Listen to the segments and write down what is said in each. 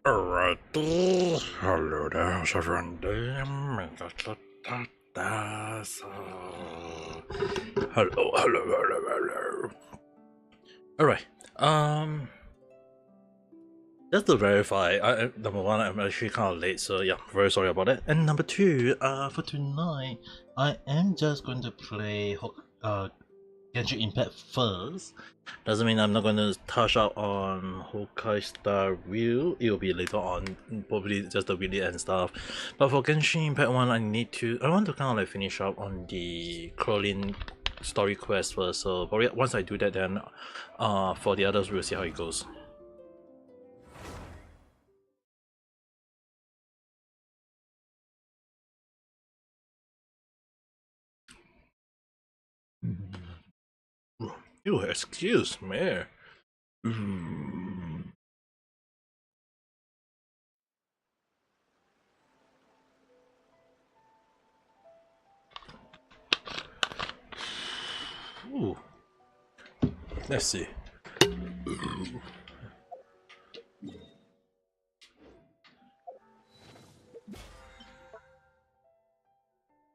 Alrighty, hello there, how's everyone doing? Hello. Alright, just to verify, number one, I'm actually kind of late, so yeah, very sorry about that. And number two, for tonight, I am just going to play Genshin Impact first. Doesn't mean I'm not going to touch out on Honkai Star Rail. It will be later on, probably just the really end stuff. But for Genshin Impact 1, I want to kind of like finish up on the Crowlin story quest first. So probably once I do that, then for the others we'll see how it goes. You excuse me. Ooh. Let's see.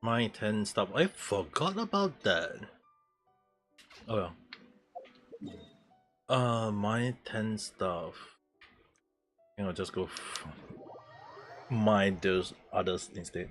My 10 stuff. I forgot about that. Oh well. My 10 stuff. I'll just go mine those others instead.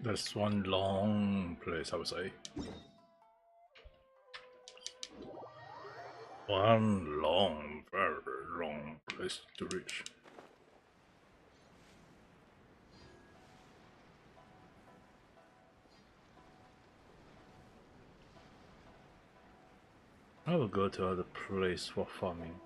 That's one long place, I would say. One long, very long place to reach. I will go to other place for farming.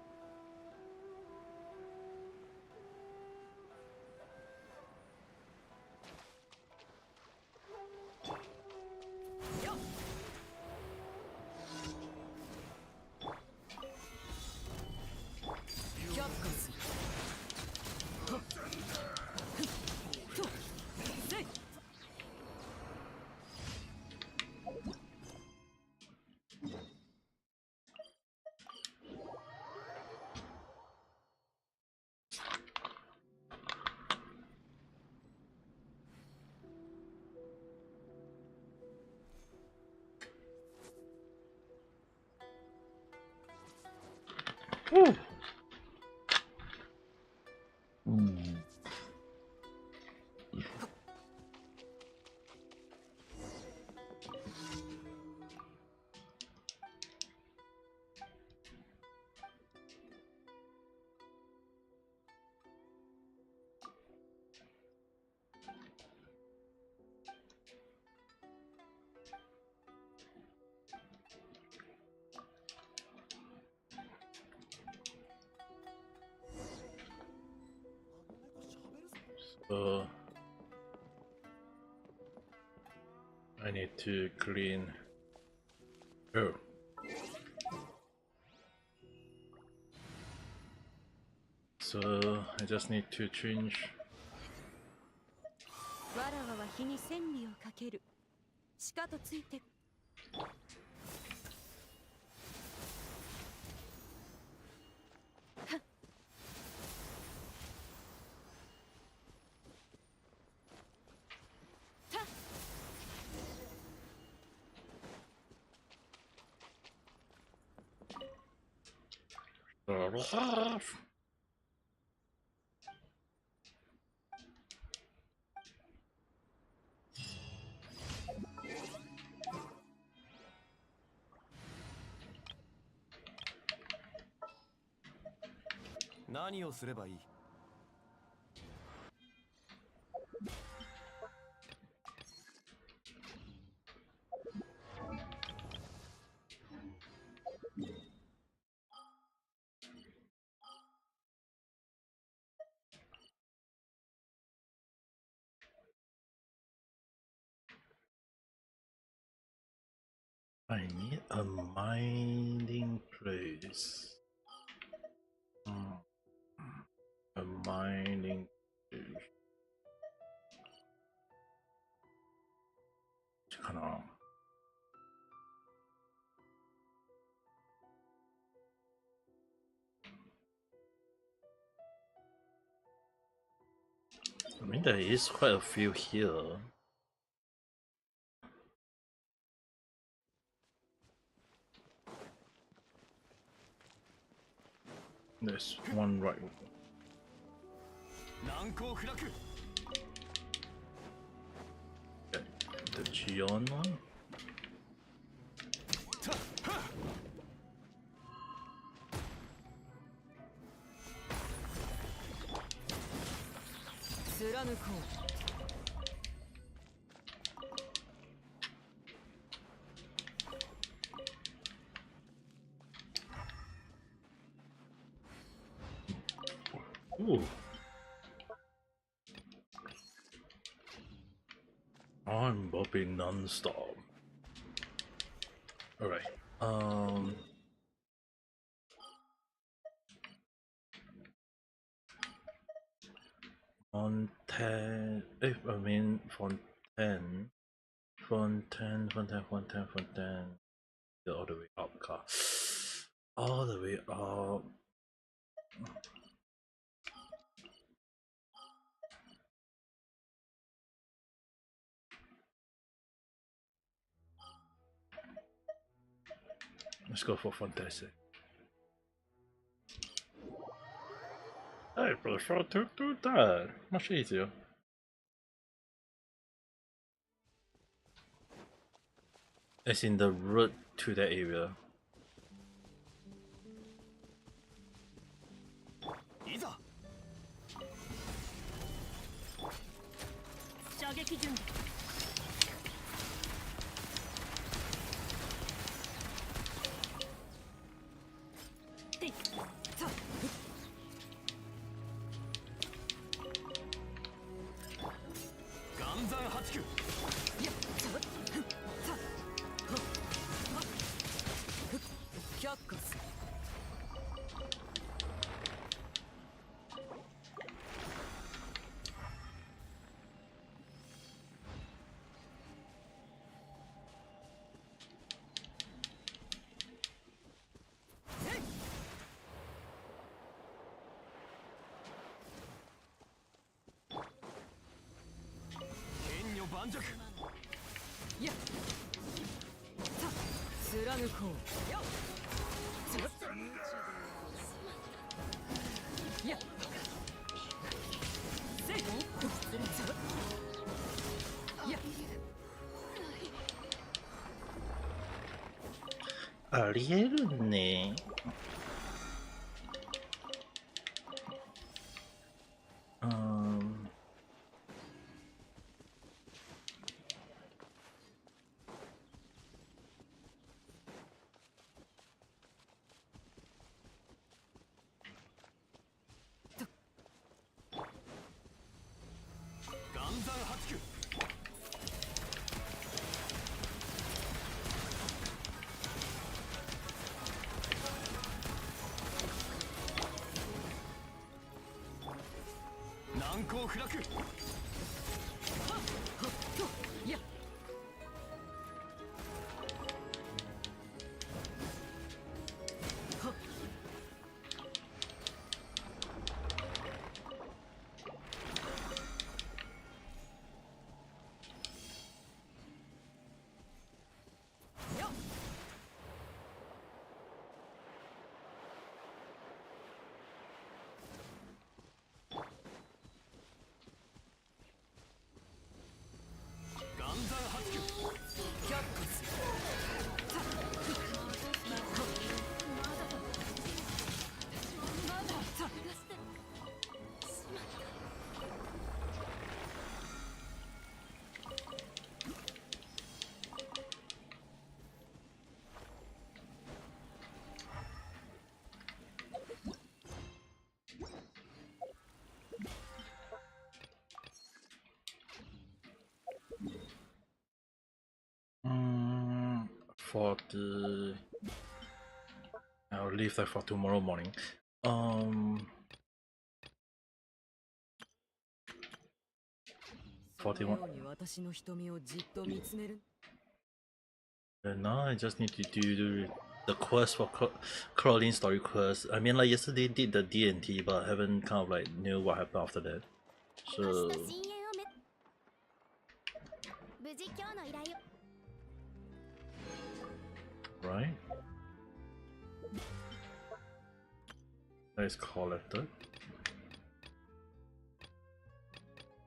Woo. Mm. So I need to clean. Oh. So I just need to change. わらわは日に千里をかける。しかとついて。何をすればいい？I need a mining place. A mining place. かな。I mean, there is quite a few here. There's one right. Okay, the Gion one. 貫こう。 Ooh. I'm bopping non-stop. Alright. Fontaine. I mean Fontaine. Fontaine. All the way up, car. All the way up. Let's go for Fantasy. I prefer to do that. Much easier. As in the road to that area. いざ。射撃準備。てい。さあ。岩山八九。やっ。さあ。却下する。盤石。やっ。さあ。貫こう。よっ。ありえるね。岩山八九難攻不落岩山八九却下するFor the I'll leave that for tomorrow morning. 41. And now I just need to do the quest for crawling story quest. I mean, like yesterday did the D&T, but I haven't kind of like knew what happened after that. So right. Nice collected.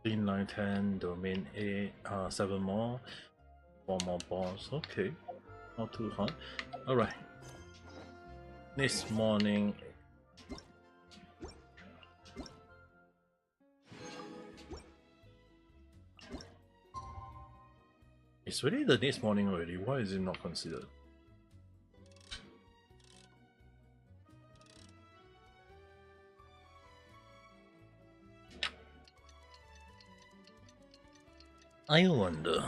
3, 9, 10, domain 8, 7 more, 4 more balls. Okay, not too hard. Alright. Next morning. It's really the next morning already. Why is it not considered? I wonder.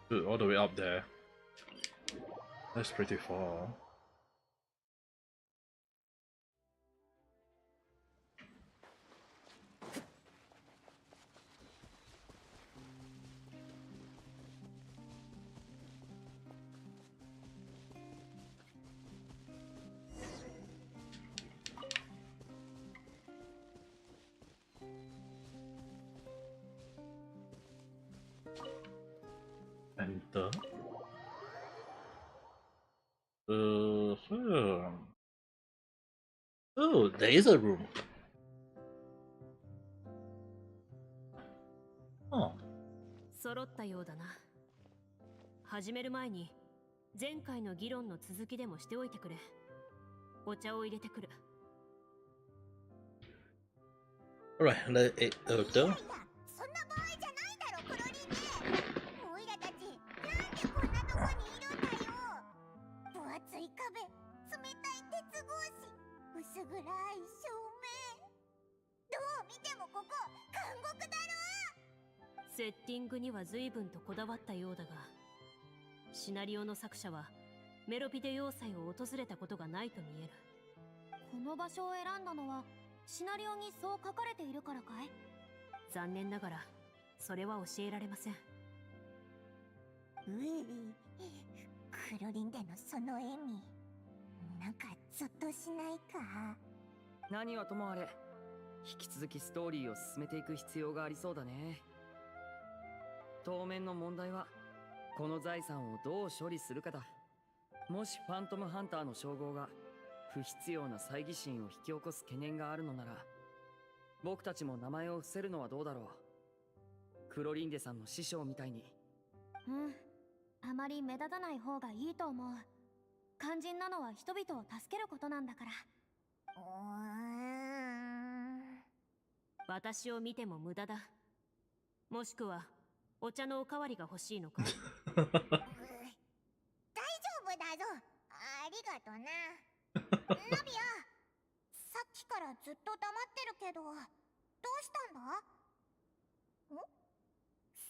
Dude, all the way up there. That's pretty far. Enter. Oh, there is a room. Oh. 揃ったようだな。始める前に前回の議論の続きでもしておいてくれ。お茶を入れてくる。Alright, let it order. そんな場合じゃないだろ、クロリンネ。オイラたち、なんでこんなとこにいるんだよ。分厚い壁、冷たい鉄格子、薄暗い照明。どう見てもここ、監獄だろ。セッティングには随分とこだわったようだが、シナリオの作者はメロピデ要塞を訪れたことがないと見える。この場所を選んだのはシナリオにそう書かれているからかい？残念ながらそれは教えられません。クロリンでのその笑み、なんかゾッとしないか？何はともあれ、引き続きストーリーを進めていく必要がありそうだね。当面の問題はこの財産をどう処理するかだ。もしファントムハンターの称号が不必要な猜疑心を引き起こす懸念があるのなら、僕たちも名前を伏せるのはどうだろう。クロリンデさんの師匠みたいに。あまり目立たない方がいいと思う。肝心なのは人々を助けることなんだから。私を見ても無駄だ。もしくはお茶のおかわりが欲しいのか？大丈夫だぞ。ありがとな。ナビア、さっきからずっと黙ってるけど、どうしたんだ？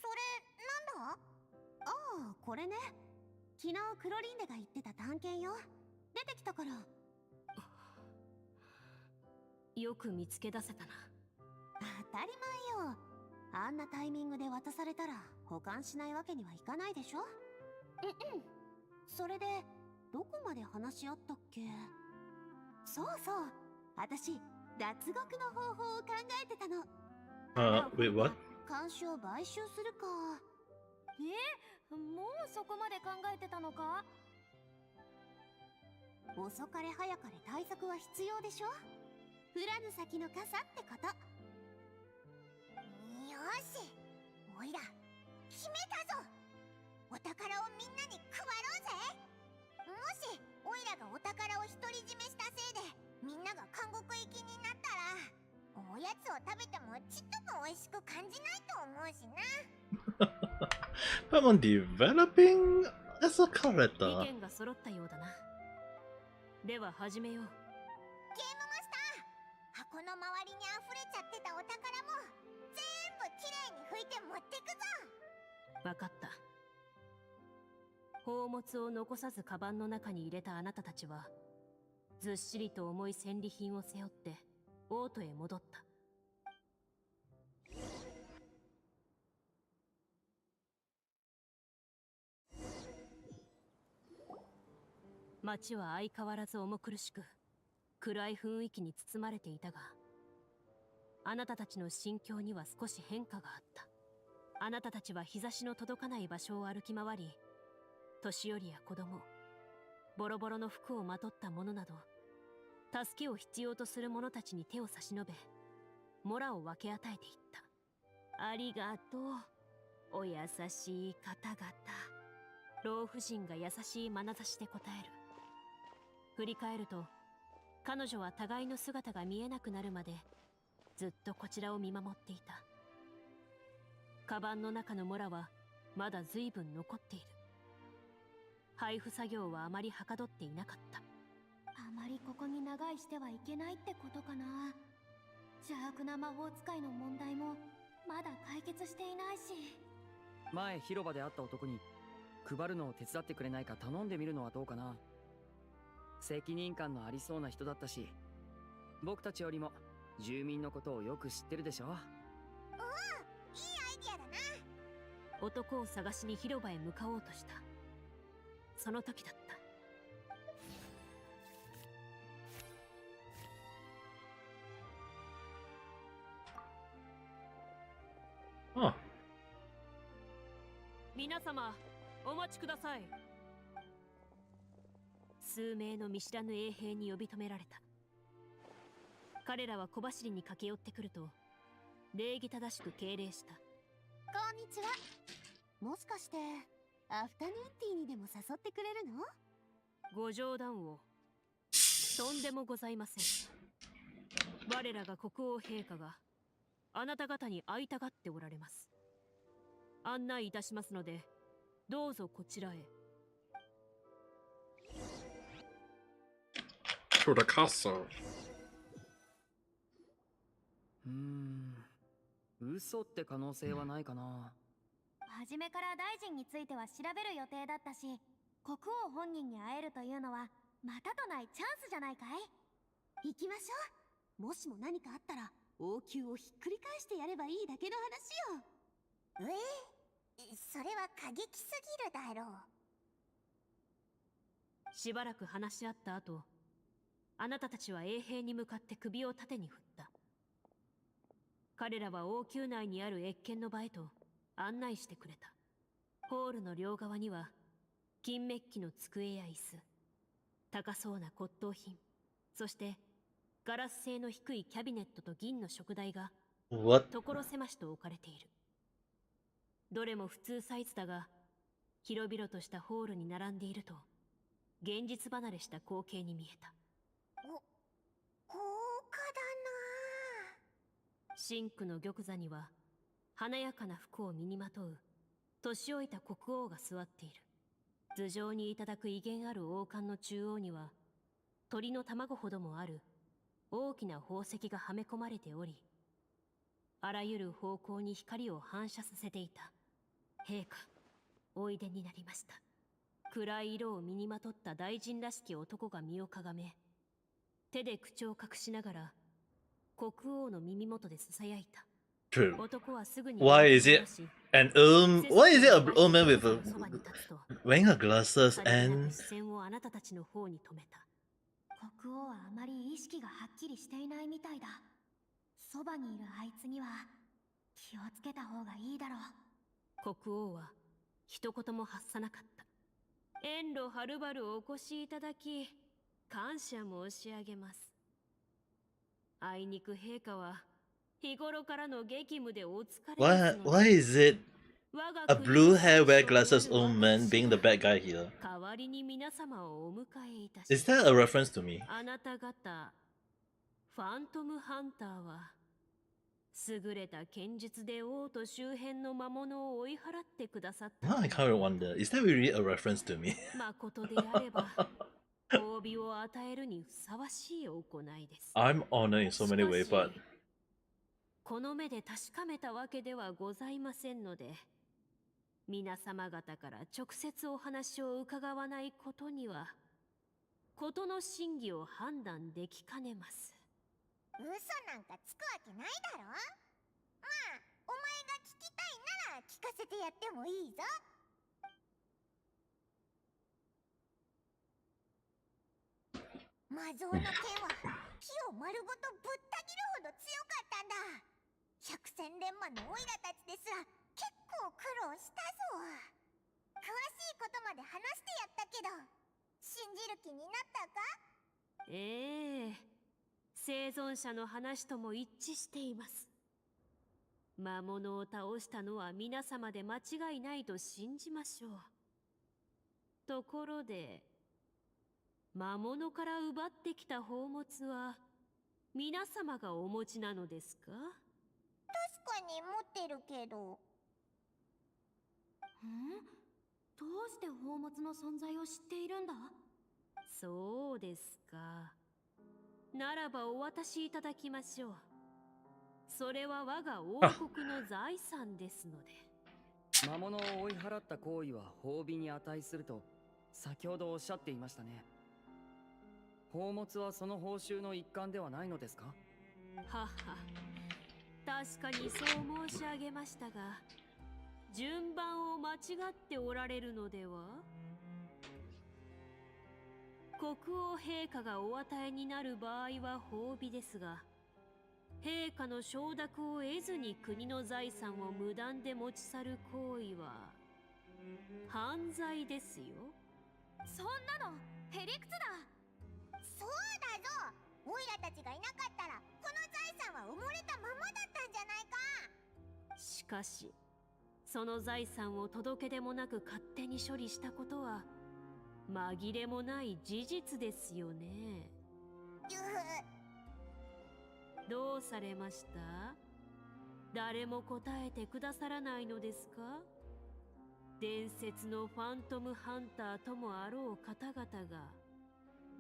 それ、なんだ？ああ、これね。昨日クロリンデが言ってた探検よ。出てきたから。よく見つけ出せたな。当たり前よ。あんなタイミングで渡されたら保管しないわけにはいかないでしょ。それでどこまで話し合ったっけ？そうそう、私脱獄の方法を考えてたの。wait, what? 監視を買収するか。もうそこまで考えてたのか？遅かれ早かれ対策は必要でしょ。降らぬ先の傘ってこと。よし、おいら決めたぞ。お宝をみんなに配ろうぜ。もしおいらがお宝を独り占めしたせいでみんなが監獄行きになったら、おやつを食べてもちっとも美味しく感じないと思うしな。I'm developing as a character. 意見が揃ったようだな。では始めよう。ゲームマスター、箱の周りに溢れちゃってたお宝も全部きれいに拭いて持ってくぞ。わかった。宝物を残さずカバンの中に入れたあなたたちは、ずっしりと重い戦利品を背負って王都へ戻った。街は相変わらず重苦しく、暗い雰囲気に包まれていたが、あなたたちの心境には少し変化があった。あなたたちは日差しの届かない場所を歩き回り、年寄りや子供、ボロボロの服をまとった者など、助けを必要とする者たちに手を差し伸べ、モラを分け与えていった。ありがとう、お優しい方々。老婦人が優しい眼差しで答える。振り返ると、彼女は互いの姿が見えなくなるまでずっとこちらを見守っていた。カバンの中のモラはまだ随分残っている。配布作業はあまりはかどっていなかった。あまりここに長居してはいけないってことかな。邪悪な魔法使いの問題もまだ解決していないし。前広場で会った男に配るのを手伝ってくれないか頼んでみるのはどうかな。責任感のありそうな人だったし、僕たちよりも住民のことをよく知ってるでしょ。いいアイディアだな。男を探しに広場へ向かおうとした。その時だった。Oh. 皆様、お待ちください。数名の見知らぬ衛兵に呼び止められた。彼らは小走りに駆け寄ってくると、礼儀正しく敬礼した。こんにちは。もしかしてアフタヌーンティーにでも誘ってくれるの？ご冗談を。とんでもございません。我らが国王陛下があなた方に会いたがっておられます。案内いたしますので、どうぞこちらへ。To the castle. 嘘って可能性はないかな。初めから大臣については調べる予定だったし、国王本人に会えるというのはまたとないチャンスじゃないかい。行きましょう。もしも何かあったら王宮をひっくり返してやればいいだけの話よ。それは過激すぎるだろう。しばらく話し合った後、あなたたちは衛兵に向かって首を縦に振った。彼らは王宮内にある謁見の場へと案内してくれた。ホールの両側には金メッキの机や椅子、高そうな骨董品、そしてガラス製の低いキャビネットと銀の食台が What? 所狭しと置かれている。どれも普通サイズだが、広々としたホールに並んでいると現実離れした光景に見えた。豪華だな。真紅の玉座には華やかな服を身にまとう年老いた国王が座っている。頭上にいただく威厳ある王冠の中央には鳥の卵ほどもある大きな宝石がはめ込まれており、あらゆる方向に光を反射させていた。陛下、おいでになりました。暗い色を身にまとった大臣らしき男が身をかがめ、手で口を隠しながら国王の耳元で囁いた。 True. 男はすぐに Why is it an why is it an old man with そばに a 立つと wearing her glasses さりげなく and 視線をあなたたちの方に止めた。国王はあまり意識がはっきりしていないみたいだ。そばにいるあいつには気をつけた方がいいだろう。国王は一言も発さなかった。遠路はるばるお越しいただき感謝申し上げます。あいにく陛下は日頃からの激務でお疲れです why の why で、 is it 我が a 国 blue の hair 大 wear 将 glasses なる old man 私 being the が bad guy here? 代わりに皆様をお迎えいたし Is that a reference to me? あなた方ファントムハンターは優れた剣術で王と周辺の魔物を追い払ってくださった。 Now I kind of wonder, is that really a reference to me? 誠であれば褒美を与えるにふさわしい行いです。 I'm honored in so many ways, しか but しこの目で確かめたわけではございませんので、皆様方から直接お話を伺わないことには事の真偽を判断できかねます。嘘なんかつくわけないだろ。まあ、お前が聞きたいなら聞かせてやってもいいぞ。魔像の剣は木を丸ごとぶった切るほど強かったんだ。百戦錬磨のオイラたちですら結構苦労したぞ。詳しいことまで話してやったけど、信じる気になったか？ええ、生存者の話とも一致しています。魔物を倒したのは皆様で間違いないと信じましょう。ところで、魔物から奪ってきた宝物は皆様がお持ちなのですか？確かに持ってるけど。どうして宝物の存在を知っているんだ？そうですか。ならばお渡しいただきましょう。それは我が王国の財産ですので。魔物を追い払った行為は褒美に値すると先ほどおっしゃっていましたね。宝物はその報酬の一環ではないのですか？はは、確かにそう申し上げましたが、順番を間違っておられるのでは？国王陛下がお与えになる場合は褒美ですが、陛下の承諾を得ずに国の財産を無断で持ち去る行為は犯罪ですよ。そんなのへりくつだ。そうだぞ。オイラたちがいなかったらこの財産は埋もれたままだったんじゃないか。しかし、その財産を届け出もなく勝手に処理したことは紛れもない事実ですよね。どうされました？誰も答えてくださらないのですか？伝説のファントムハンターともあろう方々が、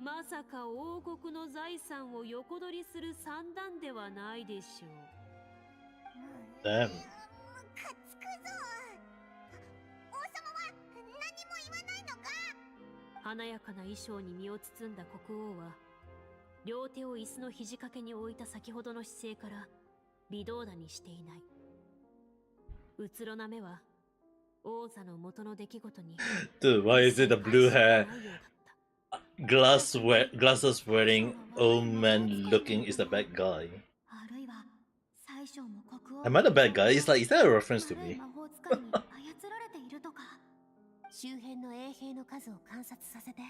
まさか王国の財産を横取りする算段ではないでしょう。damn. ムカつくぞ。王様は何も言わないのか？華やかな衣装に身を包んだ国王は、両手を椅子の肘掛けに置いた先ほどの姿勢から微動だにしていない。うつろな目は王座の元の出来事に Dude, why is it the blue hair, glasses wearing old man looking is the bad guy? あるいは最初も国王 Am I the bad guy? It's like, is that a reference to 悪い me? 魔法使いに操られているとか周辺の衛兵の数を観察させて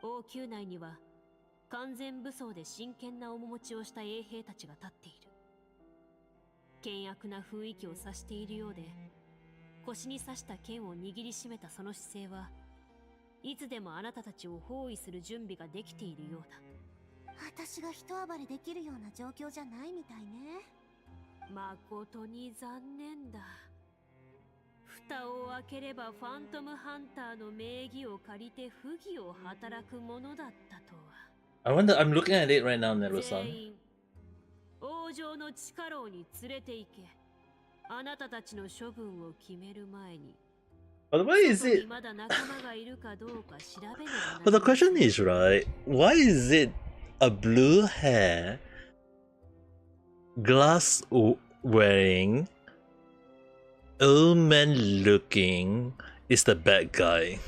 王宮内には完全武装で真剣な面持ちをした衛兵たちが立っている。険悪な雰囲気を指しているようで、腰に刺した剣を握りしめたその姿勢はいつでもあなたたちを包囲する準備ができているようだ。私が一暴れできるような状況じゃないみたいね。誠に残念だ。蓋を開ければファントムハンターの名義を借りて不義を働くものだったとは。I wonder, I'm looking at it right now, 全 Nero-san. 員王城の地下牢に連れて行け。あなたたちの処分を決める前に。 But why is 外に it? まだ仲間がいるかどうか調べねばな But the りません。 question is, right? Why is it a blue hair, glass wearing, old man looking is the bad guy?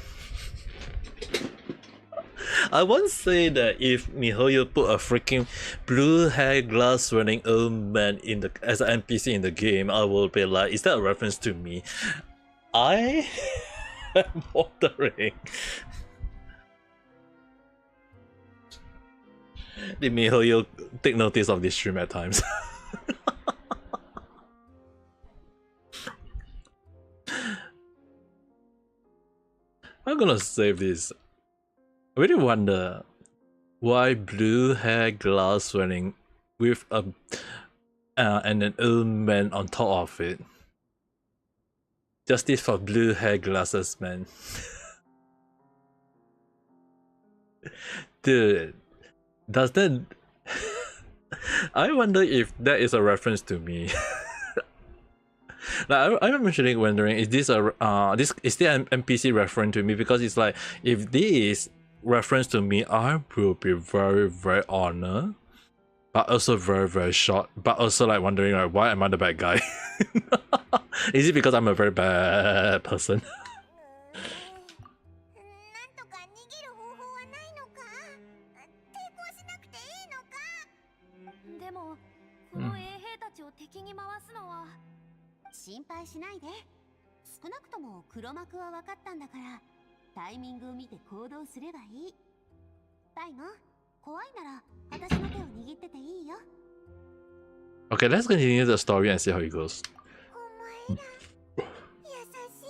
I won't say that if Mihoyo put a freaking blue hair, glass wearing old man in the as an NPC in the game, I will be like, is that a reference to me? I am wondering. Did Mihoyo take notice of this stream at times? I'm gonna save this. I really wonder why blue hair, glass wearing with a and an old man on top of it. Justice for blue hair glasses, man. Dude, does that? I wonder if that is a reference to me. Like I'm actually wondering, is this a this is there an NPC referring to me? Because it's like, if this is reference to me, I will be very honored, but also very shocked, but also like wondering, like, why am I the bad guy? Is it because I'm a very bad person? なんとか逃げる方法はないのか。抵抗しなくていいのか。でもこの衛兵たちを敵に回すのは、心配しないで。少なくとも黒幕は分かったんだから、タイミングを見て行動すればいい。パイモン、怖いなら私の手を握ってていいよ。 Okay, let's continue the story and see how it goes. お前ら優しい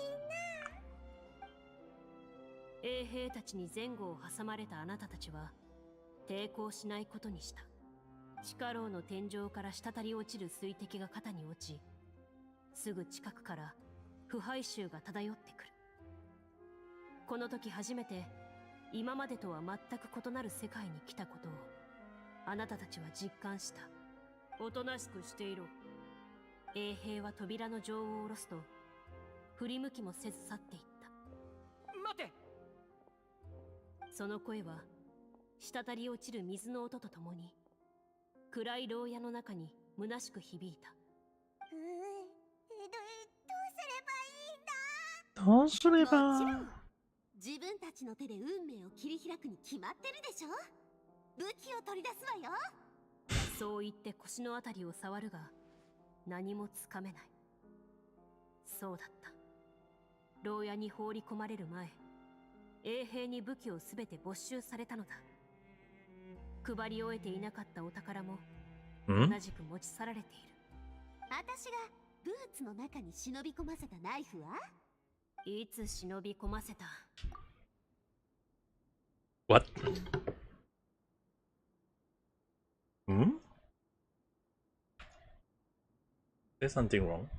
な。衛兵たちに前後を挟まれたあなたたちは抵抗しないことにした。地下牢の天井から滴り落ちる水滴が肩に落ち、すぐ近くから腐敗臭が漂ってくる。この時初めて今までとは全く異なる世界に来たことをあなたたちは実感した。おとなしくしていろ。衛兵は扉の錠を下ろすと振り向きもせず去っていった。待て。その声は滴り落ちる水の音とともに暗い牢屋の中に虚しく響いた。どうすればいいんだ。どうすれば。もちろん自分たちの手で運命を切り開くに決まってるでしょ。武器を取り出すわよ。そう言って腰のあたりを触るが何もつかめない。そうだった。牢屋に放り込まれる前、衛兵に武器をすべて没収されたのだ。配り終えていなかったお宝も同じく持ち去られている。私がブーツの中に忍び込ませたナイフはいつ忍び込ませた。 What? Hmm? There's something wrong.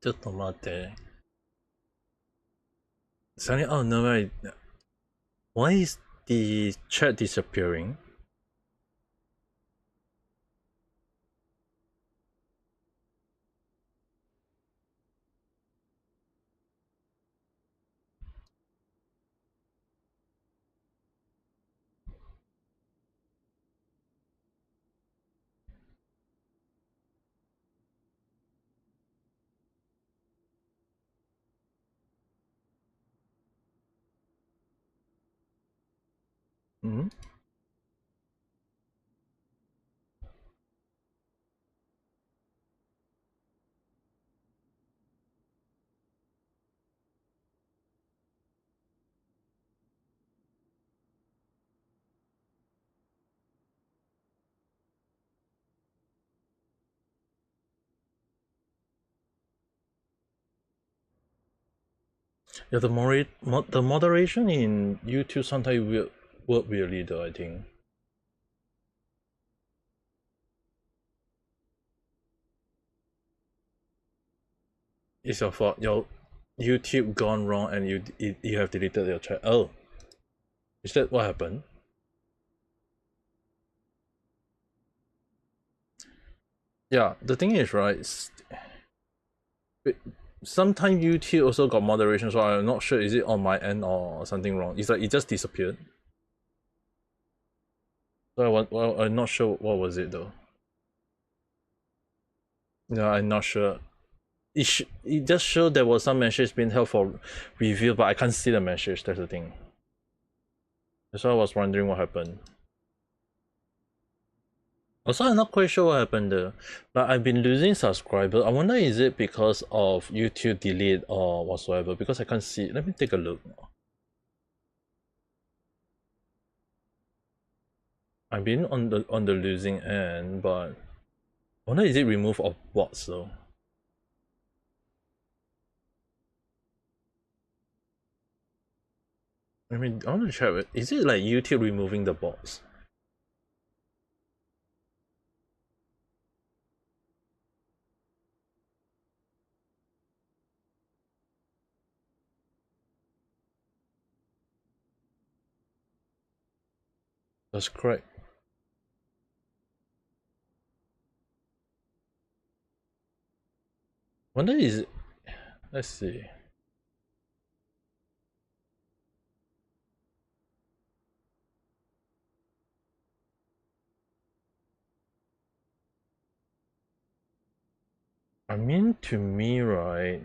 ちょっと待って。Suddenly, oh no, right. Why is the chat disappearing? Hmm? Yeah, the moderation in YouTube sometimes will work weirdly though, I think. It's your fault. Your YouTube gone wrong and you have deleted your chat. Oh, is that what happened? Yeah, the thing is, right, sometimes YouTube also got moderation, so I'm not sure is it on my end or something wrong. It's like it just disappeared. So I'm not sure what was it though. Yeah, I'm not sure. It just showed there was some message being held for review, but I can't see the message. That's the thing. That's why I was wondering what happened. Also, I'm not quite sure what happened there. Like, I've been losing subscribers. I wonder is it because of YouTube delete or whatsoever? Because I can't see. Let me take a look. I've been on the losing end, but I wonder is it remove of bots though? I mean, I want to check it. Is it like YouTube removing the bots? That's correct. Wonder is it? Let's see. I mean, to me, right,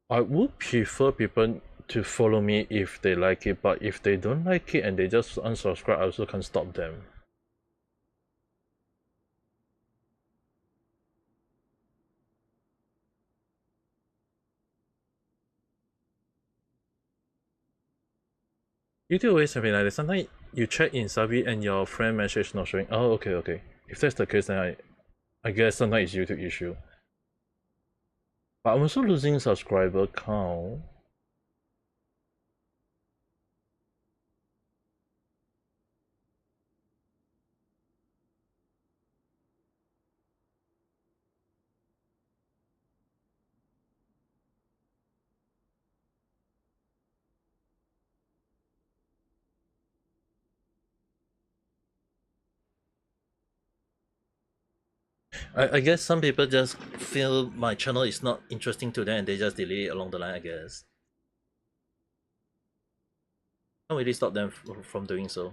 I would prefer people to follow me if they like it, but if they don't like it and they just unsubscribe, I also can't stop them. YouTube always have it like that. Sometimes you check in Sabi and your friend message not showing. Oh, okay, okay. If that's the case, then I guess sometimes it's YouTube issue. But I'm also losing subscriber count. I guess some people just feel my channel is not interesting to them and they just delete it along the line, I guess. Can't really stop them from doing so.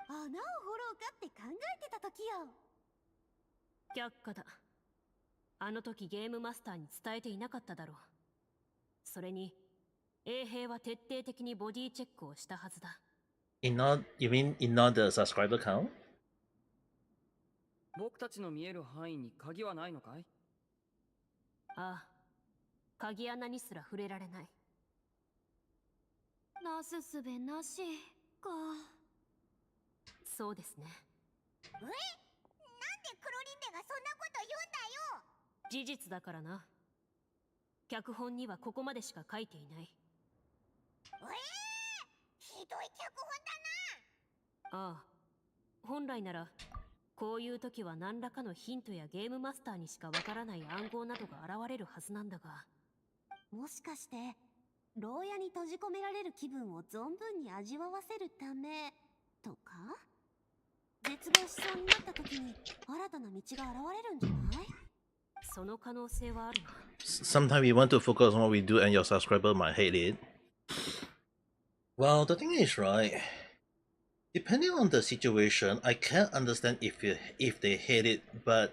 穴を掘ろうかって考えてた時よ。却下だ。あの時ゲームマスターに伝えていなかっただろう。それに、衛兵は徹底的にボディチェックをしたはずだ。You mean ignore the subscriber count? 僕たちの見える範囲に鍵はないのかい？ああ、鍵穴にすら触れられない。なすすべなしか。そうですね。なんでクロリンデがそんなこと言うんだよ。事実だからな。脚本にはここまでしか書いていない。ひどい脚本だな。ああ、本来ならこういう時は何らかのヒントやゲームマスターにしかわからない暗号などが現れるはずなんだが。もしかして牢屋に閉じ込められる気分を存分に味わわせるためとか？絶望しそうになった時に新たな道が現れるんじゃない？その可能性はあるな。Sometimes we want to focus on what we do and your subscriber might hate it. Well, the thing is, right, depending on the situation, I can understand if they hate it, but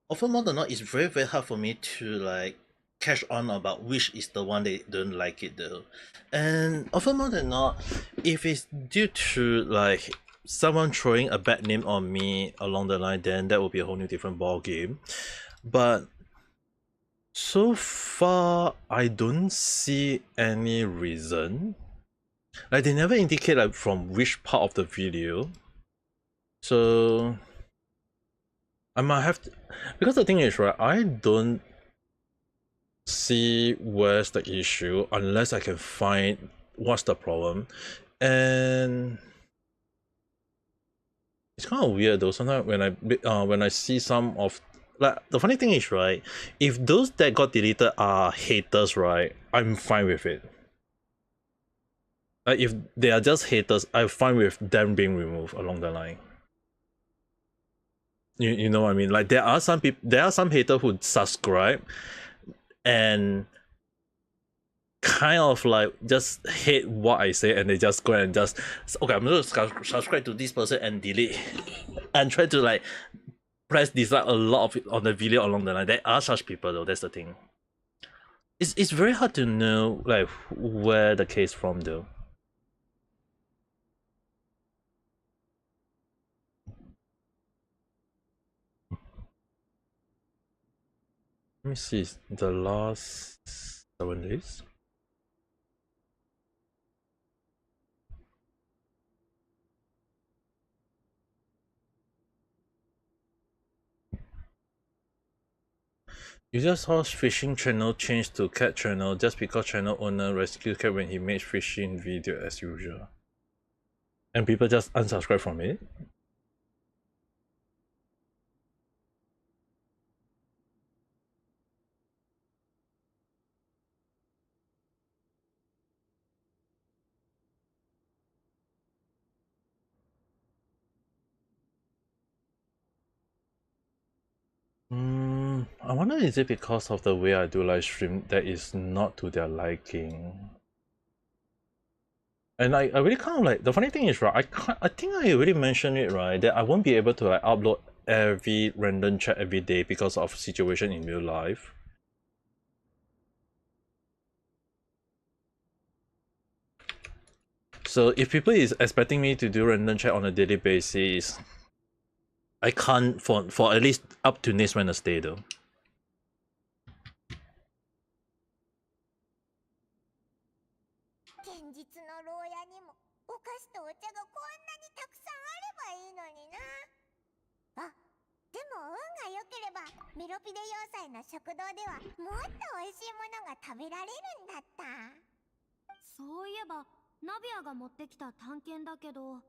often more than not, it's very hard for me to like catch on about which is the one they don't like it though. And often more than not, if it's due to like someone throwing a bad name on me along the line, then that will be a whole new different ball game. But so far, I don't see any reason. Like they never indicate like from which part of the video. So I might have to, because the thing is, right, I don't see where's the issue unless I can find what's the problem. And it's kind of weird though. Sometimes when I see some of, like, the funny thing is, right, if those that got deleted are haters, right, I'm fine with it. Like if they are just haters, I'm fine with them being removed along the line. You know what I mean? Like there are some haters who subscribe and kind of like just hate what I say, and they just go and just, okay, I'm gonna subscribe to this person and delete and try to like press dislike a lot of it on the video along the line. There are such people though, that's the thing. It's very hard to know like where the case from though. Let me see, the last 7 days. User saw fishing channel change to cat channel just because channel owner rescues cat when he makes fishing video as usual. And people just unsubscribe from it? I wonder, is it because of the way I do live stream that is not to their liking? And I really kind of like, the funny thing is, right, I think I already mentioned it, right, that I won't be able to like upload every random chat every day because of situation in real life. So if people is expecting me to do random chat on a daily basis, I can't for at least up to next Wednesday though. 現実の牢屋にもお菓子とお茶がこんなにたくさんあればいいのにな。あ、でも運が良ければメロピデ要塞の食堂ではもっと美味しいものが食べられるんだった。そういえばナビアが持ってきた探検だけど、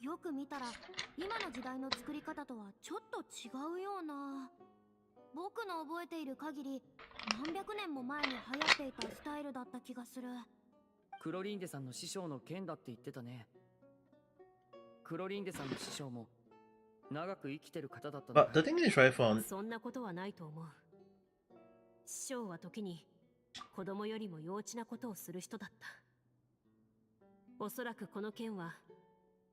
よく見たら今の時代の作り方とはちょっと違うような。僕の覚えている限り何百年も前に流行っていたスタイルだった気がする。クロリンデさんの師匠の剣だって言ってたね。クロリンデさんの師匠も長く生きてる方だったんだ。 But the thing is, right, from そんなことはないと思う。師匠は時に子供よりも幼稚なことをする人だった。おそらくこの剣は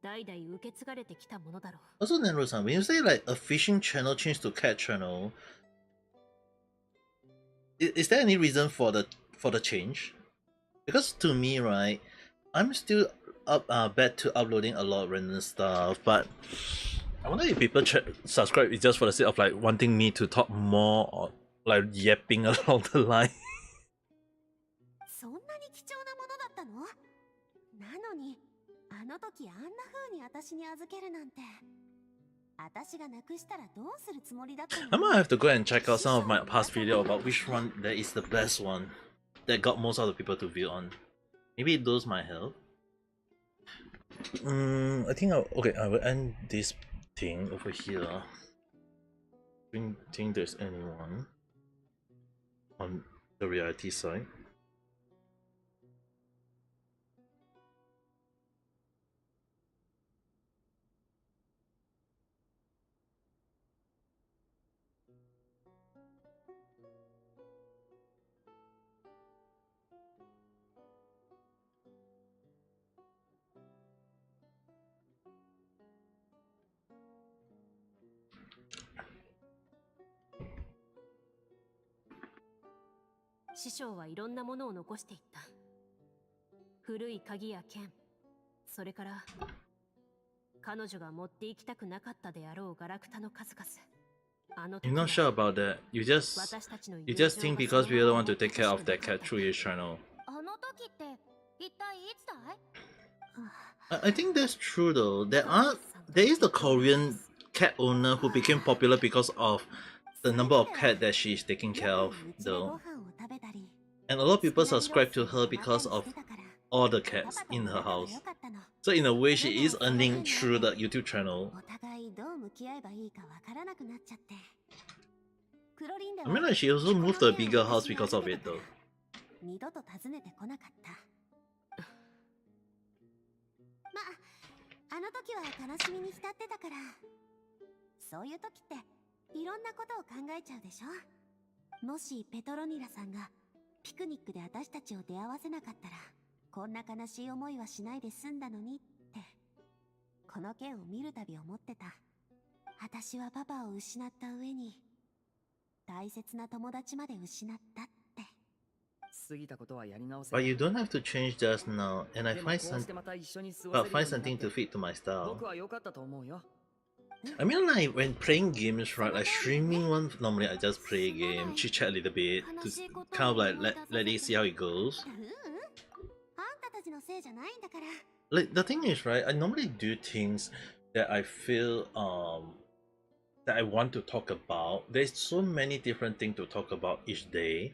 代々受け継がれてきたものだろう。 Also, Nenro-san, when you say like a fishing channel changed to cat channel, is there any reason for the change? Because to me, right, I'm still bad to uploading a lot of random stuff, but I wonder if people subscribe is just for the sake of like wanting me to talk more or like yapping along the line. そんなに貴重なものだったの？なのにあの時あんな風に私に預けるなんて。私がなくしたらどうするつもりだったの？ I might have to go and check out some of my past video about which one that is the best one that got most of the people to view on. Maybe those might help. I think I will end this thing over here. Don't think there's anyone on the reality side. "師匠はいろんなものを残していった。古い鍵や剣、それから彼女が持って行きたくなかったであろうガラクタの数々。あの時 I'm は not sure about that. You just 私たちの you 友 just 情 think が because そ we の don't ま want ま to take care of that cat through your channel. あの時って一体いつだい？ I think that's true though. There is the Korean cat owner who became popular because of the number of cat that she's taking care of though. And a lot of people subscribe to her because of all the cats in her house. So in a way she is earning through the YouTube channel. お互いどう向き合えばいいかわからなくなっちゃって。クロリンで I mean like she also moved to a bigger house because of it though. 二度と訪ねてこなかった。まあ、あの時は悲しみに浸ってたから。そういう時っていろんなことを考えちゃうでしょ。もしペトロニラさんがピクニックで私たちを出会わせなかったら、こんな悲しい思いはしないで済んだのにって、この件を見るたび思ってた。私はパパを失った上に、大切な友達まで失ったって。過ぎたことはやり直せ。 But you don't have to change just now, and I find something to fit to my style. 僕は良かったと思うよ。 I mean like when playing games, right, like streaming one, normally I just play a game, chit chat a little bit, to kind of like let it see how it goes. あんたたちのせいじゃないんだから。 Like the thing is, right, I normally do things that I feel that I want to talk about. There's so many different things to talk about each day.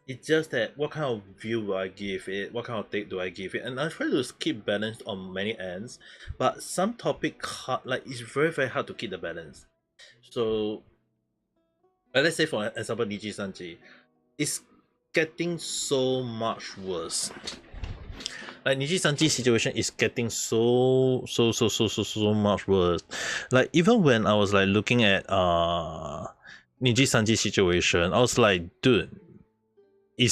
It's just that what kind of view will I give it, what kind of take do I give it, and I try to keep balance on many ends, but some topic like it's very hard to keep the balance. So let's say for example Niji Sanji, it's getting so much worse. Like Niji Sanji's situation is getting so much worse. Like even when I was like looking at Niji Sanji's situation, I was like, dude, I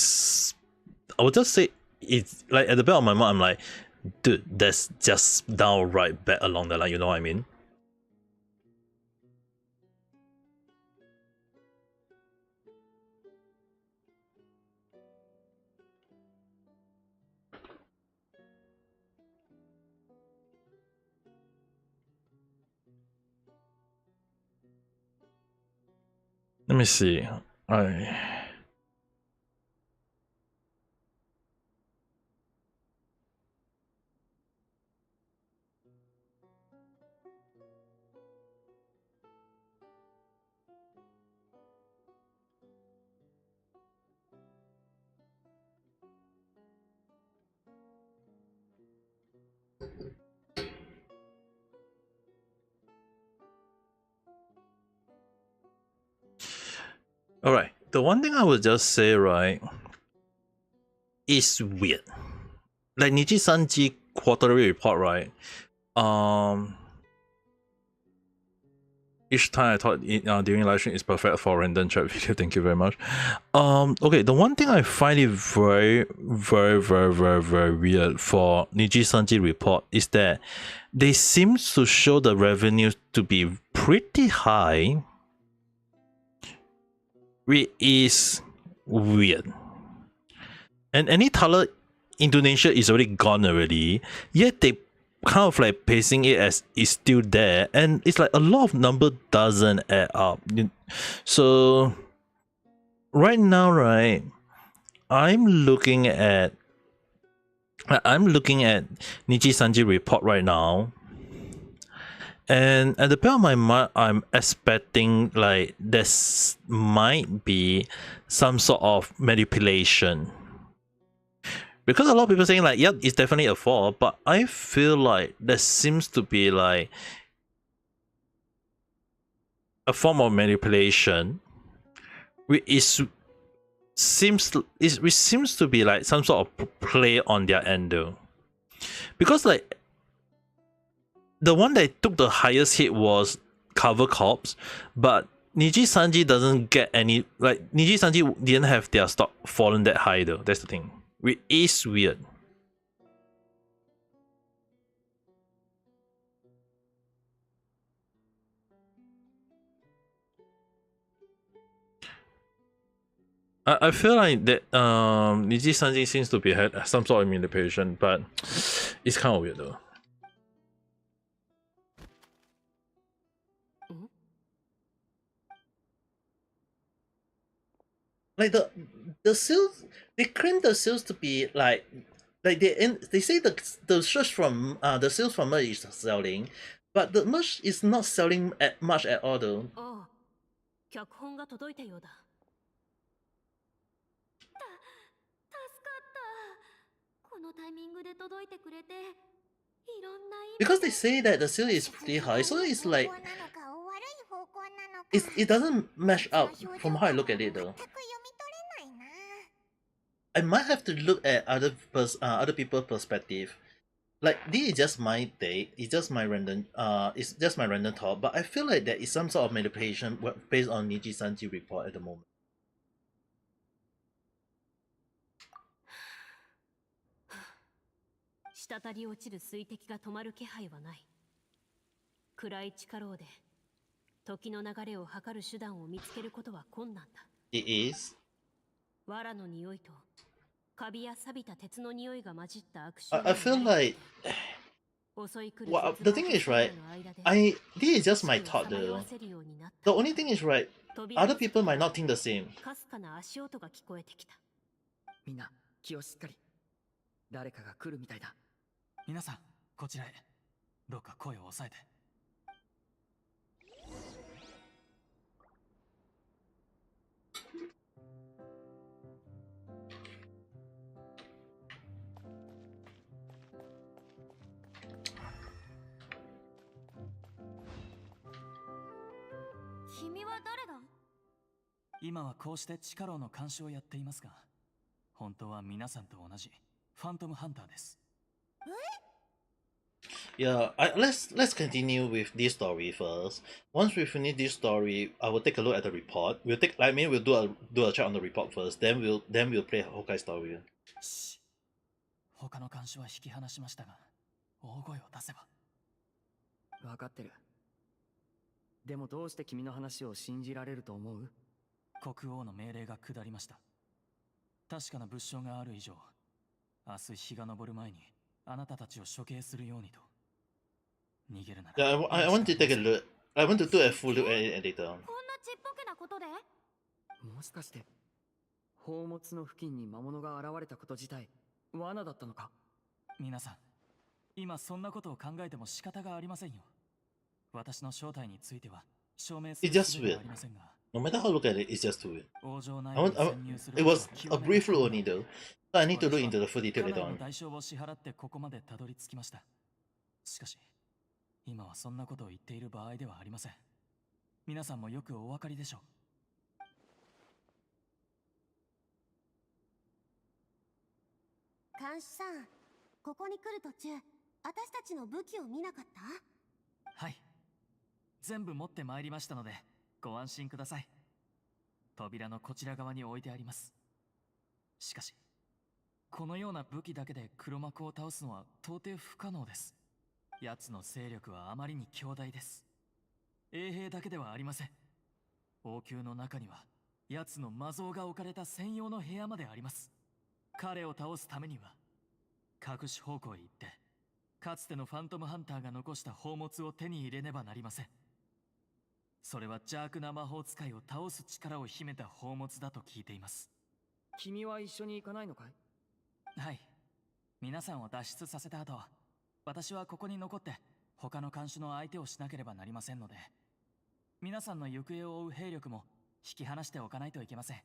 would just say it's like at the back of my mind, I'm like, dude, that's just downright bad along the line, you know what I mean? Let me see. Alright, the one thing I would just say, right, is weird. Like Niji Sanji quarterly report, right? Each time I thought during live stream is perfect for random chat video. Thank you very much. Okay, the one thing I find it very weird for Niji Sanji report is that they seem to show the revenue to be pretty high, which is weird. And any Thaler Indonesia is already gone already, yet they kind of like pacing it as it's still there, and it's like a lot of number doesn't add up. So right now, right, I'm looking at Niji Sanji report right now, and at the back of my mind, I'm expecting like this might be some sort of manipulation. Because a lot of people saying like, yep, it's definitely a fall, but I feel like there seems to be like a form of manipulation, which seems to be like some sort of play on their end though, because like the one that took the highest hit was Cover Corps, but Niji Sanji doesn't get any, like Niji Sanji didn't have their stock fallen that high though. That's the thing, which is weird. I feel like that Niji Sanji seems to be had some sort of manipulation, but it's kind of weird though. Like the sales, they claim the sales to be like they say the sales from merch is selling, but the merch is not selling much at all though. ああ、脚本が届いたようだ。助かった。このタイミングで届いてくれて、いろんな意味で Because they say that the sale is pretty high, so it's like 方向なのか悪い方向なのか it doesn't match up from how I look at it though. 全く読み取れないな。 I might have to look at other people's perspective. Like this is just my take, it's just my random thought, but I feel like there is some sort of manipulation based on Niji Sanji report at the moment. 滴り落ちる水滴が止まる気配はない。暗い地下牢で時の流れを測る手段を見つけることは困難だ。It is. 藁の匂いとカビや錆びた鉄の匂いが混じった悪臭 I feel like 襲い来る well, the thing is right, this is just my thought though. The only thing is right, other people might not think the same. かすかな足音が聞こえてきた。みんな気をしっかり。誰かが来るみたいだ。皆さんこちらへ。どうか声を抑えて。君は誰だ？今はこうして地下牢の監視をやっていますが、本当は皆さんと同じファントムハンターです。Yeah, let's continue with this story first. Once we finish this story, I will take a look at the report. We'll do a check on the report first. Then we'll play Honkai story. 他の監視は引き離しましたが、大声を出せば。分かってる。でもどうして君の話を信じられると思う？国王の命令が下りました。確かな物証がある以上、明日日が昇る前にあなたたちを処刑するようにと。逃げるなら。Yeah, I want to take a look. I want to do a full look at it later. こんなちっぽけなことで？もしかして宝物の付近に魔物が現れたこと自体罠だったのか？皆さん、今そんなことを考えても仕方がありませんよ。私の正体については証明する術はありませんが。No matter how I look at it, it's just too weird. 王城内部に潜入する It was a brief look only though, so I need to look into the full detail later on. 代償を支払ってここまでたどり着きました。しかし、今はそんなことを言っている場合ではありません。皆さんもよくお分かりでしょう。監視さん、ここに来る途中、私たちの武器を見なかった？はい。全部持ってまいりましたので、ご安心ください。扉のこちら側に置いてあります。しかし、このような武器だけで黒幕を倒すのは到底不可能です。奴の勢力はあまりに強大です。衛兵だけではありません。王宮の中には、奴の魔像が置かれた専用の部屋まであります。彼を倒すためには、隠し方向へ行って、かつてのファントムハンターが残した宝物を手に入れねばなりません。それは邪悪な魔法使いを倒す力を秘めた宝物だと聞いています。君は一緒に行かないのかい？はい。皆さんを脱出させた後、私はここに残って他の看守の相手をしなければなりませんので、皆さんの行方を追う兵力も引き離しておかないといけません。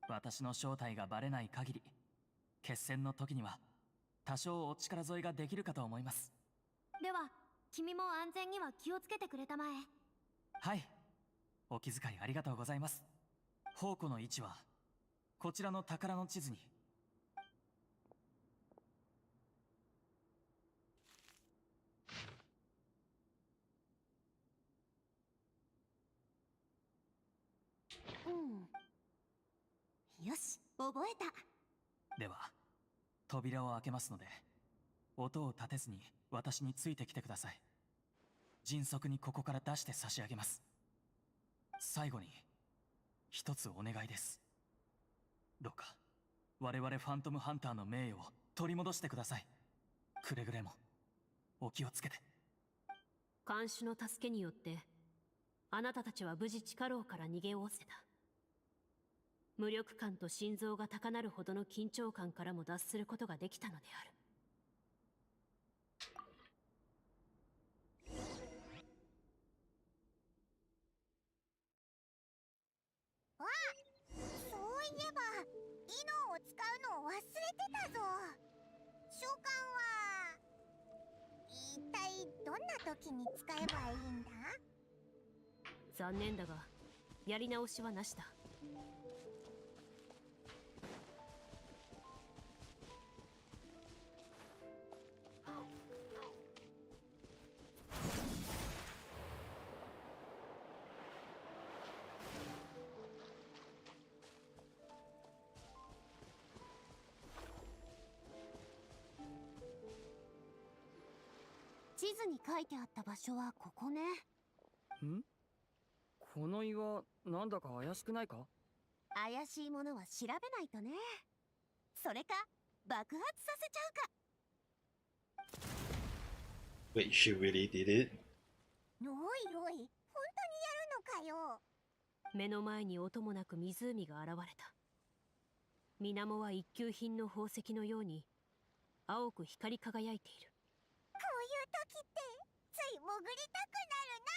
私の正体がバレない限り、決戦の時には多少お力添えができるかと思います。では、君も安全には気をつけてくれたまえ。はい。お気遣いありがとうございます。宝庫の位置はこちらの宝の地図に。よし、覚えた。では扉を開けますので、音を立てずに私についてきてください。迅速にここから出して差し上げます。最後に一つお願いです。どうか我々ファントムハンターの名誉を取り戻してください。くれぐれもお気をつけて。看守の助けによってあなたたちは無事地下牢から逃げおおせた。無力感と心臓が高鳴るほどの緊張感からも脱することができたのである。そういえば異能を使うのを忘れてたぞ。召喚は一体どんな時に使えばいいんだ？残念だがやり直しはなしだ。地図に書いてあった場所はここね。ん？この岩、なんだか怪しくないか？怪しいものは調べないとね。それか爆発させちゃうか。 Wait, she really did it? おいおい、本当にやるのかよ。目の前に音もなく湖が現れた。水面は一級品の宝石のように青く光り輝いている。こういう時ってつい潜りたくなるな。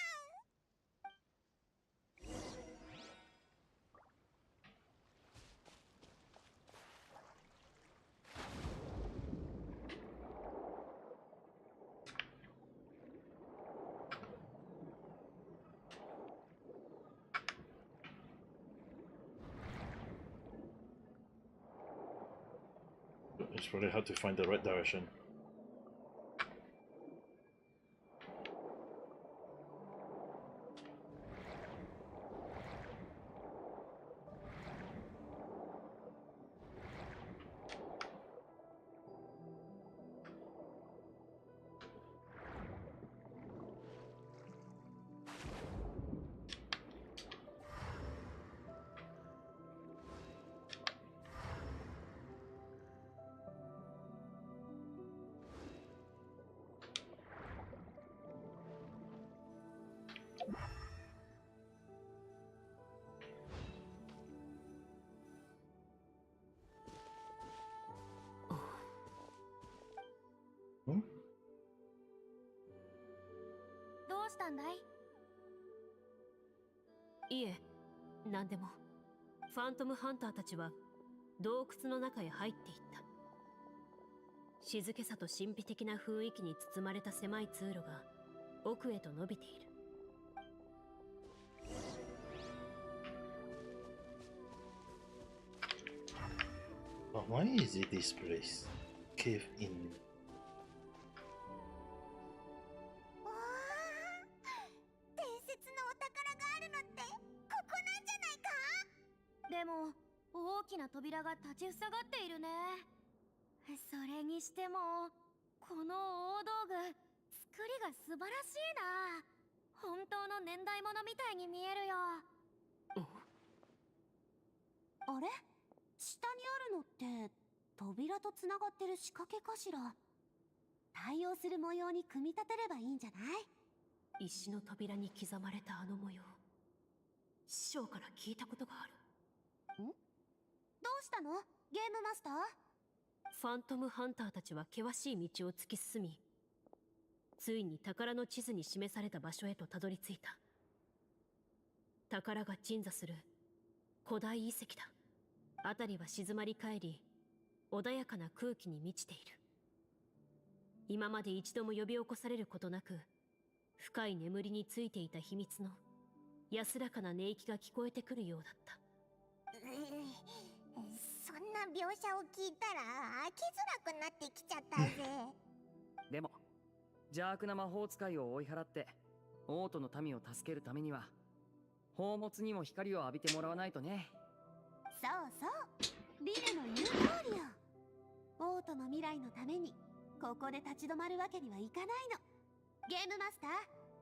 It's really hard to find the right direction. Hmm? どうしたんだい？いえ、何でも。ファントムハンターたちは洞窟の中へ入っていった。静けさと神秘的な雰囲気に包まれた狭い通路が奥へと伸びている。But why is it this place? Cave in. おー、伝説のお宝があるのってここなんじゃないか？でも大きな扉が立ちふさがっているね。それにしてもこの大道具、作りが素晴らしいな。本当の年代物みたいに見えるよ。あれ？下にあるのって扉とつながってる仕掛けかしら。対応する模様に組み立てればいいんじゃない？石の扉に刻まれたあの模様、師匠から聞いたことがある。どうしたの？ゲームマスター？ファントムハンターたちは険しい道を突き進み、ついに宝の地図に示された場所へとたどり着いた。宝が鎮座する古代遺跡だ。辺りは静まり返り、穏やかな空気に満ちている。今まで一度も呼び起こされることなく、深い眠りについていた秘密の安らかな寝息が聞こえてくるようだった。そんな描写を聞いたら飽きづらくなってきちゃったぜ。でも邪悪な魔法使いを追い払って王都の民を助けるためには宝物にも光を浴びてもらわないとね。そうそう、リネの言う通りよ。王都の未来のためにここで立ち止まるわけにはいかないの。ゲームマスター、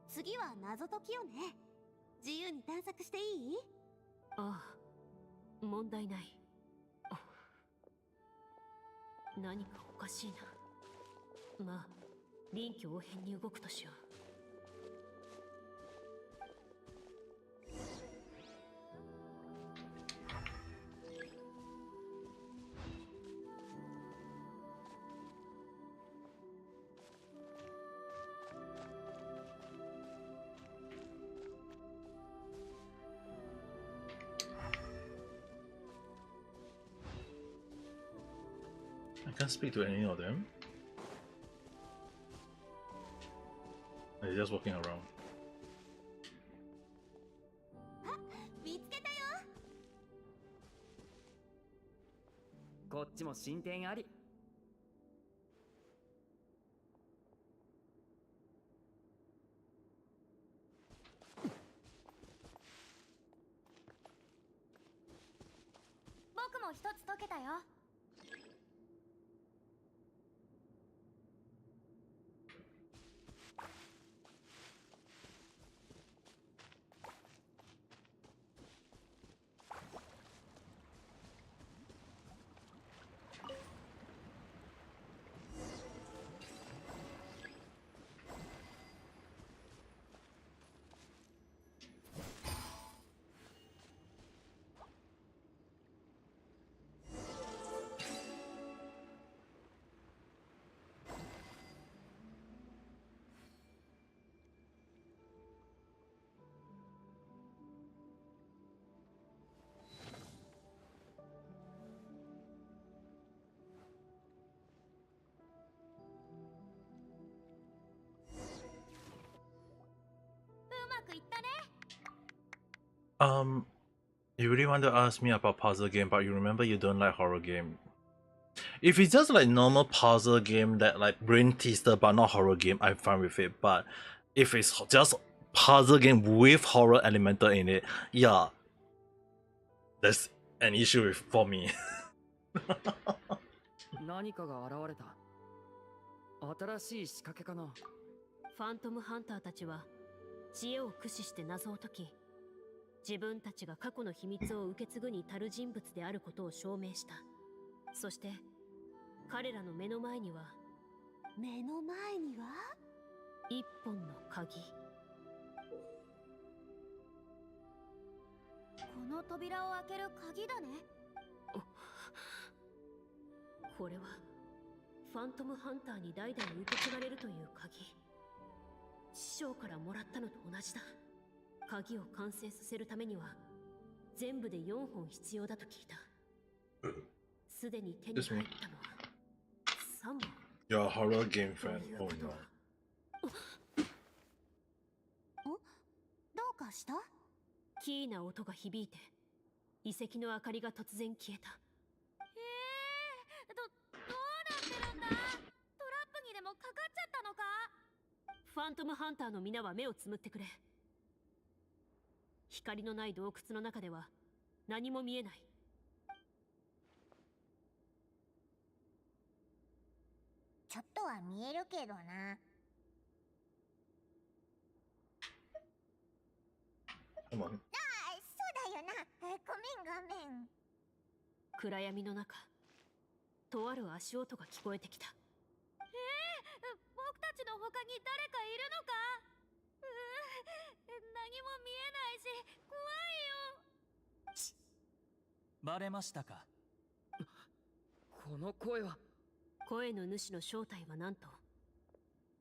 次は謎解きよね。自由に探索していい？ああ、問題ない。何かおかしいな。まあ臨機応変に動くとしよう。I can't speak to any of them. They're just walking around. 見つけたよ。こっちも進展あり。僕も一つ解けたよ。You really want to ask me about puzzle game, but you remember you don't like horror game. If it's just like normal puzzle game that like brain teaser but not horror game, I'm fine with it. But if it's just puzzle game with horror elemental in it, yeah, that's an issue with, for me. 何かが現れた。新しい仕掛けかな。ファントムハンターたちは知恵を駆使して謎を解き、自分たちが過去の秘密を受け継ぐに至る人物であることを証明した。そして彼らの目の前には一本の鍵。この扉を開ける鍵だね。これはファントムハンターに代々受け継がれるという鍵。師匠からもらったのと同じだ。鍵を完成させるためには全部で4本必要だと聞いた。すでに手に入ったのは3本。You're a horror game fan. Oh no. どうかした？キーな音が響いて遺跡の明かりが突然消えた。どうなってるんだ？トラップにでもかかっちゃったのか？ファントムハンターの皆は目をつむってくれ。光のない洞窟の中では何も見えない。ちょっとは見えるけどな。Come on. そうだよな。ごめんごめん。暗闇の中、とある足音が聞こえてきた。僕たちの他に誰かいるのか？何も見えないし怖いよ。バレましたか？この声は。声の主の正体はなんと、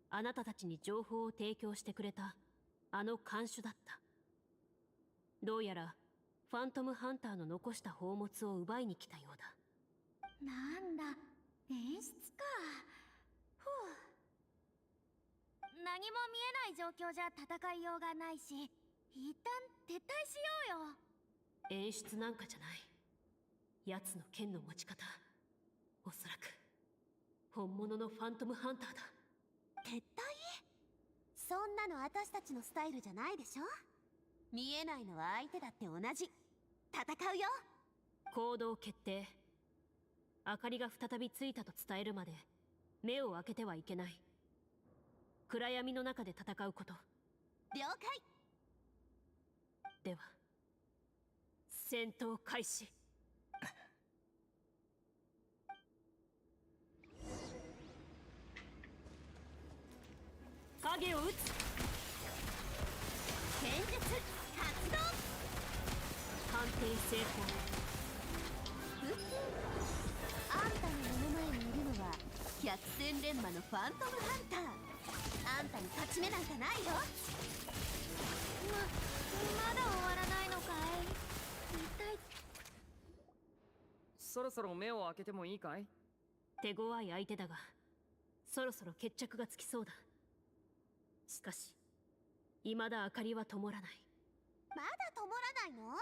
あなたたちに情報を提供してくれたあの看守だった。どうやらファントムハンターの残した宝物を奪いに来たようだ。なんだ、演出か。何も見えない状況じゃ戦いようがないし、一旦撤退しようよ。演出なんかじゃない。奴の剣の持ち方、おそらく本物のファントムハンターだ。撤退？そんなの私たちのスタイルじゃないでしょ。見えないのは相手だって同じ。戦うよ。行動決定。明かりが再びついたと伝えるまで目を開けてはいけない。暗闇の中で戦うこと。了解。では戦闘開始。影を撃つ。剣術発動。判定成功。あんたの目の前にいるのは百戦錬磨のファントムハンター。あんたに勝ち目なんかないよ。まだ終わらないのかい。一体。そろそろ目を開けてもいいかい？手強い相手だが、そろそろ決着がつきそうだ。しかし未だ明かりは灯らない。まだ灯らないの？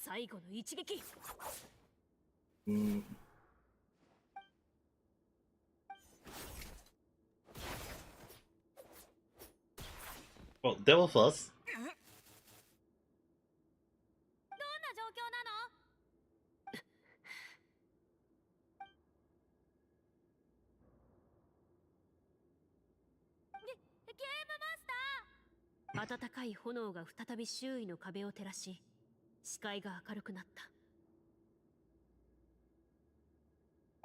最後の一撃。Well, Devil First. どんな状況なの？ゲームマスター。暖かい炎が再び周囲の壁を照らし、視界が明るくなった。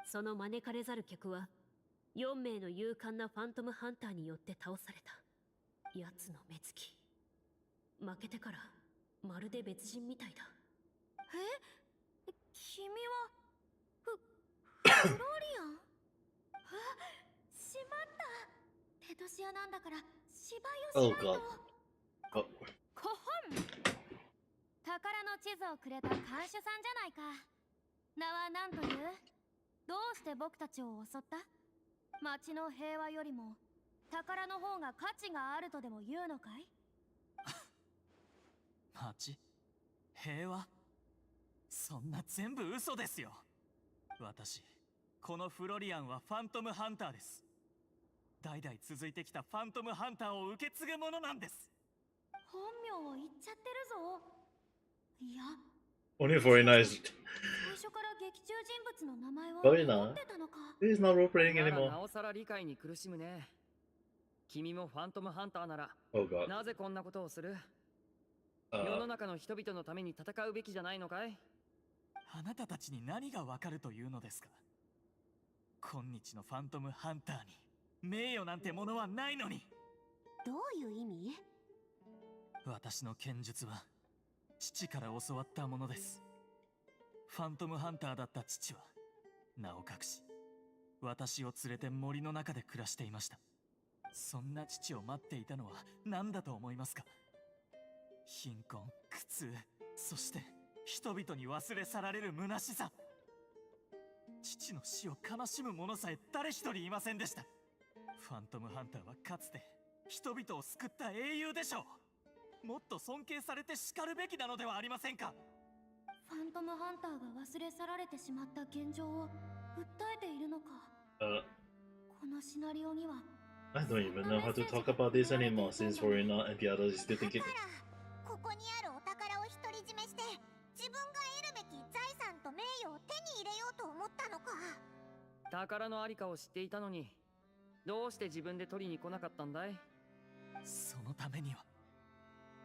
その招かれざる客は4名の勇敢なファントムハンターによって倒された。奴の目つき、負けてからまるで別人みたいだ。君はフロリアン？しまった。テトシアなんだから芝居をしないと。Oh. コホン。宝の地図をくれた看守さんじゃないか。名は何という？どうして僕たちを襲った？町の平和よりも宝の方が価値があるとでも言うのかい？町？平和？そんな全部嘘ですよ。私、このフロリアンはファントムハンターです。代々続いてきたファントムハンターを受け継ぐものなんです。本名を言っちゃってるぞ。いや、 Only very nice. 最初から劇中人物の名前は悪いな持ってたのか。 He's not role playing なら anymore. なおさら理解に苦しむね。君もファントムハンターなら Oh god. なぜこんなことをする？世の中の人々のために戦うべきじゃないのかい？あなたたちに何がわかるというのですか？今日のファントムハンターに名誉なんてものはないのに。どういう意味？私の剣術は父から教わったものです。ファントムハンターだった父は名を隠し、私を連れて森の中で暮らしていました。そんな父を待っていたのは何だと思いますか？貧困、苦痛、そして人々に忘れ去られる虚しさ。父の死を悲しむ者さえ誰一人いませんでした。ファントムハンターはかつて人々を救った英雄でしょう。もっと尊敬されてしかるべきなのではありませんか？ファントムハンターが忘れ去られてしまった現状を訴えているのか。このシナリオには I don't even know how to talk about this anymore since Rowena and the others is getting it. ここにあるお宝を独り占めして自分が得るべき財産と名誉を手に入れようと思ったのか。宝のありかを知っていたのに、どうして自分で取りに来なかったんだい？そのためには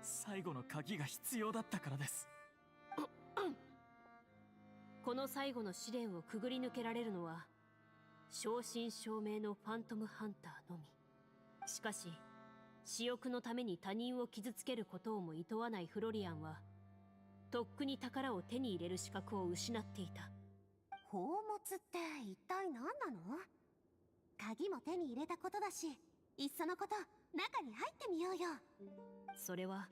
最後の鍵が必要だったからです。この最後の試練をくぐり抜けられるのは正真正銘のファントムハンターのみ。しかし私欲のために他人を傷つけることをも厭わないフロリアンはとっくに宝を手に入れる資格を失っていた。宝物って一体何なの？鍵も手に入れたことだし、いっそのこと中に入ってみようよ。それは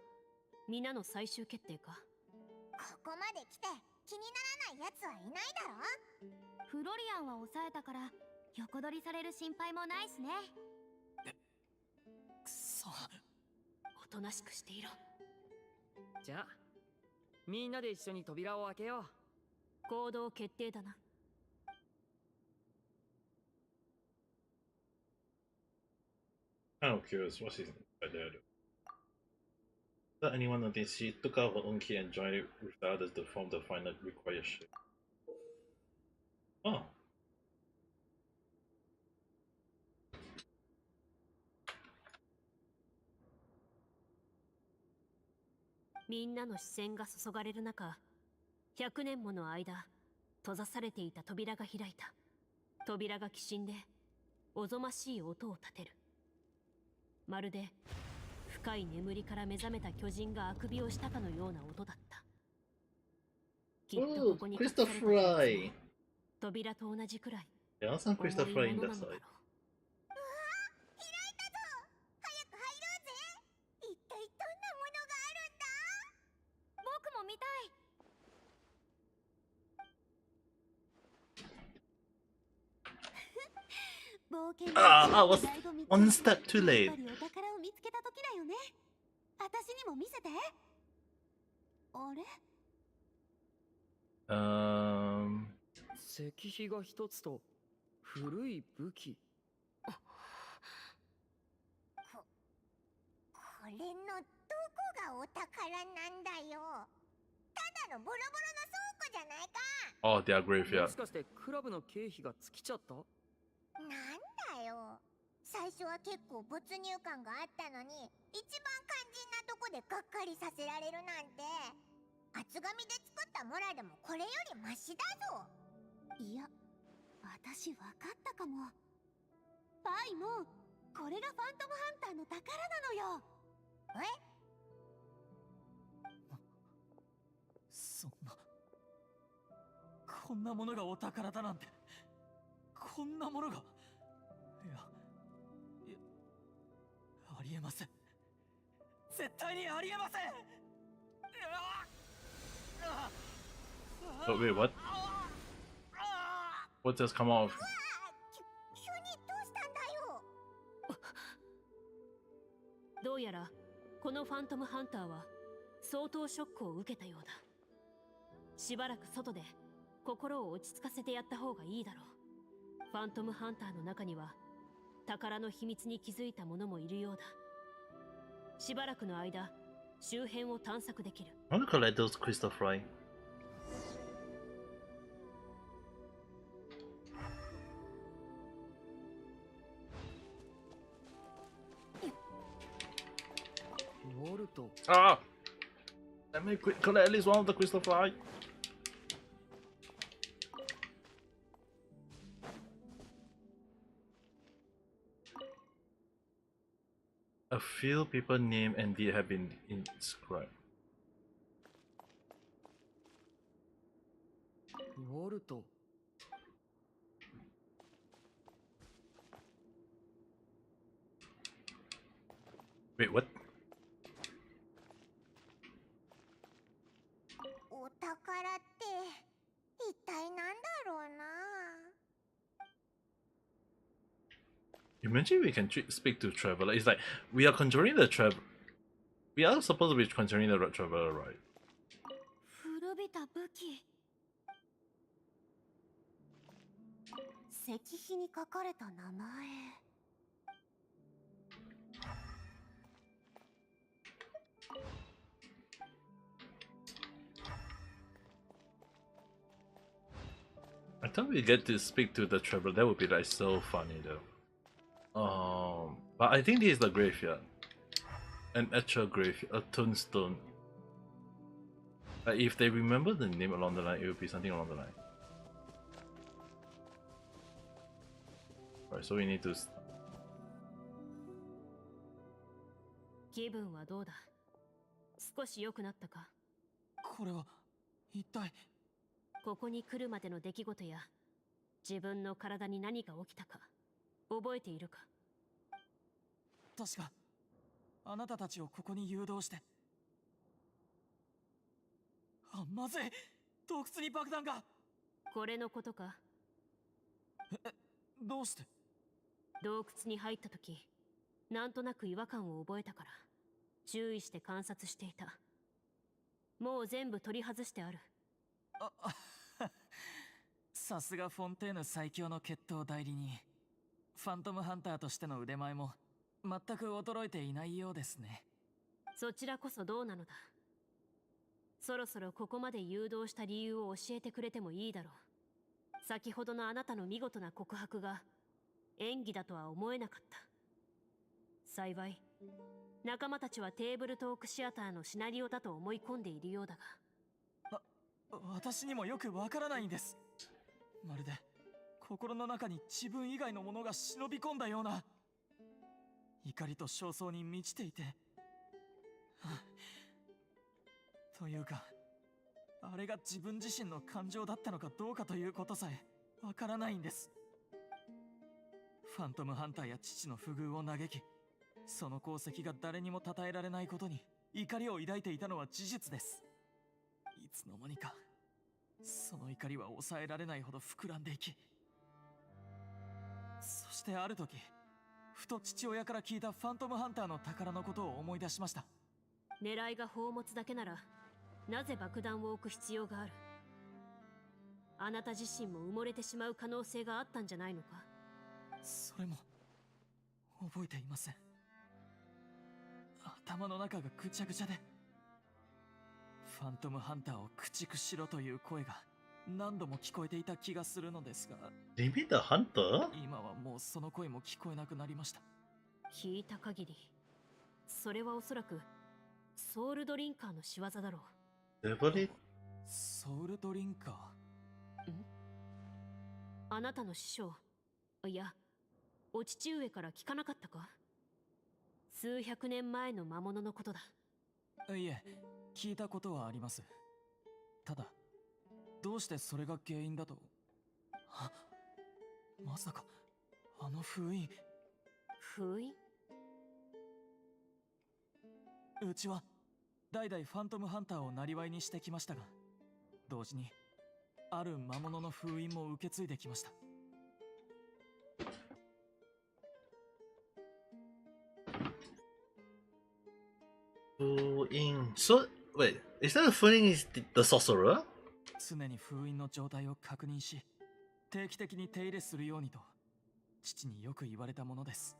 皆の最終決定か？ここまで来て気にならない奴はいないだろ。フロリアンは抑えたから横取りされる心配もないしね。くそ。となしくしていろ。じゃあみんなで一緒に扉を開けよう。行動決定だな。Kind of curious what she's inside there. Without anyone noticed, she took out her own key and joined it with the others to form the final required shape. Oh. みんなの視線が注がれる中、100年もの間閉ざされていた扉が開いた。扉がきしんでおぞましい音を立てる。まるで深い眠りから目覚めた巨人があくびをしたかのような音だった。きっとここに隠された秘密も扉と同じくらい There are some Crystal Fry in that side. 僕も見たい。冒険 I was one step too late. やっぱりお宝を見つけた時だよね。私にも見せて。あれ？石碑が一つと古い武器。これのどこがお宝なんだよ。ただのボロボロの倉庫じゃないか。 Oh, their も graveyard. しかしてクラブの経費が尽きちゃった？なんだよ。最初は結構没入感があったのに、一番肝心なとこでがっかりさせられるなんて。厚紙で作ったモラでもこれよりマシだぞ。いや、私わかったかも。パイもこれがファントムハンターの宝なのよ。そんな、こんなものがお宝だなんて、こんなものが、いやありえません。絶対にありえません。But wait, what? What just come off? 急にどうしたんだよ。どうやらこのファントムハンターは相当ショックを受けたようだ。しばらく外で心を落ち着かせてやった方がいいだろう。ファントムハンターの中には宝の秘密に気づいた者もいるようだ。しばらくの間周辺を探索できる。I want to collect those Crystal Fry. Ah! Let me collect at least one of the Crystal Fry. A few people name and date have been inscribed. ウォルト。Wait, what? お宝って一体なんだろうな。 Imagine we can speak to Traveler. It's like we are conjuring the travel. We are supposed to be conjuring the Traveler, right? 古びた武器。石碑に書かれた名前。I thought we get to speak to the Traveler. That would be like so funny though. But I think this is the graveyard. An actual graveyard, a tombstone. Like if they remember the name along the line, it would be something along the line. Right, so we need to. 気分はどうだ？少し良くなったか？これは一体。ここに来るまでの出来事や自分の体に何が起きたか覚えているか？確かあなたたちをここに誘導して。あ、まずい、洞窟に爆弾が。これのことか？どうして？洞窟に入った時なんとなく違和感を覚えたから。注意して観察していた。もう全部取り外してある。さすがフォンテーヌ最強の決闘代理人。ファントムハンターとしての腕前も全く衰えていないようですね。そちらこそどうなのだ。そろそろここまで誘導した理由を教えてくれてもいいだろう。先ほどのあなたの見事な告白が演技だとは思えなかった。幸い仲間たちはテーブルトークシアターのシナリオだと思い込んでいるようだが。私にもよくわからないんです。まるで心の中に自分以外のものが忍び込んだような、怒りと焦燥に満ちていてというか、あれが自分自身の感情だったのかどうかということさえわからないんです。ファントムハンターや父の不遇を嘆き、その功績が誰にも称えられないことに怒りを抱いていたのは事実です。いつの間にかその怒りは抑えられないほど膨らんでいき、そしてある時ふと父親から聞いたファントムハンターの宝のことを思い出しました。狙いが宝物だけならなぜ爆弾を置く必要がある。あなた自身も埋もれてしまう可能性があったんじゃないのか。それも覚えていません。頭の中がぐちゃぐちゃで、ファントムハンターを駆逐しろという声が何度も聞こえていた気がするのですが、Maybe the hunter? 今はもうその声も聞こえなくなりました。聞いた限りそれはおそらくソウルドリンカーの仕業だろう。Devil? ソウルドリンカー？あなたの師匠、いやお父上から聞かなかったか。数百年前の魔物のことだ。いえ、聞いたことはあります。ただどうしてそれが原因だと。まさかあの封印。封印？うちは代々ファントムハンターを生りにしてきましたが、同時にある魔物の封印も受け継いできました。So, wait, is that the Fuin is the sorcerer? 常に封印の状態を確認し、定期的に手入れするようにと父によく言われたものです。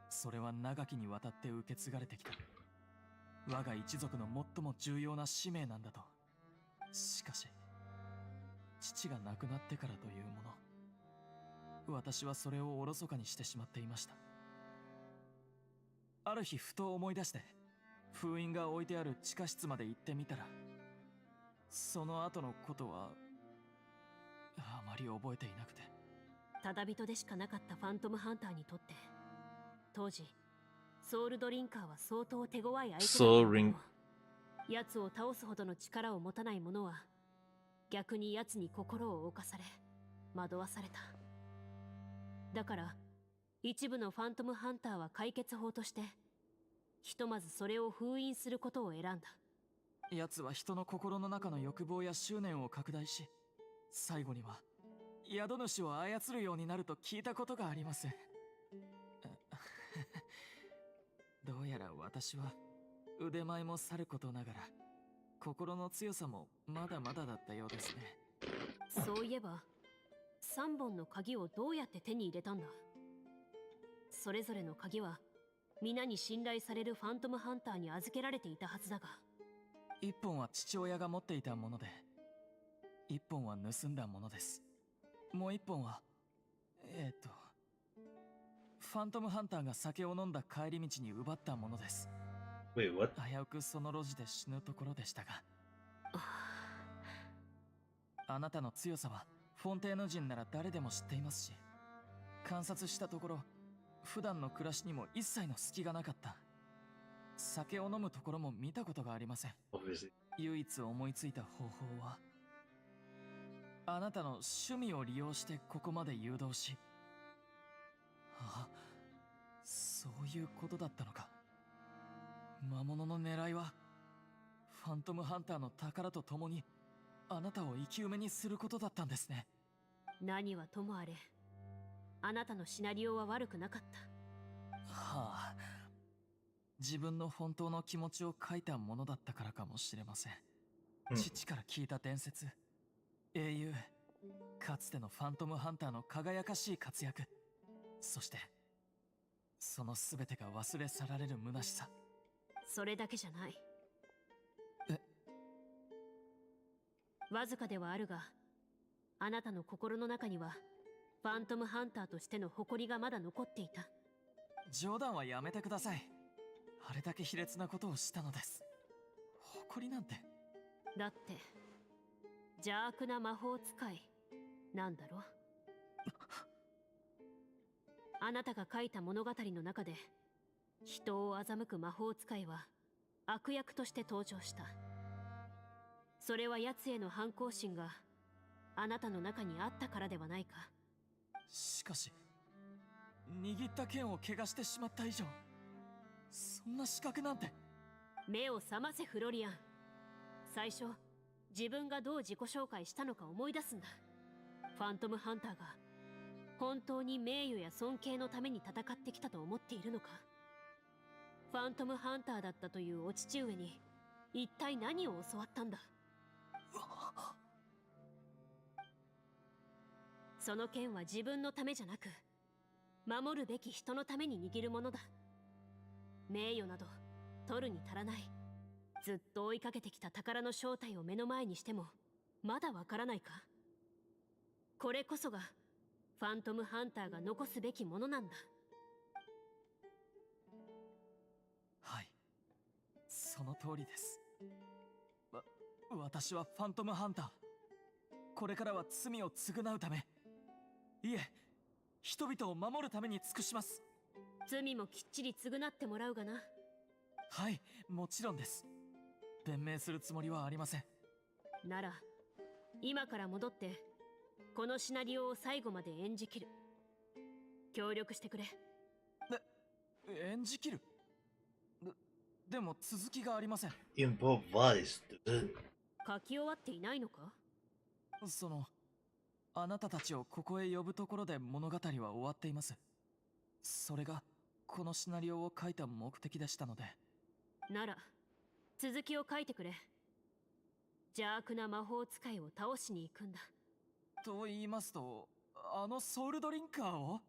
それは長きにわたって受け継がれてきた我が一族の最も重要な使命なんだと。しかし父が亡くなってからというもの、私はそれをおろそかにしてしまっていました。ある日ふと思い出して封印が置いてある地下室まで行ってみたら、その後のことはあまり覚えていなくて。ただ人でしかなかったファントムハンターにとって当時ソウルドリンカーは相当手強い相手だったの。奴を倒すほどの力を持たない者は逆に奴に心を侵され惑わされた。だから一部のファントムハンターは解決法としてひとまずそれを封印することを選んだ。奴は人の心の中の欲望や執念を拡大し、最後には宿主を操るようになると聞いたことがあります。どうやら私は腕前もさることながら心の強さもまだまだだったようですね。そういえば3本の鍵をどうやって手に入れたんだ。それぞれの鍵は皆に信頼されるファントムハンターに預けられていたはずだが、1本は父親が持っていたもので、1本は盗んだものです。もう1本はファントムハンターが酒を飲んだ帰り道に奪ったものです。 Wait, what? 危うくその路地で死ぬところでしたがあなたの強さはフォンテーヌ人なら誰でも知っていますし、観察したところ普段の暮らしにも一切の隙がなかった。酒を飲むところも見たことがありません。 Obviously. 唯一思いついた方法はあなたの趣味を利用してここまで誘導し、そういうことだったのか。魔物の狙いはファントムハンターの宝と共にあなたを生き埋めにすることだったんですね。何はともあれあなたのシナリオは悪くなかった。自分の本当の気持ちを書いたものだったからかもしれません。父から聞いた伝説、英雄、かつてのファントムハンターの輝かしい活躍、そしてその全てが忘れ去られる虚しさ。それだけじゃない。え？わずかではあるが、あなたの心の中にはファントムハンターとしての誇りがまだ残っていた。冗談はやめてください。あれだけ卑劣なことをしたのです。誇りなんて。だって邪悪な魔法使いなんだろ。あなたが書いた物語の中で人を欺く魔法使いは悪役として登場した。それは奴への反抗心があなたの中にあったからではないか。しかし握った剣を怪我してしまった以上、そんな資格なんて。目を覚ませフロリアン。最初自分がどう自己紹介したのか思い出すんだ。ファントムハンターが本当に名誉や尊敬のために戦ってきたと思っているのか。ファントムハンターだったというお父上に一体何を教わったんだ。その剣は自分のためじゃなく守るべき人のために握るものだ。名誉など取るに足らない。ずっと追いかけてきた宝の正体を目の前にしてもまだわからないか。これこそがファントムハンターが残すべきものなんだ。はい、その通りです。私はファントムハンター。これからは罪を償うため、いえ、人々を守るために尽くします。罪もきっちり償ってもらうがな。はい、もちろんです。弁明するつもりはありません。なら今から戻ってこのシナリオを最後まで演じきる。協力してくれ。演じきる？でも続きがありません。Improvised. 書き終わっていないのか？あなたたちをここへ呼ぶところで物語は終わっています。それがこのシナリオを書いた目的でしたので。なら続きを書いてくれ。邪悪な魔法使いを倒しに行くんだ。と言いますと、あのソウルドリンカーを？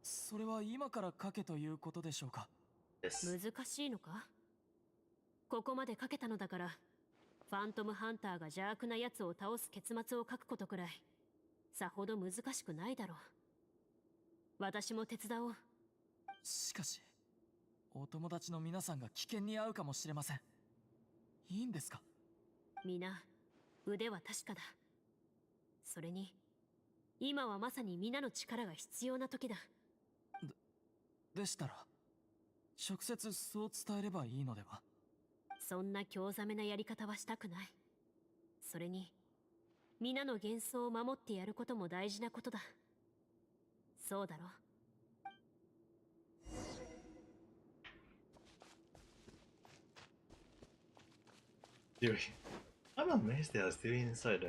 それは今から書けということでしょうか？難しいのか？ここまで書けたのだから、ファントムハンターが邪悪な奴を倒す結末を書くことくらいさほど難しくないだろう。私も手伝おう。しかしお友達の皆さんが危険に遭うかもしれません。いいんですか？皆腕は確かだ。それに今はまさに皆の力が必要な時だ。でしたら直接そう伝えればいいのでは？そんな興ざめなやり方はしたくない。それに皆の幻想を守ってやることも大事なことだ。そうだろ？Dude, I'm amazed they are still inside the.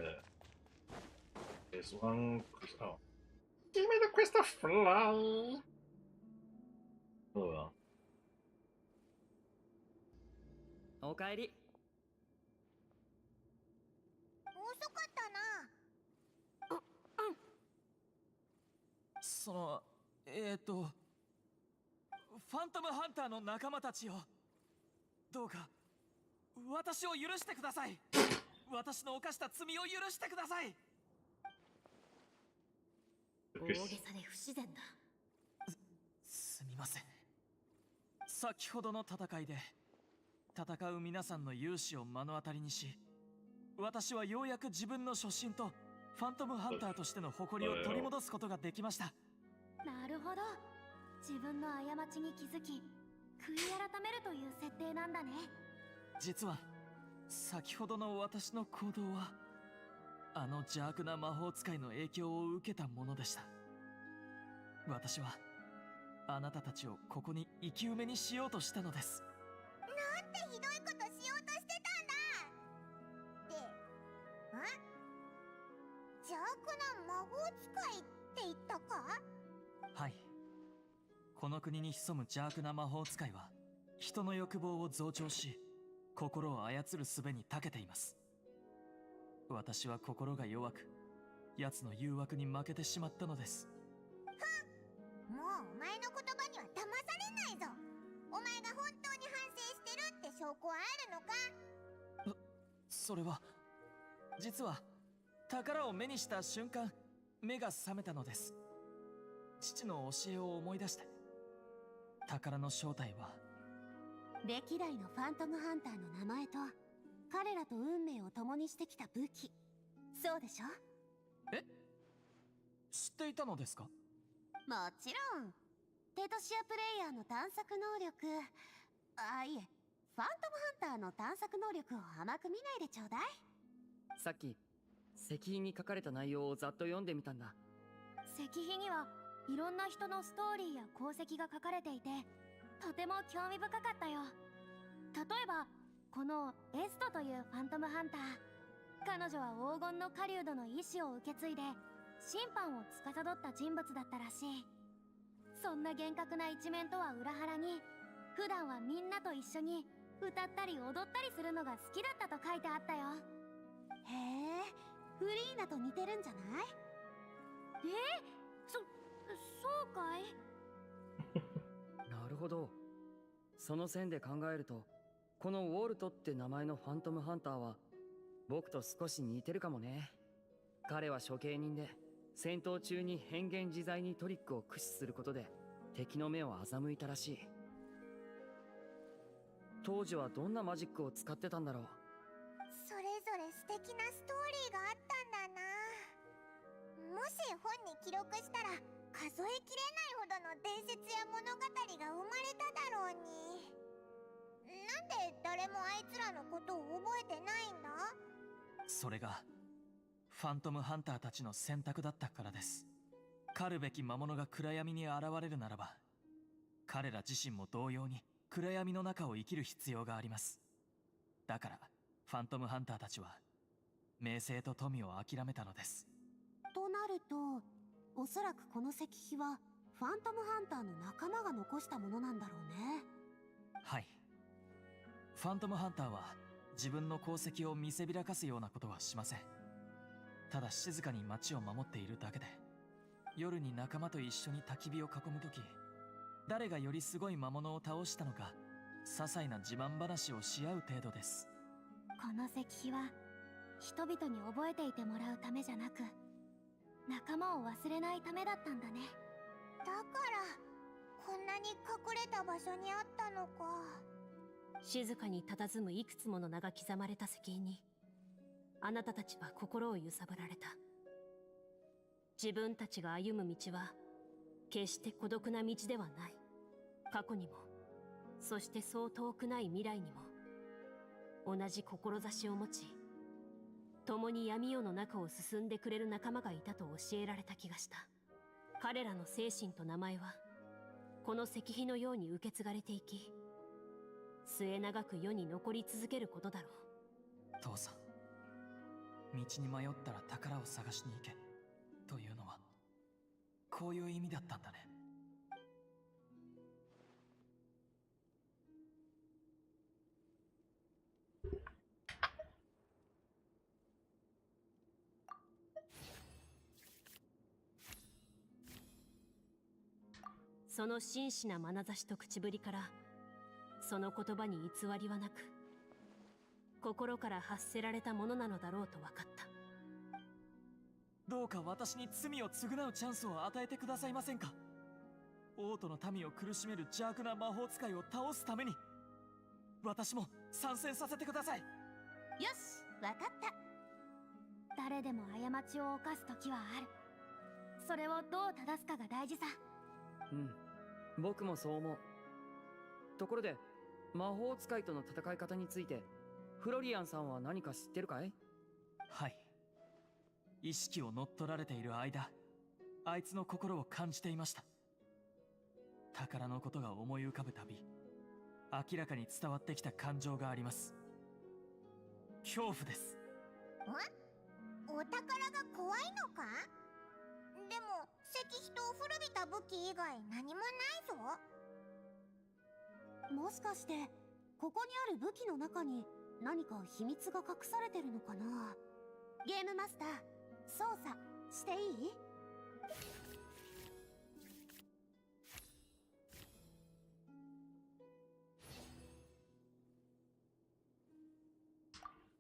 There's one. Oh. Give me the crystal fly! Oh well. おかえり。遅かったな。ファントムハンターの仲間たちよ、どうか私を許してください。私の犯した罪を許してください。大げさで不自然だ。すみません。先ほどの戦いで戦う皆さんの勇姿を目の当たりにし、私はようやく自分の初心とファントムハンターとしての誇りを取り戻すことができました。なるほど。自分の過ちに気づき悔い改めるという設定なんだね。実は先ほどの私の行動はあの邪悪な魔法使いの影響を受けたものでした。私はあなたたちをここに生き埋めにしようとしたのです。なんてひどいことしようとしてたんだ。邪悪な魔法使いって言ったか？はい。この国に潜む邪悪な魔法使いは人の欲望を増長し、心を操る術に長けています。私は心が弱く、奴の誘惑に負けてしまったのです。もうお前の言葉には騙されないぞ。お前が本当に反省してるって証拠はあるのか？それは、実は宝を目にした瞬間、目が覚めたのです。父の教えを思い出して。宝の正体は、歴代のファントムハンターの名前と彼らと運命を共にしてきた武器、そうでしょ？え？知っていたのですか？もちろん。テトシアプレイヤーの探索能力、いえ、ファントムハンターの探索能力を甘く見ないでちょうだい。さっき石碑に書かれた内容をざっと読んでみたんだ。石碑にはいろんな人のストーリーや功績が書かれていて、とても興味深かったよ。例えばこのエストというファントムハンター、彼女は黄金の狩人の意志を受け継いで審判を司った人物だったらしい。そんな厳格な一面とは裏腹に、普段はみんなと一緒に歌ったり踊ったりするのが好きだったと書いてあったよ。へえ、フリーナと似てるんじゃない？そうかい？なるほど。その線で考えると、このウォルトって名前のファントムハンターは僕と少し似てるかもね。彼は処刑人で、戦闘中に変幻自在にトリックを駆使することで敵の目を欺いたらしい。当時はどんなマジックを使ってたんだろう。それぞれ素敵なストーリーがあったんだな。もし本に記録したら数えきれないほどの伝説や物語が生まれただろうに。なんで誰もあいつらのことを覚えてないんだ？それがファントムハンターたちの選択だったからです。狩るべき魔物が暗闇に現れるならば、彼ら自身も同様に暗闇の中を生きる必要があります。だからファントムハンターたちは名声と富を諦めたのです。となると、おそらくこの石碑はファントムハンターの仲間が残したものなんだろうね。はい。ファントムハンターは自分の功績を見せびらかすようなことはしません。ただ静かに街を守っているだけで、夜に仲間と一緒に焚き火を囲むとき、誰がよりすごい魔物を倒したのか、些細な自慢話をし合う程度です。この石碑は人々に覚えていてもらうためじゃなく、仲間を忘れないためだったんだね。だからこんなに隠れた場所にあったのか。静かに佇むいくつもの名が刻まれた石碑に、あなたたちは心を揺さぶられた。自分たちが歩む道は決して孤独な道ではない。過去にも、そしてそう遠くない未来にも同じ志を持ち、共に闇夜の中を進んでくれる仲間がいたと教えられた気がした。彼らの精神と名前はこの石碑のように受け継がれていき、末永く世に残り続けることだろう。父さん、道に迷ったら宝を探しに行けというのはこういう意味だったんだね。その真摯な眼差しと口ぶりから、その言葉に偽りはなく、心から発せられたものなのだろうと分かった。どうか私に罪を償うチャンスを与えてくださいませんか。王都の民を苦しめる邪悪な魔法使いを倒すために、私も参戦させてください。よし、わかった。誰でも過ちを犯す時はある。それをどう正すかが大事さ。うん、僕もそう思う。ところで、魔法使いとの戦い方についてフロリアンさんは何か知ってるかい？はい。意識を乗っ取られている間、あいつの心を感じていました。宝のことが思い浮かぶたび、明らかに伝わってきた感情があります。恐怖です。お宝が怖いのか？でも石碑と古びた武器以外何もないぞ。もしかしてここにある武器の中に何か秘密が隠されてるのかな。ゲームマスター、操作していい？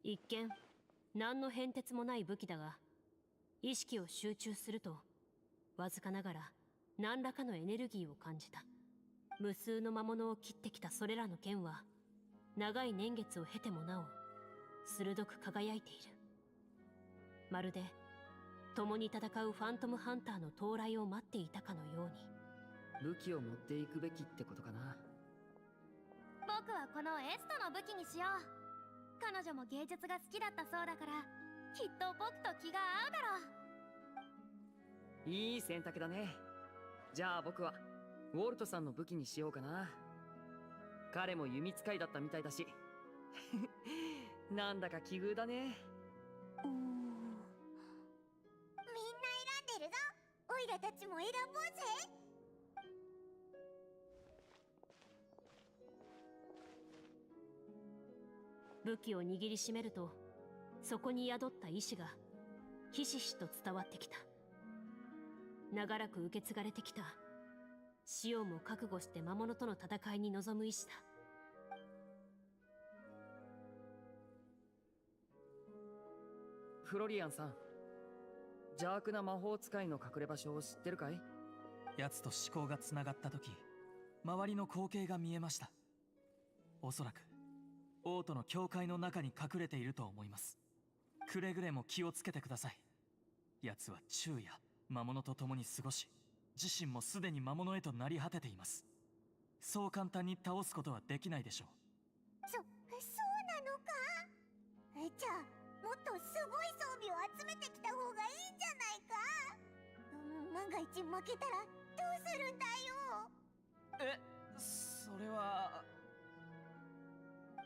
一見何の変哲もない武器だが、意識を集中するとわずかながら何らかのエネルギーを感じた。無数の魔物を切ってきたそれらの剣は長い年月を経てもなお鋭く輝いている。まるで共に戦うファントムハンターの到来を待っていたかのように。武器を持っていくべきってことかな。僕はこのエストの武器にしよう。彼女も芸術が好きだったそうだから、きっと僕と気が合うだろう。いい選択だね。じゃあ僕はウォルトさんの武器にしようかな。彼も弓使いだったみたいだしなんだか奇遇だね。みんな選んでるぞ。オイラたちも選ぼうぜ。武器を握りしめると、そこに宿った意志がひしひしと伝わってきた。長らく受け継がれてきた死をも覚悟して魔物との戦いに臨む意志だ。フロリアンさん、邪悪な魔法使いの隠れ場所を知ってるかい？奴と思考がつながった時、周りの光景が見えました。おそらく王都の教会の中に隠れていると思います。くれぐれも気をつけてください。奴は昼夜魔物と共に過ごし、自身もすでに魔物へとなり果てています。そう簡単に倒すことはできないでしょう。そうなのか。じゃあもっとすごい装備を集めてきた方がいいんじゃないか。万が一負けたらどうするんだよ。それは。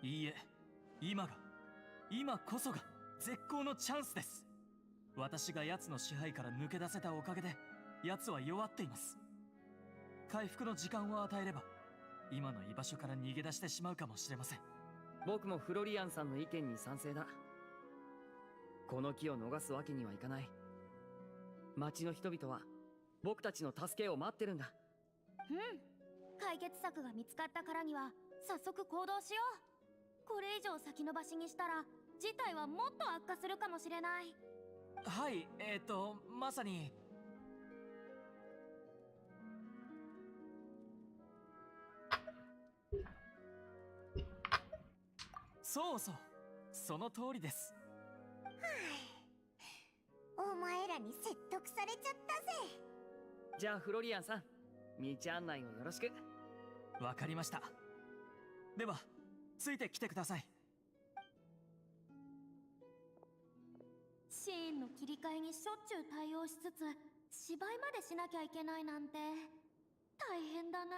いいえ、今こそが絶好のチャンスです。私が奴の支配から抜け出せたおかげで奴は弱っています。回復の時間を与えれば今の居場所から逃げ出してしまうかもしれません。僕もフロリアンさんの意見に賛成だ。この機を逃すわけにはいかない。町の人々は僕たちの助けを待ってるんだ。解決策が見つかったからには早速行動しよう。これ以上先延ばしにしたら事態はもっと悪化するかもしれない。はい、まさに。そうそう、その通りです。お前らに説得されちゃったぜ。じゃあフロリアンさん、道案内をよろしく。わかりました。ではついてきてください。シーンの切り替えにしょっちゅう対応しつつ芝居までしなきゃいけないなんて大変だな。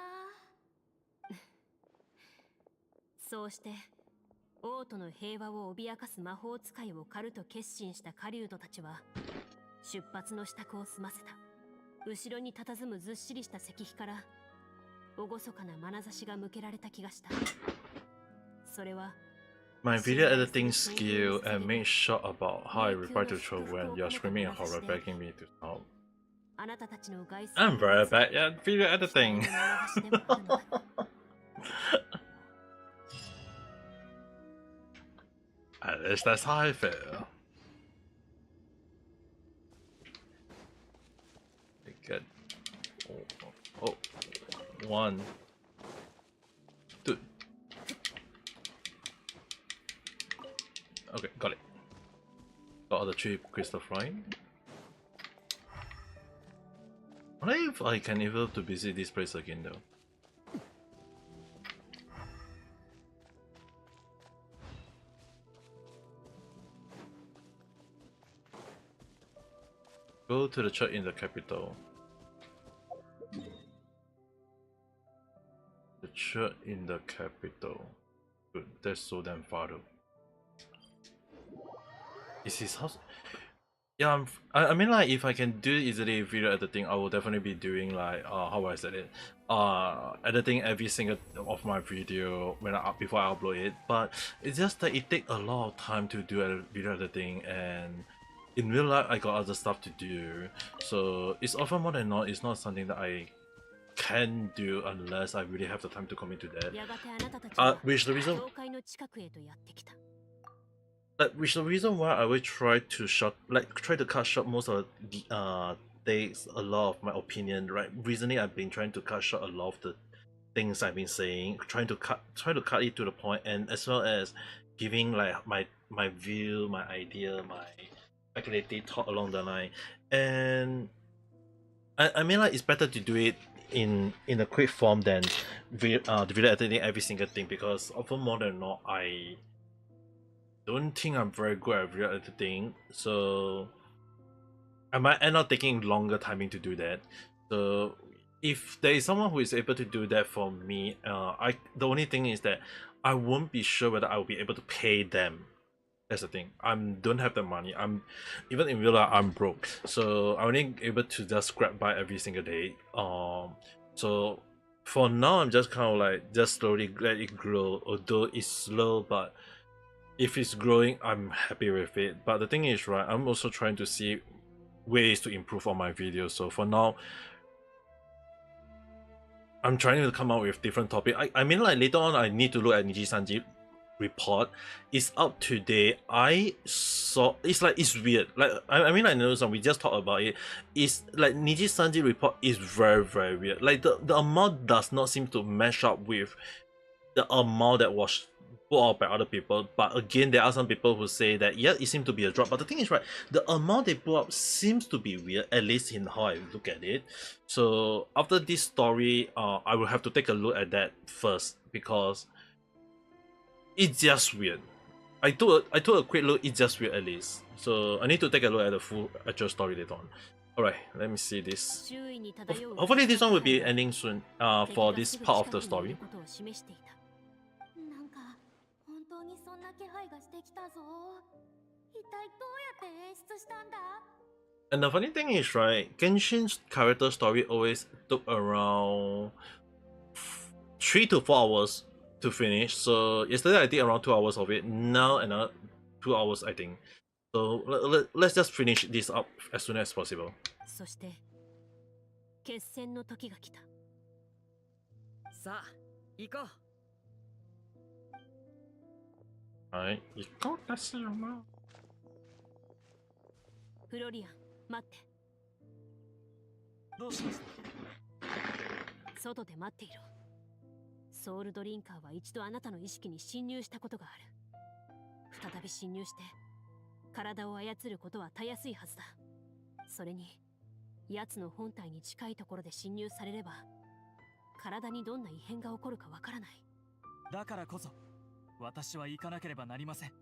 そうして王都の平和を脅かす魔法使いを狩ると決心した狩人たちは出発の支度を済ませた。後ろに佇むずっしりした石碑から厳かな眼差しが向けられた気がした。それはMy video editing skill and make short about how I reply to troll when you're screaming in horror begging me to stop. あなたたちの外 I'm very bad at video editing. At least that's how I feel. Good. Oh, one, two. Okay, got it. Got all the 3 crystal flying. I wonder if I can able to visit this place again though. Go to the church in the capital. The church in the capital. Good, that's so damn far though. Is his house? Yeah, I mean, like, if I can do easily video editing, I will definitely be doing, like, how I said it, editing every single of my video when before I upload it. But it's just that it takes a lot of time to do video editing, and in real life I got other stuff to do. So it's often more than not, it's not something that I can do unless I really have the time to commit to that. やがてあなたたちは Which the reason 教会の近くへとやってきた。 which the reason why I will try to try to cut short most of the days, a lot of my opinion, right? Recently I've been trying to cut short a lot of the things I've been saying, try to cut it to the point, and as well as giving like my view, my idea, my speculative thought along the line. And I mean, like, it's better to do it in a quick form than the video editing every single thing, because often more than not I don't think I'm very good at video editing, so I might end up taking longer timing to do that. So if there is someone who is able to do that for me, the only thing is that I won't be sure whether I will be able to pay them. That's the thing. I don't have the money. Even in real life I'm broke, so I'm only able to just scrap by every single day. So for now I'm just kind of like just slowly let it grow, although it's slow, but if it's growing, I'm happy with it. But the thing is, right, I'm also trying to see ways to improve on my videos. So for now, I'm trying to come up with different topics. I mean, like, later on I need to look at Niji Sanji report. It's up today. I saw it's weird. Like, I mean, I know some, we just talked about it. It's like Niji Sanji report is very, very weird. Like, the amount does not seem to match up with the amount that was put out by other people. But again, there are some people who say that, yeah, it seemed to be a drop. But the thing is, right, the amount they put up seems to be weird, at least in how I look at it. So after this story, I will have to take a look at that first, because it's just weird. I took a quick look, it's just weird at least. So I need to take a look at the full actual story later on. Alright, let me see this. Hopefully this one will be ending soon, for this part of the story. なんか本当にそんな気配がしてきたぞ。一体どうやって演出したんだ？ And the funny thing is, right, Genshin's character story always took around 3 to 4 hours to finish. So yesterday I did around 2 hours of it. Now another 2 hours, I think. So let's just finish this up as soon as possible. そして決戦の時が来た。さあ、行こう。はい、行こうですよな。フロリアン、待って。どうしました？外で待っていろ。ソウルドリンカーは一度あなたの意識に侵入したことがある。再び侵入して体を操ることはたやすいはずだ。それに奴の本体に近いところで侵入されれば体にどんな異変が起こるかわからない。だからこそ私は行かなければなりません。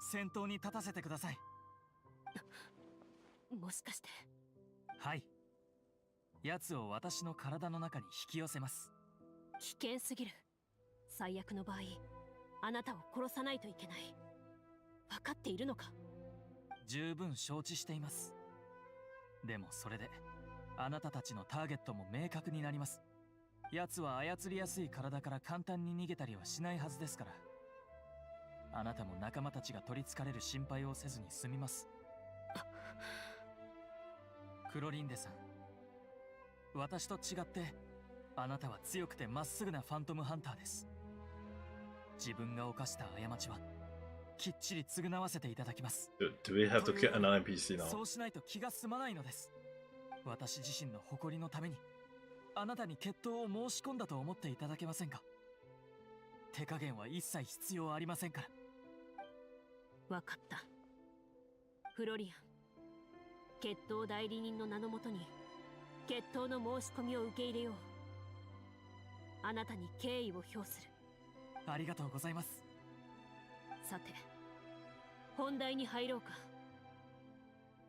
先頭に立たせてください。もしかして。はい。奴を私の体の中に引き寄せます。危険すぎる。最悪の場合、あなたを殺さないといけない。分かっているのか？十分承知しています。でもそれであなたたちのターゲットも明確になります。奴は操りやすい体から簡単に逃げたりはしないはずですから。あなたも仲間たちが取りつかれる心配をせずに済みます。クロリンデさん、私と違ってあなたは強くてまっすぐなファントムハンターです。自分が犯した過ちはきっちり償わせていただきます。Do we have to kill another NPC now? そうしないと気が済まないのです。私自身の誇りのためにあなたに決闘を申し込んだと思っていただけませんか？手加減は一切必要ありませんから。わかった。フロリアン、決闘代理人の名のもとに決闘の申し込みを受け入れよう。あなたに敬意を表する。ありがとうございます。さて、本題に入ろうか。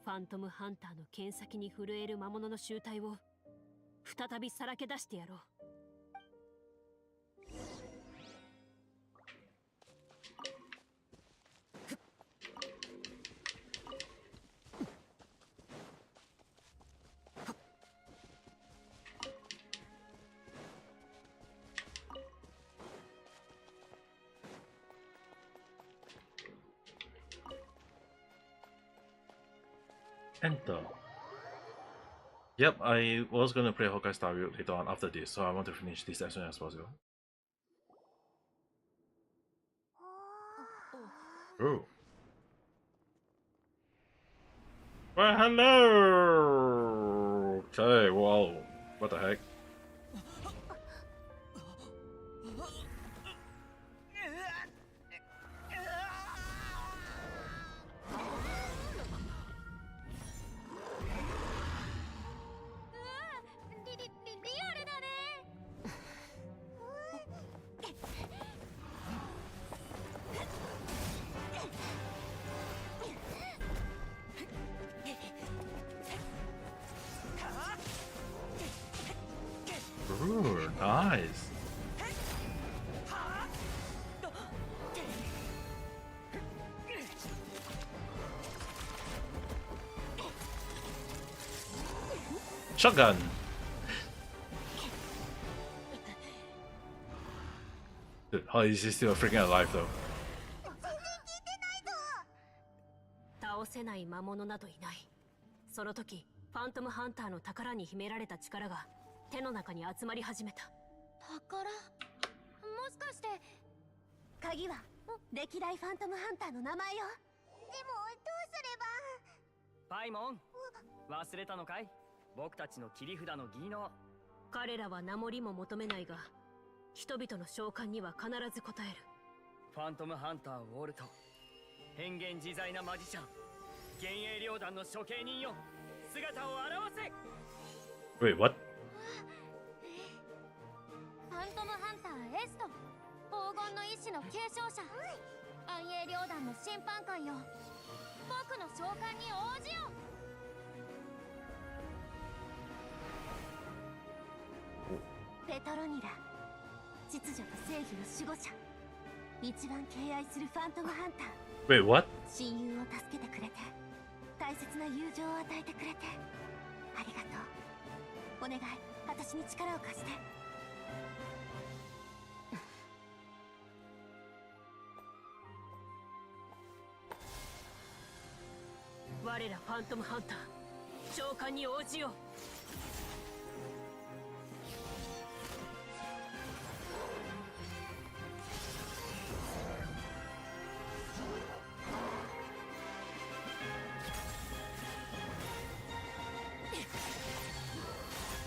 ファントムハンターの剣先に震える魔物の集体を再びさらけ出してやろう。Enter. Yep, I was gonna play Honkai Star Rail later on after this, so I want to finish this as soon as possible. Oh. Well, hello! Okay, wow. What the heck? Ooh, nice. Shotgun. Dude, how is he still freaking alive though? 倒せない魔物などいない。その時、ファントムハンターの宝に秘められた力が手の中に集まり始めた。宝？もしかして鍵は歴代ファントムハンターの名前よ。でもどうすれば。パイモン、忘れたのかい？僕たちの切り札の技能。彼らは名乗りも求めないが、人々の召喚には必ず応える。ファントムハンターウォルト、変幻自在なマジシャン、幻影両団の処刑人よ、姿を現せ。 Wait, what? ファントムハンターエスト、黄金の意志の継承者、暗影両団の審判官よ、僕の召喚に応じよ。ペトロニラ、秩序と正義の守護者、一番敬愛するファントムハンター。 Wait, what? 親友を助けてくれて、大切な友情を与えてくれてありがとう。お願い、私に力を貸して。我らファントムハンター、召喚に応じよう。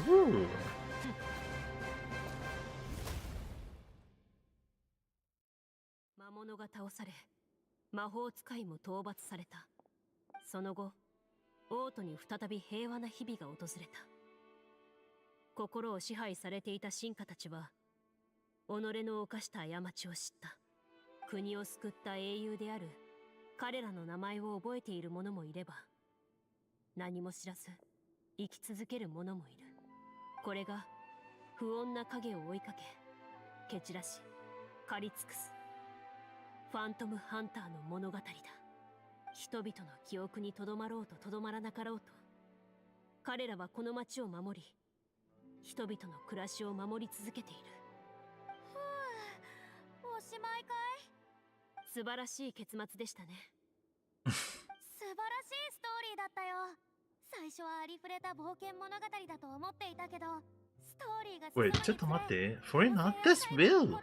Ooh. 魔物が倒され、魔法使いも討伐された。その後、王都に再び平和な日々が訪れた。心を支配されていた臣下たちは、己の犯した過ちを知った。国を救った英雄である彼らの名前を覚えている者もいれば、何も知らず生き続ける者もいる。これが不穏な影を追いかけ、蹴散らし狩り尽くすファントムハンターの物語だ。人々の記憶にとどまろうととどまらなかろうと、彼らはこの町を守り、人々の暮らしを守り続けている。ふう、おしまいかい？素晴らしい結末でしたね。素晴らしいストーリーだったよ。最初はありふれた冒険物語だと思っていたけど、ストーリーが進むに Wait, ちょっと待って。Foreigner, that's Will.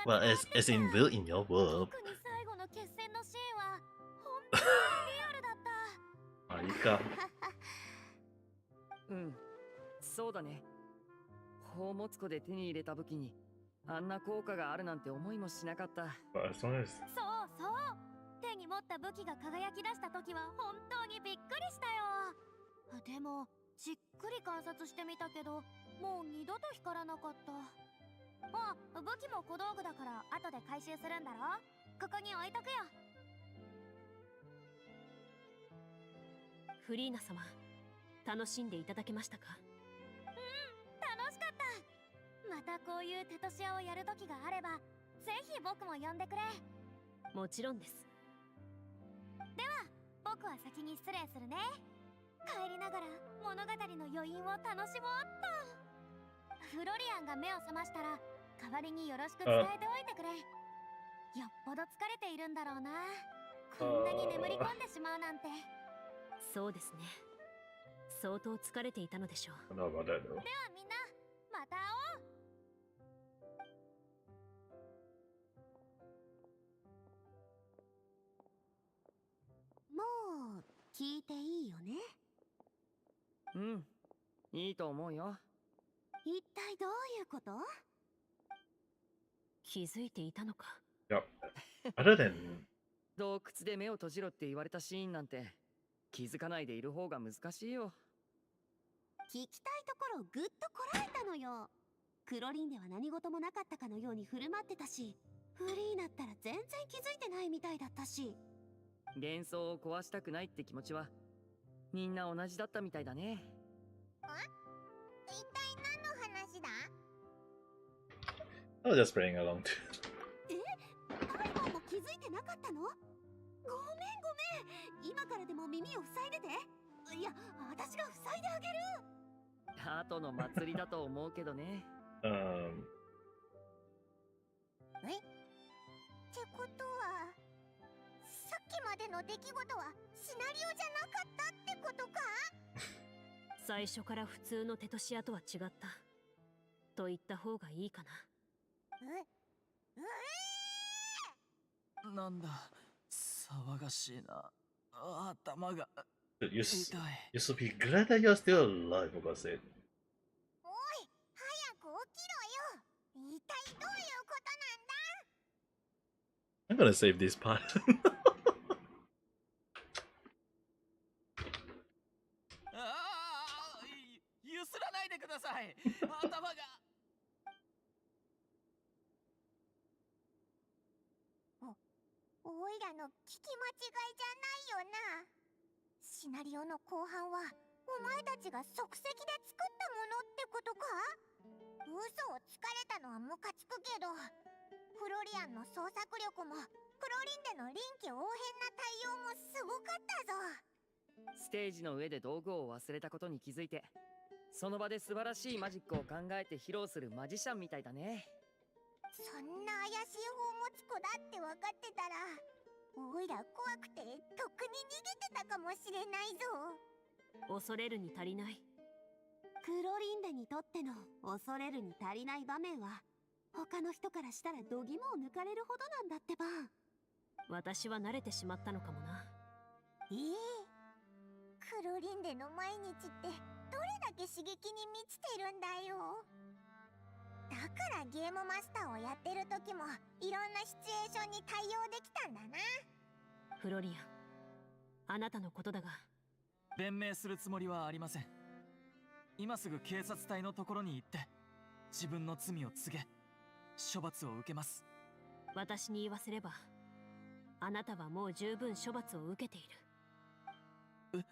Well, as in Will in your world. 特に最後の決戦のシーンは本当にリアルだった。あ、いいか。うん、そうだね。宝物庫で手に入れた武器にあんな効果があるなんて思いもしなかった。But as long as... そうそう、手に持った武器が輝き出した時は本当にびっくりしたよ。でもじっくり観察してみたけど、もう二度と光らなかった。あ、武器も小道具だから後で回収するんだろ。ここに置いとくよ。フリーナ様、楽しんでいただけましたか？楽しかった。またこういうテトシアをやる時があれば、ぜひ僕も呼んでくれ。もちろんです。では僕は先に失礼するね。帰りながら物語の余韻を楽しもうっと。フロリアンが目を覚ましたら代わりによろしく伝えておいてくれ。よっぽど疲れているんだろうな。こんなに眠り込んでしまうなんて。そうですね。相当疲れていたのでしょう。I don't know about that though. ではみんな、また会おう。もう聞いていいよね。うん、いいと思うよ。一体どういうこと？気づいていたのか。Yep. Other than 洞窟で目を閉じろって言われたシーンなんて気づかないでいる方が難しいよ。聞きたいところをぐっとこらえたのよ。クロリンでは何事もなかったかのように振る舞ってたし、フリーになったら全然気づいてないみたいだったし。幻想を壊したくないって気持ちはみんな同じだったみたいだね。一体何の話だ？ I was just playing along too. アイボンも気づいてなかったの？ごめんごめん。今からでも耳を塞いでて。いや、私が塞いであげる。後の祭りだと思うけどね。ってことは、さっきまでの出来事はシナリオじゃなかったってことか？最初から普通のテトシアとは違ったと言った方がいいかな。なんだ、騒がしいな。頭が Dude, 痛い。 you should be glad that you're still alive, for God's sake. おい、早く起きろよ。一体どういうことなんだ？ I'm gonna save this part. ゆすらないでください。頭が。おいらの聞き間違いじゃないよな。シナリオの後半はお前たちが即席で作ったものってことか？嘘をつかれたのはムカつくけど、フロリアンの創作力もクロリンでの臨機応変な対応もすごかったぞ。ステージの上で道具を忘れたことに気づいて、その場で素晴らしいマジックを考えて披露するマジシャンみたいだね。そんな怪しい方持ち子だって分かってたら、おいら怖くてとっくに逃げてたかもしれないぞ。恐れるに足りない。クロリンデにとっての恐れるに足りない場面は、他の人からしたら度肝を抜かれるほどなんだってば。私は慣れてしまったのかもな。クロリンデの毎日ってどれだけ刺激に満ちてるんだよ。だからゲームマスターをやってる時もいろんなシチュエーションに対応できたんだな。フロリアン、あなたのことだが。弁明するつもりはありません。今すぐ警察隊のところに行って自分の罪を告げ処罰を受けます。私に言わせれば、あなたはもう十分処罰を受けている。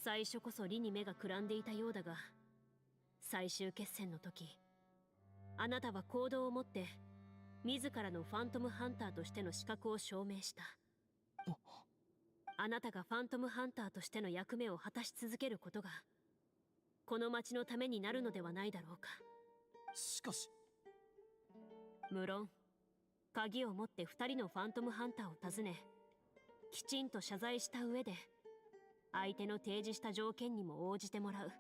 最初こそ理に目がくらんでいたようだが、最終決戦の時、あなたは行動をもって自らのファントムハンターとしての資格を証明した。あなたがファントムハンターとしての役目を果たし続けることがこの町のためになるのではないだろうか。しかし。無論鍵を持って2人のファントムハンターを訪ね、きちんと謝罪した上で相手の提示した条件にも応じてもらう。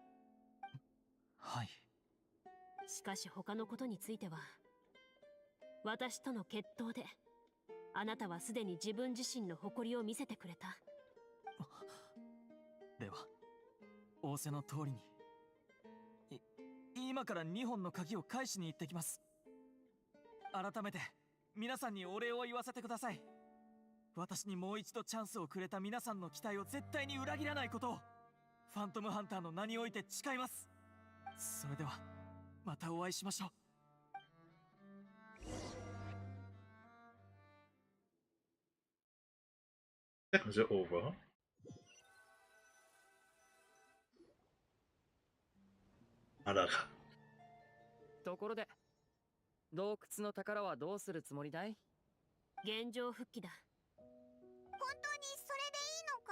はい。しかし他のことについては、私との決闘であなたはすでに自分自身の誇りを見せてくれた。では仰せの通りに今から2本の鍵を返しに行ってきます。改めて皆さんにお礼を言わせてください。私にもう一度チャンスをくれた皆さんの期待を絶対に裏切らないことをファントムハンターの名において誓います。それではまたお会いしましょう。Was it over? まだか。ところで洞窟の宝はどうするつもりだい？現状復帰だ。本当にそれでいいのか？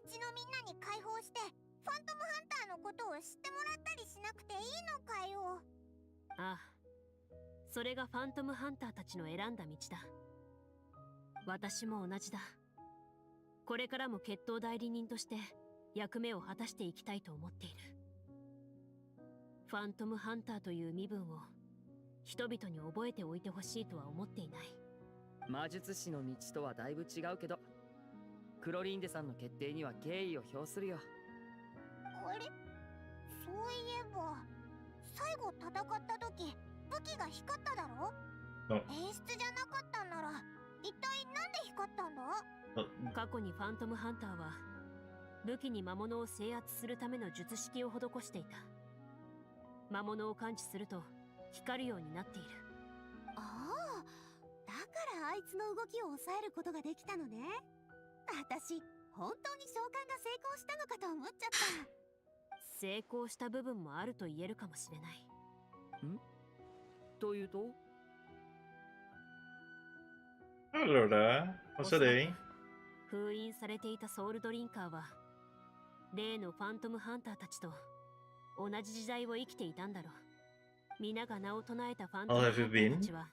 町のみんなに解放してファントムハンターのことを知ってもらったりしなくていいのかよ。ああ、それがファントムハンターたちの選んだ道だ。私も同じだ。これからも決闘代理人として役目を果たしていきたいと思っている。ファントムハンターという身分を人々に覚えておいてほしいとは思っていない。魔術師の道とはだいぶ違うけど、クロリンデさんの決定には敬意を表するよ。あれ、そういえば最後戦った時武器が光っただろ。演出じゃなかったんなら一体なんで光ったんだ。過去にファントムハンターは武器に魔物を制圧するための術式を施していた。魔物を感知すると光るようになっている。ああ、だからあいつの動きを抑えることができたのね。私本当に召喚が成功したのかと思っちゃった。成功した部分もあると言えるかもしれない。んというと、 Hello there. What's today? 封印されていたソウルドリンカーは例のファントムハンターたちと同じ時代を生きていたんだろう。皆が名を唱えたファントムハンターたちは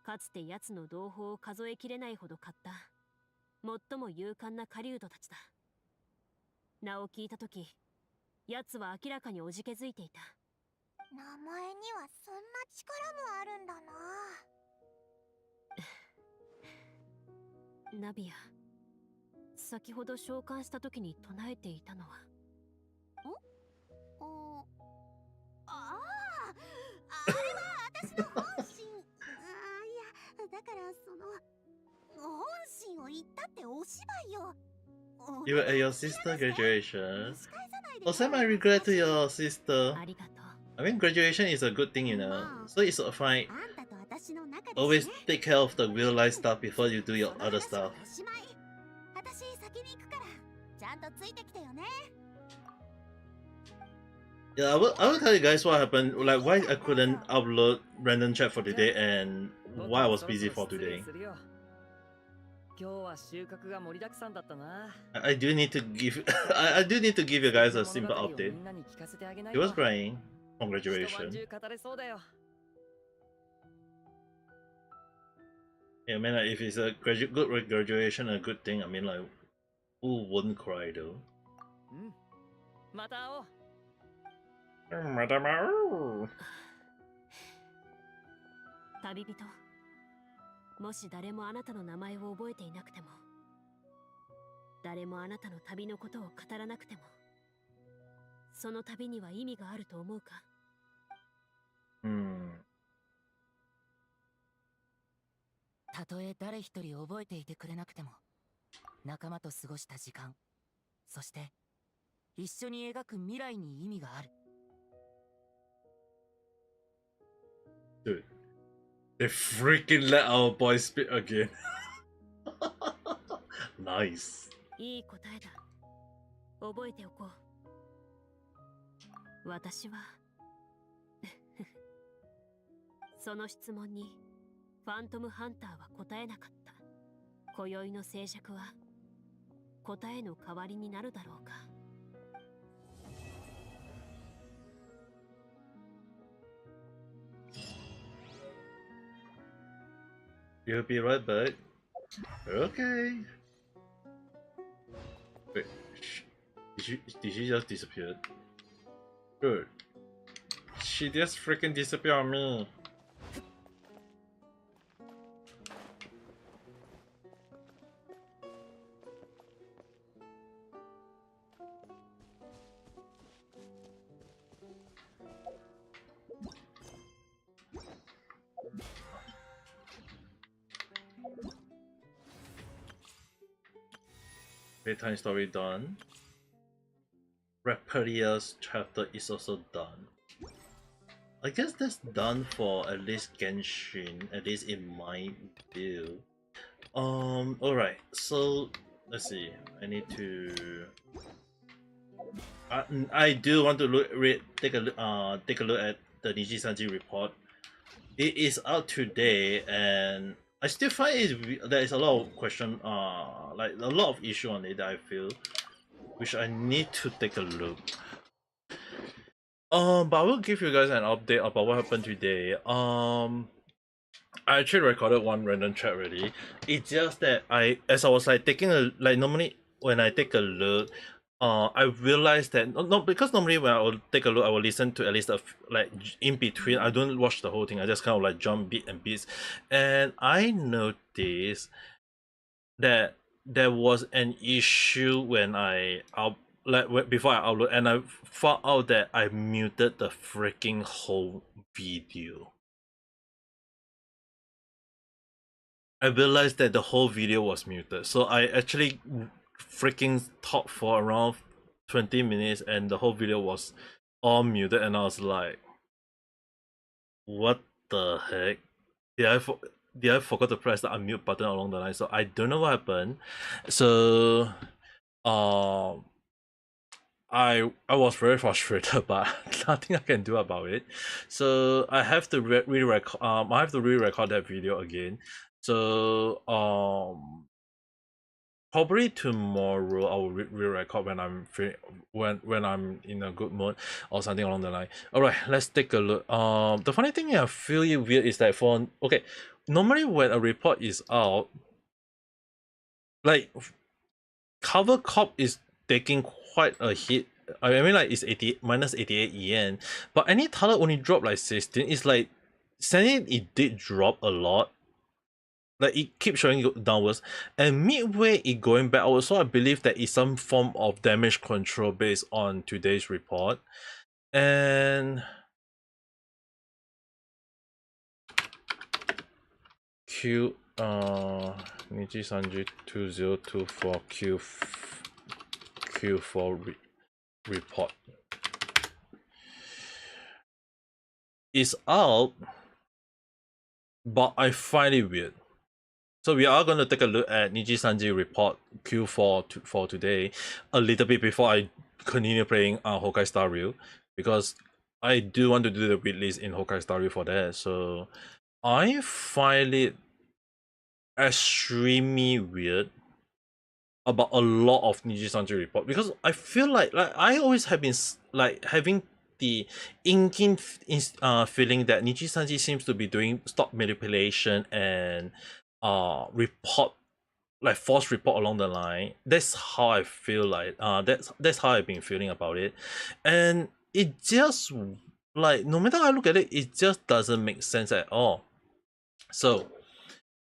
かつて奴の同胞を数えきれないほど買った最も勇敢な狩人たちだ。名を聞いたとき、奴は明らかにおじけづいていた。名前にはそんな力もあるんだな。ナビア、先ほど召喚した時に唱えていたのは。あれは私の本心。いや、だからその本心を言ったってお芝居よ。You were at your sister's graduation. Also, my regret to your sister. ありがとう。I mean, graduation is a good thing, you know. So it's fine. Always take care of the real life stuff before you do your other stuff. 私先に行くからちゃんとついてきてよね。 Yeah, I will tell you guys what happened, like why I couldn't upload random chat for today and why I was busy for today. 今日は収穫が盛りだくさんだったな。I do need to give I do need to give you guys a simple update. He was crying. Congratulations. Yeah, I mean, like, if it's a good graduation, a good thing, I mean, like, who wouldn't cry though? また会おう。旅人、もし誰もあなたの名前を覚えていなくても、誰もあなたの旅のことを語らなくても、その旅には意味があると思うか？たとえ誰一人覚えていてくれなくても、仲間と過ごした時間、そして一緒に描く未来に意味がある。Dude, they freaking let our boy speak again. Nice. いい答えだ。覚えておこう。私はその質問にファントムハンターは答えなかった。今宵の静寂は答えの代わりになるだろうか。You'll be right back. Okay. Wait, did she just disappear? Dude, she just freaking disappeared on me. Bedtime story done. Raperia's chapter is also done. I guess that's done for at least Genshin, at least in my view. Alright, so let's see. I need to. I do want to take a look at the Niji-sanji report. It is out today, and I still find there is a lot of question, like a lot of issue on it that I feel, which I need to take a look. But I will give you guys an update about what happened today. I actually recorded one random chat already. It's just that as I was like taking a normally when I take a look, I realized that no, because normally when I will take a look, I will listen to at least in between. I don't watch the whole thing. I just kind of like jump beat and beats, and I noticed that there was an issue when before I upload, and I found out that I muted the freaking whole video. I realized that the whole video was muted. So I actually freaking talked for around 20 minutes and the whole video was all muted, and I was like, what the heck? Did I forgot to press the unmute button along the line? So I don't know what happened. So I was very frustrated, but nothing I can do about it. So I have to re-record. I have to re-record that video again. So probably tomorrow I will re-record when I'm free, when I'm in a good mood or something along the line. All right, let's take a look. The funny thing I feel weird is that normally when a report is out, like Cover Corp is taking quite a hit. I mean, like, it's minus 88 yen, but any title only dropped like 16. It's like saying it did drop a lot. Like, it keeps showing downwards, and midway it going back. Also, I believe that is some form of damage control based on today's report. And Niji Sanji 2024 Q4 report is out, but I find it weird. So we are going to take a look at Niji Sanji report Q4 for today a little bit before I continue playing Honkai Star Rail, because I do want to do the wait list in Honkai Star Rail for that. So I find it extremely weird about a lot of Niji Sanji report, because I feel like I always have been like having the inking feeling that Niji Sanji seems to be doing stock manipulation and report, like false report along the line. That's how I feel like that's how I've been feeling about it. And it just, like, no matter how I look at it, it just doesn't make sense at all. So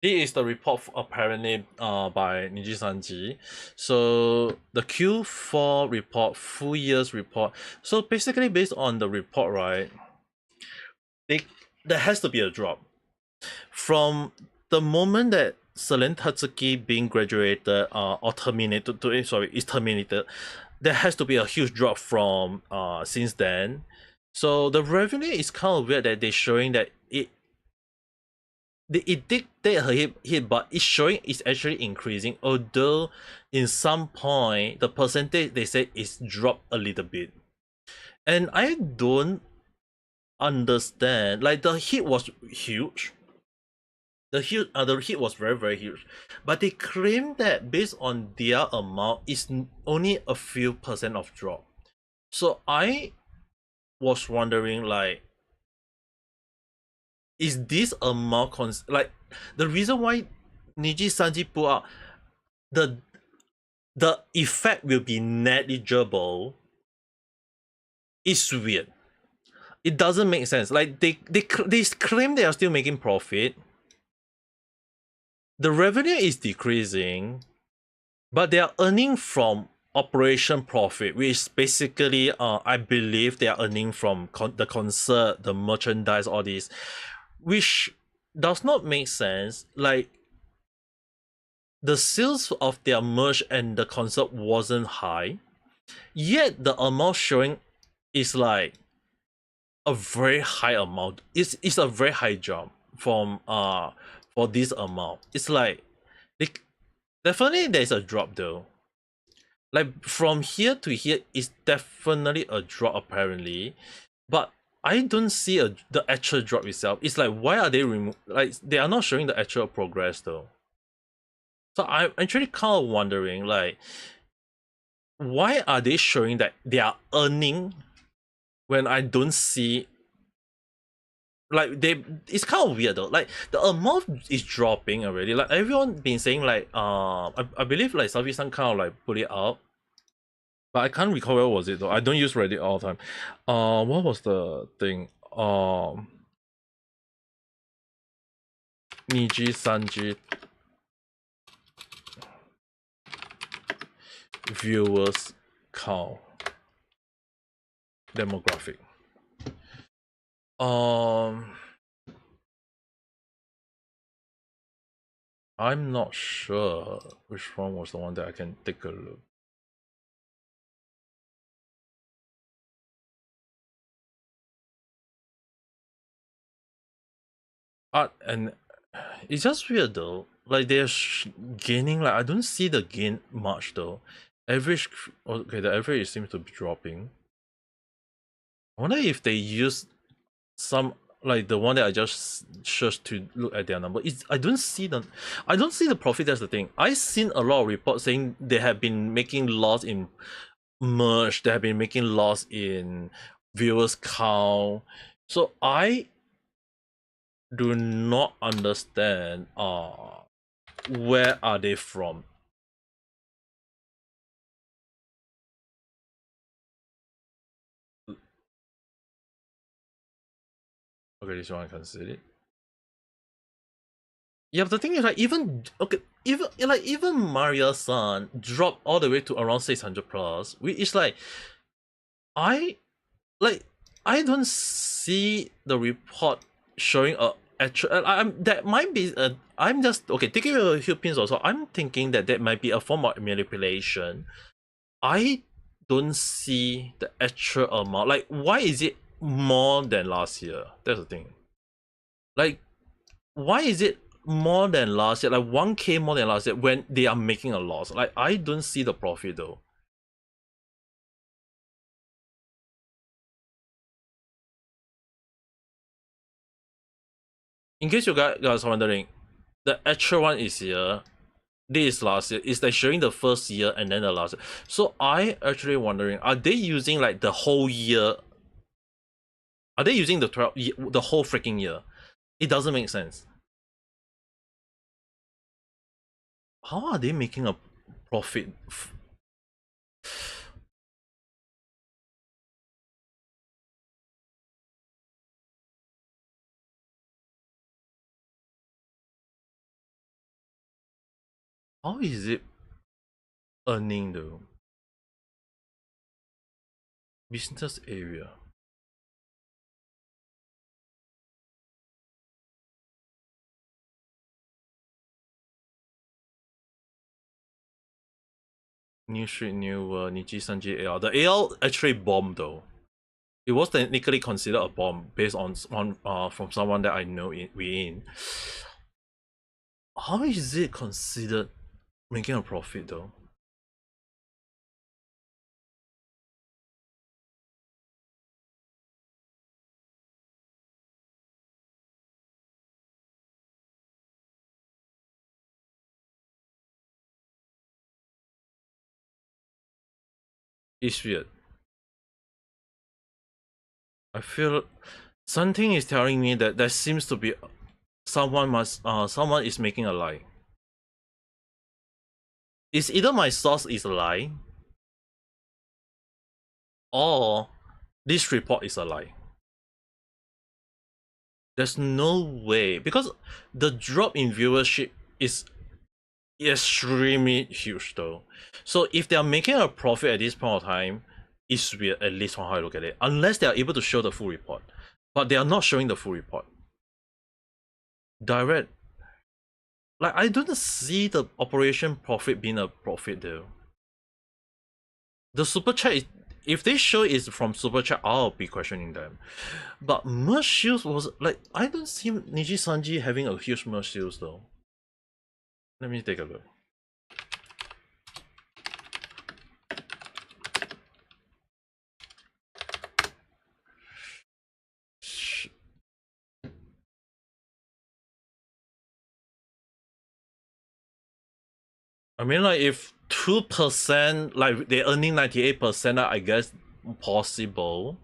this is the report apparently by Niji Sanji. So the Q4 report, full year's report. So basically based on the report, right, there has to be a drop. From the moment that Selene Tatsuki being graduated or terminated, is terminated, there has to be a huge drop from since then. So the revenue is kind of weird that they're showing that it did take a hit, but it's showing it's actually increasing, although in some point the percentage they say is dropped a little bit. And I don't understand, like, the hit was huge. The hit was very, very huge, but they claim that based on their amount, it's only a few percent of drop. So I was wondering, like, is this amount like the reason why Niji Sanji put out the effect will be negligible is weird. It doesn't make sense. Like, they claim they are still making profit. The revenue is decreasing, but they are earning from operation profit, which basically I believe they are earning from the concert, the merchandise, all these, which does not make sense. Like, the sales of their merch and the concert wasn't high, yet the amount showing is like a very high amount. It's a very high jump from for this amount. It's like definitely there's a drop though. Like, from here to here is definitely a drop apparently, but I don't see the actual drop itself. It's like, why are they like, they are not showing the actual progress though. So I'm actually kind of wondering, like, why are they showing that they are earning when I don't see like it's kind of weird though. Like the amount is dropping already. Like everyone been saying like I believe like Savi-san kind of like put it up, but I can't recall where was it though. I don't use Reddit all the time. What was the thing? Niji Sanji viewers count demographic. I'm not sure which one was the one that I can take a look. And it's just weird though. Like they're gaining. Like I don't see the gain much though. Average. Okay, the average seems to be dropping. I wonder if they use some like the one that I just searched to look at their number. I don't see the profit. That's the thing. I've seen a lot of reports saying they have been making loss in merge. They have been making loss in viewers count. So I do not understand where are they from. Okay, this one I can see it. Yeah, but the thing is like even Maria-san dropped all the way to around 600 plus. It's like I don't see the report showing a actual. That might be a. I'm just okay. Taking a few pins also. I'm thinking that might be a form of manipulation. I don't see the actual amount. Like, why is it more than last year? That's the thing. Like, why is it more than last year? Like 1K more than last year when they are making a loss. Like, I don't see the profit though. In case you guys are wondering, the actual one is here. This is last year. It's like showing the first year and then the last year. So I actually wondering, are they using like the whole year? Are they using the whole freaking year? It doesn't make sense. How are they making a profit? How is it earning though? Business area. New Street, New Niji Sanji AL. The AL actually bombed though. It was technically considered a bomb based on from someone that I know in. How is it considered making a profit though? It's weird. I feel something is telling me that there seems to be someone is making a lie. It's either my source is a lie or this report is a lie. There's no way, because the drop in viewership is extremely huge though. So if they are making a profit at this point of time, it's weird, at least from how I look at it. Unless they are able to show the full report. But they are not showing the full report. Direct. Like, I don't see the operation profit being a profit though. The super chat is, if they show it's from super chat, I'll be questioning them. But merge sales was like, I don't see Niji Sanji having a huge merge sales though. Let me take a look. I mean, like, if 2%, like, they're earning 98%, I guess possible.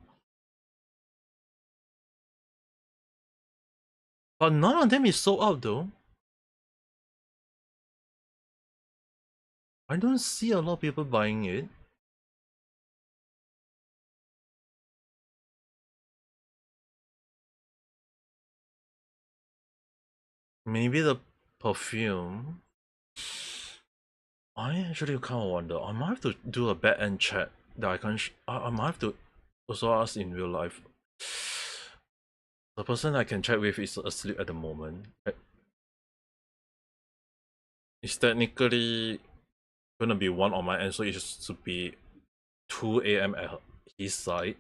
But none of them is sold out though. I don't see a lot of people buying it. Maybe the perfume. I actually kind of wonder. I might have to do a back end check that I can. I might have to also ask in real life. The person I can chat with is asleep at the moment. It's technically gonna be 1 on my end, so it should be 2 a.m. at his side.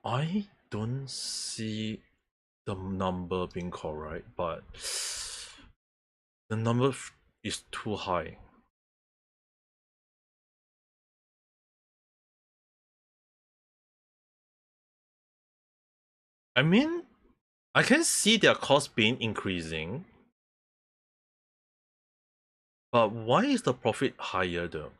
I don't see the number being correct, but the number is too high. I mean, I can see their cost being increasing, but why is the profit higher though?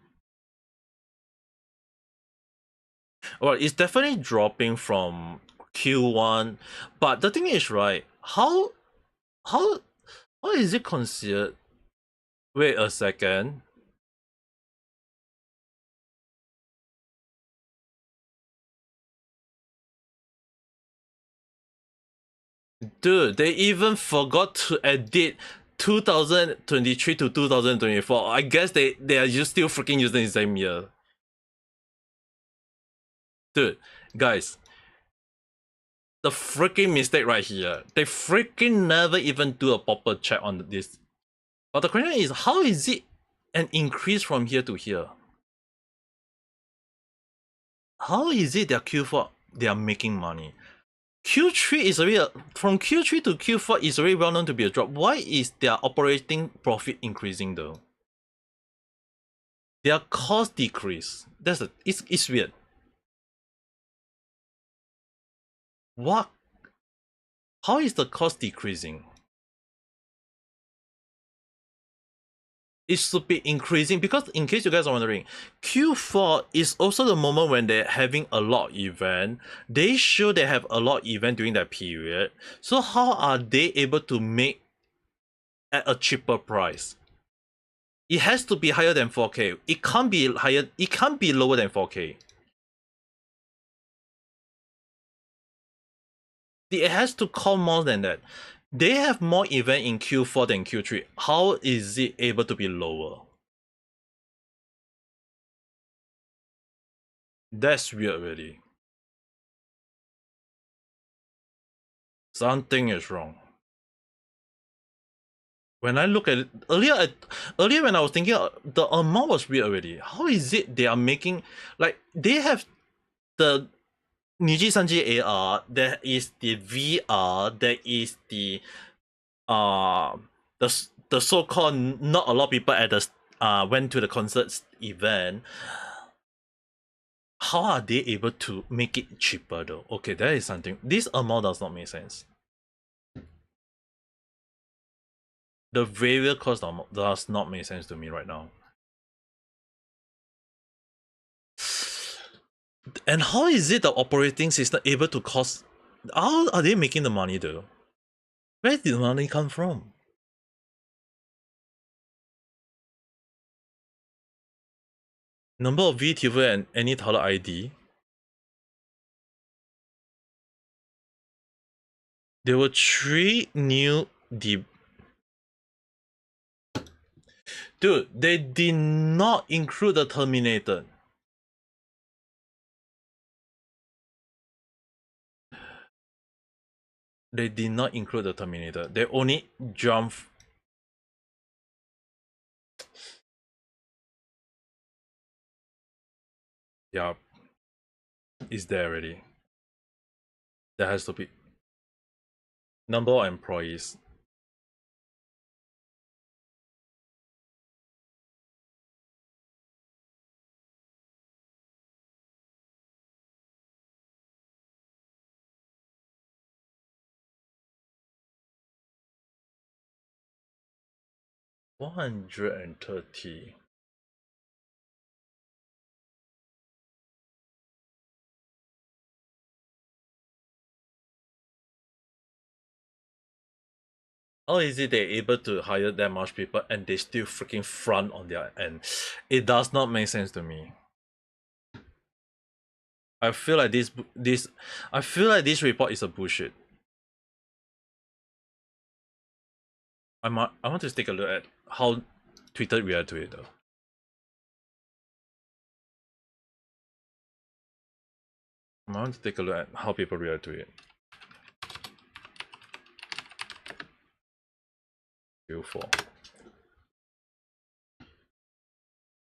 Well, it's definitely dropping from Q1, but the thing is, right? How is it considered? Wait a second. Dude, they even forgot to edit 2023 to 2024. I guess they are just still freaking using the same year. Dude, guys, the freaking mistake right here. They freaking never even do a proper check on this. But the question is, how is it an increase from here to here? How is it that Q4 they are making money? Q3 is already from Q3 to Q4 is already well known to be a drop. Why is their operating profit increasing though? Their cost decrease. It's weird. What? How is the cost decreasing? It should be increasing because, in case you guys are wondering, Q4 is also the moment when they're having a lot of event. They show they have a lot of event during that period. So how are they able to make at a cheaper price? It has to be higher than 4K. It can't be higher. It can't be lower than 4K. It has to cost more than that. They have more event in Q4 than Q3. How is it able to be lower? That's weird, really. Something is wrong. When I look at it, earlier when I was thinking, the amount was weird already. How is it they are making, like, they have the Niji Sanji AR, there is the VR, there is the the so-called not a lot of people at the went to the concerts event. How are they able to make it cheaper though? Okay, that is something. This amount does not make sense. The variable cost does not make sense to me right now. And how is it the operating system able to cost? How are they making the money though? Where did the money come from? Number of VTuber and any toilet ID. There were 3 new Dude, they did not include the Terminator. They did not include the Terminator. They only jump. Yeah, it's there already. There has to be number of employees. $130. How is it they're able to hire that much people and they still freaking front on their end? It does not make sense to me. I feel like this report is a bullshit. I want to take a look at how Twitter react to it though. I want to take a look at how people react to it. Q4.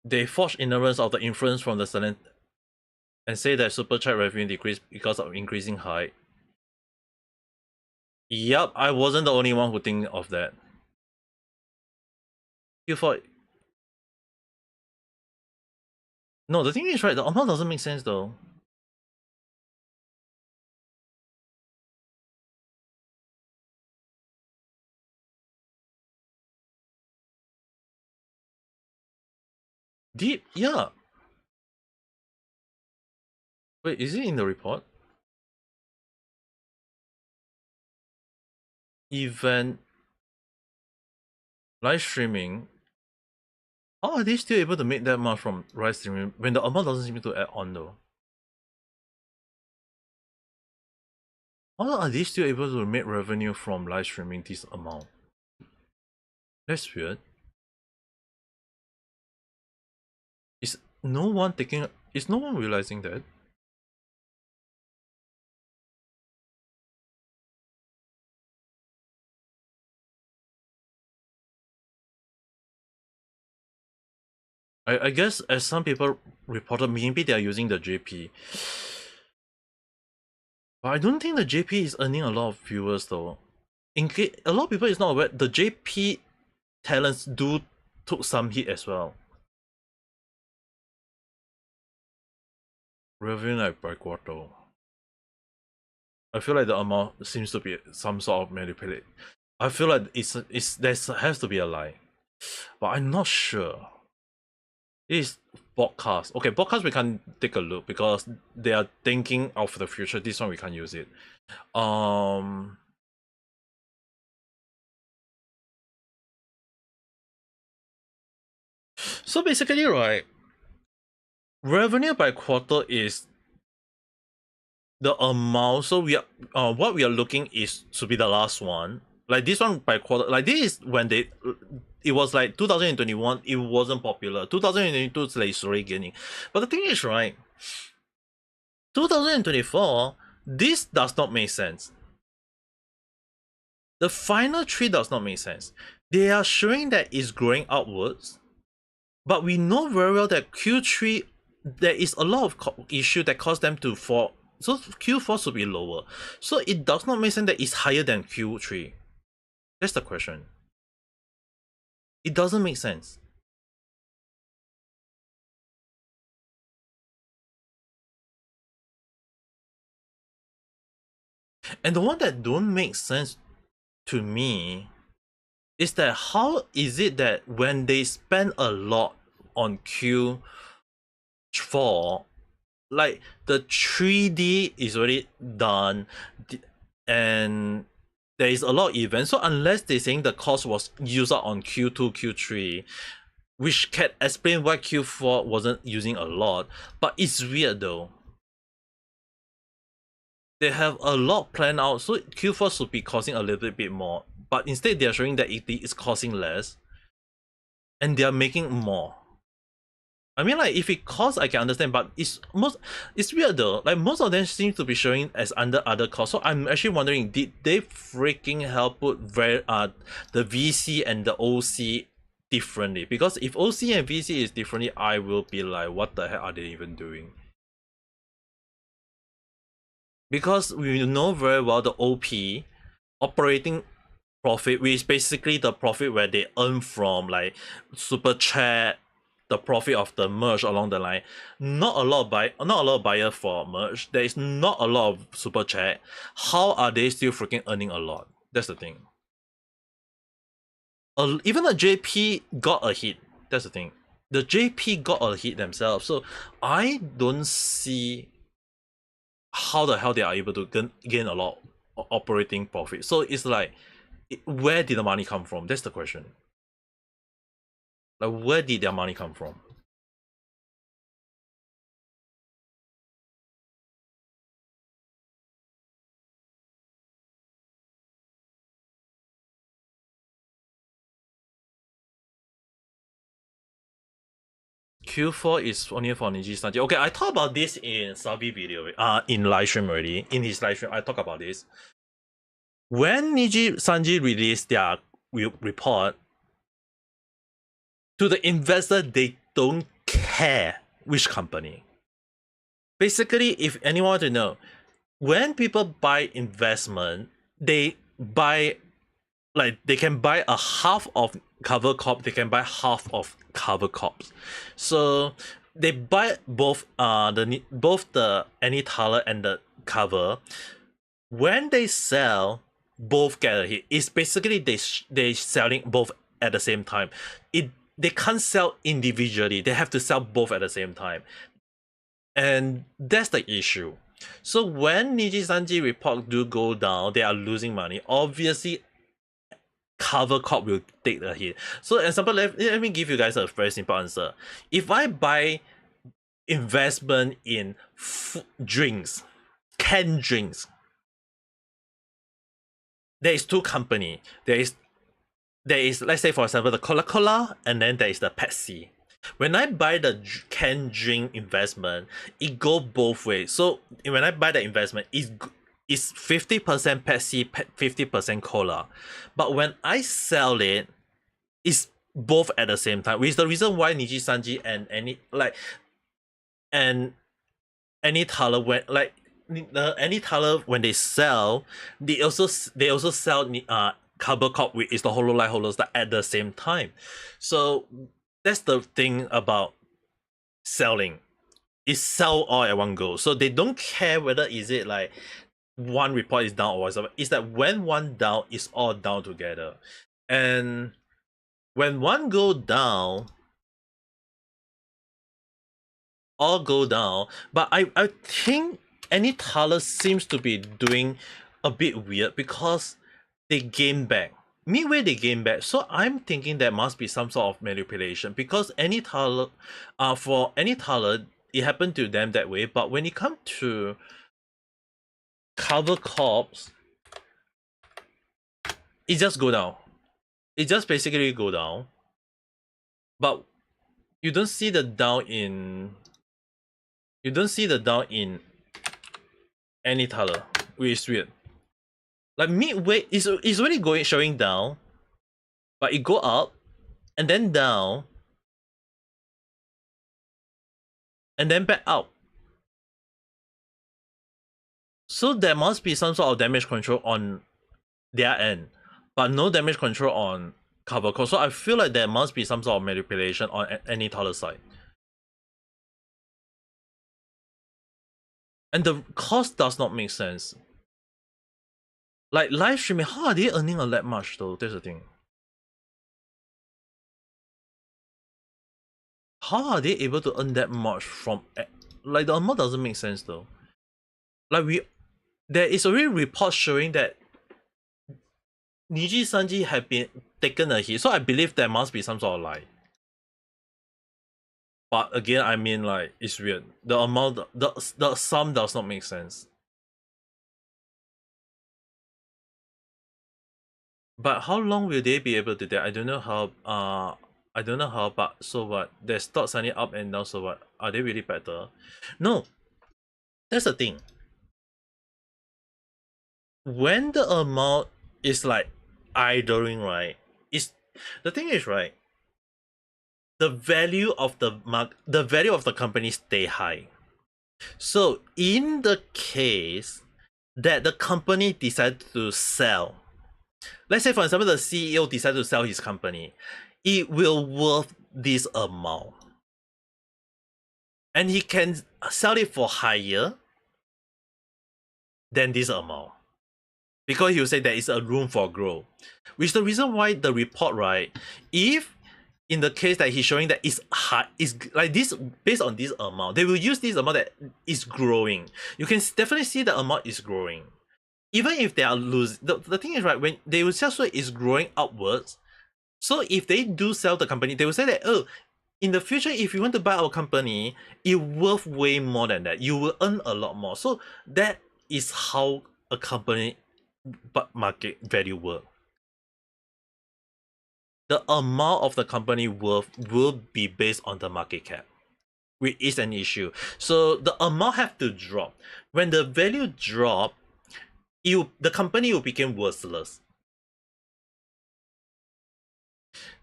They forge ignorance of the influence from the silent and say that super chat revenue decreased because of increasing height. Yup, I wasn't the only one who think of that. Q4. No, the thing is, right, the amount doesn't make sense though. Deep, yeah. Wait, is it in the report? Event live streaming. How are they still able to make that much from live streaming when the amount doesn't seem to add on though? How are they still able to make revenue from live streaming this amount? That's weird. Is no one realizing that? I guess as some people reported, maybe they are using the JP. But I don't think the JP is earning a lot of viewers though. In case a lot of people is not aware, the JP talents do took some hit as well. Revenue like by quarter. I feel like the amount seems to be some sort of manipulate. I feel like there has to be a lie, but I'm not sure. This podcast. Okay, podcast we can take a look because they are thinking of the future. This one we can't use it. So basically, right, revenue by quarter is the amount. So we are what we are looking is to be the last one. Like this one by quarter. Like this is when it was like 2021. It wasn't popular. 2022 is like slowly gaining. But the thing is, right, 2024, this does not make sense. The final tree does not make sense. They are showing that it's growing upwards, but we know very well that Q3 there is a lot of issue that caused them to fall. So Q4 should be lower. So it does not make sense that it's higher than Q3. That's the question. It doesn't make sense. And the one that don't make sense to me is that how is it that when they spend a lot on Q4, like the 3D is already done and there is a lot of events, so unless they're saying the cost was used up on Q2, Q3, which can explain why Q4 wasn't using a lot, but it's weird though. They have a lot planned out, so Q4 should be costing a little bit more, but instead they are showing that it is costing less and they are making more. I mean, like, if it costs, I can understand, but it's weird though. Like, most of them seem to be showing as under other costs. So I'm actually wondering, did they freaking hell put the VC and the OC differently? Because if OC and VC is differently, I will be like, what the heck are they even doing? Because we know very well the OP, operating profit, which is basically the profit where they earn from like super chat, the profit of the merge along the line. Not a lot of buyer for merge. There is not a lot of super chat. How are they still freaking earning a lot? That's the thing. Even the JP got a hit. That's the thing. The JP got a hit themselves. So I don't see how the hell they are able to gain a lot of operating profit. So it's like where did the money come from? That's the question. Like, where did their money come from? Q4 is only for Niji Sanji. Okay, I talked about this in Sabi video, in live stream already. In his live stream, I talk about this. When Niji Sanji released their report, to the investor, they don't care which company. Basically, if anyone want to know, when people buy investment, they buy, like, they can buy a half of cover corp, they can buy half of cover corps. So they buy both the any taler and the cover. When they sell, both get a hit. It's basically they selling both at the same time. They can't sell individually. They have to sell both at the same time. And that's the issue. So when Niji Sanji report do go down, they are losing money. Obviously, cover corp will take the hit. So example, let me give you guys a very simple answer. If I buy investment in drinks, canned drinks, there is two company. There is, let's say for example, the Coca-Cola, and then there is the Pepsi. When I buy the canned drink investment, it go both ways. So when I buy the investment, it's 50% Pepsi, 50% Cola. But when I sell it, it's both at the same time. Which is the reason why Niji Sanji and any taler when they sell, they also sell Cover Corp, which is the Hololive holders, at the same time. So that's the thing about selling. It's sell all at one go. So they don't care whether is it like one report is down or whatever. It's that when one down, it's all down together. And when one go down, all go down. But I think any taler seems to be doing a bit weird because they gain back. Midway they gain back. So I'm thinking there must be some sort of manipulation, because any taler, for any taler, it happened to them that way. But when it comes to cover corps, it just go down. It just basically go down. But you don't see the down in any taler, which is weird. Like midway is already showing down, but it go up and then down and then back up. So there must be some sort of damage control on their end, but no damage control on cover corp. So I feel like there must be some sort of manipulation on any taler side. And the cost does not make sense. Like live streaming, how are they earning that much though? That's the thing. How are they able to earn that much from, like, the amount doesn't make sense though. Like there is already reports showing that Niji Sanji have been taken a hit, so I believe there must be some sort of lie. But again, I mean, like, it's weird. The amount, the sum does not make sense. But how long will they be able to do that? I don't know how, but so what? Their stock suddenly up and down, so what? Are they really better? No. That's the thing. When the amount is like idling, right? The thing is, right? The value of the company stay high. So in the case that the company decided to sell, let's say for example the CEO decided to sell his company, it will worth this amount, and he can sell it for higher than this amount, because he will say there is a room for growth. Which is the reason why the report, right, if in the case that he's showing that it's high, is like this, based on this amount, they will use this amount that is growing. You can definitely see the amount is growing. even if they are losing, the thing is, right, when they will sell is growing upwards. So if they do sell the company, they will say that, oh, in the future, if you want to buy our company, it worth way more than that. You will earn a lot more. So that is how a company market value work. The amount of the company worth will be based on the market cap, which is an issue. So the amount have to drop. When the value drop, the company will become worthless.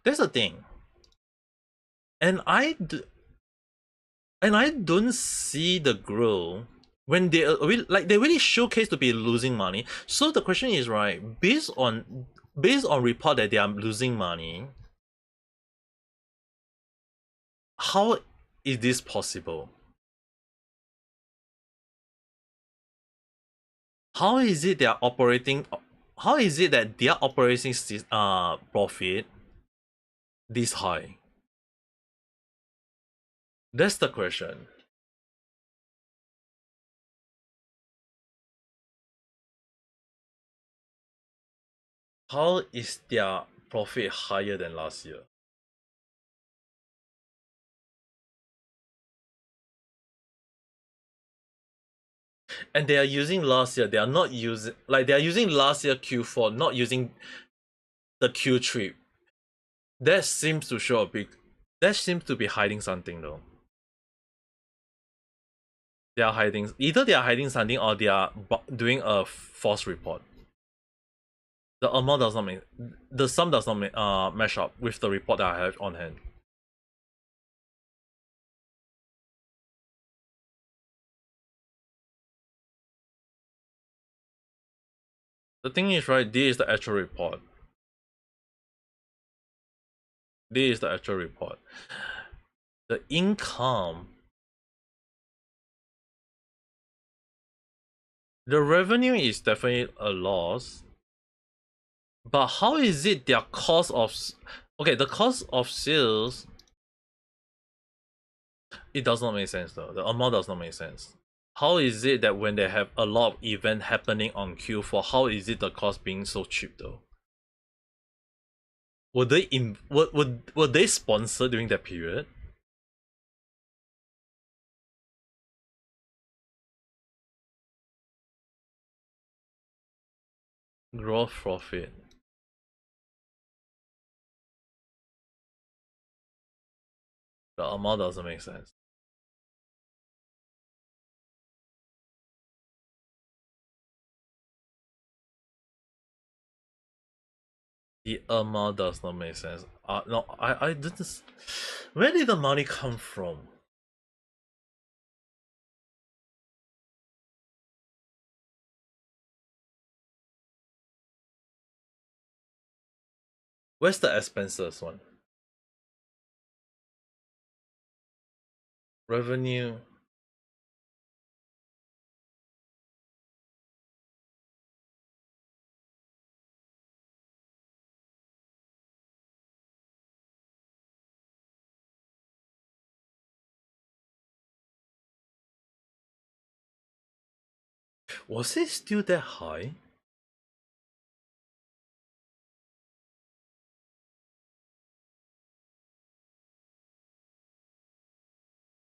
That's the thing. And I don't see the growth when they they really showcase to be losing money. So the question is, right, based on report that they are losing money, how is this possible? How is it they are operating? How is it that their operating profit this high? That's the question. How is their profit higher than last year? And they are using last year. They are not using, like, they are using last year Q4, not using the Q3. That seems to show a big. That seems to be hiding something though. They are hiding, either they are hiding something or they are doing a false report. The amount does not make, the sum does not match up with the report that I have on hand. The thing is, right, this is the actual report. This is the actual report. The income, the revenue is definitely a loss. But how is it their cost of, okay, the cost of sales, it does not make sense though. The amount does not make sense. How is it that when they have a lot of event happening on Q4, how is it the cost being so cheap though? Were they sponsor during that period? Gross profit. The amount doesn't make sense. The amount does not make sense. No, I didn't. Where did the money come from? Where's the expenses one? Revenue. Was it still that high?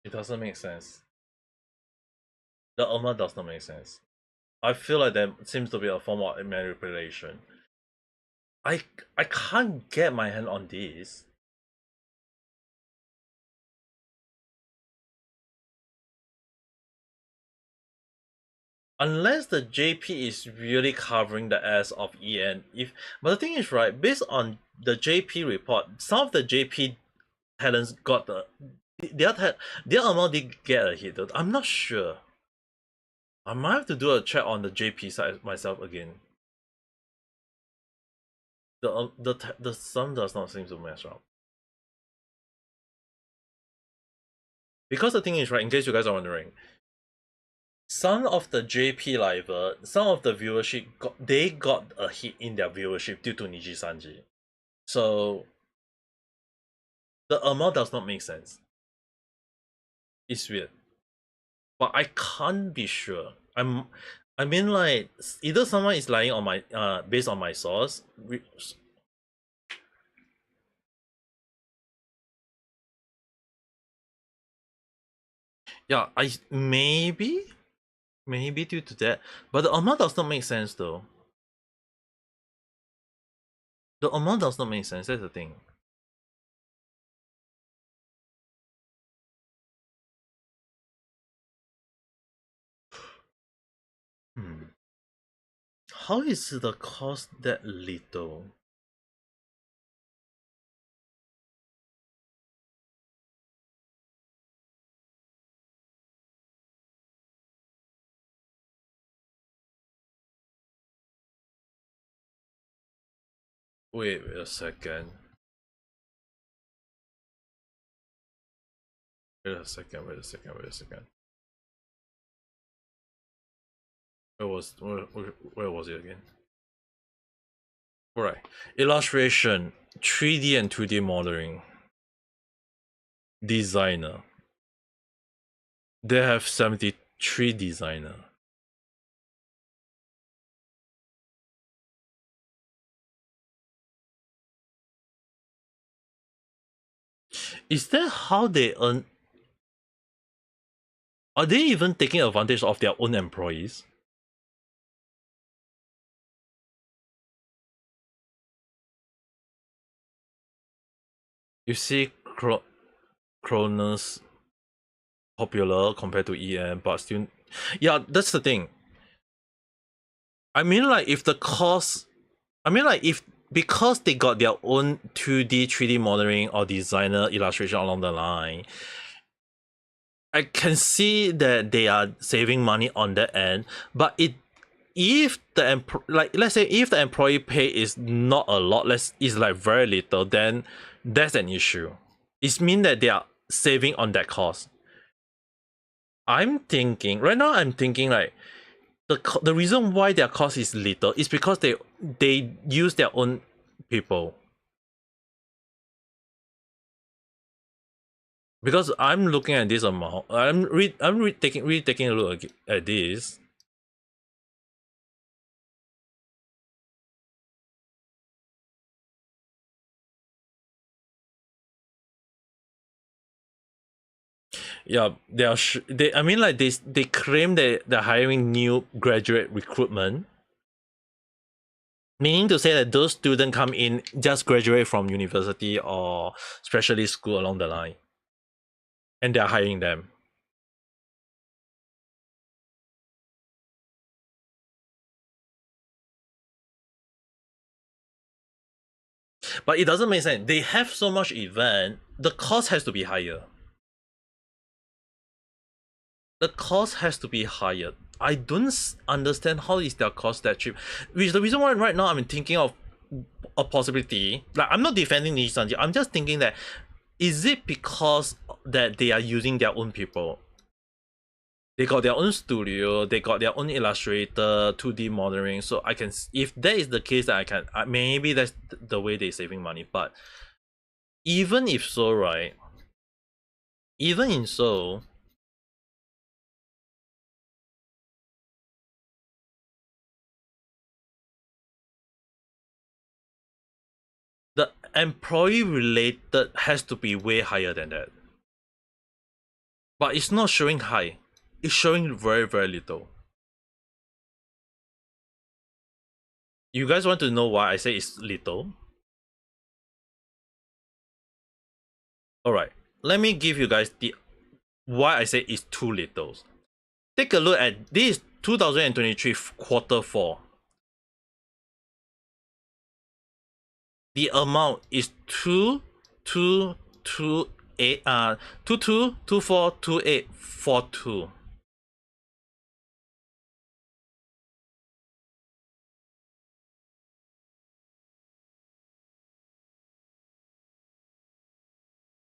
It doesn't make sense. The amount does not make sense. I feel like there seems to be a form of manipulation. I can't get my hand on this. Unless the JP is really covering the ass of EN. But the thing is, right, based on the JP report, some of the JP talents got their amount did get a hit though. I'm not sure. I might have to do a check on the JP side myself again. The sum does not seem to match up. Because the thing is, right, in case you guys are wondering, some of the JP live, some of the viewership got a hit in their viewership due to Niji Sanji. So the amount does not make sense. It's weird. But I can't be sure. I mean, like, either someone is lying on my based on my source. Yeah, I maybe due to that, but the amount does not make sense though. The amount does not make sense. That's the thing. How is the cost that little? Wait a second. Wait a second. Where was it again? Alright. Illustration, 3D and 2D modeling. Designer. They have 73 designer. Is that how they earn? Are they even taking advantage of their own employees? You see Cronus popular compared to EM, but still, yeah, that's the thing. I mean, like, if the cost, I mean, like, if because they got their own 2D, 3D modeling or designer illustration along the line, I can see that they are saving money on that end. But if the let's say if the employee pay is not a lot, is like very little, then that's an issue. It means that they are saving on that cost. I'm thinking right now. I'm thinking like the reason why their cost is little is because they use their own people. Because I'm looking at this amount, I'm taking a look at this. Yeah, I mean, like, they claim that they're hiring new graduate recruitment, meaning to say that those students come in just graduate from university or specialist school along the line, and they're hiring them. But it doesn't make sense. They have so much event, the cost has to be higher. The cost has to be higher. I don't understand how is their cost that cheap. Which is the reason why right now I'm thinking of a possibility. Like, I'm not defending Nissan. I'm just thinking that, is it because that they are using their own people? They got their own studio, they got their own illustrator, 2D modeling. So I can, if that is the case, that I can, maybe that's the way they're saving money. But even if so, right? Even in so, the employee related has to be way higher than that. But it's not showing high. It's showing very, very little. You guys want to know why I say it's little? Alright, let me give you guys the why I say it's too little. Take a look at this 2023 quarter 4. The amount is 22242842.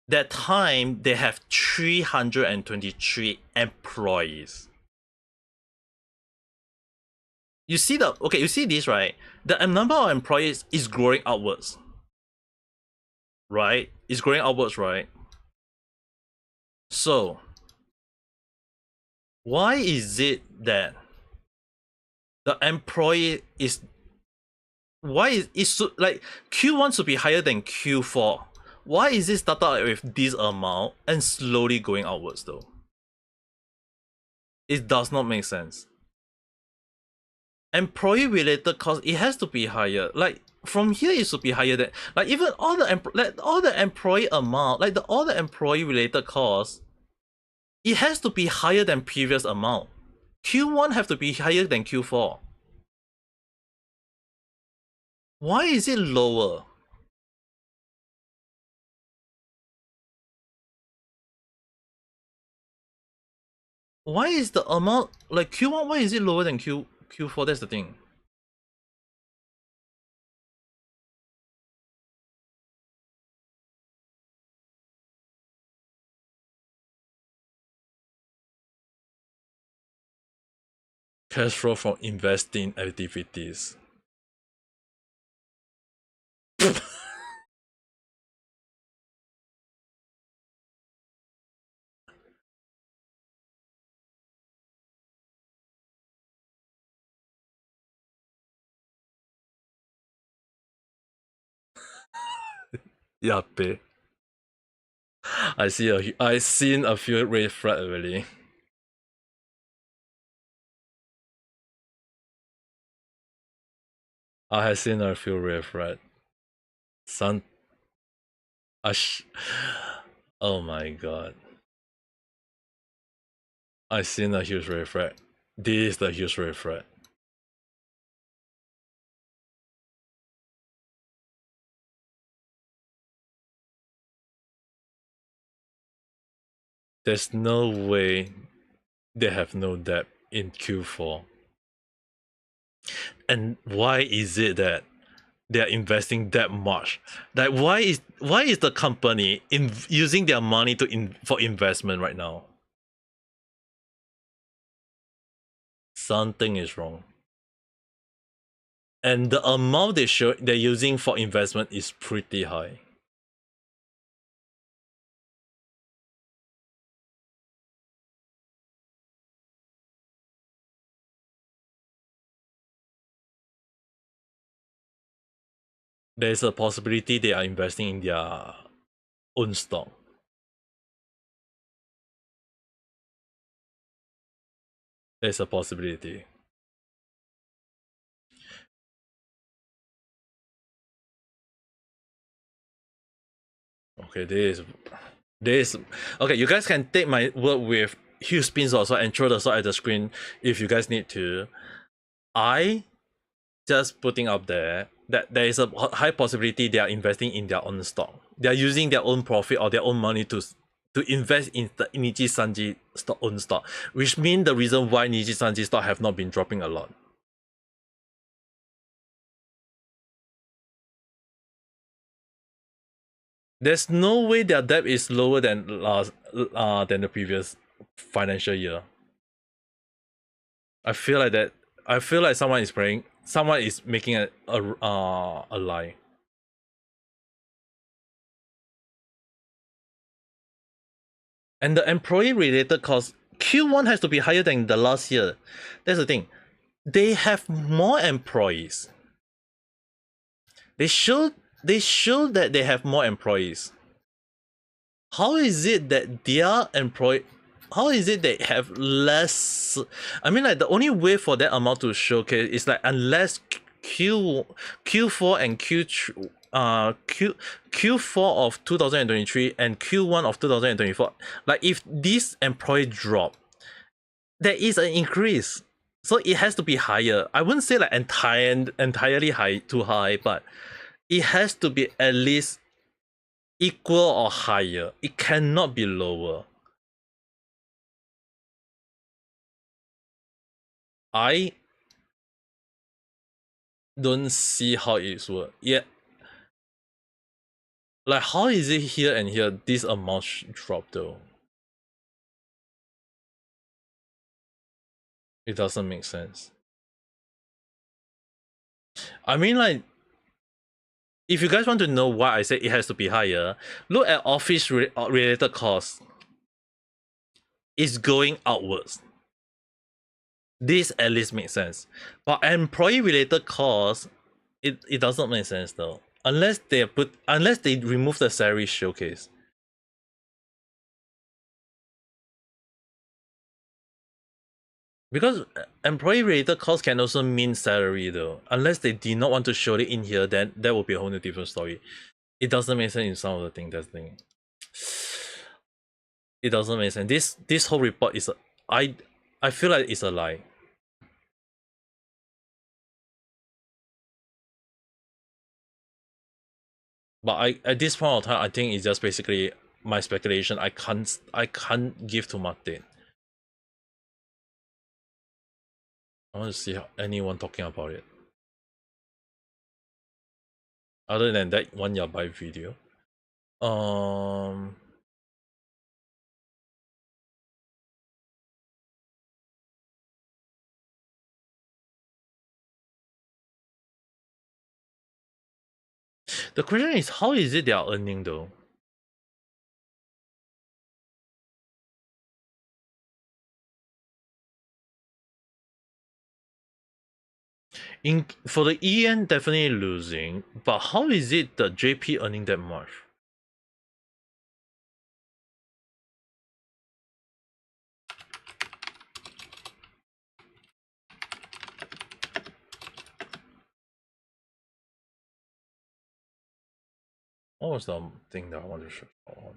That time they have 323 employees. You see you see this, right? The number of employees is growing outwards. Right? It's growing outwards, right? So why is it that The employee is... Why is it like Q1 should be higher than Q4? Why is it started out with this amount and slowly going outwards though? It does not make sense. Employee related cost, it has to be higher. Like from here it should be higher than, like, even all the employee amount, like all the employee related costs, it has to be higher than previous amount. Q1 have to be higher than Q4. Why is it lower? Why is the amount, like Q1, why is it lower than Q4? That's the thing. Cash flow from investing activities. Yappe. I seen a few red flag already. I have seen a few red flag. Oh my god. I seen a huge red flag. This is the huge red flag. There's no way they have no debt in Q4. And why is it that they're investing that much? Like, why is the company using their money for investment right now? Something is wrong. And the amount they're using for investment is pretty high. There's a possibility they are investing in their own stock. There's a possibility. Okay, this okay, you guys can take my word with huge spins also and throw the sword at the screen if you guys need to. I just putting up there that there is a high possibility they are investing in their own stock. They are using their own profit or their own money to invest in the Niji Sanji own stock, which means the reason why Niji Sanji stock have not been dropping a lot. There's no way their debt is lower than the previous financial year. I feel like that. I feel like someone is making a lie. And the employee related cost, Q1 has to be higher than the last year. That's the thing. They have more employees. They show that they have more employees. How is it that how is it they have less? I mean, like, the only way for that amount to showcase is like unless Q4 and Q4 of 2023 and Q1 of 2024. Like, if this employee drop, there is an increase. So it has to be higher. I wouldn't say like entirely high, too high, but it has to be at least equal or higher. It cannot be lower. I don't see how it's work. Yeah. Like, how is it here and here this amount drop though? It doesn't make sense. I mean, like, if you guys want to know why I say it has to be higher, look at office related costs. It's going outwards. This at least makes sense. But employee related costs, it doesn't make sense though. Unless they remove the salary showcase. Because employee related costs can also mean salary though. Unless they did not want to show it in here, then that will be a whole new different story. It doesn't make sense in some of the things. That's the thing. It doesn't make sense. This whole report is I feel like it's a lie. But at this point of time, I think it's just basically my speculation. I can't give too much date. I want to see anyone talking about it. Other than that one Yabai video. The question is, how is it they are earning though? For the EN, definitely losing, but how is it the JP earning that much? What was the thing that I wanted to show on?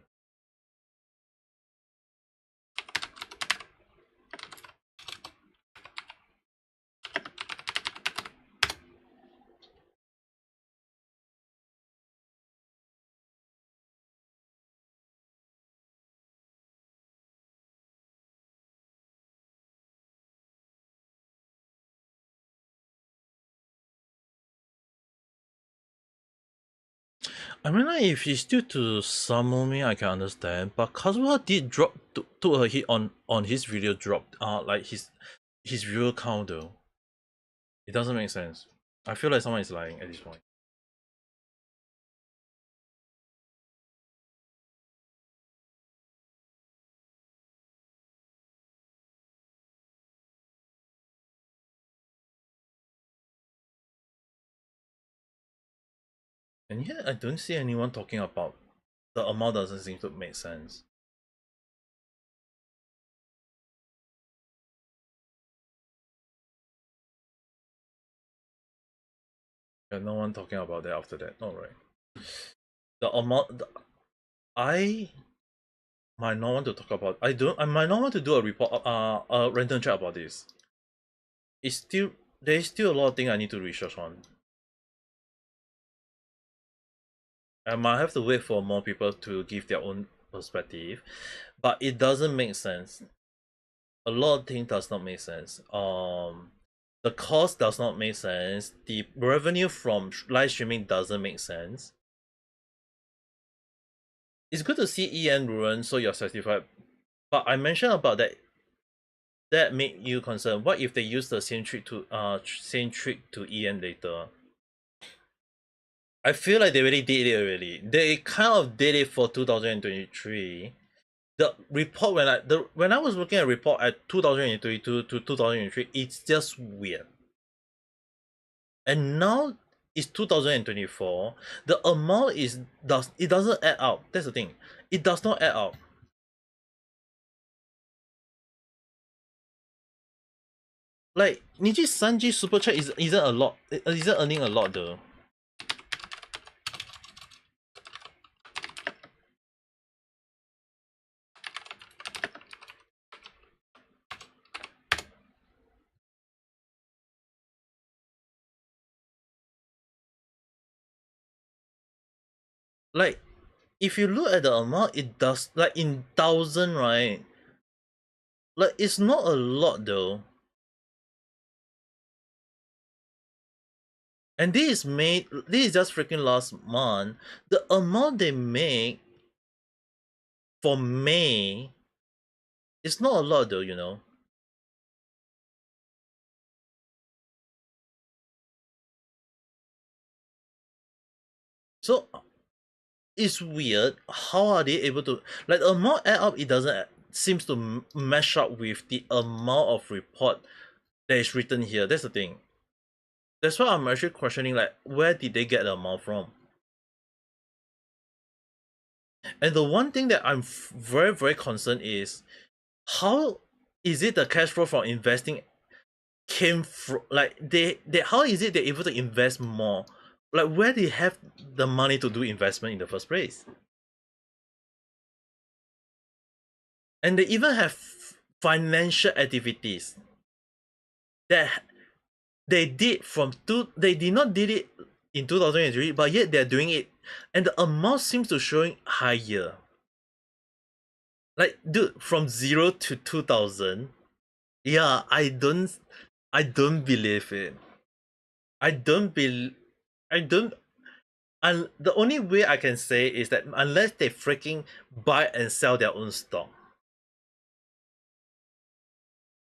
I mean, like, if he's due to summon me, I can understand. But Kazuha did drop took a hit on his video drop. Like his viewer count though. It doesn't make sense. I feel like someone is lying at this point. And yet, I don't see anyone talking about the amount. Doesn't seem to make sense. And no one talking about that after that. Alright. The amount. I might not want to talk about. I might not want to do a report. A random chat about this. There's still a lot of things I need to research on. I might have to wait for more people to give their own perspective, but it doesn't make sense. A lot of things does not make sense. The cost does not make sense. The revenue from live streaming doesn't make sense. It's good to see EN ruin, so you're satisfied. But I mentioned about that. That made you concerned. What if they use the same trick to EN later? I feel like they already did it already. They kind of did it for 2023. The report when I was looking at report at 2022 to 2023, it's just weird. And now it's 2024. The amount it doesn't add up. That's the thing. It does not add up. Like, Niji Sanji super chat isn't a lot. It isn't earning a lot though. Like, if you look at the amount, it does, like, in thousand, right? Like, it's not a lot though. And this is just freaking last month. The amount they make for May, it's not a lot though, you know. So it's weird. How are they able to, like, the amount add up? It doesn't seems to match up with the amount of report that is written here. That's the thing. That's why I'm actually questioning, like, where did they get the amount from? And the one thing that I'm very, very concerned is, how is it the cash flow from investing came from, like, they how is it they're able to invest more? Like, where do they have the money to do investment in the first place? And they even have financial activities that they did they did not did it in 2003, but yet they're doing it, and the amount seems to showing higher. Like, dude, from 0 to 2000, yeah, I don't believe it. I don't believe. I don't. And the only way I can say is that unless they freaking buy and sell their own stock.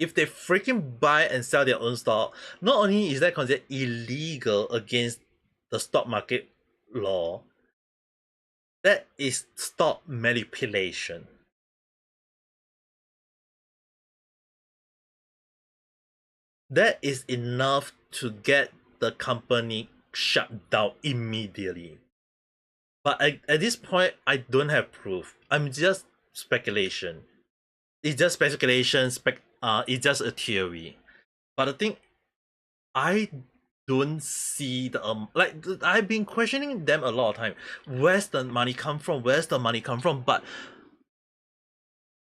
If they freaking buy and sell their own stock, not only is that considered illegal against the stock market law, that is stock manipulation. That is enough to get the company shut down immediately. But at this point, I don't have proof. I'm just speculation. It's just speculation. It's just a theory. But the thing, I don't see the like, I've been questioning them a lot of time. Where's the money come from? Where's the money come from? But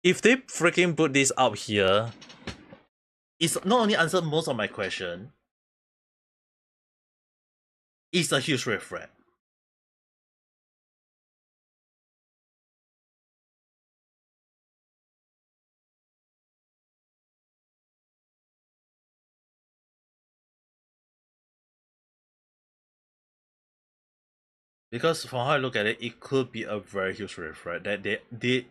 if they freaking put this out here, it's not only answered most of my question. It's a huge red flag. Because from how I look at it, it could be a very huge red flag that they did.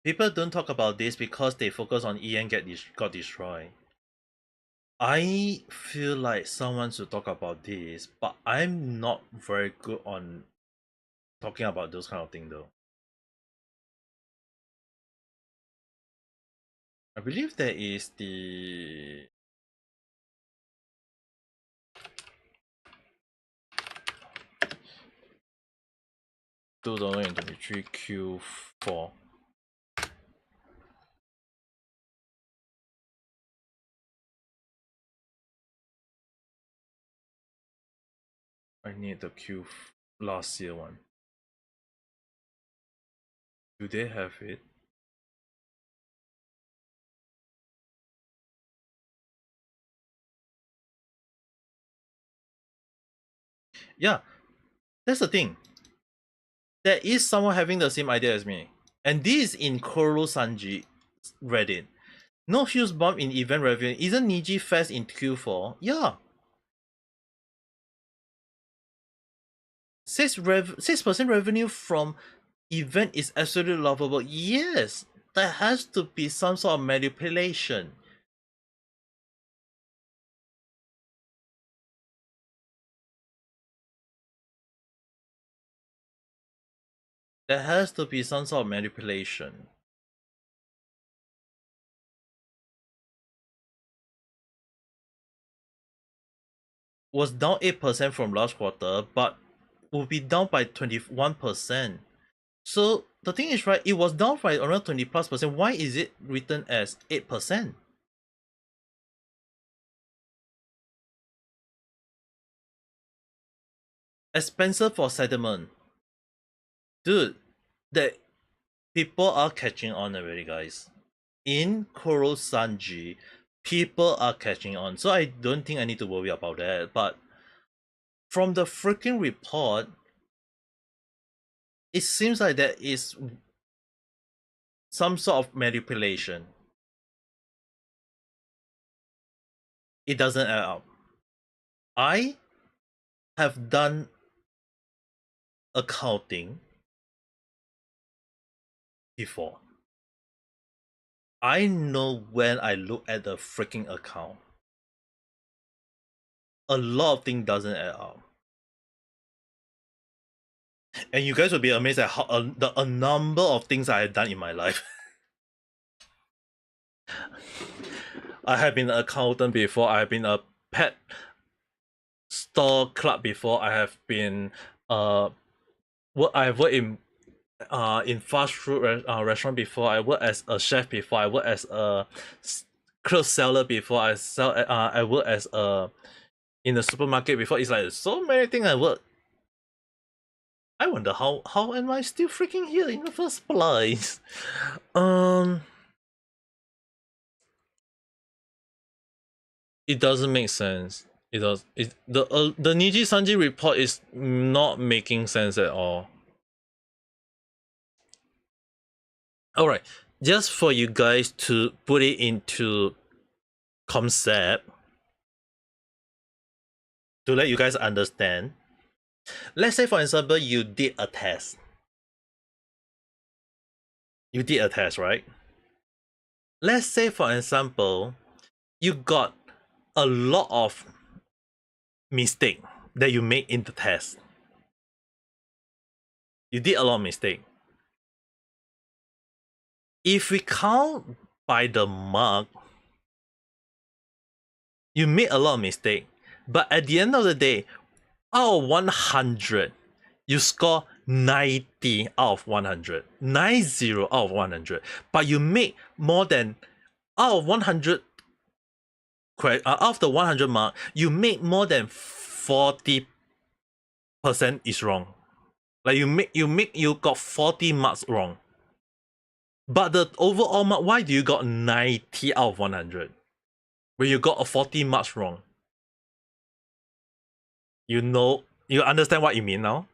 People don't talk about this because they focus on EN got destroyed. I feel like someone should talk about this, but I'm not very good on talking about those kind of things though. I believe there is the 2023 Q4. I need the last year one. Do they have it? Yeah, that's the thing. There is someone having the same idea as me. And this is in Koro Sanji Reddit. No huge bump in event revenue. Isn't Niji Fest in Q4? Yeah. 6% revenue from event is absolutely lovable. Yes, there has to be some sort of manipulation. There has to be some sort of manipulation. Was down 8% from last quarter, but will be down by 21%. So the thing is, right, it was down by around 20+%. Why is it written as 8%? Expensive for settlement. Dude, that people are catching on already, guys. In Koro Sanji, people are catching on. So I don't think I need to worry about that. But from the freaking report, it seems like there is some sort of manipulation. It doesn't add up. I have done accounting before. I know when I look at the freaking account, a lot of things doesn't add up. And you guys will be amazed at how a number of things I have done in my life. I have been an accountant before. I have been a pet store clerk before. I have been I have worked in fast food restaurant before. I worked as a chef before. I worked as a clothes seller before. I worked as a in the supermarket before. It's like so many things I work. I wonder how am I still freaking here in the first place? It doesn't make sense. The Niji Sanji report is not making sense at all. Alright, just for you guys to put it into concept, to let you guys understand. Let's say for example you did a test. You did a test, right? Let's say for example you got a lot of mistake that you made in the test. You did a lot of mistake. If we count by the mark, you made a lot of mistake, but at the end of the day, out of 100, you score 90 out of 100. 90 out of 100. But you make more than out of 100 after 100 mark, you make more than 40% is wrong. Like you got 40 marks wrong. But the overall mark, why do you got 90 out of 100? When you got a 40 marks wrong. You understand what you mean now?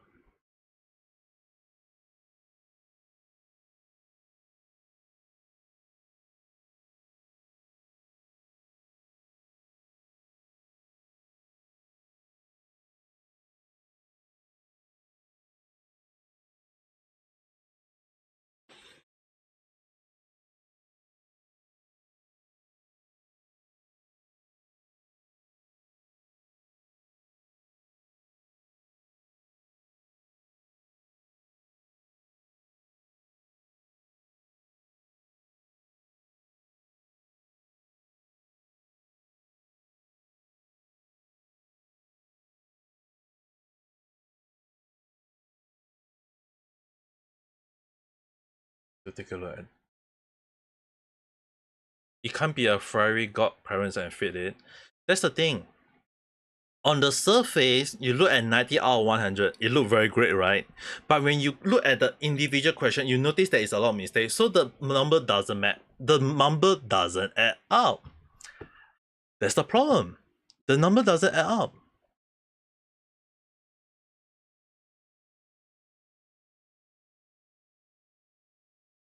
To take a look at. It can't be a fairy godparents and fit it. That's the thing. On the surface, you look at 90 out of 100, it look very great, right? But when you look at the individual question, you notice there is a lot of mistakes. So the number doesn't match. The number doesn't add up. That's the problem. The number doesn't add up.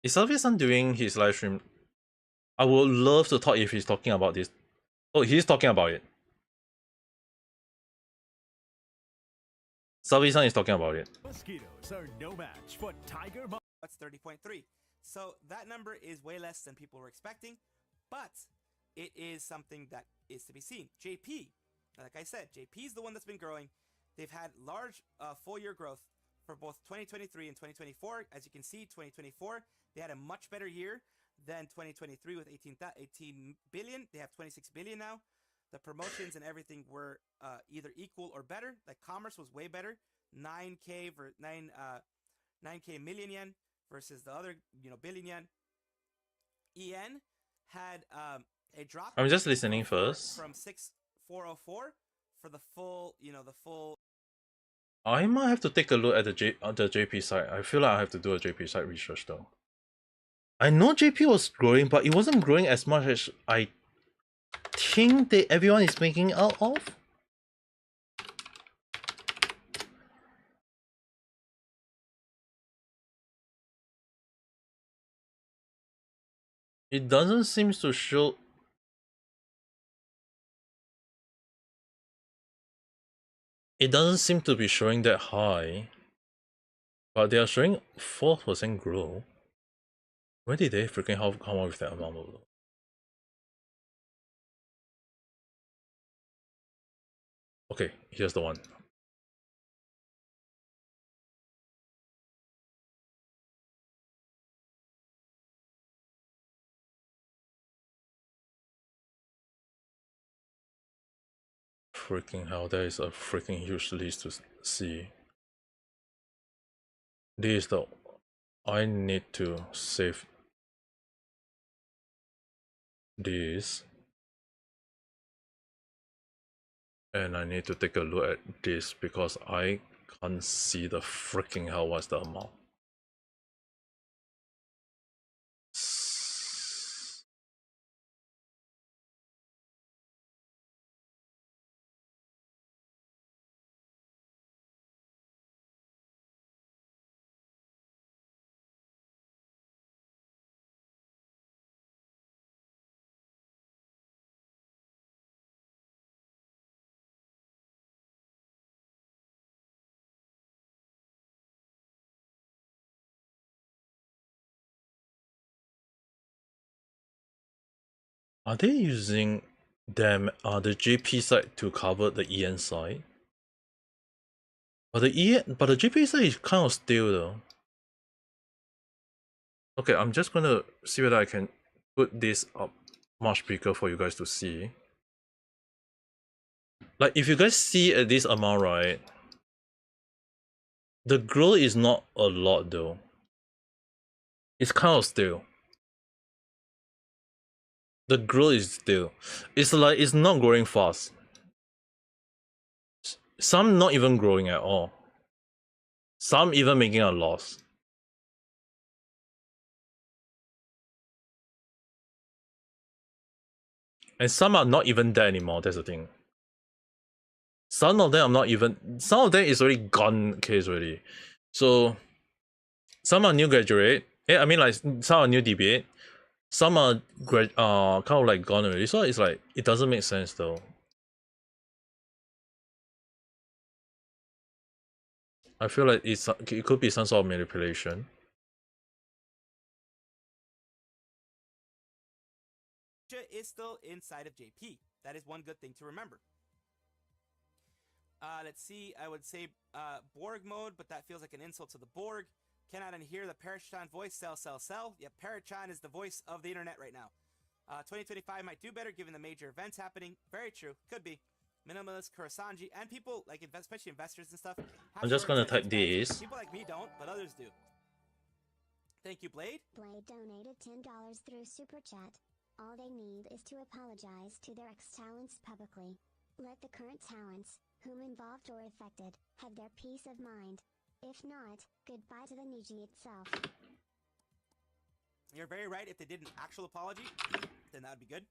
Is Salvi-san doing his live stream? I would love to talk if he's talking about this. Oh, he's talking about it. Salvi-san is talking about it. Mosquitoes are no match for tiger. That's 30.3. So that number is way less than people were expecting, but it is something that is to be seen. JP, like I said, JP is the one that's been growing. They've had large full-year growth for both 2023 and 2024. As you can see, 2024, they had a much better year than 2023 with 18 billion. They have 26 billion now. The promotions and everything were either equal or better. Like commerce was way better, 9k million yen versus the other billion yen. EN had a drop. I'm just listening first. From 6404 for the full, the full. I might have to take a look at the JP site. I feel like I have to do a JP site research though. I know JP was growing, but it wasn't growing as much as I think that everyone is making out of. It doesn't seem to show. It doesn't seem to be showing that high, but they are showing 4% growth. Where did they freaking come up with that amount though? Okay, here's the one. Freaking hell, there is a freaking huge list to see. This is the... I need to save this. And I need to take a look at this because I can't see the freaking hell what's the amount. Are they using them the JP side to cover the EN side? But the JP side is kind of stale though. Okay, I'm just gonna see whether I can put this up much bigger for you guys to see. Like if you guys see at this amount, right? The growth is not a lot though. It's kind of stale. The growth is still. It's like it's not growing fast. Some not even growing at all. Some even making a loss. And some are not even there anymore, that's the thing. Some of them are not even... Some of them is already gone case already. So, some are new graduate. I mean like, some are new DBA. Some are kind of like gone already. So it's like, it doesn't make sense though. I feel like it could be some sort of manipulation. Is still inside of JP. That is one good thing to remember. Let's see, I would say Borg mode, but that feels like an insult to the Borg. Cannot unhear the Parachan voice, sell. Yeah, Parachan is the voice of the internet right now. 2025 might do better given the major events happening. Very true, could be. Minimalist, Kurasanji, and people, like especially investors and stuff. I'm just gonna type this. People like me don't, but others do. Thank you, Blade. Blade donated $10 through Super Chat. All they need is to apologize to their ex-talents publicly. Let the current talents, whom involved or affected, have their peace of mind. If not, goodbye to the Niji itself. You're very right. If they did an actual apology, then that would be good.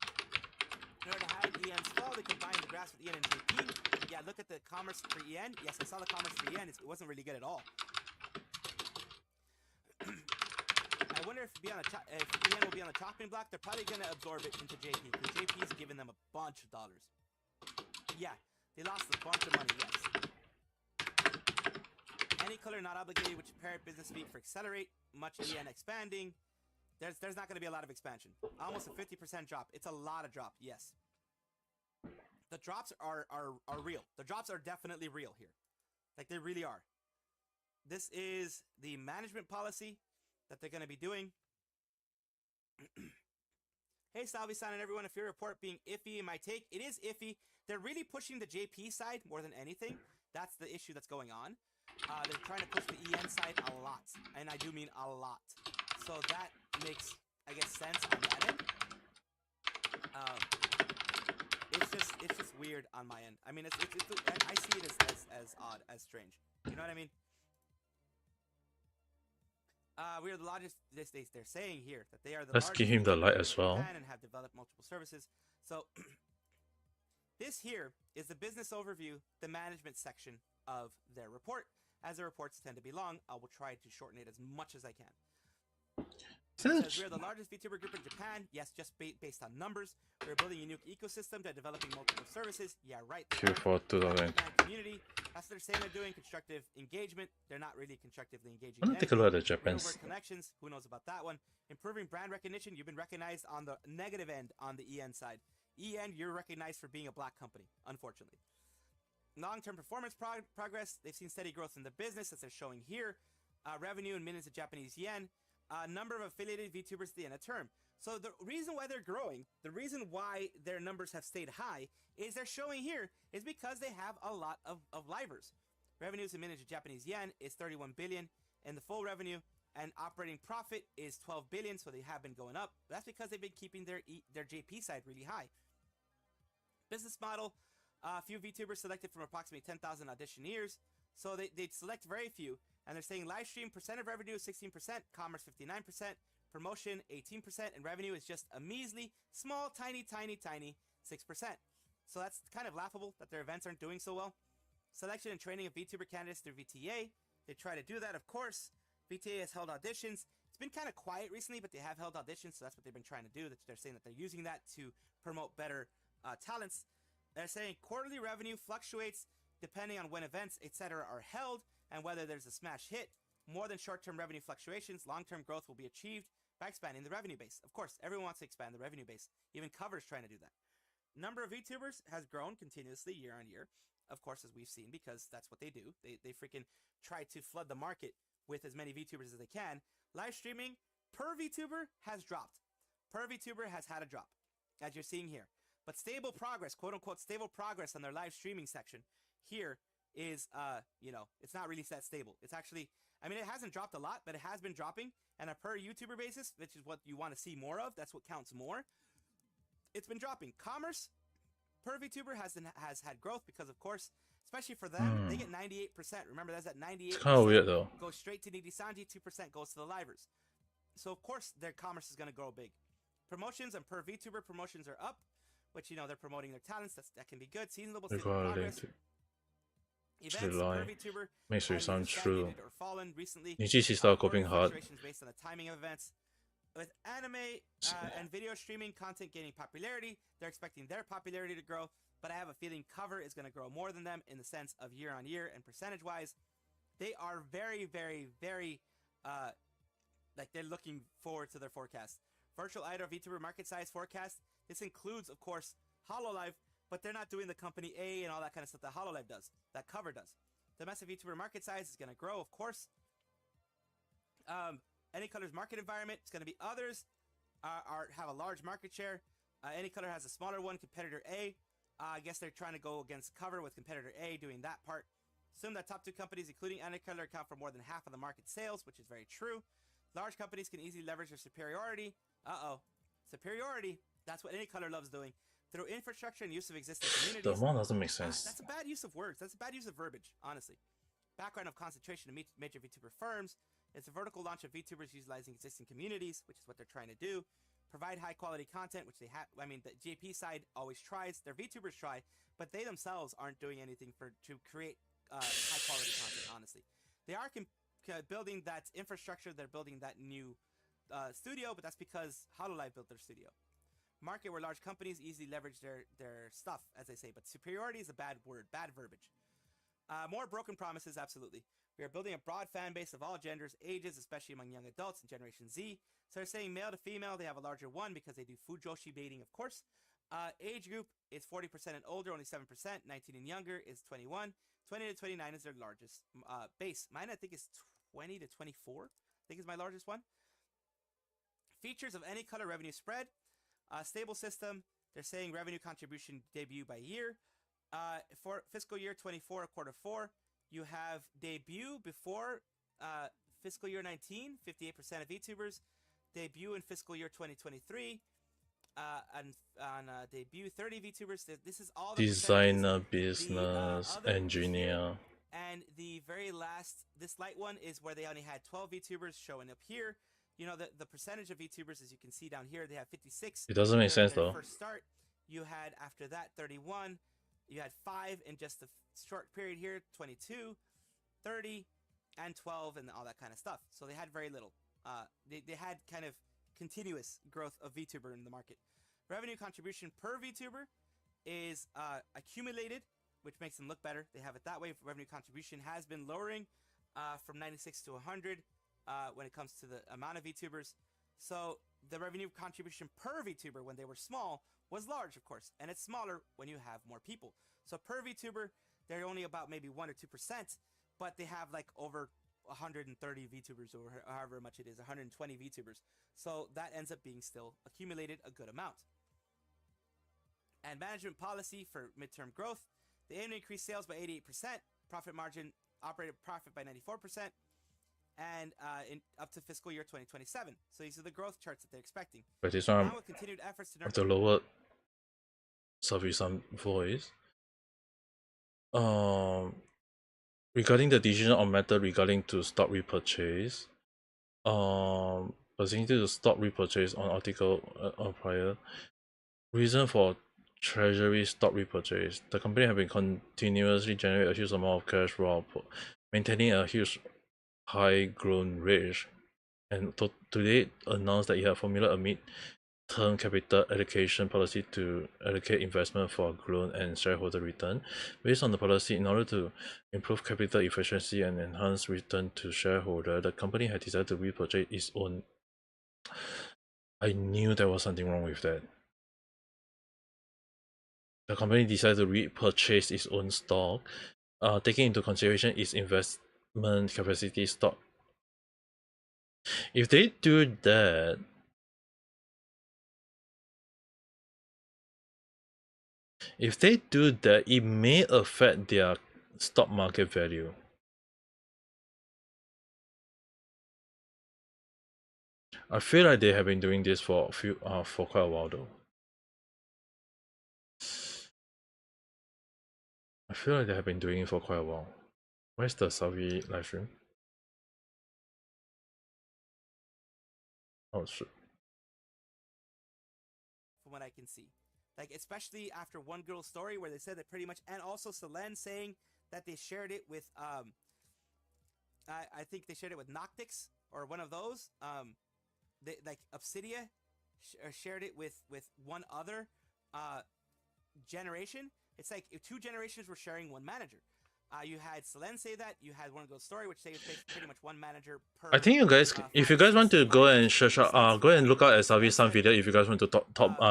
In order to hide EN's fall, they combined the grass with EN and JP. Yeah, look at the commerce for EN. Yes, I saw the commerce for EN. It wasn't really good at all. I wonder if EN will be on the chopping block. They're probably going to absorb it into JP, because JP's given them a bunch of dollars. Yeah, they lost a bunch of money, yes. Any color not obligated, which parent business fee for accelerate, much EN expanding. There's not going to be a lot of expansion. Almost a 50% drop. It's a lot of drop, yes. The drops are real. The drops are definitely real here. Like, they really are. This is the management policy that they're going to be doing. Hey, Salvi-san and everyone, if your report being iffy in my take, it is iffy. They're really pushing the JP side more than anything. That's the issue that's going on. They're trying to push the EN side a lot. And I do mean a lot. So that makes, I guess, sense on that end. It's just weird on my end. I mean, I see it as odd, as strange. You know what I mean? We are the largest. They're saying here that they are the Let's largest. give him the light as well. And have developed multiple services. So this here is the business overview, the management section of their report. As the reports tend to be long, I will try to shorten it as much as I can. Says we are the largest VTuber group in Japan. Yes, just based on numbers. We're building a unique ecosystem by developing multiple services. Yeah, right. Q4 2000. Community. That's what they're saying they're doing. Constructive engagement. They're not really constructively engaging. I'm gonna take a look at the Japanese. Connections. Who knows about that one? Improving brand recognition. You've been recognized on the negative end on the EN side. EN, you're recognized for being a black company, unfortunately. Long-term performance progress. They've seen steady growth in the business, as they're showing here. Revenue in millions of Japanese yen. Number of affiliated VTubers at the end of term. So the reason why they're growing, the reason why their numbers have stayed high, is they're showing here is because they have a lot of livers. Revenues in miniature Japanese yen is 31 billion, and the full revenue and operating profit is 12 billion, so they have been going up. That's because they've been keeping their JP side really high. Business model, a few VTubers selected from approximately 10,000 auditioneers, so they select very few, and they're saying live stream percent of revenue is 16%, commerce 59%, promotion 18%, and revenue is just a measly, small, tiny 6%. So that's kind of laughable that their events aren't doing so well. Selection and training of VTuber candidates through VTA. They try to do that, of course. VTA has held auditions. It's been kind of quiet recently, but they have held auditions, so that's what they've been trying to do. They're saying that they're using that to promote better talents. They're saying quarterly revenue fluctuates depending on when events, etc. are held and whether there's a smash hit. More than short-term revenue fluctuations, long-term growth will be achieved by expanding the revenue base. Of course, everyone wants to expand the revenue base. Even Cover's trying to do that. Number of VTubers has grown continuously year on year, of course, as we've seen, because that's what they do. They freaking try to flood the market with as many VTubers as they can. Live streaming per VTuber has dropped. Per VTuber has had a drop, as you're seeing here. But stable progress, quote-unquote stable progress on their live streaming section here is, it's not really that stable. It's actually, I mean, it hasn't dropped a lot, but it has been dropping. And a per YouTuber basis, which is what you want to see more of, that's what counts more, it's been dropping. Commerce per VTuber has had growth because, of course, especially for them, they get 98%. Remember, that's at 98%. It's kind of weird though. Goes straight to Nidisanji, 2% goes to the livers. So, of course, their commerce is going to grow big. Promotions and per VTuber promotions are up, which, they're promoting their talents. That can be good. Season level stable progress. Events per VTuber makes it sound true. Or fallen recently. 你继续 start copying hard. Fluctuations based on the timing of events. With anime and video streaming content gaining popularity, they're expecting their popularity to grow, but I have a feeling Cover is going to grow more than them in the sense of year on year and percentage-wise. They are very, very, very, they're looking forward to their forecast. Virtual Idol VTuber market size forecast. This includes, of course, HoloLive, but they're not doing the company A and all that kind of stuff that HoloLive does, that Cover does. Domestic VTuber market size is going to grow, of course. Any Color's market environment, it's going to be others have a large market share. Any Color has a smaller one, competitor A. I guess they're trying to go against Cover with competitor A doing that part. Assume that top two companies, including Any Color, account for more than half of the market sales, which is very true. Large companies can easily leverage their superiority. Superiority, that's what Any Color loves doing. Through infrastructure and use of existing communities. The one doesn't make sense. That's a bad use of words. That's a bad use of verbiage, honestly. Background of concentration of major VTuber firms. It's a vertical launch of VTubers utilizing existing communities, which is what they're trying to do. Provide high quality content, which they have. I mean, the JP side always tries. Their VTubers try, but they themselves aren't doing anything to create high quality content, honestly. They are building that infrastructure. They're building that new studio, but that's because HoloLive built their studio. Market where large companies easily leverage their stuff, as they say, but superiority is a bad word, bad verbiage. More broken promises, absolutely. We are building a broad fan base of all genders, ages, especially among young adults and Generation Z. So they're saying male to female, they have a larger one because they do fujoshi baiting, of course. Age group is 40% and older, only 7%. 19 and younger is 21. 20 to 29 is their largest base. Mine, I think, is 20 to 24. I think is my largest one. Features of Any Color revenue spread. Stable system. They're saying revenue contribution debut by year. For fiscal year 24, quarter 4, you have debut before fiscal year 19, 58% of VTubers. Debut in fiscal year 2023. On debut, 30 VTubers. This is all the designer, business, engineer. And the very last, this light one is where they only had 12 VTubers showing up here. The percentage of VTubers, as you can see down here, they have 56. It doesn't make sense though. First start, you had after that 31. You had 5 in just a short period here, 22, 30, and 12, and all that kind of stuff. So they had very little. They had kind of continuous growth of VTuber in the market. Revenue contribution per VTuber is accumulated, which makes them look better. They have it that way. Revenue contribution has been lowering from 96 to 100 when it comes to the amount of VTubers. So the revenue contribution per VTuber when they were small was large, of course, and it's smaller when you have more people. So per VTuber, they're only about maybe 1 or 2%, but they have like over 130 VTubers or however much it is, 120 VTubers. So that ends up being still accumulated a good amount. And management policy for midterm growth. They aim to increase sales by 88%, profit margin, operating profit by 94%, and up to fiscal year 2027. So these are the growth charts that they're expecting. But this one, Now with continued efforts to the lower Savi-san voice. Regarding the decision on matter regarding to stock repurchase, pertaining to the stock repurchase on article prior, reason for treasury stock repurchase. The company have been continuously generating a huge amount of cash while maintaining a huge high growth rate, and today announced that it have formulated a mid-term capital allocation policy to allocate investment for growth and shareholder return. Based on the policy, in order to improve capital efficiency and enhance return to shareholder, the company had decided to repurchase its own. I knew there was something wrong with that. The company decided to repurchase its own stock, taking into consideration its investment capacity stock. If they do that, it may affect their stock market value. I feel like they have been doing this for quite a while though. I feel like they have been doing it for quite a while. Where's the Savi livestream? Oh shit. From what I can see, like especially after One Girl Story, where they said that pretty much, and also Selene saying that they shared it with I think they shared it with Noctix or one of those. They like Obsidia shared it with one other generation. It's like if two generations were sharing one manager. You had Selene say that, you had One Girl Story, which says pretty much one manager per. I think you guys, if you guys want to go and search out, go and look out at Savi-san video. If you guys want to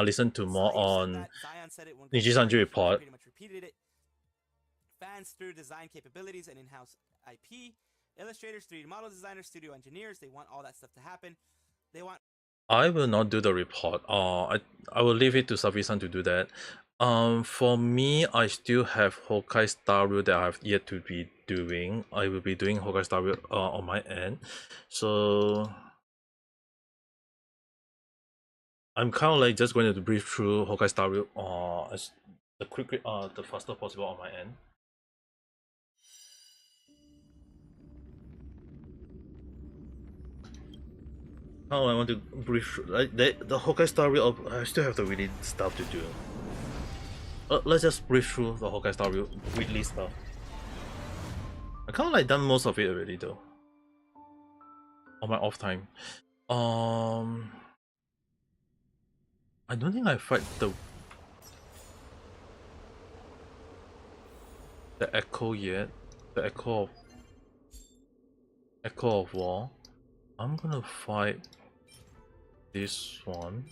listen to more on Niji-sanji report. Pretty much repeated it. Fans through design capabilities and in-house IP, illustrators, 3D model designers, studio engineers. They want all that stuff to happen. They want. I will not do the report. I will leave it to Savi-san to do that. For me, I still have Honkai Star Rail that I have yet to be doing. I will be doing Honkai Star Rail on my end. So I'm kind of like just going to brief through Honkai Star Rail as the faster possible on my end. How I want to brief like the Honkai Star Rail. I still have the really stuff to do. Let's just brief through the Honkai Star Rail weekly stuff. I kind of like done most of it already though. On my off time. I don't think I fight the Echo yet. The Echo of War. I'm gonna fight this one.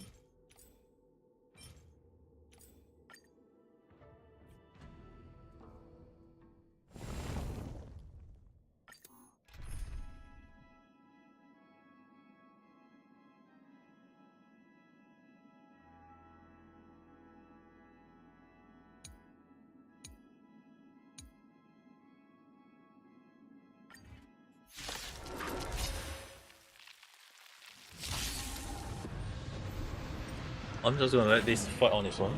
I'm just gonna let this fight on its own.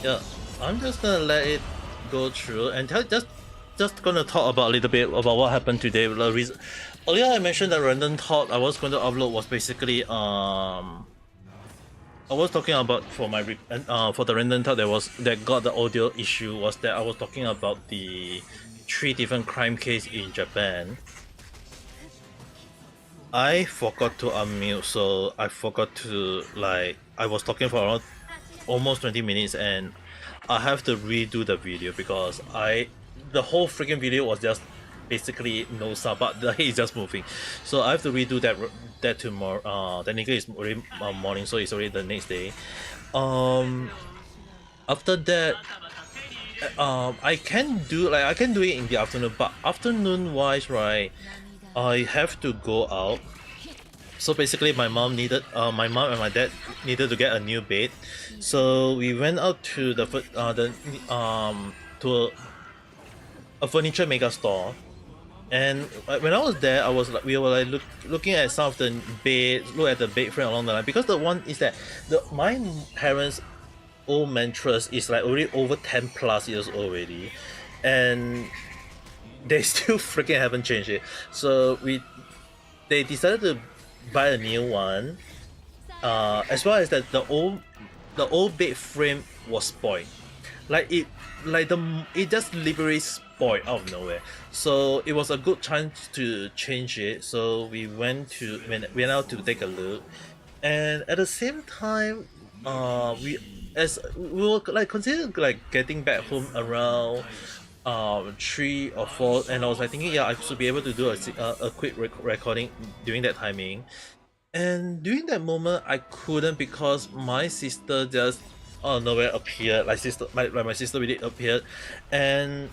Yeah, I'm just gonna let it go through and just gonna talk about a little bit about what happened today. The reason earlier I mentioned that random thought I was going to upload was basically I was talking about for my for the random talk that got the audio issue was that I was talking about the 3 different crime case in Japan. I forgot to unmute, so I forgot to I was talking for around almost 20 minutes and I have to redo the video because the whole freaking video was just basically no sound, but the head is just moving. So I have to redo that tomorrow. Technically it's already morning, so it's already the next day. After that, I can do it in the afternoon, but afternoon wise, right, I have to go out. So basically, my mom and my dad needed to get a new bed, so we went out to to a furniture mega store. And when I was there, we were like looking at some of the beds, look at the bed frame along the line, because the one is that my parents' old mattress is like already over 10 plus years old already, and they still freaking haven't changed it. So they decided to buy a new one, as well as that the old bed frame was spoiled. It just literally spoiled out of nowhere. So it was a good chance to change it. So we went out to take a look, and at the same time, we were like considering like getting back home around 3 or 4, and I was like thinking, yeah, I should be able to do a quick recording during that timing. And during that moment, I couldn't, because my sister just out of nowhere appeared. My sister really appeared, and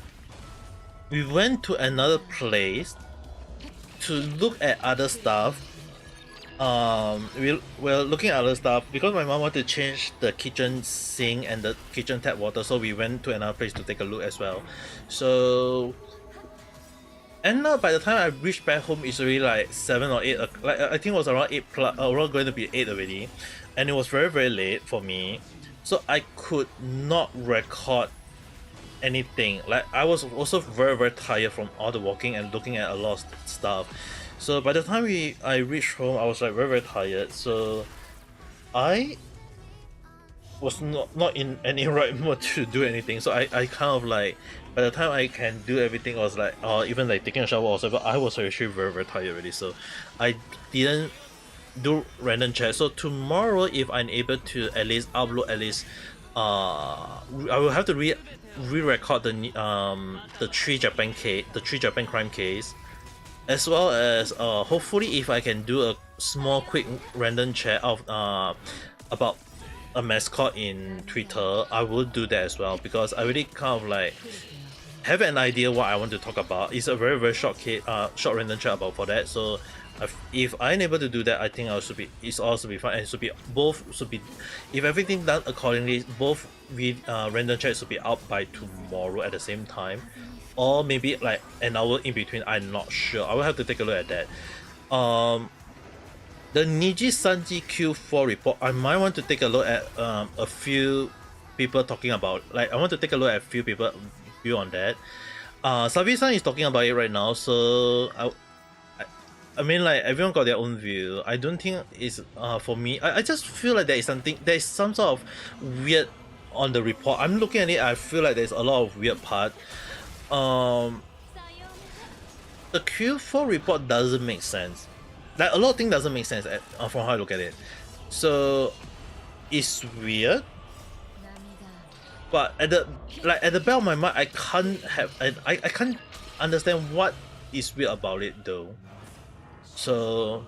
we went to another place to look at other stuff. We were looking at other stuff because my mom wanted to change the kitchen sink and the kitchen tap water, so we went to another place to take a look as well. So, and now by the time I reached back home, it's already like 7 or 8. I think it was around 8 plus, around going to be 8 already, and it was very very late for me, so I could not record anything. Like, I was also very very tired from all the walking and looking at a lot of stuff. So by the time I reached home, I was like very very tired. So I was not in any right mood to do anything. So I kind of like, by the time I can do everything, I was like, even like taking a shower or whatever, I was actually very very tired already. So I didn't do random chat. So tomorrow, if I'm able to at least upload I will have to re-record the 3 Japan crime case, as well as hopefully if I can do a small quick random chat of about a mascot in Twitter, I will do that as well, because I really kind of like have an idea what I want to talk about. It's a very very short random chat about for that. So if I'm able to do that, I think it's also be fine, and if everything done accordingly, both random chats should be out by tomorrow at the same time, or maybe like an hour in between. I'm not sure. I will have to take a look at that. The Niji Sanji Q4 report, I might want to take a look at a few people talking about, like I want to take a look at a few people view on that. Savi-san is talking about it right now, so I mean, like, everyone got their own view. I don't think it's for me. I just feel like there is some sort of weird on the report. I'm looking at it, I feel like there's a lot of weird part. The Q4 report doesn't make sense. Like, a lot of things doesn't make sense from how I look at it. So it's weird. But at the back of my mind, I can't understand what is weird about it though. So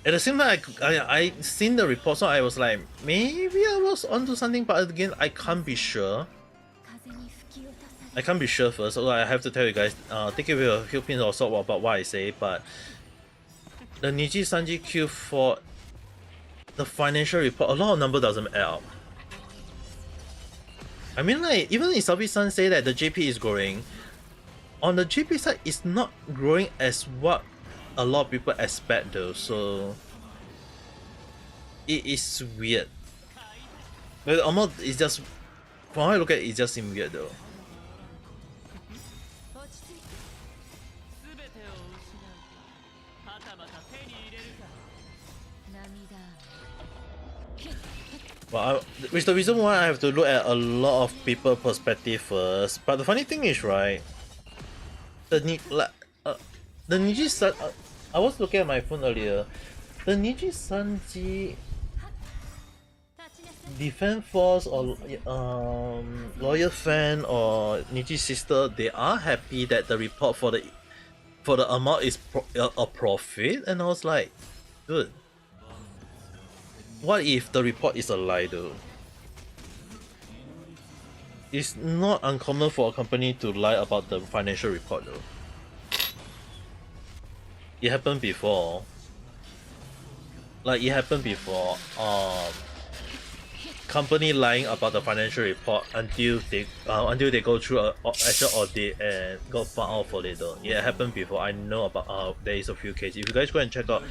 at the same time, I seen the report, so I was like, maybe I was onto something, but again, I can't be sure. First, so I have to tell you guys, take it with a few pins of salt about what I say. But the Niji Sanji Q4, the financial report, a lot of number doesn't add up. I mean, like, even if Sabi-san say that the JP is growing, on the JP side, it's not growing as what a lot of people expect though, so it is weird. The amount is just, from how I look at it, it just seems weird though. Well, which the reason why I have to look at a lot of people perspective first. But the funny thing is, right, the Niji San, I was looking at my phone earlier. The Niji Sanji Defense Force or Lawyer Fan or Niji's sister, they are happy that the report for the amount is a profit, and I was like, good. What if the report is a lie though? It's not uncommon for a company to lie about the financial report though. It happened before. Like it happened before. Company lying about the financial report until they go through a actual audit and got found out for later. Yeah, it happened before. I know about there is a few cases. If you guys go and check out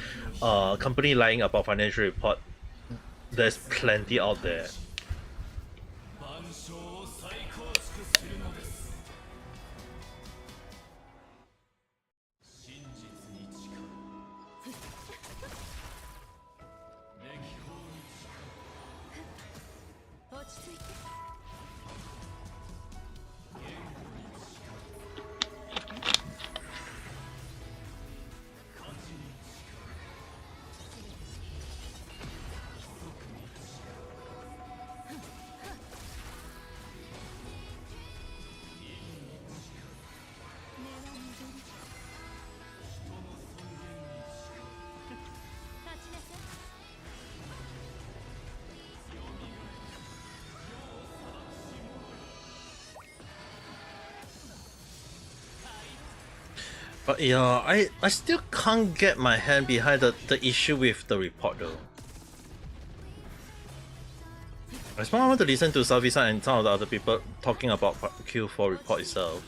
company lying about financial report, there's plenty out there. But yeah, I still can't get my hand behind the issue with the report though. I just want to listen to Savisa and some of the other people talking about Q4 report itself.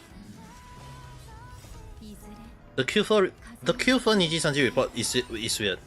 The Q4 Niji Sanji report is weird.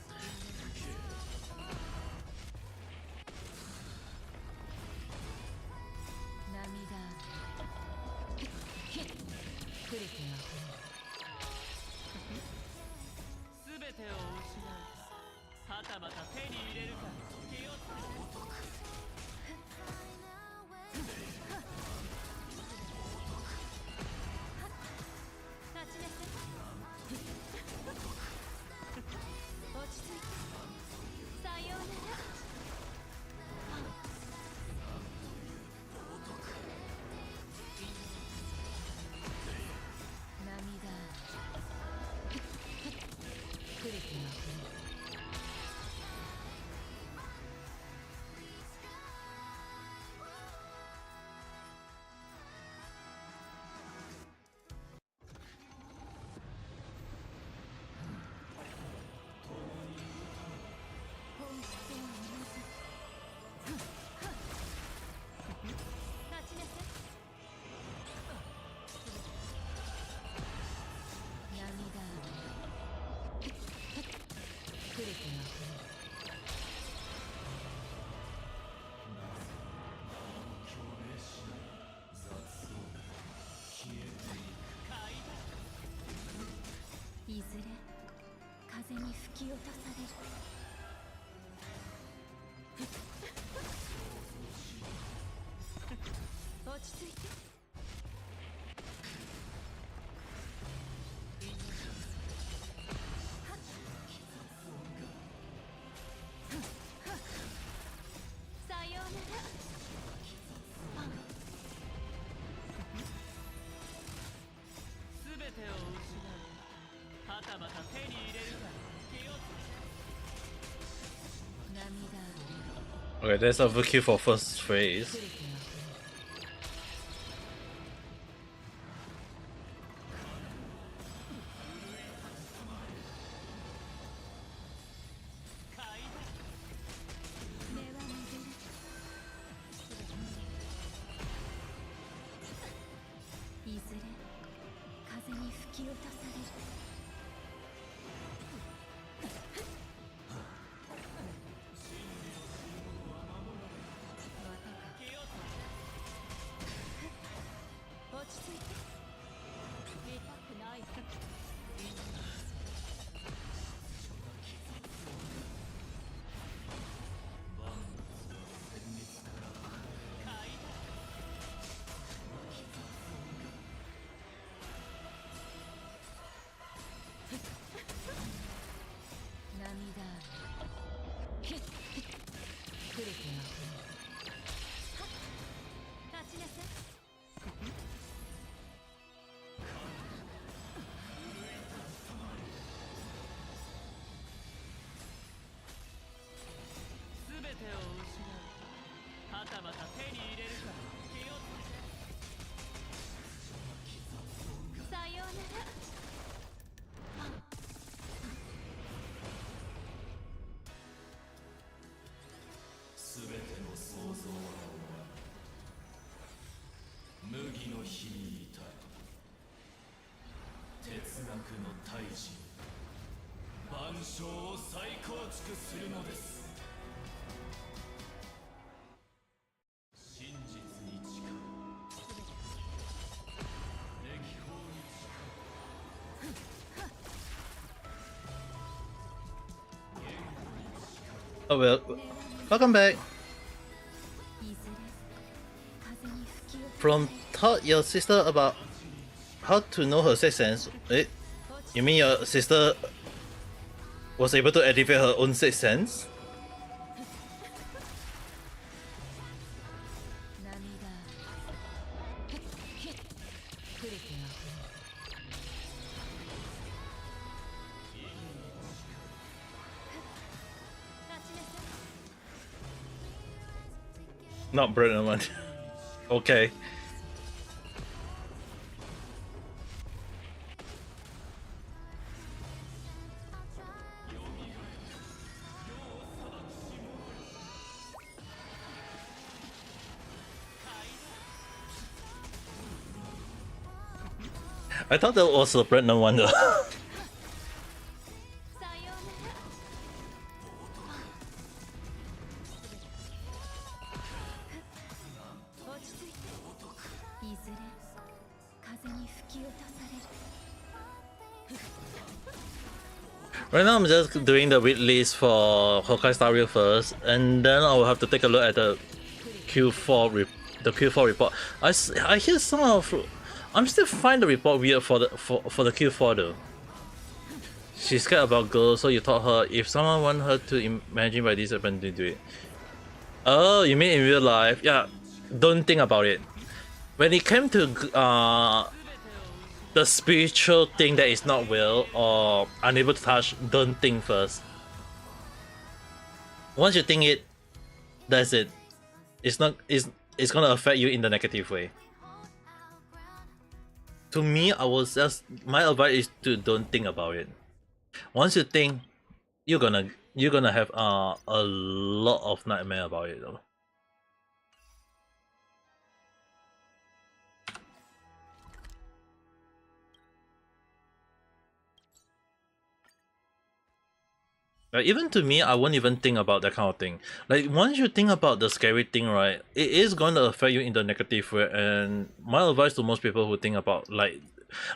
Okay, there's a overkill for first phase. たまた手に入れるから気をつけて。さようなら。全ての想像は麦の日にいた哲学の大事万象を再構築するのです。真実に誓う歴法に誓う Oh well, welcome back. From taught your sister about how to know her sixth sense. Wait, you mean your sister was able to activate her own sixth sense? Not Brennan one. Okay. I thought that was a Brennan one though. Right now I'm just doing the wait list for Honkai Star Rail first, and then I will have to take a look at the Q4 report. I hear some of I'm still find the report weird for the Q4 though. She's scared about girls, so you taught her if someone want her to imagine by this happen to do it. Oh, you mean in real life? Yeah, don't think about it. When it came to the spiritual thing that is not will or unable to touch, don't think first. Once you think it, that's it. It's gonna affect you in the negative way. To me, my advice is to don't think about it. Once you think, you're gonna have a lot of nightmare about it though. Like, even to me, I won't even think about that kind of thing. Like, once you think about the scary thing, right, it is going to affect you in the negative way. And my advice to most people who think about, like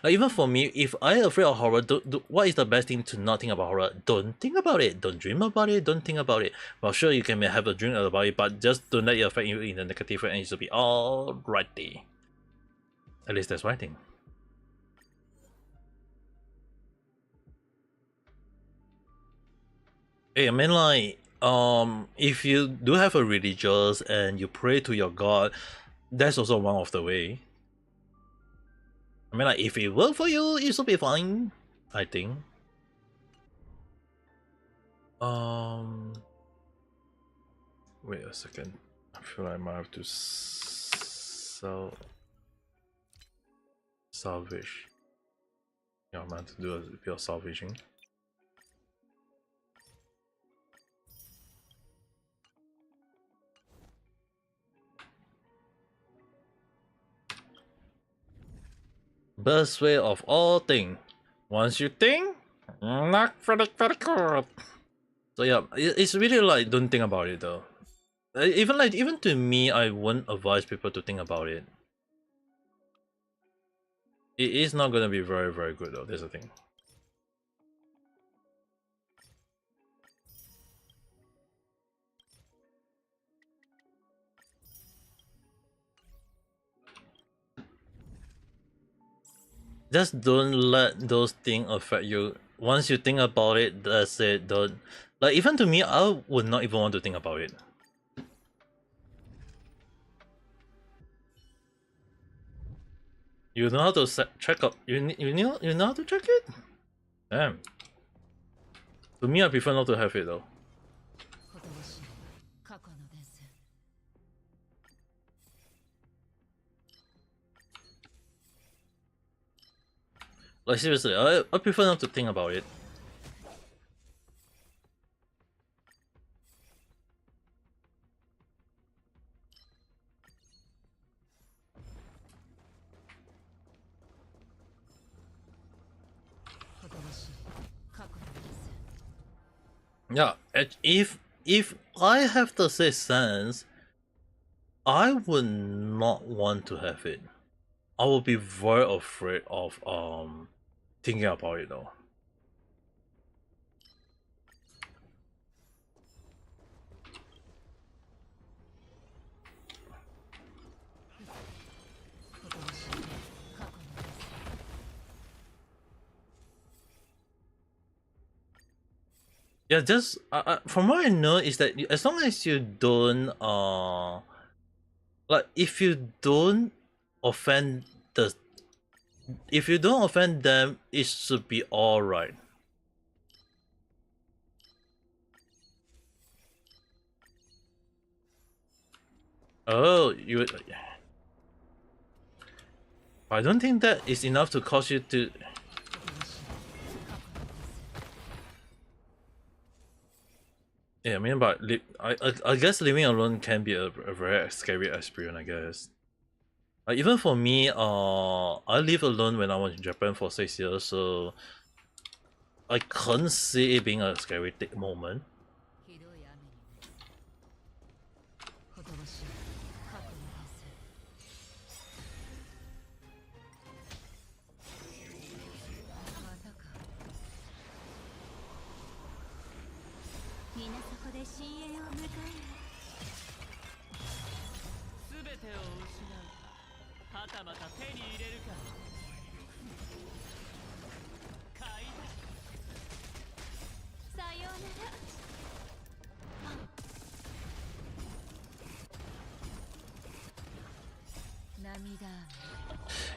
even for me, if I'm afraid of horror, what is the best thing to not think about horror? Don't think about it. Don't dream about it. Don't think about it. Well, sure, you can have a dream about it, but just don't let it affect you in the negative way, and it should be alrighty. At least that's what I think. Hey, I mean, like, if you do have a religious and you pray to your god, that's also one of the way. I mean, like, if it works for you, it should be fine, I think. Wait a second. I feel like I might have to salvage. Yeah, I might have to do a bit of salvaging. Best way of all things. Once you think, not very good. So yeah, it's really like, don't think about it though. Even to me, I wouldn't advise people to think about it. It is not gonna be very, very good though. There's the thing. Just don't let those things affect you. Once you think about it, that's it. Don't, like, even to me, I would not even want to think about it. You know how to check up. You know how to check it? Damn. To me, I prefer not to have it though. Like seriously, I prefer not to think about it. Yeah, if I have the sixth sense, I would not want to have it. I would be very afraid of thinking about it though. Yeah, just from what I know is that as long as you don't like if you don't offend the if you don't offend them, it should be all right. Oh, you. I don't think that is enough to cause you to. Yeah, I mean, but I guess living alone can be a very scary experience. I guess. Even for me, I lived alone when I was in Japan for 6 years, so I can't see it being a scary moment.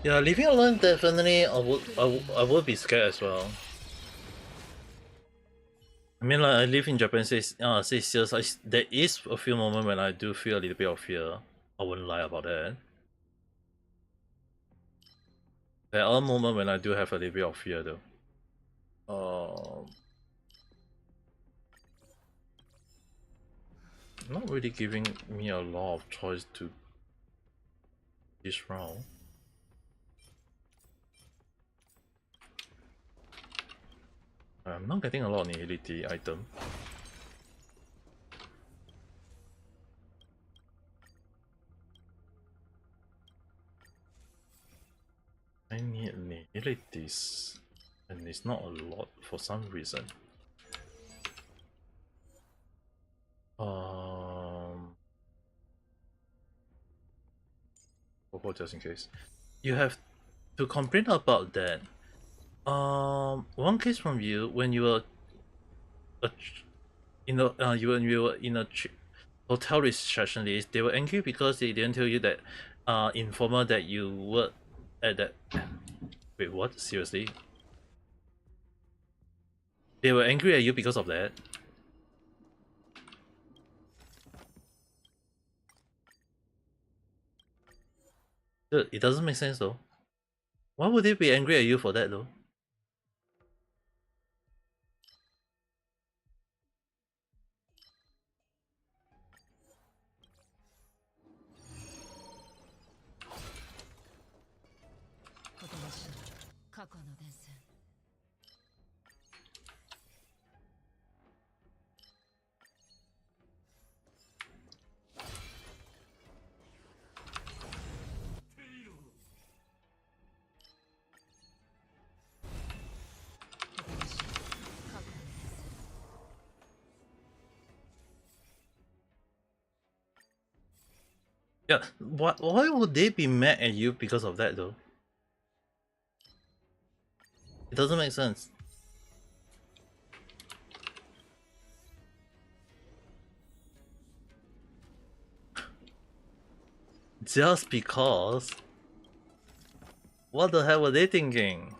Yeah, living alone definitely I would be scared as well. I mean, like I live in Japan 6 years. There is a few moments when I do feel a little bit of fear. I wouldn't lie about that. There are moments when I do have a little bit of fear though. Not really giving me a lot of choice to this round. I'm not getting a lot of nihility item. I need nihilities, and it's not a lot for some reason. Just in case. You have to complain about that. One case from you when you were, when you were in a hotel reception list, they were angry because they didn't tell you that, informer that you were at that. Wait, what? Seriously? They were angry at you because of that? Dude, it doesn't make sense though. Why would they be angry at you for that though? Yeah, why would they be mad at you because of that though? It doesn't make sense. Just because? What the hell were they thinking?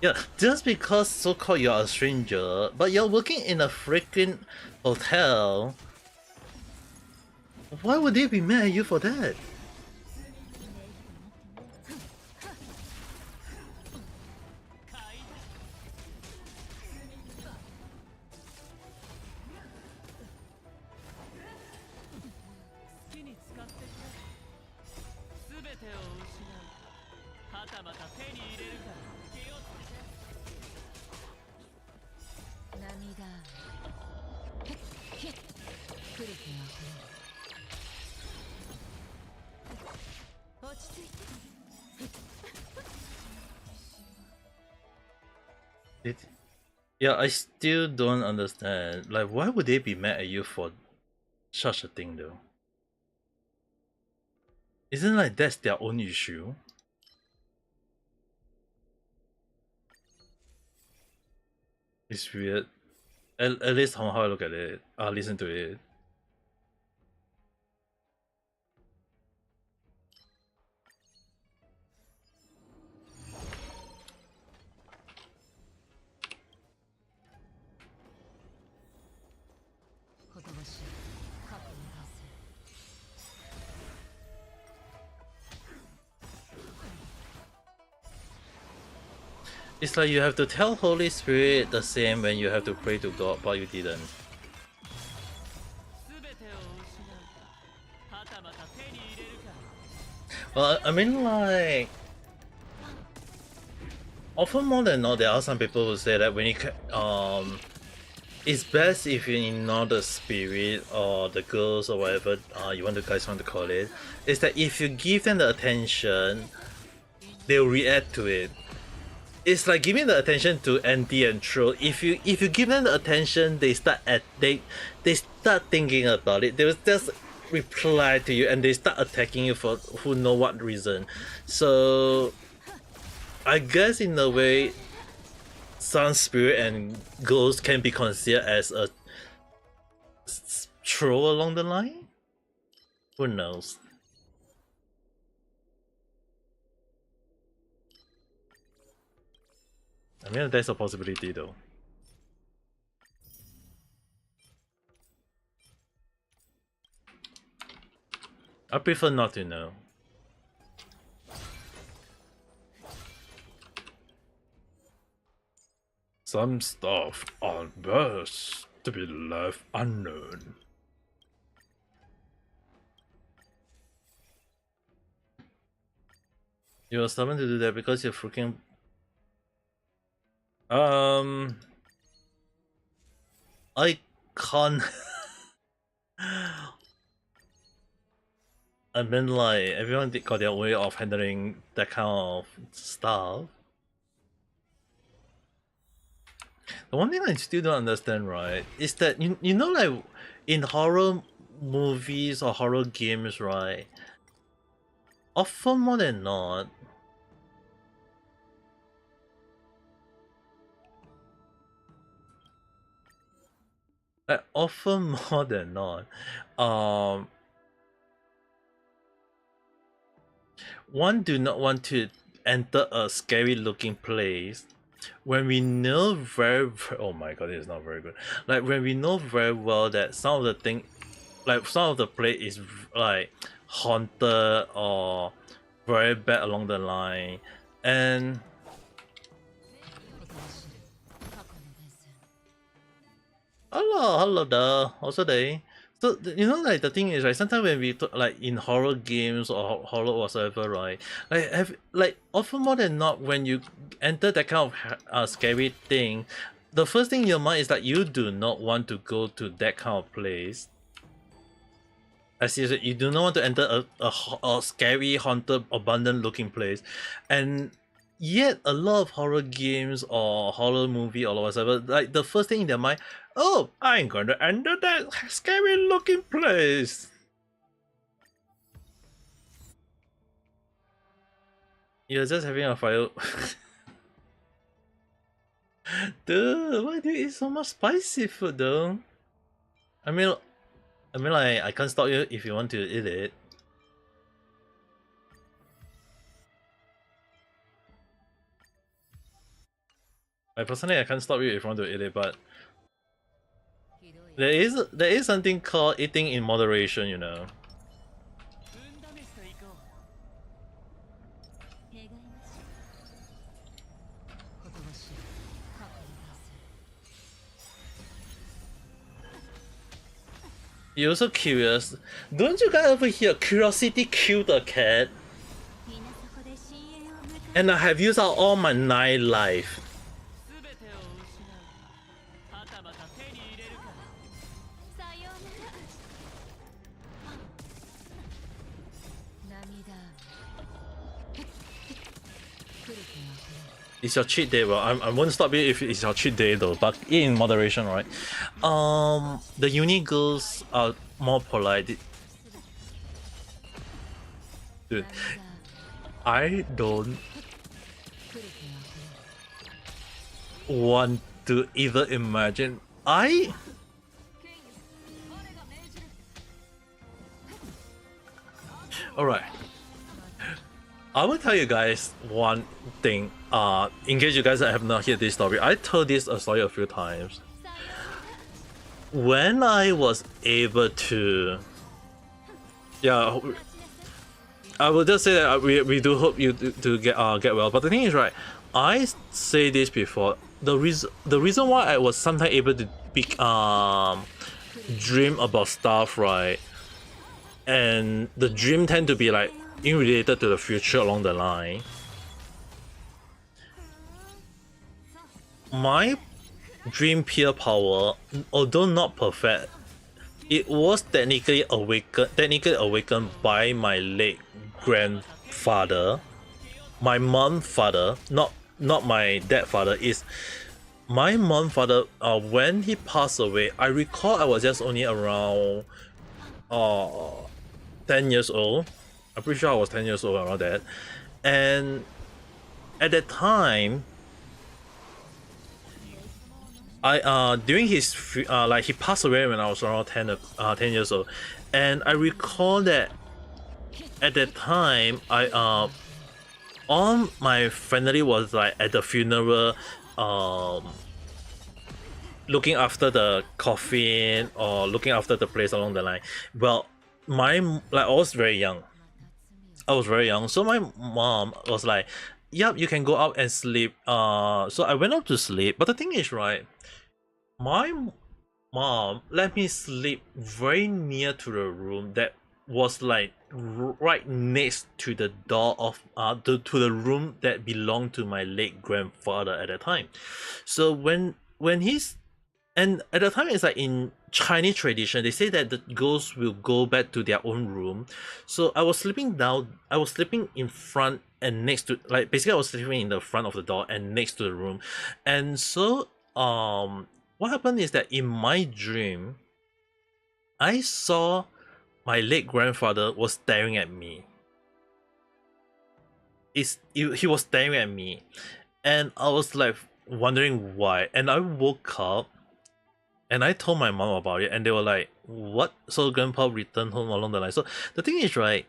Yeah, just because so-called you're a stranger, but you're working in a freaking hotel, why would they be mad at you for that? Yeah, I still don't understand. Like, why would they be mad at you for such a thing, though? Isn't like that's their own issue? It's weird. At least how I look at it, I listen to it. It's like you have to tell Holy Spirit the same when you have to pray to God, but you didn't. Well, I mean, like, often more than not, there are some people who say that when you it's best if you ignore the spirit or the girls or whatever you guys want to call it. Is that if you give them the attention, they'll react to it. It's like giving the attention to anti and troll. If you give them the attention, they start thinking about it. They will just reply to you and they start attacking you for who know what reason. So I guess in a way, some spirit and ghosts can be considered as a troll along the line. Who knows? I mean, there's a possibility though. I prefer not to know. Some stuff are best to be left unknown. You're stubborn to do that because you're freaking... I can't... I mean, like, everyone got their way of handling that kind of stuff. The one thing I still don't understand, right, is that, you know, like, in horror movies or horror games, right, often more than not, often more than not, one do not want to enter a scary looking place when we know very oh my god, it's not very good. Like when we know very well that some of the thing, like some of the place is like haunted or very bad along the line, and hello there, also there. So you know, like the thing is, right, sometimes when we like in horror games or horror whatsoever, right, like often more than not, when you enter that kind of scary thing, the first thing in your mind is that you do not want to go to that kind of place. As you said, you do not want to enter a scary, haunted, abandoned looking place, and yet a lot of horror games or horror movie or whatever, like the first thing in their mind, oh, I'm going to enter that scary looking place. You're just having a fire. Dude, why do you eat so much spicy food though? I mean, like, I can't stop you if you want to eat it. personally I can't stop you if you want to eat it, but there is something called eating in moderation, you know. You're also curious. Don't you guys ever hear curiosity killed a cat? And I have used out all my 9 life. It's your cheat day, bro. I won't stop you if it's your cheat day though, but eat in moderation, right? The uni girls are more polite. Dude, I don't want to even imagine. Alright. I will tell you guys one thing. In case you guys have not heard this story, I told this story a few times. When I was able to, yeah, I will just say that we do hope you to get well. But the thing is, right, I say this before. The reason why I was sometimes able to dream about stuff, right, and the dream tend to be like related to the future along the line. My dream peer power, although not perfect, it was technically awakened by my late grandfather, my mom's father, not my dad father. Is my mom's father. When he passed away, I recall I was just only around 10 years old. I'm pretty sure I was 10 years old around that. And at that time, during his like he passed away when I was around 10 years old, and I recall that at that time all my family was like at the funeral, looking after the coffin or looking after the place along the line. Well, I was very young. So my mom was like, "Yep, you can go out and sleep." So I went out to sleep. But the thing is, right, my mom let me sleep very near to the room that was like right next to the door of to the room that belonged to my late grandfather at that time. So when he's and at the time, it's like in Chinese tradition, they say that the ghosts will go back to their own room. So I was sleeping in front and next to, like, basically I was sleeping in the front of the door and next to the room. And so what happened is that in my dream, I saw my late grandfather was staring at me. He was staring at me, and I was like wondering why. And I woke up and I told my mom about it, and they were like, "What?" So grandpa returned home along the line. So the thing is, right,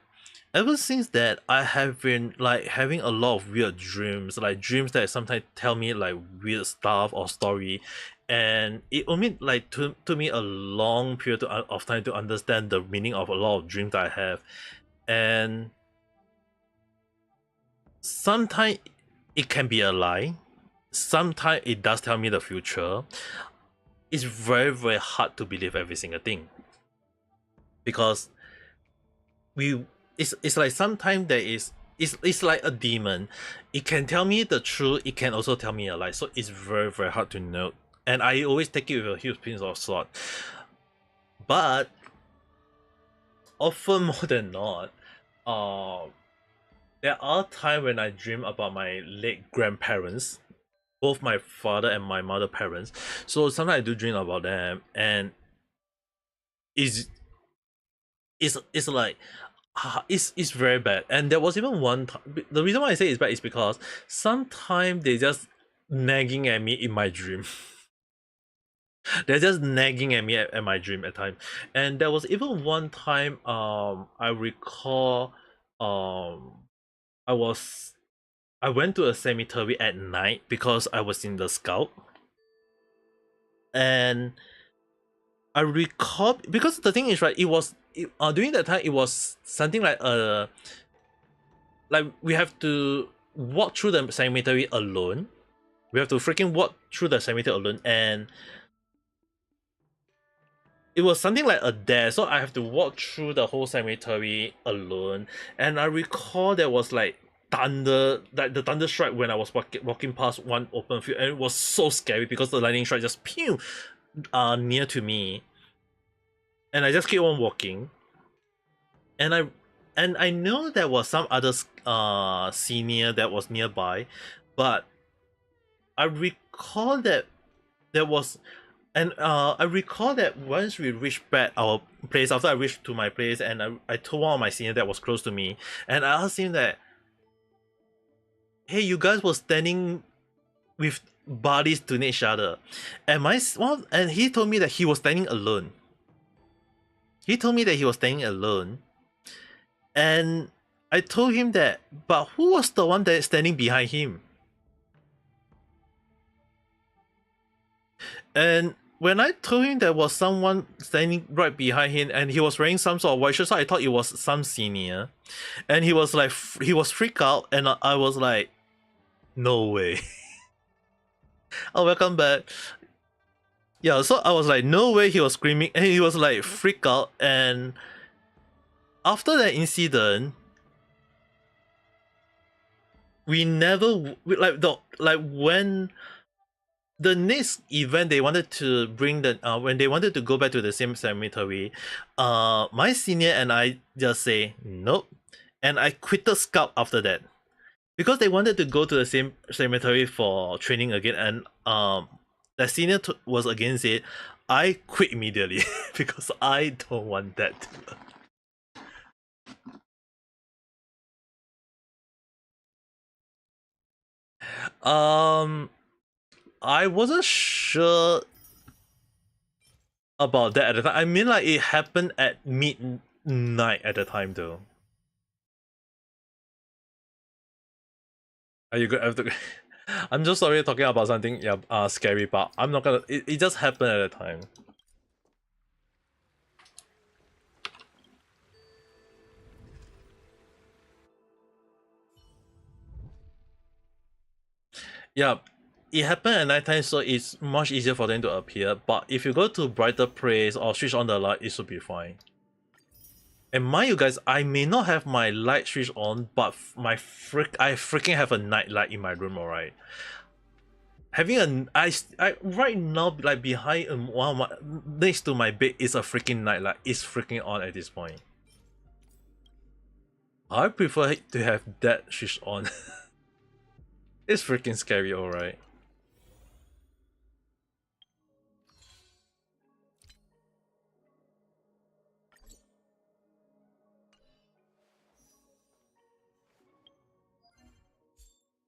ever since that, I have been like having a lot of weird dreams, like dreams that sometimes tell me like weird stuff or story, and it only like took me a long period of time to understand the meaning of a lot of dreams that I have. And sometimes it can be a lie, sometimes it does tell me the future. It's very, very hard to believe every single thing, because it's like sometimes there is it's like a demon. It can tell me the truth, it can also tell me a lie. So it's very, very hard to know, and I always take it with a huge pinch of salt. But often more than not, there are times when I dream about my late grandparents, both my father and my mother parents. So sometimes I do dream about them, and it's like it's very bad. And there was even one time, the reason why I say it's bad is because sometimes they just nagging at me in my dream. They're just nagging at me at my dream at time. And there was even one time I recall I was I went to a cemetery at night because I was in the scout. And I recall, because the thing is, right, during that time it was something like we have to walk through the cemetery alone. We have to freaking walk through the cemetery alone, and it was something like a dare, so I have to walk through the whole cemetery alone. And I recall there was like thunder, like the thunder strike when I was walking past one open field, and it was so scary because the lightning strike just pew near to me. And I just keep on walking. And I know there was some other senior that was nearby, but I recall that there was, and I recall that once we reached back our place, after I reached to my place, and I told one of my senior that was close to me, and I asked him that, hey, you guys were standing with bodies to each other, and he told me that he was standing alone. He told me that he was standing alone, and I told him that, but who was the one that is standing behind him? And when I told him there was someone standing right behind him, and he was wearing some sort of white shirt, so I thought it was some senior, and he was like, he was freaked out, and I was like, no way. Oh, welcome back. Yeah, so I was like, no way, he was screaming, and he was like freaked out. And after that incident, we never when the next event they wanted to bring when they wanted to go back to the same cemetery, my senior and I just say nope, and I quitted Scout after that because they wanted to go to the same cemetery for training again, and the senior was against it. I quit immediately because I don't want that. I wasn't sure about that at the time. I mean, like, it happened at midnight at the time, though. Are you good? I'm just sorry talking about something scary, but I'm not gonna. It just happened at the time. Yeah, it happened at night time, so it's much easier for them to appear. But if you go to brighter place or switch on the light, it should be fine. And mind you guys, I may not have my light switch on, but I freaking have a night light in my room, alright? Having I right now, like behind next to my bed is a freaking night light. It's freaking on at this point. I prefer to have that switch on. It's freaking scary, alright.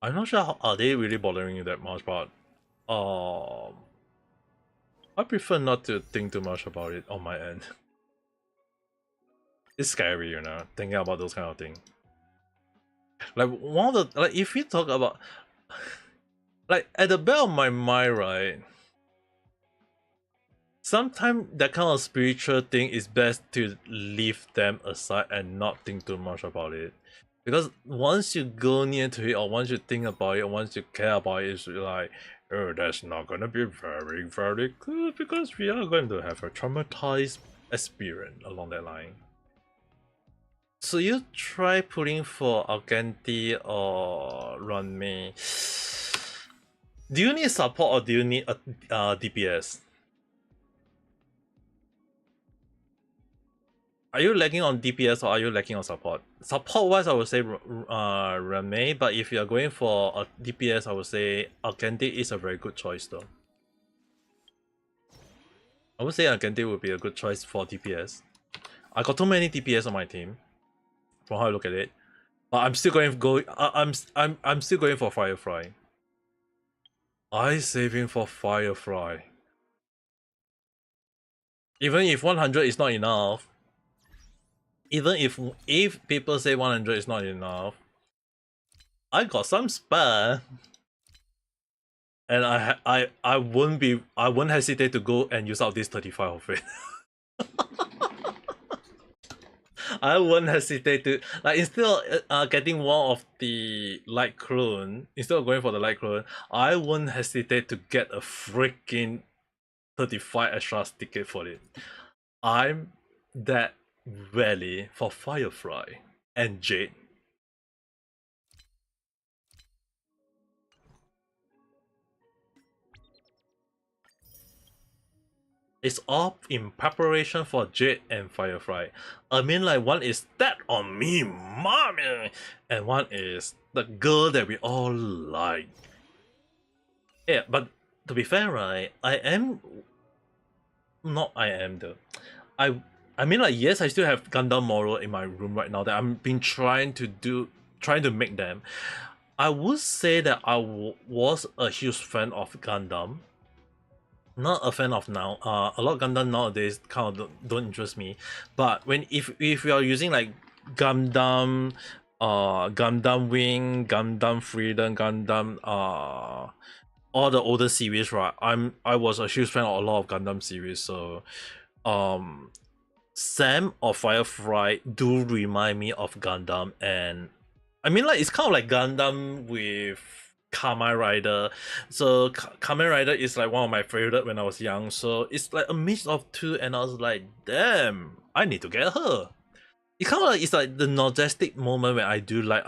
I'm not sure are they really bothering you that much, but I prefer not to think too much about it on my end. It's scary, you know, thinking about those kind of things. Like one of the if we talk about like at the back of my mind, right? Sometimes that kind of spiritual thing is best to leave them aside and not think too much about it. Because once you go near to it, or once you think about it, or once you care about it, it's like, oh, that's not gonna be very, very good because we are going to have a traumatized experience along that line. So you try pulling for Alcanti or Runme. Do you need support or do you need a DPS? Are you lagging on DPS or are you lagging on support? Support wise, I would say Rame, but if you are going for a DPS, I would say Alcanti is a very good choice though. I would say Alcanti would be a good choice for DPS. I got too many DPS on my team, from how I look at it. But I'm still going I'm still going for Firefly. I saving for Firefly. Even if 100 is not enough. Even if people say 100 is not enough, I got some spare. And I wouldn't hesitate to go and use out this 35 of it. I wouldn't hesitate to, like, instead of getting one of the light clone, instead of going for the light clone, I wouldn't hesitate to get a freaking 35 extra ticket for it. I'm that ready for Firefly and Jade. It's all in preparation for Jade and Firefly. I mean, like, one is that on me, mommy, and one is the girl that we all like. Yeah, but to be fair, right, I am though. I mean, like, yes, I still have Gundam model in my room right now that I'm been trying to make them. I would say that I was a huge fan of Gundam. Not a fan of now. A lot of Gundam nowadays kind of don't interest me. But if you are using like Gundam, Gundam Wing, Gundam Freedom, Gundam, all the older series, right? I was a huge fan of a lot of Gundam series. So, Sam or Firefly do remind me of Gundam, and I mean, like, it's kind of like Gundam with Kamen Rider. So Kamen Rider is like one of my favorite when I was young. So it's like a mix of two, and I was like, damn, I need to get her. It kind of like, it's like the nostalgic moment when I do like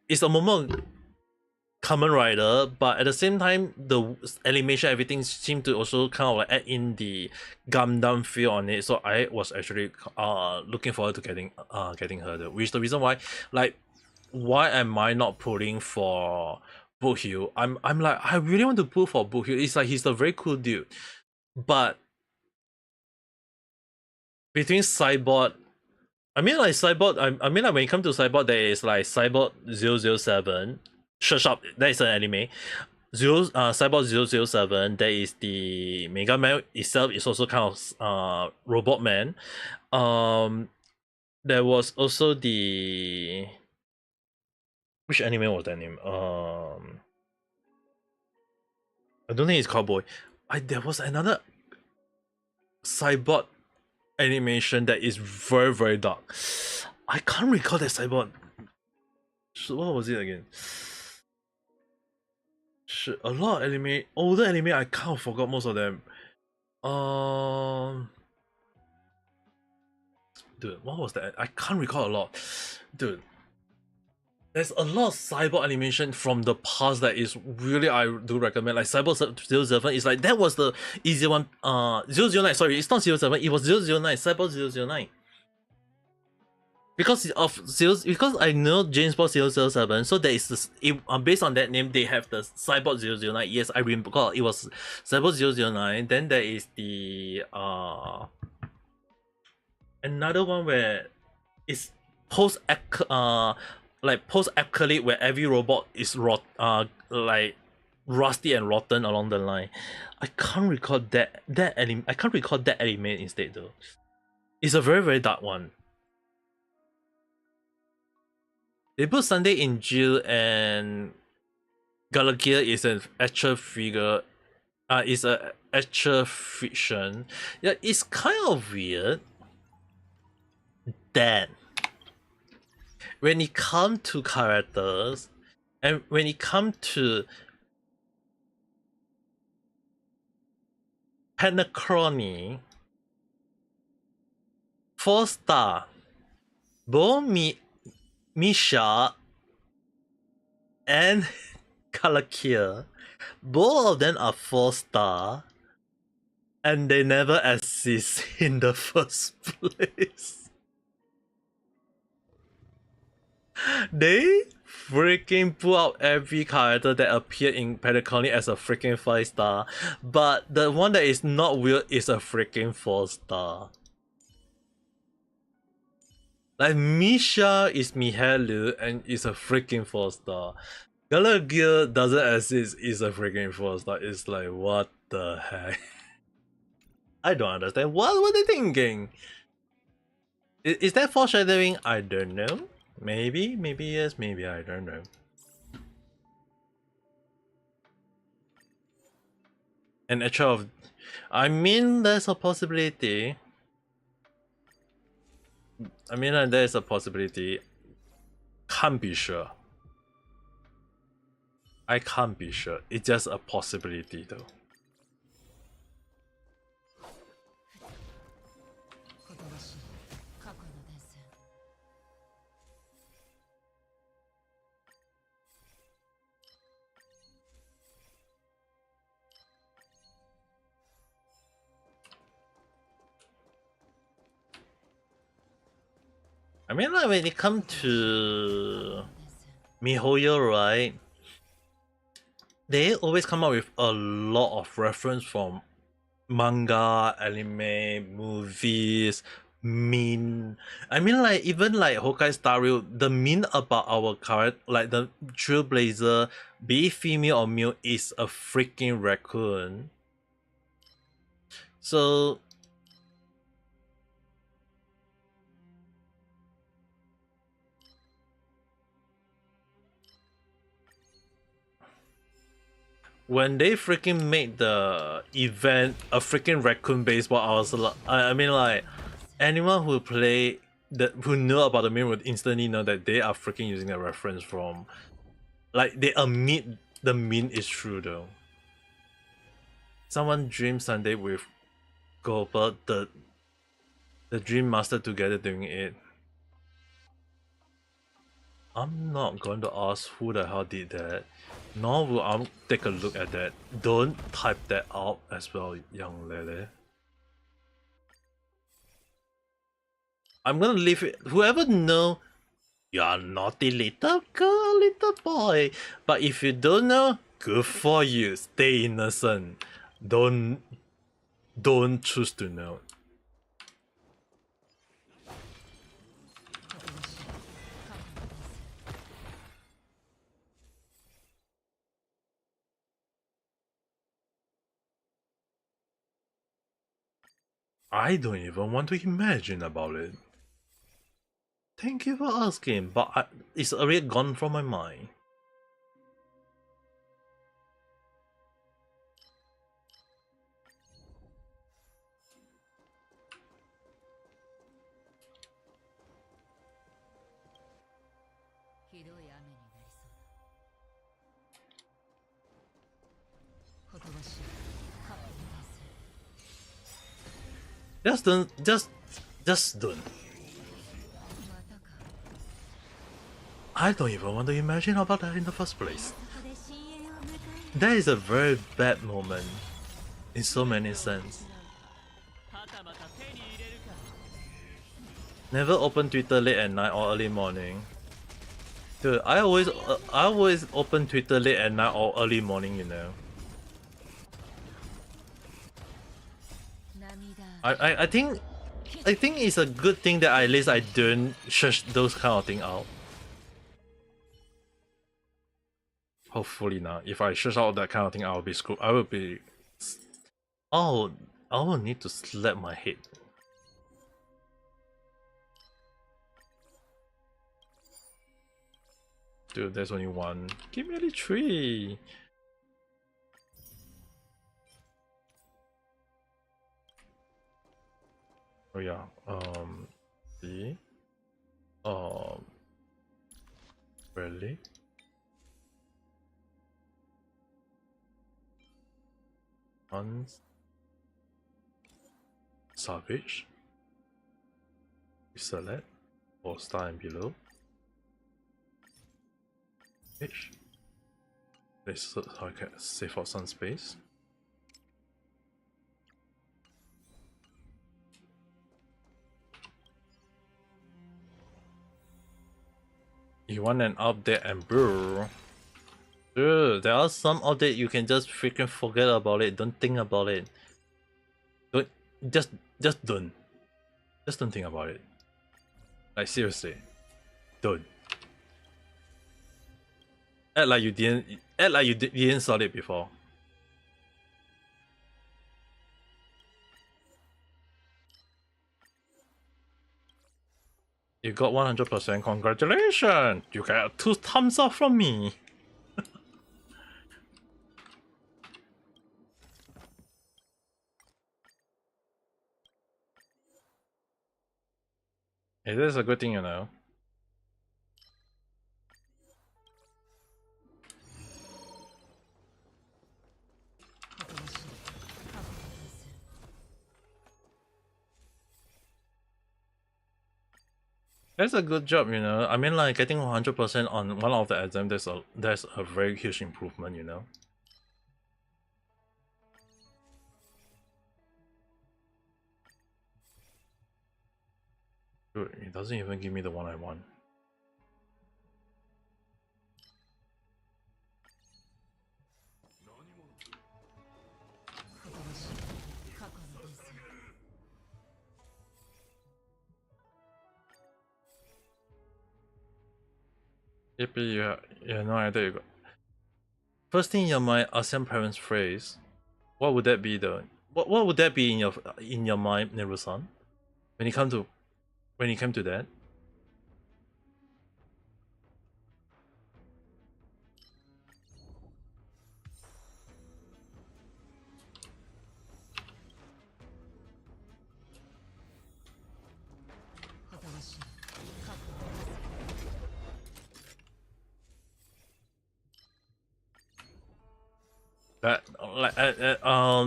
it's a moment of Kamen Rider, but at the same time the animation, everything seemed to also kind of like add in the Gundam feel on it. So I was actually looking forward to getting her though. Which is the reason why, like, why am I not pulling for Bookhill? I'm like, I really want to pull for Bookhill. It's like he's a very cool dude. But between Cyborg, I mean, like, Cyborg, I mean, like, when it comes to Cyborg, there is like Cyborg 007. Shut up, that is an anime. Cyborg 007, there is the Mega Man itself, is also kind of Robot Man. There was also the, which anime was that name? I don't think it's Cowboy. There was another Cyborg animation that is very, very dark. I can't recall that Cyborg. So what was it again? Shit, a lot of anime, older anime, I kind of forgot most of them. Dude, what was that? I can't recall a lot. Dude, there's a lot of Cyborg animation from the past that is really, I do recommend. Like Cyborg 007 is like, that was the easy one. 009, sorry, it's not 07, it was 009, Cyborg 009. Because I know James Bond 007, so there is this, based on that name, they have the Cyborg 009. Yes, I remember it was Cyborg 009. Then there is the another one where it's post-apocalypse, where every robot is like rusty and rotten along the line. I can't recall that anime. I can't recall that anime instead though. It's a very, very dark one. They put Sunday in jail, and Galakia is an actual figure. Is a actual fiction. Yeah, it's kind of weird that when it comes to characters, and when it comes to Penachrony, 4-star, both Misha and Kalakia, both of them are 4-star, and they never exist in the first place. They freaking pull out every character that appeared in Penachrony as a freaking 5-star, but the one that is not weird is a freaking 4-star. Like, Misha is Mihalu and is a freaking 4-star. Galagia doesn't exist, is a freaking 4-star. It's like, what the heck? I don't understand. What were they thinking? Is that foreshadowing? I don't know. Maybe yes, maybe I don't know. An extra of, I mean, there's a possibility. I mean, there's a possibility. Can't be sure. I can't be sure. It's just a possibility, though. I mean, like, when it comes to MiHoYo, right? They always come up with a lot of reference from manga, anime, movies, meme. I mean, like, even like Honkai Star Rail, the meme about our character, like the Trailblazer, be it female or male, is a freaking raccoon. So when they freaking made the event a freaking raccoon baseball, I was like, I mean, like, anyone who who know about the meme would instantly know that they are freaking using a reference from, like, they admit the meme is true though. Someone dream Sunday with Goldberg, the Dream Master together doing it. I'm not going to ask who the hell did that, nor will I take a look at that. Don't type that out as well, young lady. I'm gonna leave it. Whoever know, you're naughty little girl, little boy. But if you don't know, good for you. Stay innocent. Don't choose to know. I don't even want to imagine about it. Thank you for asking, but it's already gone from my mind. Just don't. I don't even want to imagine about that in the first place. That is a very bad moment in so many sense. Never open Twitter late at night or early morning. Dude, I always open Twitter late at night or early morning, you know. I think it's a good thing that at least I don't search those kind of things out. Hopefully not. If I search out that kind of thing, I will be screwed. I will be. Oh, I will need to slap my head. Dude, there's only one. Give me the 3. Oh yeah. See. Really? Once. Savage. Select. 4-star and below. H. This is how I can save out some space. You want an update and brew? Dude, there are some updates you can just freaking forget about it. Don't think about it. Don't just don't. Just don't think about it. Like seriously, don't. Act like you didn't saw it before. You got 100%. Congratulations! You got 2 thumbs up from me. It is a good thing, you know. That's a good job, you know. I mean, like getting 100% on one of the exams, there's a very huge improvement, you know. Dude, it doesn't even give me the one I want. Yippee, yeah, no idea. You got. First thing in your mind, ASEAN parents phrase. What would that be though? What would that be in your mind, Neru-san? When it came to that? That like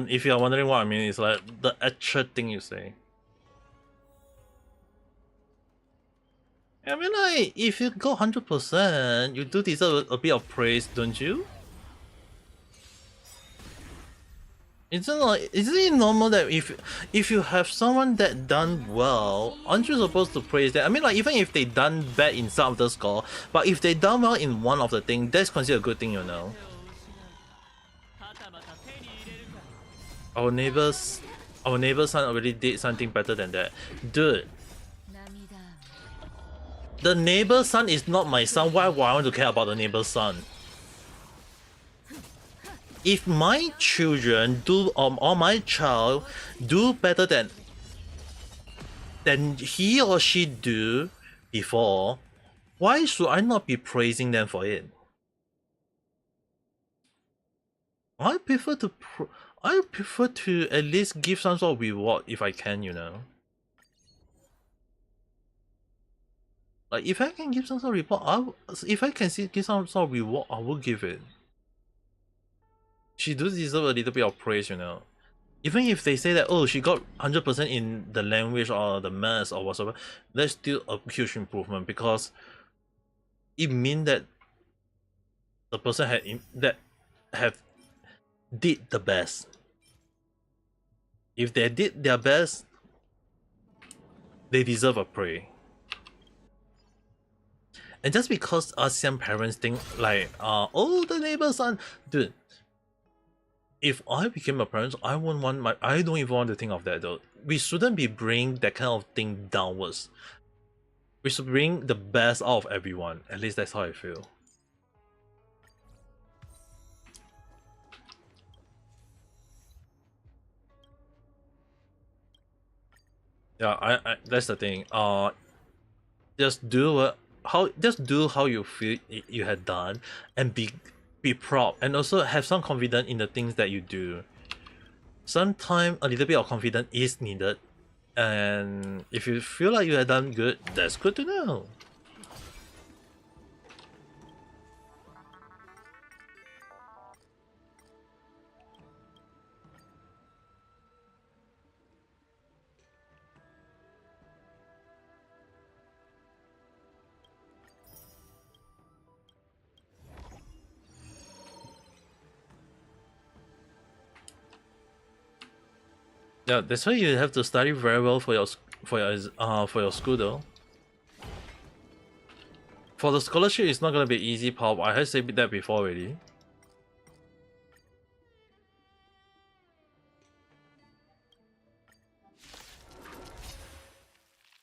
if you're wondering what I mean, it's like the actual thing you say. I mean, like if you go 100%, you do deserve a bit of praise, don't you? Isn't it normal that if you have someone that done well, aren't you supposed to praise that? I mean, like even if they done bad in some of the score, but if they done well in one of the thing, that's considered a good thing, you know. Our neighbor's son already did something better than that, dude. The neighbor's son is not my son. Why would I want to care about the neighbor's son? If my children do or my child do better than he or she do before, why should I not be praising them for it? I prefer to at least give some sort of reward if I can, you know. Like if I can give some sort of reward, if I can give some sort of reward, I will give it. She does deserve a little bit of praise, you know. Even if they say that, oh, she got 100% in the language or the maths or whatever, that's still a huge improvement because it means that the person did the best. If they did their best, they deserve a praise. And just because ASEAN parents think like, oh, the neighbor's son, dude. If I became a parent, I don't even want to think of that though. We shouldn't be bringing that kind of thing downwards. We should bring the best out of everyone. At least that's how I feel. Yeah, I that's the thing. Just do how you feel you had done, and be proud, and also have some confidence in the things that you do. Sometimes a little bit of confidence is needed, and if you feel like you have done good, that's good to know. Yeah, that's why you have to study very well for your school though. For the scholarship, it's not gonna be easy, Pop. I have said that before already.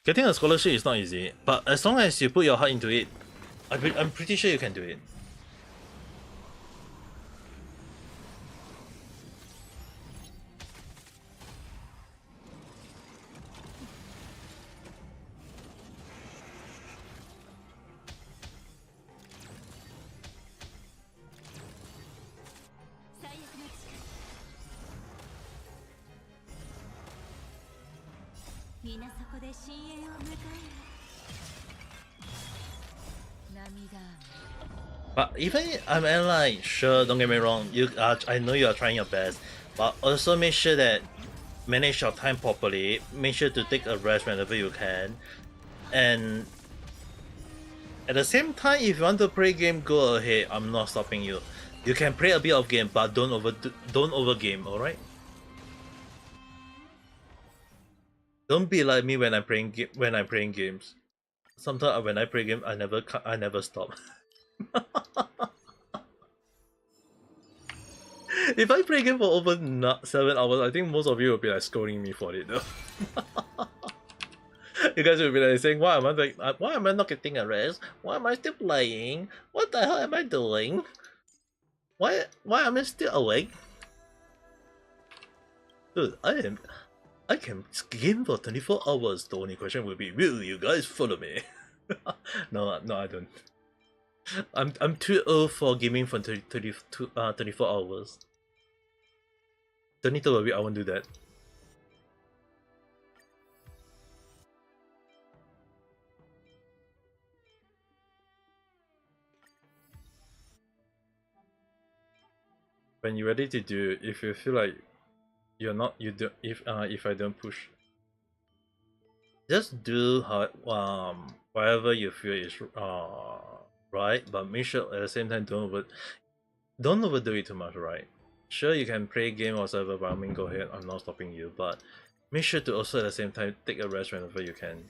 Getting a scholarship is not easy, but as long as you put your heart into it, I'm pretty sure you can do it. 皆そこで深淵を迎える涙 But even I mean, like, sure, don't get me wrong. I know you are trying your best, but also make sure that manage your time properly. Make sure to take a rest whenever you can, and at the same time, if you want to play game, go ahead. I'm not stopping you. You can play a bit of game, but don't over game. All right. Don't be like me when I'm playing games. Sometimes when I play game, I never stop. If I play game for over 7 hours, I think most of you will be like scolding me for it though. You guys will be like saying, why am I not getting a rest? Why am I still playing? What the hell am I doing? Why am I still awake? Dude, I can game for 24 hours. The only question will be, will you guys follow me? No, I don't. I'm too old for gaming for 24 hours. Don't need to worry, I won't do that. When you're ready to do, if you feel like if I don't push, just do whatever you feel is right, but make sure at the same time don't overdo it too much, right? Sure, you can play game or whatever, but I mean, go ahead, I'm not stopping you, but make sure to also at the same time take a rest whenever you can.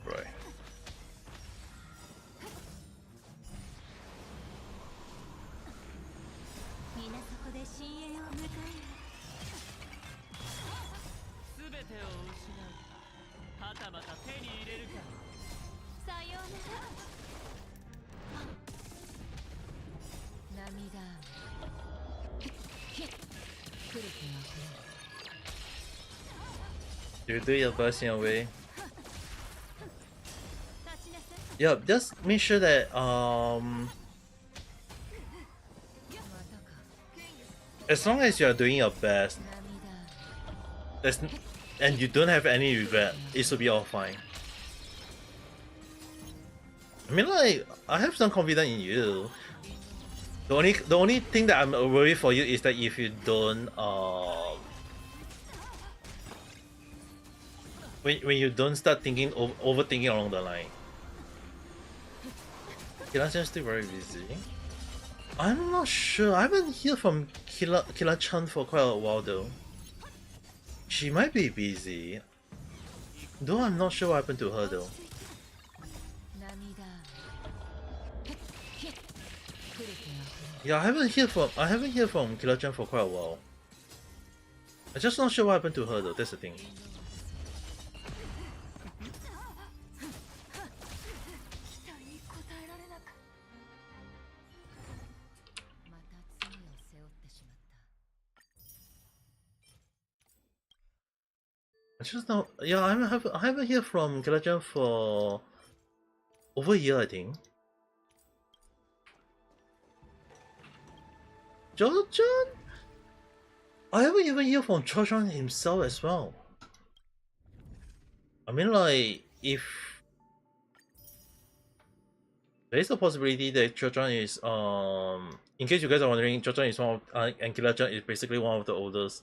Right. You do your best in a way. Yeah, just make sure that as long as you are doing your best, and you don't have any regret, it should be all fine. I mean, like, I have some confidence in you. The only thing that I'm worried for you is that if you don't when you don't start thinking overthinking along the line. Killa-chan still very busy. I'm not sure. I haven't heard from Killa-chan for quite a while though. She might be busy. Though I'm not sure what happened to her though. Yeah, I haven't heard from Killa-chan for quite a while. I'm just not sure what happened to her though, that's the thing. I just know, yeah, I haven't heard from Killa-chan for over a year, I think. Jojo-chan? I haven't even heard from Jojo-chan himself as well. I mean, like, if there is a possibility that Jojo-chan is in case you guys are wondering, Jojo-chan is one of and Killa-chan is basically one of the oldest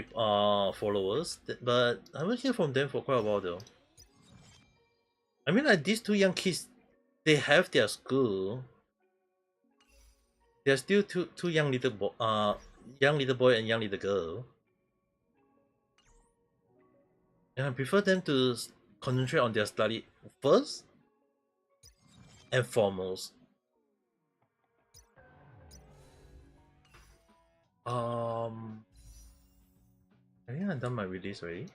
followers, but I haven't heard from them for quite a while though. I mean, like, these two young kids, they have their school. They're still two young little boy and young little girl. And I prefer them to concentrate on their study first and foremost. I think I've done my release already.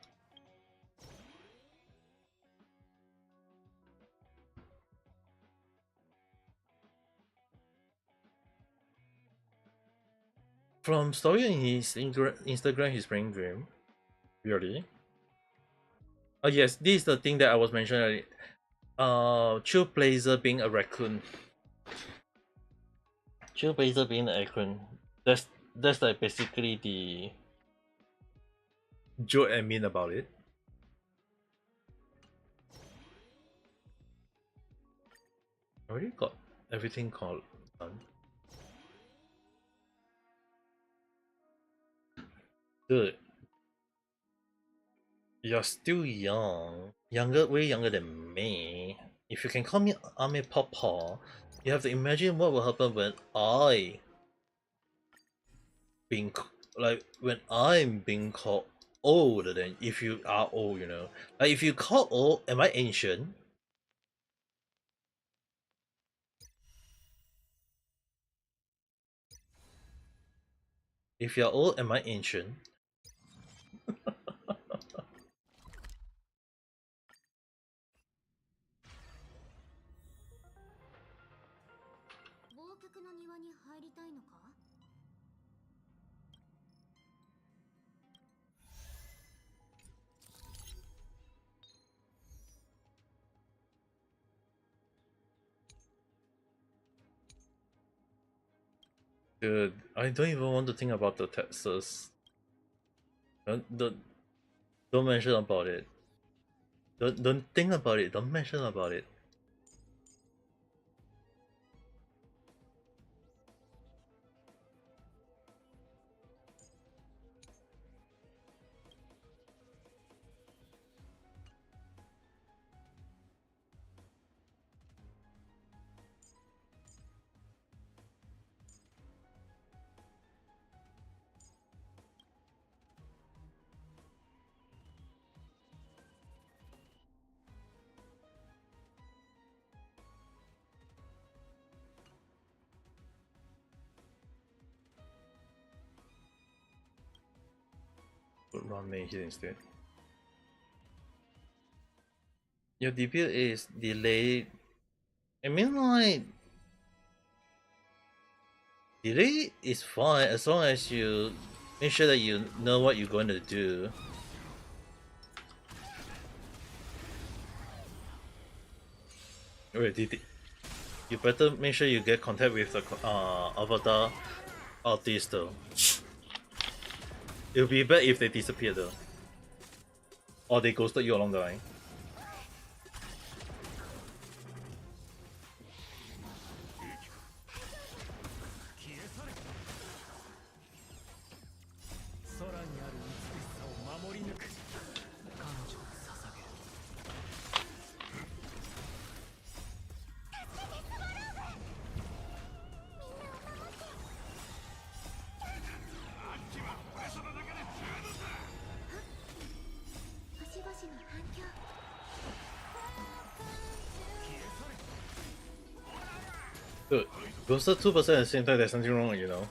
From story in his Instagram, he's playing Dream. Really? Oh yes, this is the thing that I was mentioning. Trailblazer being a raccoon. Trailblazer being a raccoon. That's like basically the joke I mean about it. I already got everything called done. Dude, you're still young. Way younger than me. If you can call me Ame Papa, you have to imagine what will happen when when I'm being called older than if you are old, you know. Like if you call old, am I ancient? If you're old, am I ancient? 忘却の庭に入りたいのか？ Dude, I don't even want to think about the taxes. Don't mention about it. Don't think about it. Don't mention about it. Put ramen here instead. Your debut is delayed. I mean, like, delay is fine as long as you make sure that you know what you're going to do. Wait, you better make sure you get contact with the avatar artist though. It would be bad if they disappear though. Or they ghosted you along the line. Dude, ghosted 2% at the same time, there's something wrong, you know.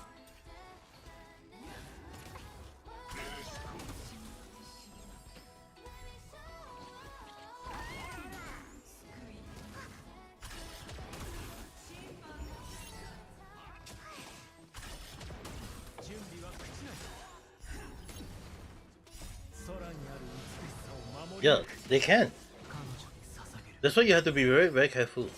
Yeah, they can. That's why you have to be very, very careful.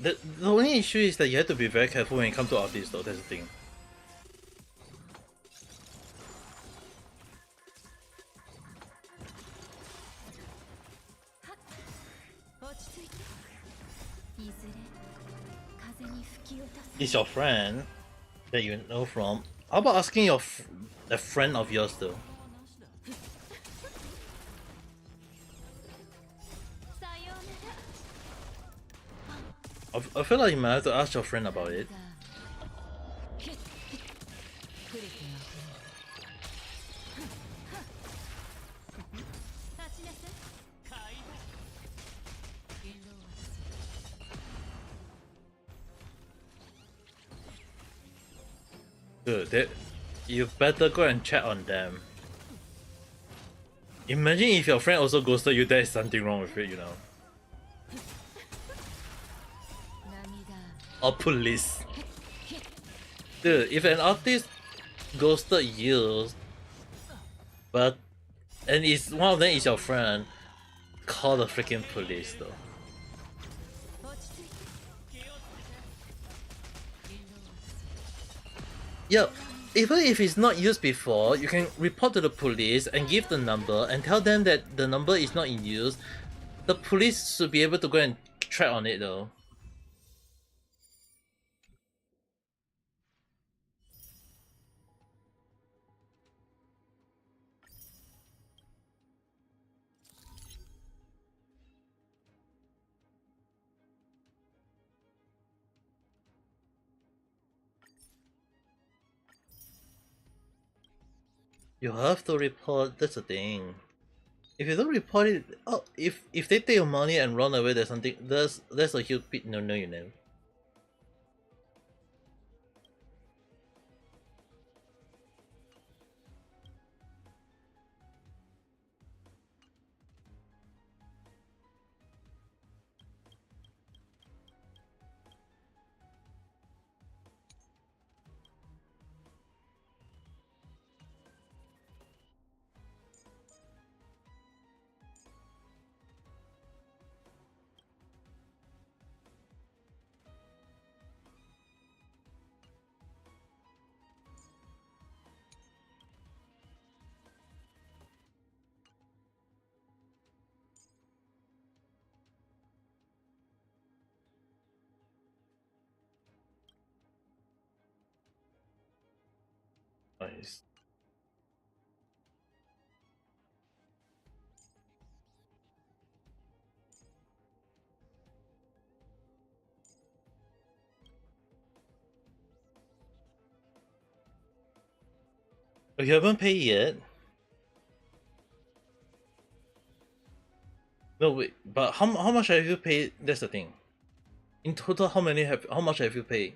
The only issue is that you have to be very careful when it comes to artists though, that's the thing. Is your friend that you know from? How about asking a friend of yours though? I feel like you might have to ask your friend about it. Dude, you better go and check on them. Imagine if your friend also ghosted you, there is something wrong with it, you know. Or police. Dude, if an artist ghosted you, and one of them is your friend, call the freaking police though. Yeah, even if it's not used before, you can report to the police and give the number and tell them that the number is not in use. The police should be able to go and track on it though. You have to report, that's the thing. If you don't report it, oh, if they take your money and run away, there's a huge no, you know. Nice. Oh, you haven't paid yet? No wait, but how much have you paid? That's the thing. In total, how much have you paid?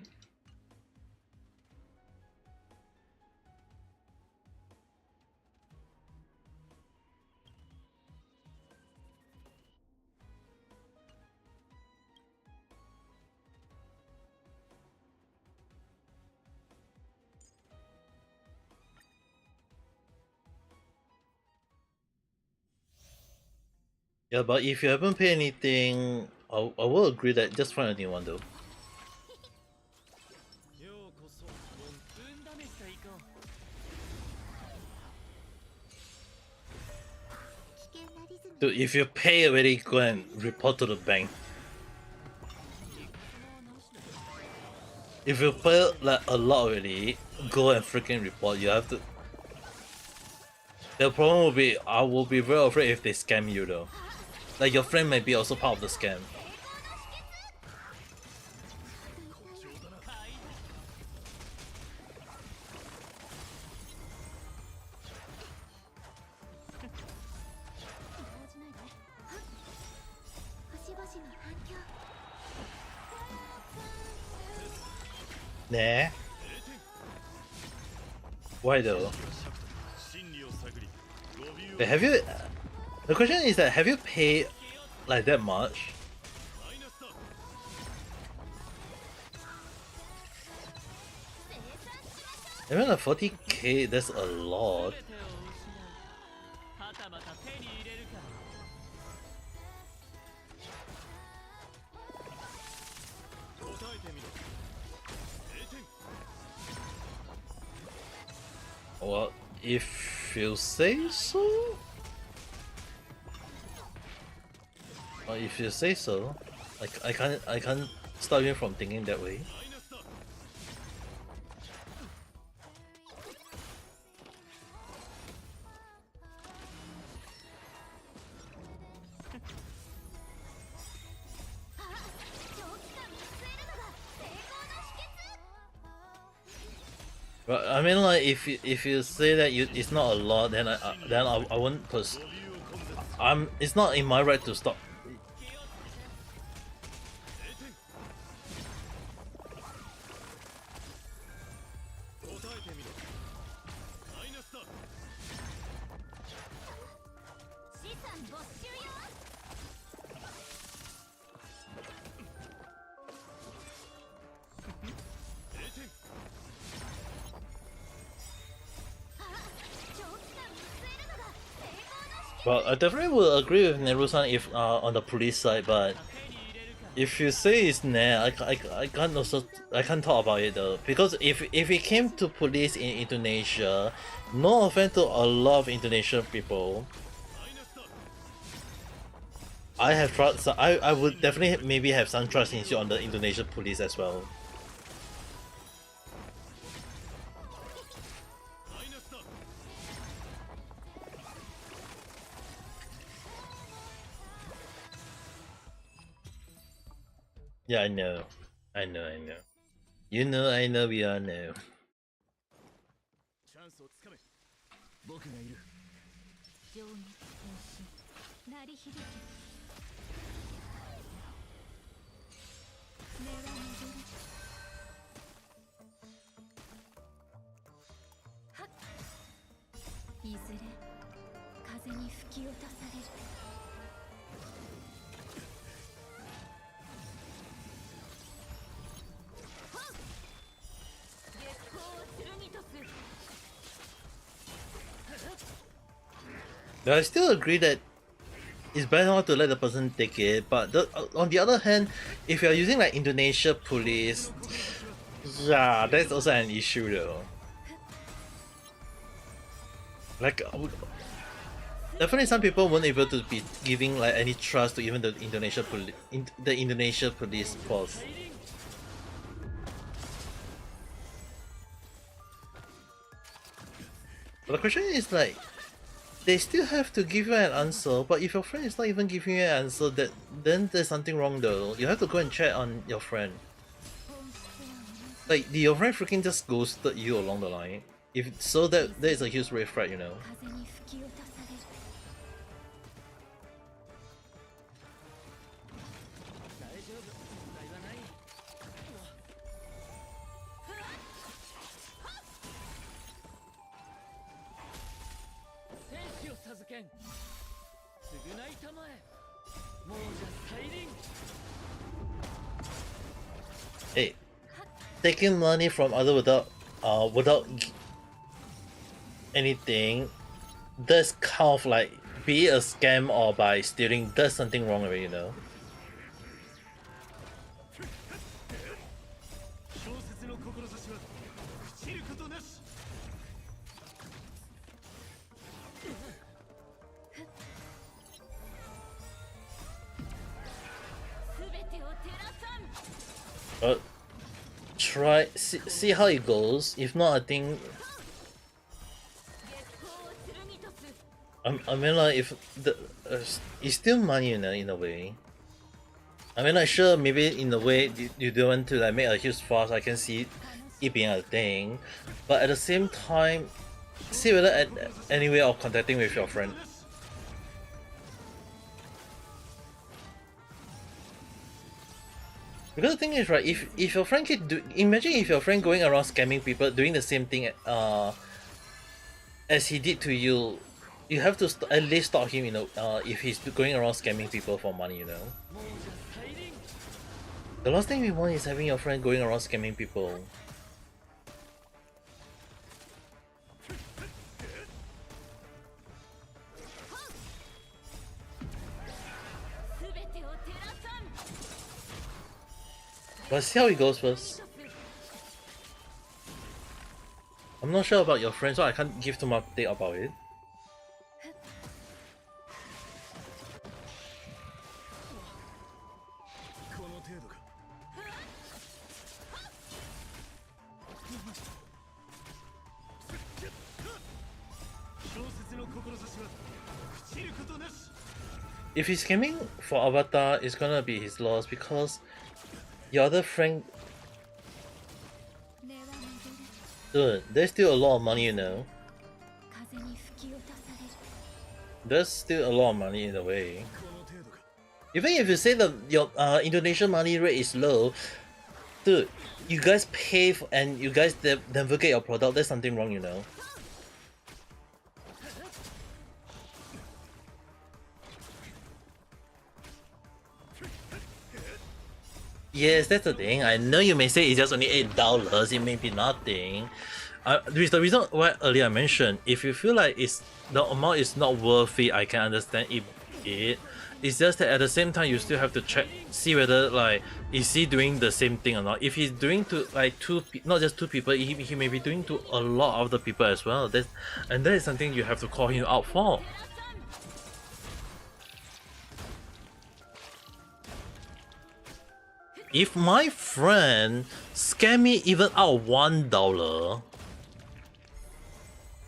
Yeah, but if you haven't paid anything, I will agree that just find a new one though. Dude, if you pay already, go and report to the bank. If you pay like a lot already, go and freaking report. You have to. The problem will be, I will be very afraid if they scam you though. Like your friend might be also part of the scam. Nah. Why though? Have you? The question is that have you paid like that much? Even like 40k, that's a lot. Well, if you say so. Well, if you say so, like I can't stop you from thinking that way. But I mean, like if you say that it's not a lot, then I won't cause it's not in my right to stop. Well, I definitely will agree with Neru-san if on the police side, but if you say it's nah, I can't talk about it though, because if it came to police in Indonesia, no offense to a lot of Indonesian people, I have trust. So I would definitely maybe have some trust issue on the Indonesian police as well. Yeah, I know. I know. You know, I know, we all know. チャンスをつかめ。僕がいる。情熱変身鳴り響け根は巡るはっいずれ風に吹き落とされるI still agree that it's better not to let the person take it, but on the other hand, if you're using like Indonesia police, yeah, that's also an issue though. Like, definitely some people won't able to be giving like any trust to even the Indonesia police force. But the question is like, they still have to give you an answer, but if your friend is not even giving you an answer, then there's something wrong though. You have to go and check on your friend. Like, did your friend freaking just ghosted you along the line? If so, that is a huge red flag, you know. Hey, taking money from other without anything, that's kind of like, be it a scam or by stealing, there's something wrong already, you know. See how it goes. If not, I think I mean, like, if the it's still money, you know, in a way. I mean, like, sure, maybe in a way you don't want to like make a huge fuss. I can see it being a thing, but at the same time, see whether any way of contacting with your friend. Because the thing is, right, if your friend imagine if your friend going around scamming people, doing the same thing as he did to you, you have to at least stop him, you know, if he's going around scamming people for money, you know. The last thing we want is having your friend going around scamming people. But see how it goes first. I'm not sure about your friend, so I can't give too much update about it. If he's scamming for Avatar, it's gonna be his loss because your other friend, dude, there's still a lot of money, you know. There's still a lot of money in a way. Even if you say that your Indonesian money rate is low, dude, you guys pay and you guys never get your product, there's something wrong, you know. Yes, that's the thing. I know you may say it's just only $8. It may be nothing. With the reason why earlier I mentioned, if you feel like the amount is not worth it, I can understand it. It's just that at the same time you still have to check, see whether like is he doing the same thing or not. If he's doing to like not just two people, he may be doing to a lot of the people as well. That is something you have to call him out for. If my friend scam me even out of $1,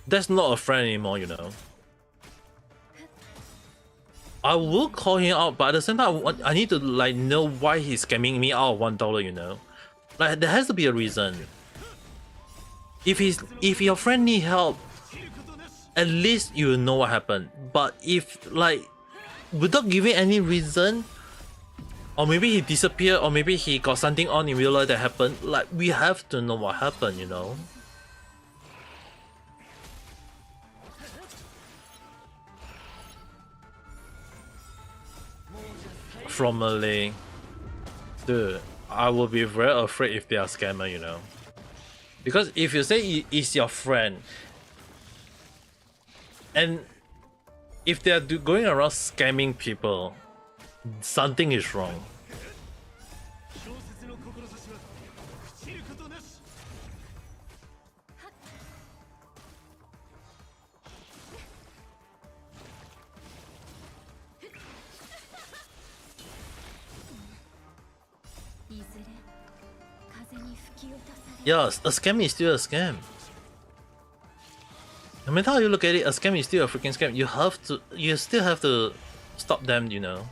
that's not a friend anymore, you know. I will call him out, but at the same time, I need to like know why he's scamming me out of $1, you know. Like there has to be a reason. If your friend need help, at least you know what happened. But if like without giving any reason, or maybe he disappeared, or maybe he got something on in real life that happened, like we have to know what happened, you know. From Malay, dude, I will be very afraid if they are scammer, you know. Because if you say it's your friend, and if they are going around scamming people, something is wrong. Yes, a scam is still a scam. No matter how you look at it, a scam is still a freaking scam. You still have to stop them, you know.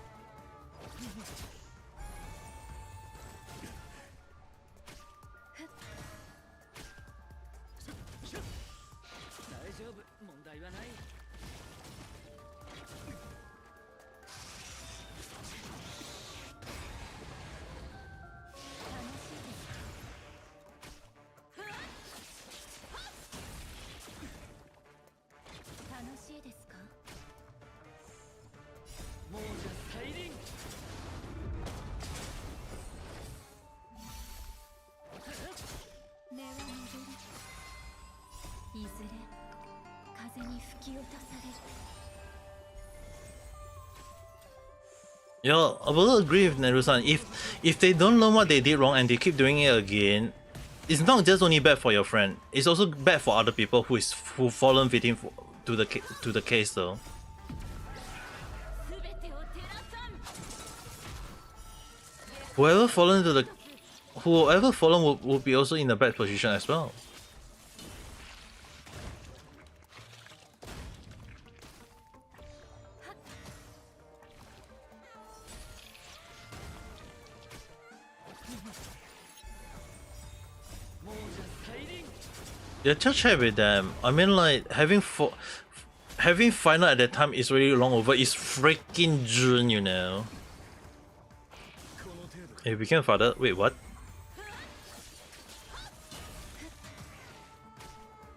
Yo, I will agree with Neru-san. If they don't know what they did wrong and they keep doing it again, it's not just only bad for your friend. It's also bad for other people who fallen victim to the case though. Whoever fallen will be also in a bad position as well. Yeah, just chat with them. I mean, like having final at that time is really long over. It's freaking June, you know. Hey, became father. Wait, what?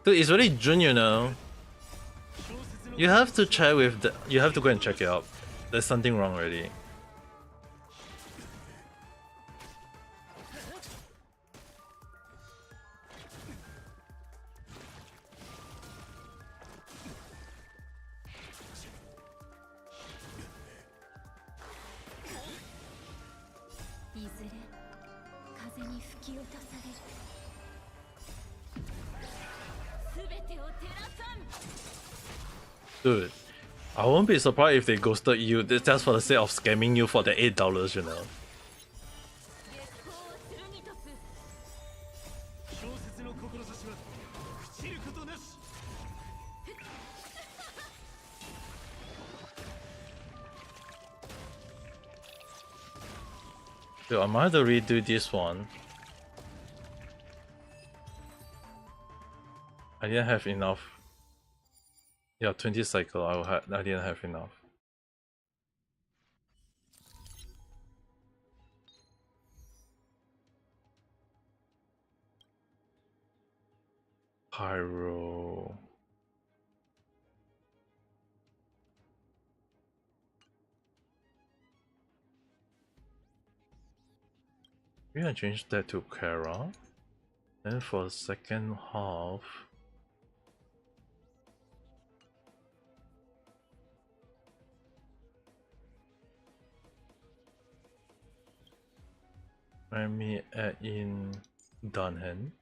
Dude, it's really June, you know. You have to chat with you have to go and check it out. There's something wrong already. Dude, I won't be surprised if they ghosted you just for the sake of scamming you for the $8, you know. Dude, I might have to redo this one. I didn't have enough. Yeah, 20 cycle. I didn't have enough. Pyro. We're gonna change that to Kara. Then for the second half, let me add in Dunhan.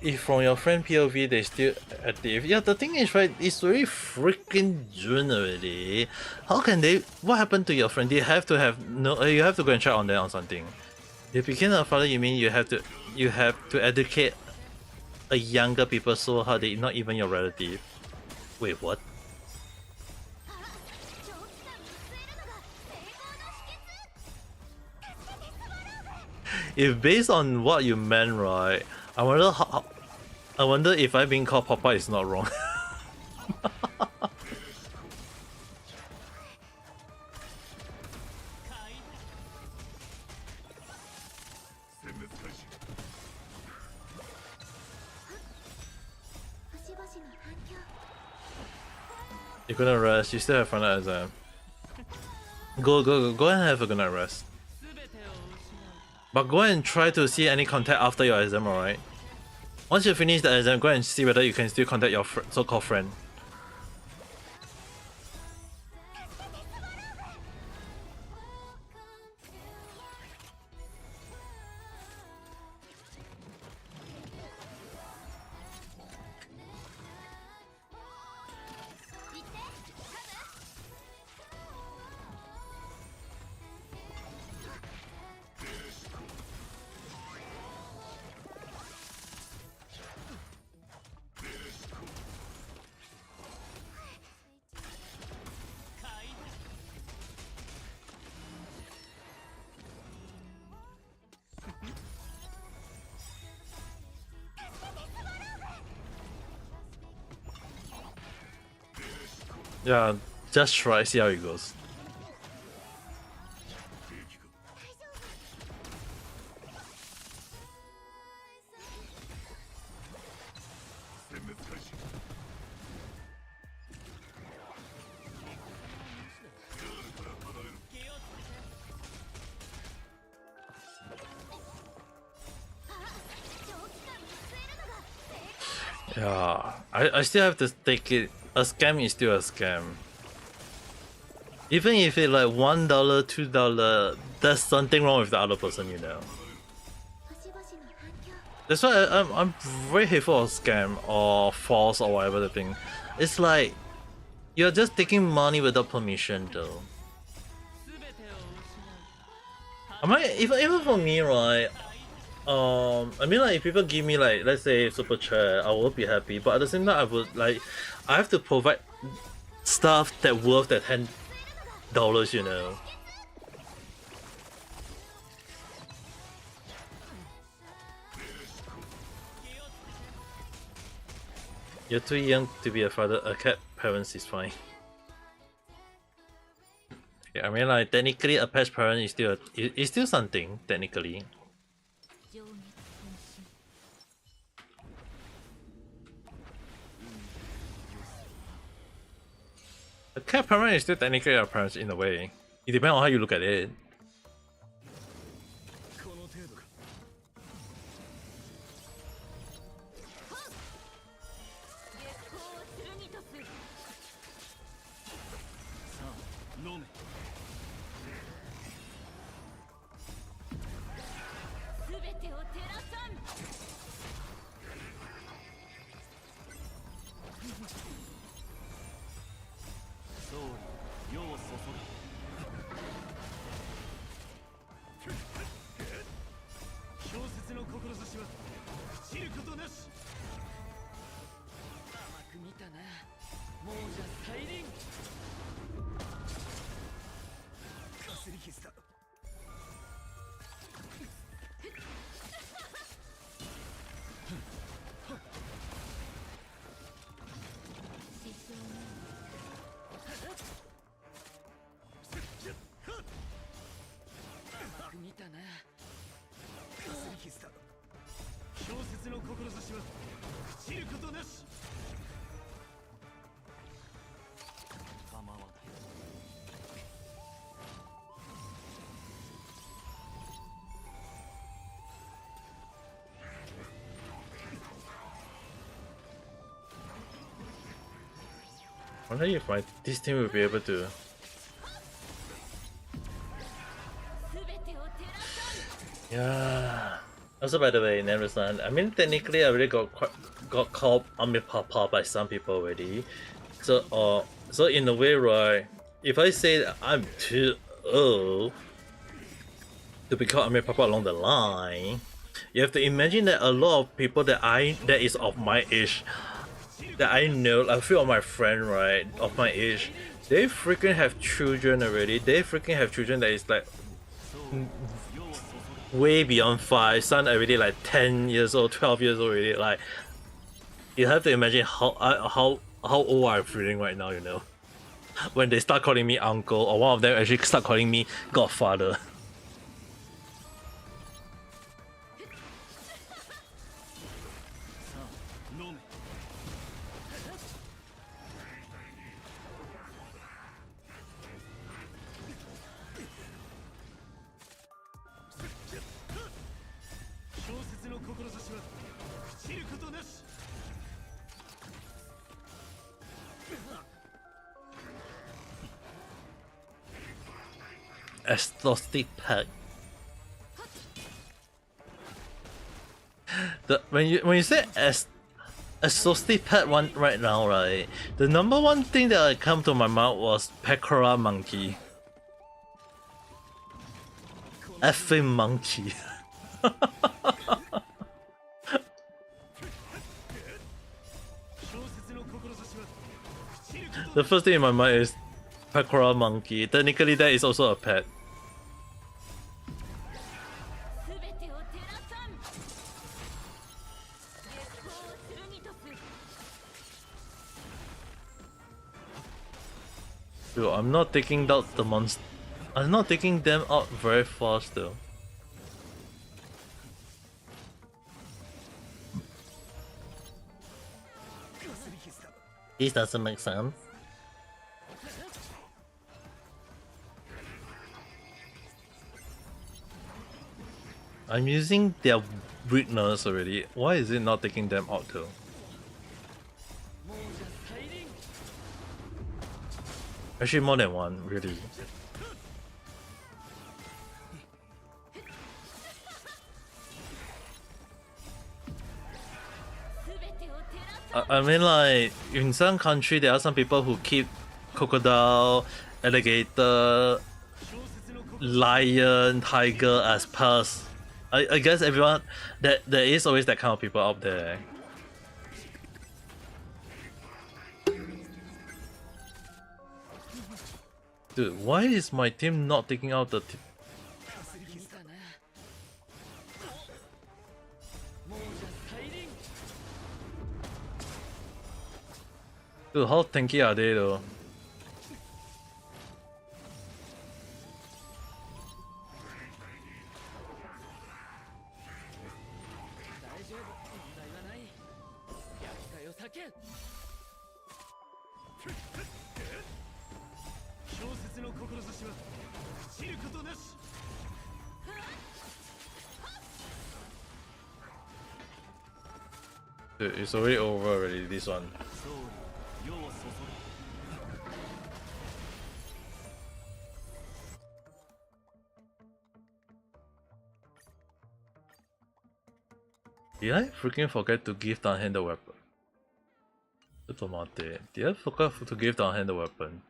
If from your friend POV they still active, yeah, the thing is, right, it's already freaking June already. How can they? What happened to your friend? They have to have no. You have to go and check on them on something. If you became a father, you mean you have to educate a younger people so hard they not even your relative. Wait, what? If based on what you meant, right, I wonder if I being called Papa is not wrong. You're gonna rest, you still have final exam. Go and have a good night rest. But go and try to see any contact after your exam, alright? Once you finish the exam, go and see whether you can still contact your so-called friend. Yeah, just try, see how it goes. Yeah, I still have to take it. A scam is still a scam. Even if it's like $1, $2, there's something wrong with the other person, you know. That's why I'm very hateful of scam or false or whatever the thing. It's like you're just taking money without permission, though. Even for me, right? I mean, like, if people give me, like, let's say super chat, I will be happy. But at the same time, I would like, I have to provide stuff that worth that $10, you know. You're too young to be a father. A cat parents is fine. Yeah, I mean, like, technically, a pet parent is still something technically. A cat parent is still technically a parent in a way. It depends on how you look at it. I wonder if this team will be able to. Yeah. Also, by the way, Neverson, I mean, technically, I already got called Ame Papa by some people already. So in a way, right? If I say that I'm too old to be called Ame Papa along the line, you have to imagine that a lot of people that is of my age, that I know, a few of my friends, right, of my age, they freaking have children already. They freaking have children that is like way beyond 5. Some already like 10 years old, 12 years old already. Like, you have to imagine how old I'm feeling right now, you know, when they start calling me uncle, or one of them actually start calling me godfather. Exhaustive pack. When you say exhaustive pet one right now, right? The number one thing that come to my mind was Pekora monkey. Effing monkey. The first thing in my mind is Pekora monkey. Technically, that is also a pet. Dude, I'm not taking out the monster. I'm not taking them out very fast though. This doesn't make sense. I'm using their weakness already. Why is it not taking them out though? Actually, more than one, really. I mean, like, in some country, there are some people who keep crocodile, alligator, lion, tiger as pets. I guess everyone, there is always that kind of people out there. Dude, why is my team not taking out the Dude, how tanky are they though? Dude, it's already over already, this one. Did I freaking forget to give down hand the weapon? Did I forget to give down hand the weapon?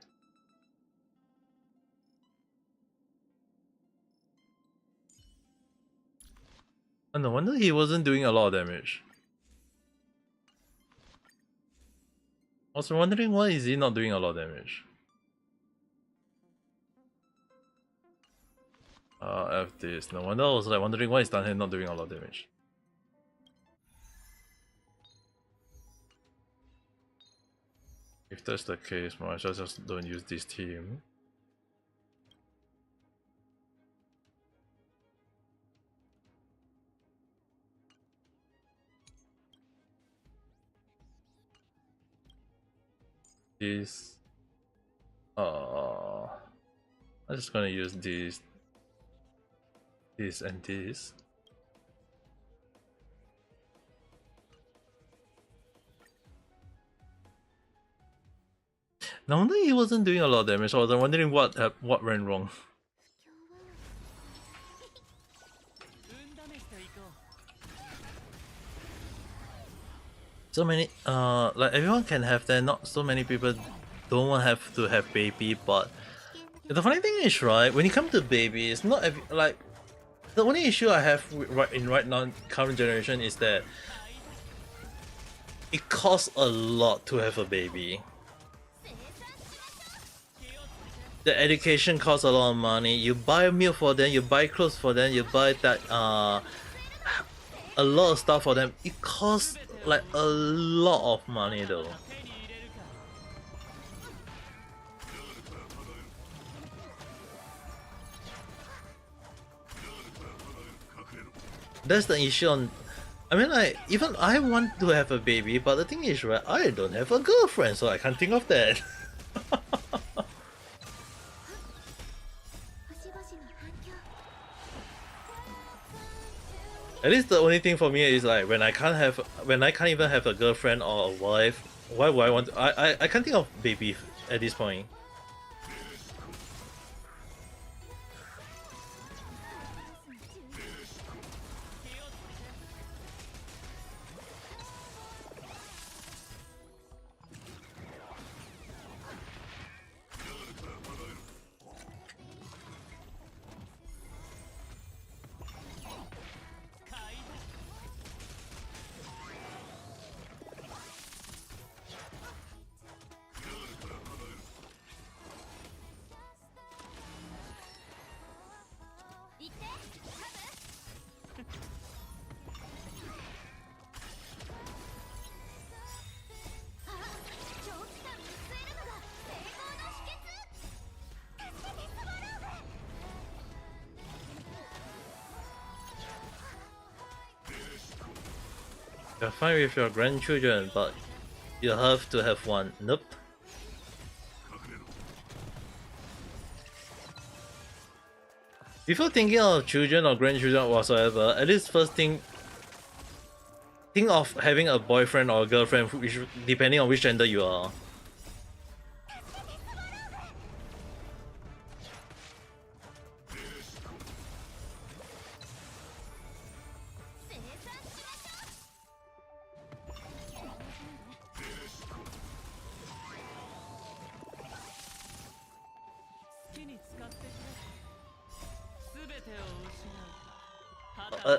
Oh, no wonder he wasn't doing a lot of damage. I was wondering why is he not doing a lot of damage. F this. No wonder I was like wondering why is Dunhead not doing a lot of damage. If that's the case, might as well just don't use this team. These. I'm just gonna use these, and this. No wonder he wasn't doing a lot of damage. I was wondering what went wrong. So many like everyone can have that. Not so many people don't want to have baby, but the funny thing is, right, when you come to baby, it's not like the only issue I have right now current generation is that it costs a lot to have a baby. The education costs a lot of money. You buy milk for them, you buy clothes for them, you buy that a lot of stuff for them. It costs like a lot of money though. That's the issue on. I mean, like, even I want to have a baby, but the thing is, right, I don't have a girlfriend, so I can't think of that. At least the only thing for me is like when I can't even have a girlfriend or a wife. Why would I want? I can't think of baby at this point. You're fine with your grandchildren, but you have to have one. Nope. Before thinking of children or grandchildren whatsoever, at least first think of having a boyfriend or a girlfriend, which, depending on which gender you are.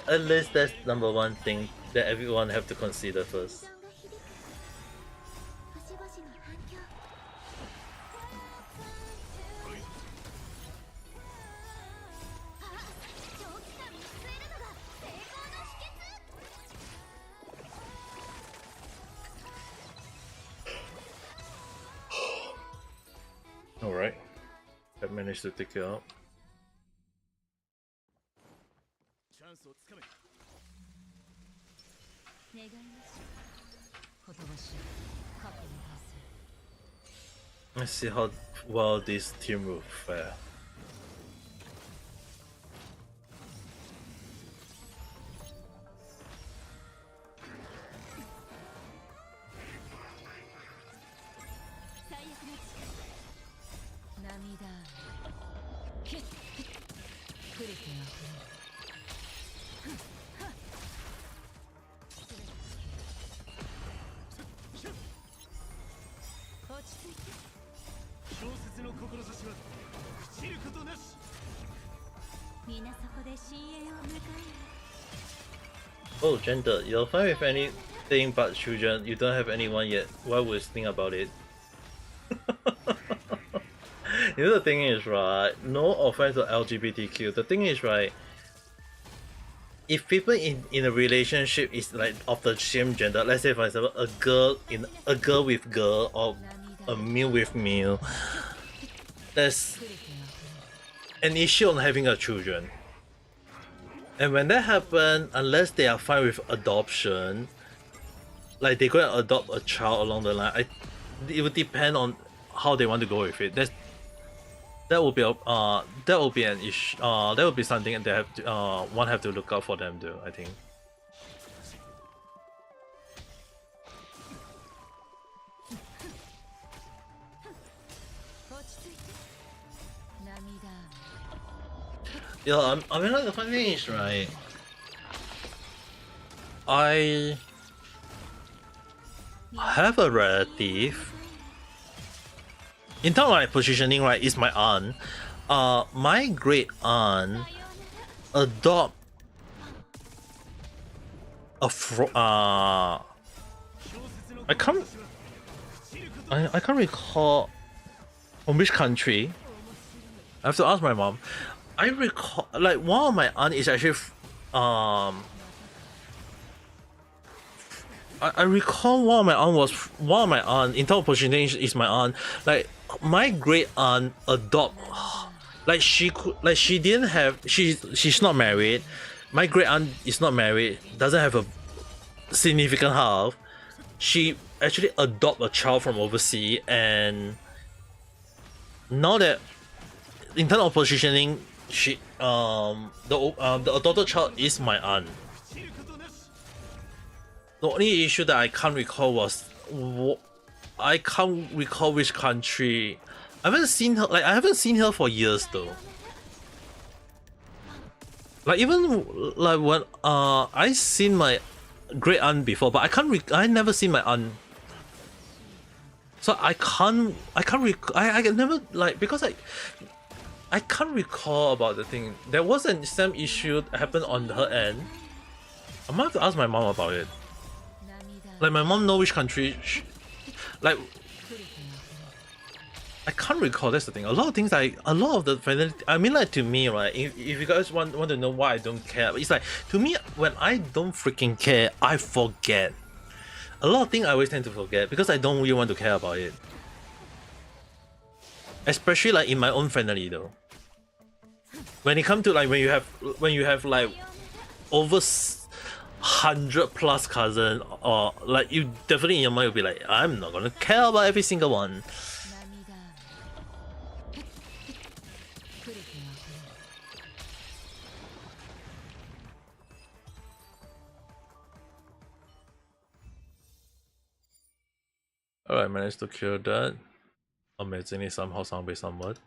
At least that's number one thing that everyone have to consider first. Alright, I managed to take it out. Let's see how well this team will fare. Oh, gender, you're fine with anything but children. You don't have anyone yet. Why would you think about it? You know, the thing is, right, no offense to LGBTQ, the thing is, right, if people in a relationship is like of the same gender, let's say for example a girl with girl or a male with male, there's an issue on having a children. And when that happens, unless they are fine with adoption, like they go and adopt a child along the line, it would depend on how they want to go with it. That will be an issue. That will be something that they have to one have to look out for them too, I think. Yeah, I mean, like, the funny thing is, right, I have a relative. In terms of my positioning, right, is my aunt. My great aunt adopt a I can't recall from which country. I have to ask my mom. I recall, like, one of my aunt is actually I recall one of my aunt in terms of positioning is my aunt. Like, my great aunt adopt, like, she could, like, she didn't have, she's not married. My great aunt is not married, doesn't have a significant half. She actually adopt a child from overseas, and now that in terms of positioning, she the adopted child is my aunt. The only issue that I can't recall was I can't recall which country. I haven't seen her. Like, I haven't seen her for years though. Like, even like when I seen my great aunt before, but I never seen my aunt. So I never, like, because I can't recall about the thing. There wasn't some issue that happened on her end. I might have to ask my mom about it. Like, my mom know which country like, I can't recall. That's the thing. A lot of things, like, a lot of the finality, I mean, like, to me, right, if you guys want to know why I don't care, it's like, to me, when I don't freaking care, I forget. A lot of things I always tend to forget because I don't really want to care about it. Especially, like, in my own family though. When it comes to, like, when you have like over 100+ cousins, or like, you definitely in your mind will be like, I'm not gonna care about every single one. Alright, managed to kill that. Amazingly, somehow, some way, somewhat.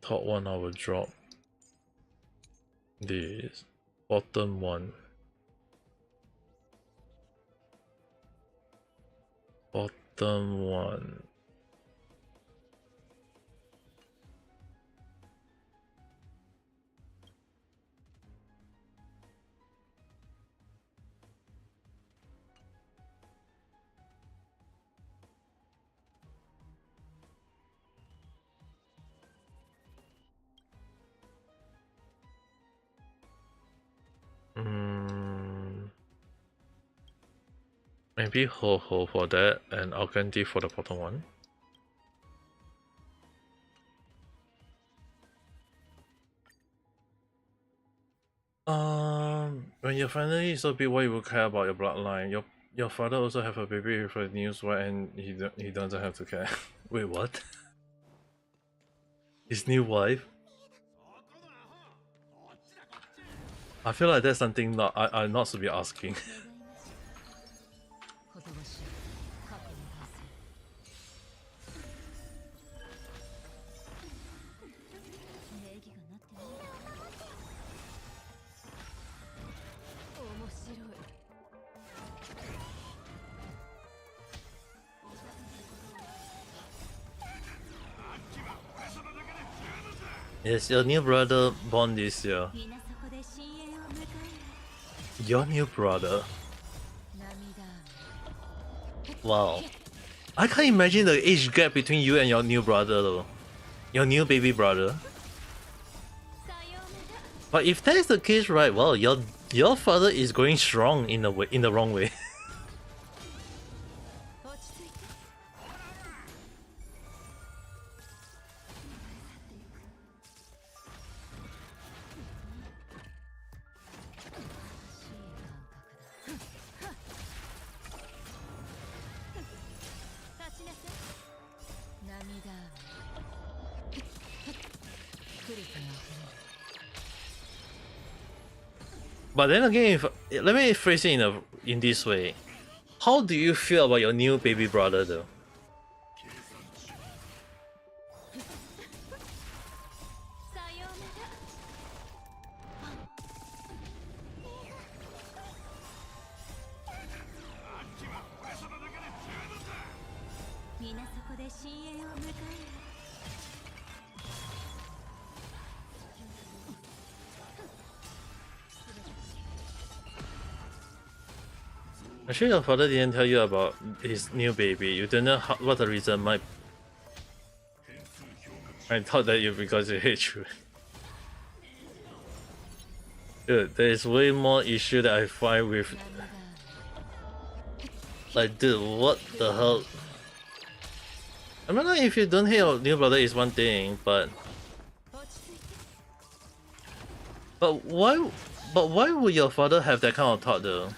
Top one, I will drop this. Bottom one. Bottom one. Maybe Ho for that, and Alcanti for the bottom one. When your family is so big, why you will care about your bloodline? Your father also have a baby with a new wife, and he doesn't have to care. Wait, what? His new wife? I feel like that's something I'm not supposed to be asking. Yes, your new brother born this year. Your new brother? Wow. I can't imagine the age gap between you and your new brother though. Your new baby brother. But if that is the case, right, well, your father is going strong in the wrong way. But then again, if, let me phrase it in this way. How do you feel about your new baby brother though? Actually, your father didn't tell you about his new baby. You don't know what the reason might. I thought that you because you hate you. Dude, there is way more issue that I find with. Like, dude, what the hell? I mean, like, if you don't hate your new brother is one thing, but why? But why would your father have that kind of thought though?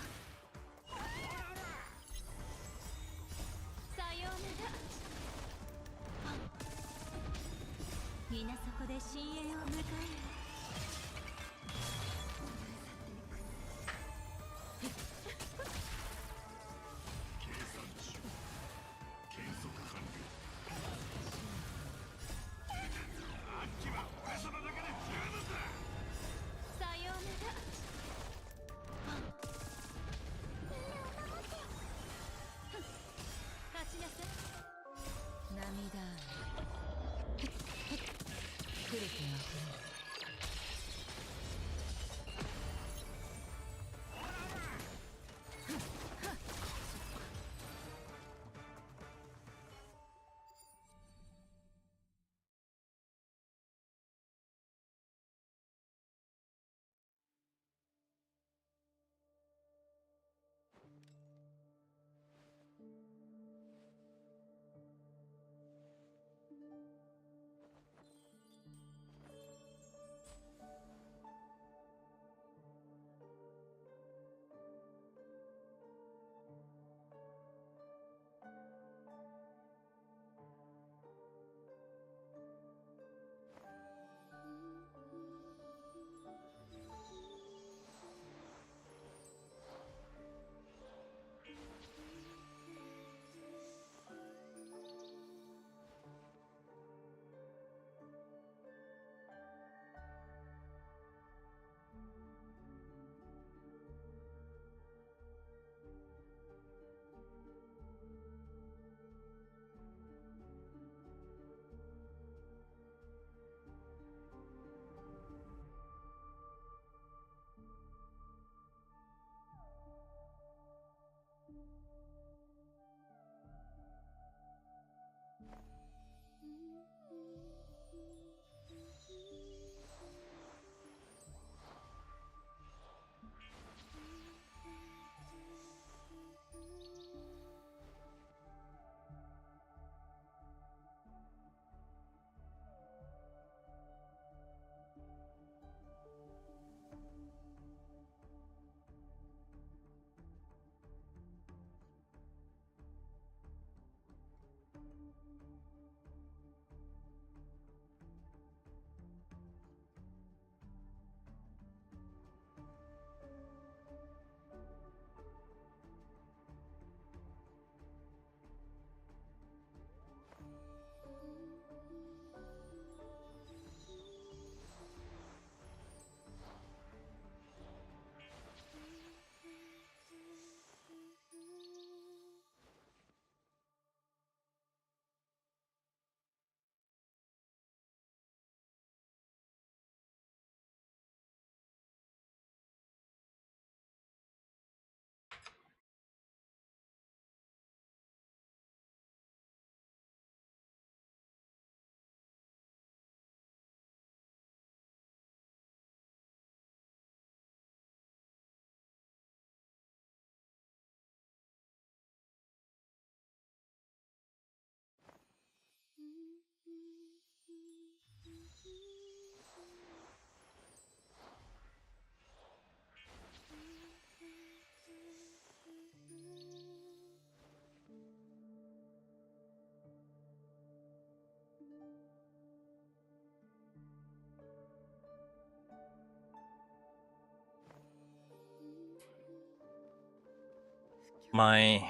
my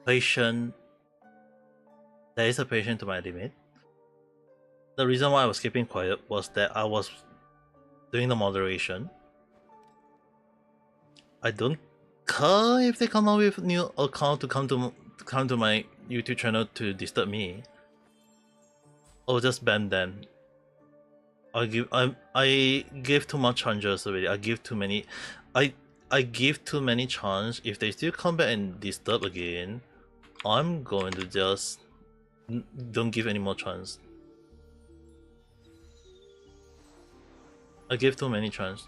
patient, there is a patient to my limit. The reason why I was keeping quiet was that I was doing the moderation. I don't care if they come out with new account to come to my YouTube channel to disturb me. I'll just ban them. I give too much chances already. I give too many chance. If they still come back and disturb again, I'm going to just don't give any more chance. I give too many chance.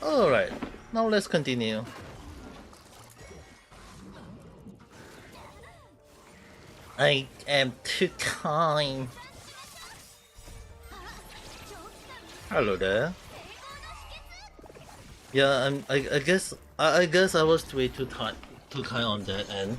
Alright, now let's continue. I am too kind. Hello there. Yeah, I guess I was way too kind on that end.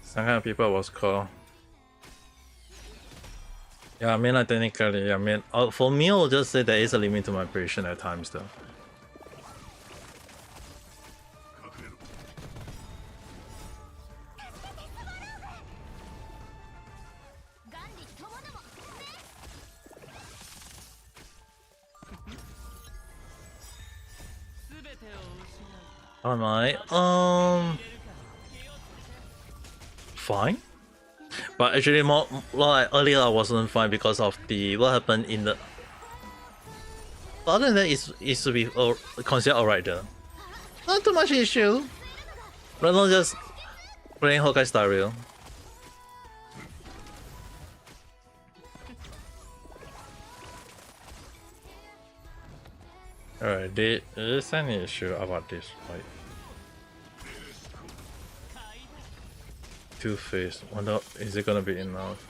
Some kind of people was called. Yeah, I mean, like, technically, I mean, for me, I'll just say there is a limit to my patience at times, though. Am I? Fine. But actually, more like earlier, I wasn't fine because of what happened in the. But other than that, it should be considered alright though. Not too much issue. But not just playing Honkai style real. Alright, there is an issue about this fight. Two-Face. Wonder, is it gonna be enough?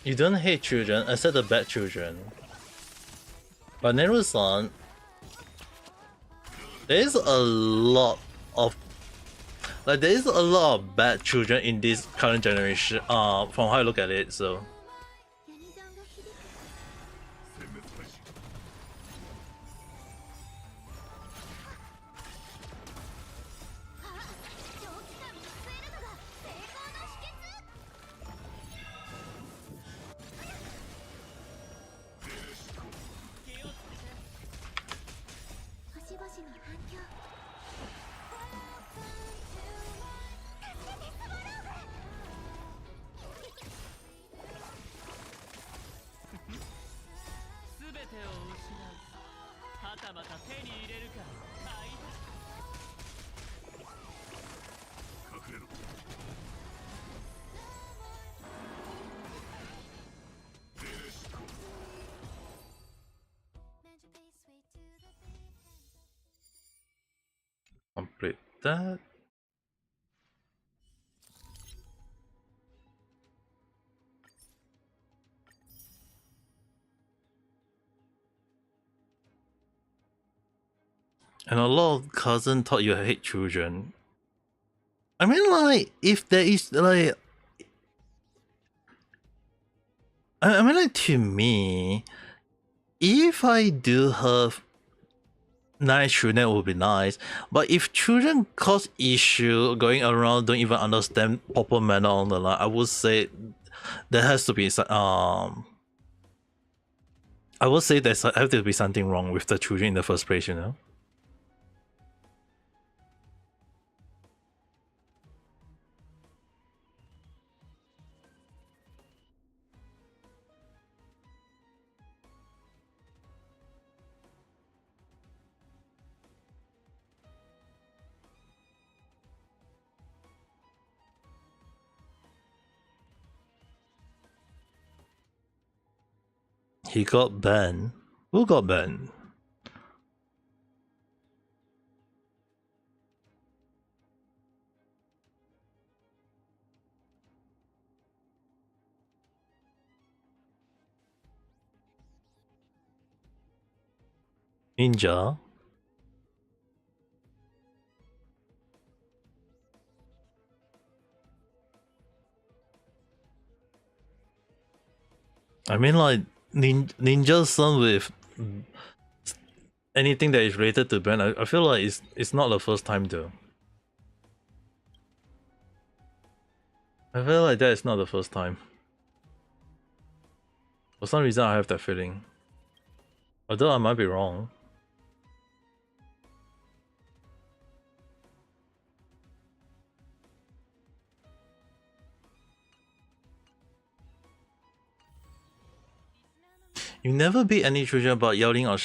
You don't hate children, except the bad children. But Neru-san, there's a lot of bad children in this current generation. From how I look at it, so. that. And a lot of cousins thought you hate children. I mean, like, if there is, like... I mean, like, to me, if I do have nice children, it would be nice. But if children cause issue going around, don't even understand proper manner on the line, I would say there has to be I would say there's have to be something wrong with the children in the first place, you know. He got banned. Who got banned? Ninja. I mean, like, Ninja's son with anything that is related to Ben, I feel like it's not the first time though. I feel like that is not the first time. For some reason, I have that feeling. Although I might be wrong. You never beat any children about yelling or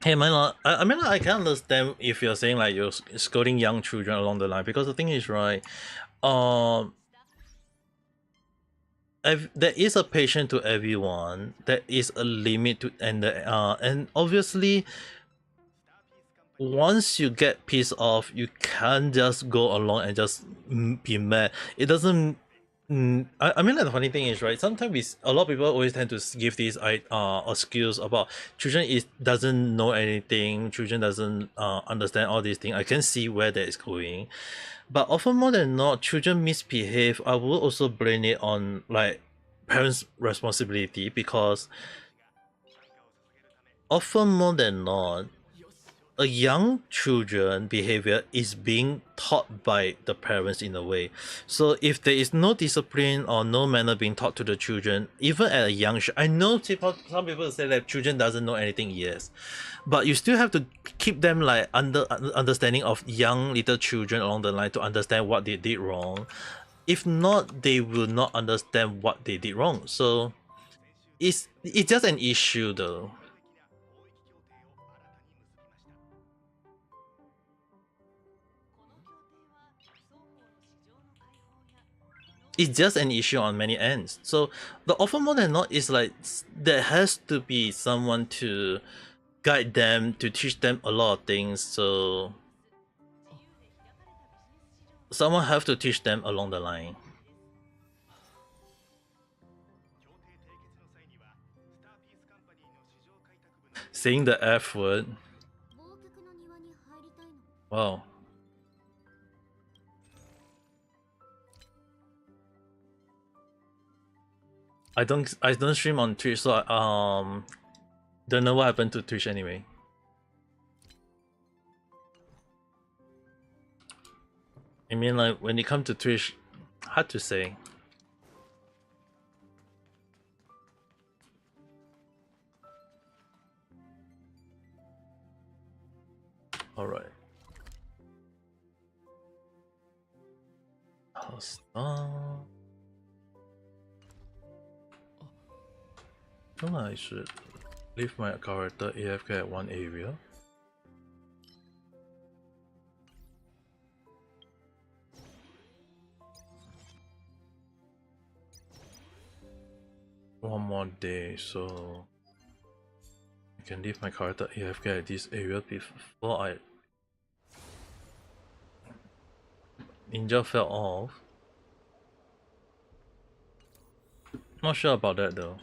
hey man, I mean, I can understand if you're saying like you're scolding young children along the line, because the thing is, right, there is a patient to everyone. There is a limit to, and obviously, once you get pissed off, you can't just go along and just be mad. It doesn't. I mean, like, the funny thing is, right, sometimes a lot of people always tend to give these excuse about children doesn't know anything, children doesn't understand all these things. I can see where that is going, but often more than not, children misbehave. I will also blame it on like parents' responsibility, because often more than not, a young children behavior is being taught by the parents in a way. So if there is no discipline or no manner being taught to the children, even at a young I know some people say that children doesn't know anything, yes, but you still have to keep them like understanding of young little children along the line to understand what they did wrong. If not, they will not understand what they did wrong. So it's just an issue though. It's just an issue on many ends. So the often more than not is like there has to be someone to guide them, to teach them a lot of things. So someone have to teach them along the line. Saying the F word. Wow. I don't stream on Twitch, so don't know what happened to Twitch anyway. I mean, like, when it comes to Twitch, hard to say. Alright. Stop. I should leave my character AFK at one area. One more day, so I can leave my character AFK at this area before I Ninja fell off. Not sure about that though.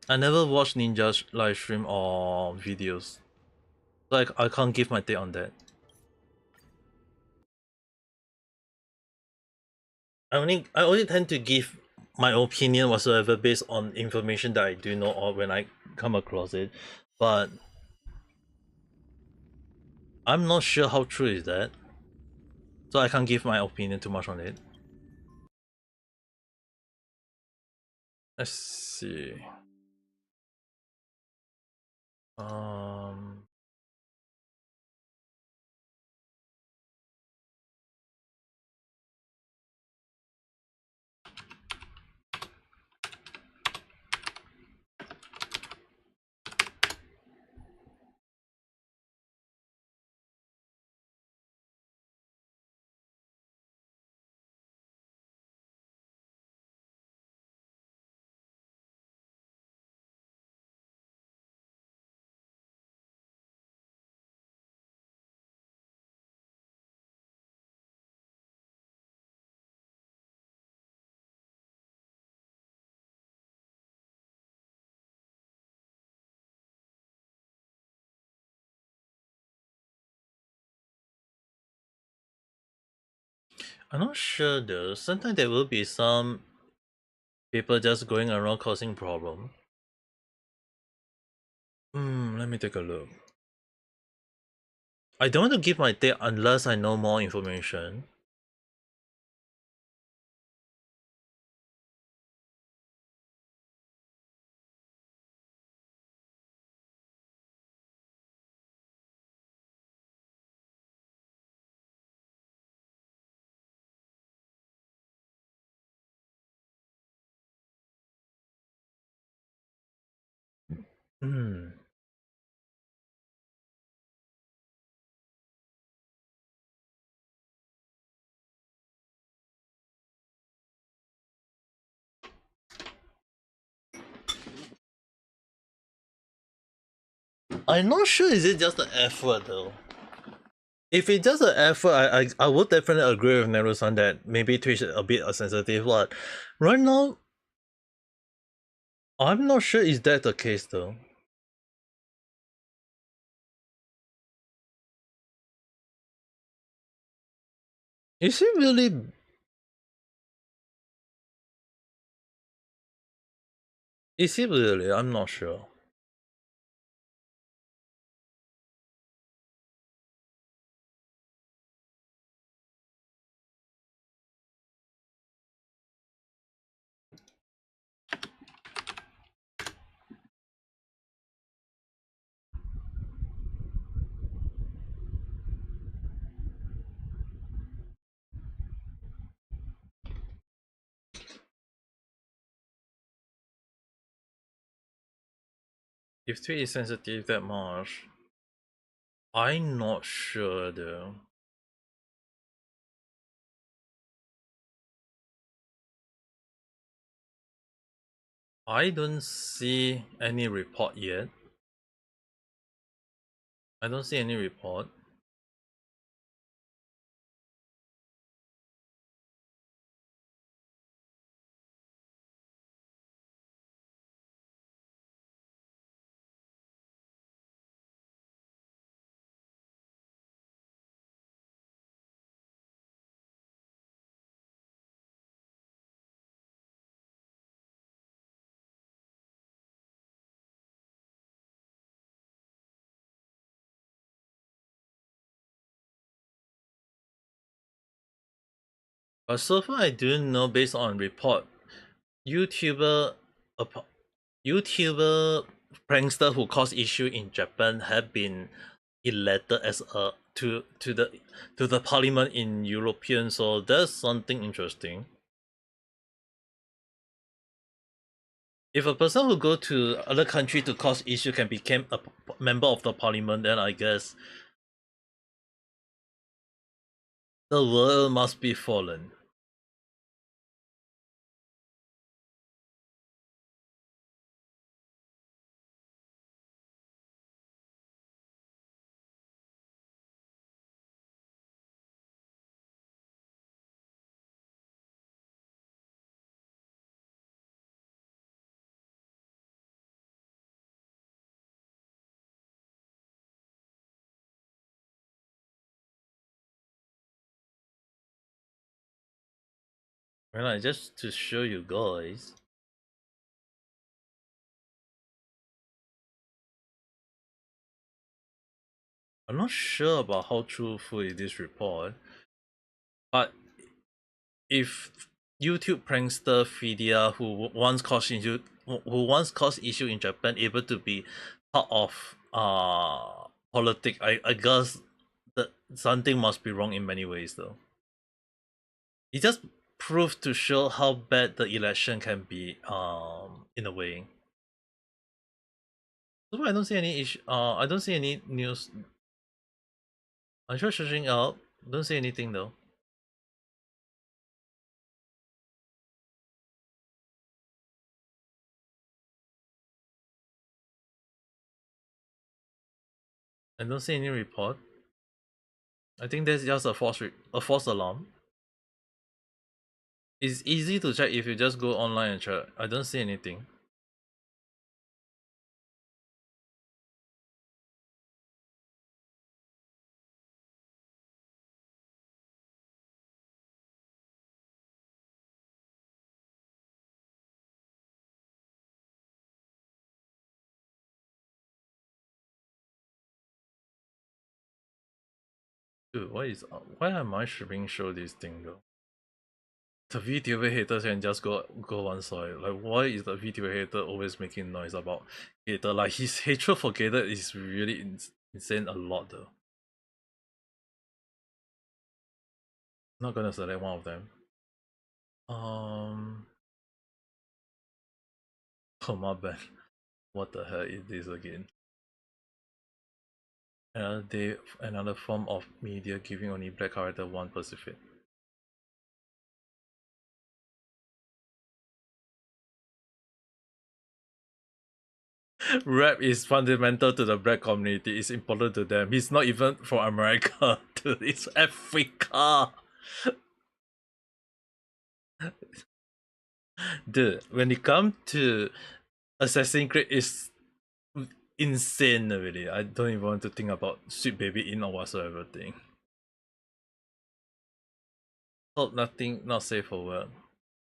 I never watched Ninja's live stream or videos. Like I can't give my take on that. I only tend to give my opinion whatsoever based on information that I do know or when I come across it. But I'm not sure how true is that. So I can't give my opinion too much on it. Let's see. Um I'm not sure though. Sometimes there will be some people just going around causing problem. Let me take a look. I don't want to give my take unless I know more information. Hmm. I'm not sure is it just the effort though. If it's just an effort, I would definitely agree with Neru-san that maybe Twitch is a bit sensitive, but right now I'm not sure is that the case though. Is it really? Is it really? I'm not sure. If Twitch is sensitive that much, I'm not sure though. I don't see any report yet. I don't see any report. But so far I do know based on report, YouTuber YouTuber prankster who caused issue in Japan have been elected as a to the parliament in European, so that's something interesting. If a person who go to other country to cause issue can become a member of the parliament, then I guess the world must be fallen. Well, just to show you guys. I'm not sure about how truthful is this report, but if YouTube prankster Fidia, who once caused issue in Japan, able to be part of politics, I guess that something must be wrong in many ways though. It just proved to show how bad the election can be in a way. So I don't see any issue. I don't see any news. I'm sure searching out. Don't see anything though. I don't see any report. I think that's just a false alarm. It's easy to check if you just go online and check. I don't see anything. Dude, why am I being shown this thing though? The VTuber haters can just go one side. Like, why is the VTuber hater always making noise about Gator? Like, his hatred for Gator is really insane a lot though. Not gonna select one of them. Oh my bad. What the hell is this again? Another day, another form of media giving only black character one Pacific. Rap is fundamental to the black community. It's important to them. He's not even from America, dude. It's Africa. Dude, when it comes to Assassin's Creed, it's insane really. I don't even want to think about Sweet Baby In or whatsoever thing. Hope nothing not safe for work.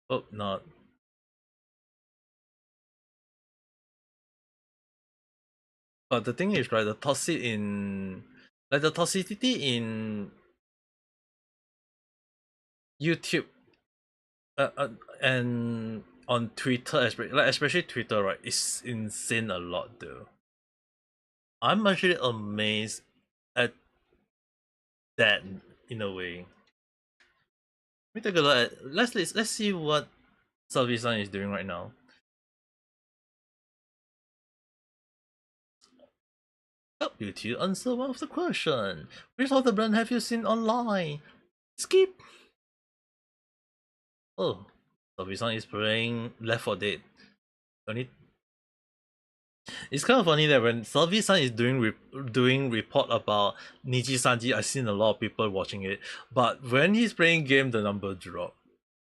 Hope not. But the thing is, right, the toxicity in YouTube and on Twitter, especially Twitter, right, is insane a lot though. I'm actually amazed at that in a way. Let me take a look at let's see what Salvisan is doing right now. Help you to answer one of the question. Which of the brand have you seen online? Skip. Oh, Salvisan is playing Left 4 Dead. It's kind of funny that when Salvi-san is doing report about Niji Sanji, I've seen a lot of people watching it. But when he's playing game, the number drop.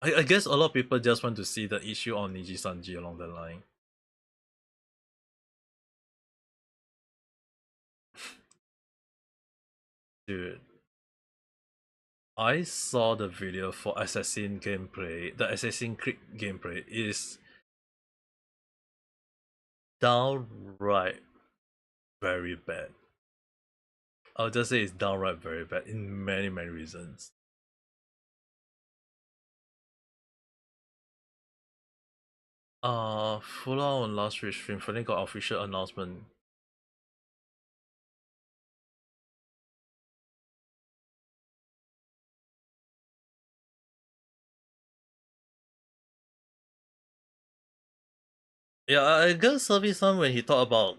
I guess a lot of people just want to see the issue on Niji Sanji along the line. Dude, I saw the video for Assassin gameplay. The Assassin Creed gameplay is downright very bad. I'll just say it's downright very bad in many reasons. Full on last week's stream finally got official announcement. Yeah, I guess Service-san, when he talked about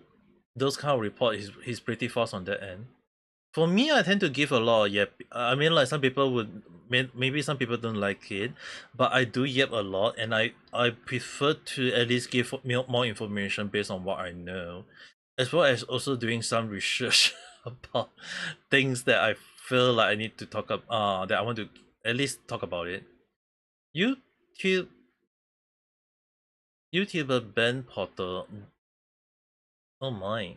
those kind of report, he's pretty fast on that end. For me, I tend to give a lot of yep. I mean, like some people would, maybe some people don't like it, but I do yep a lot, and I prefer to at least give more information based on what I know, as well as also doing some research about things that I feel like I need to talk about. That I want to at least talk about it. YouTuber Ben Potter. Oh my.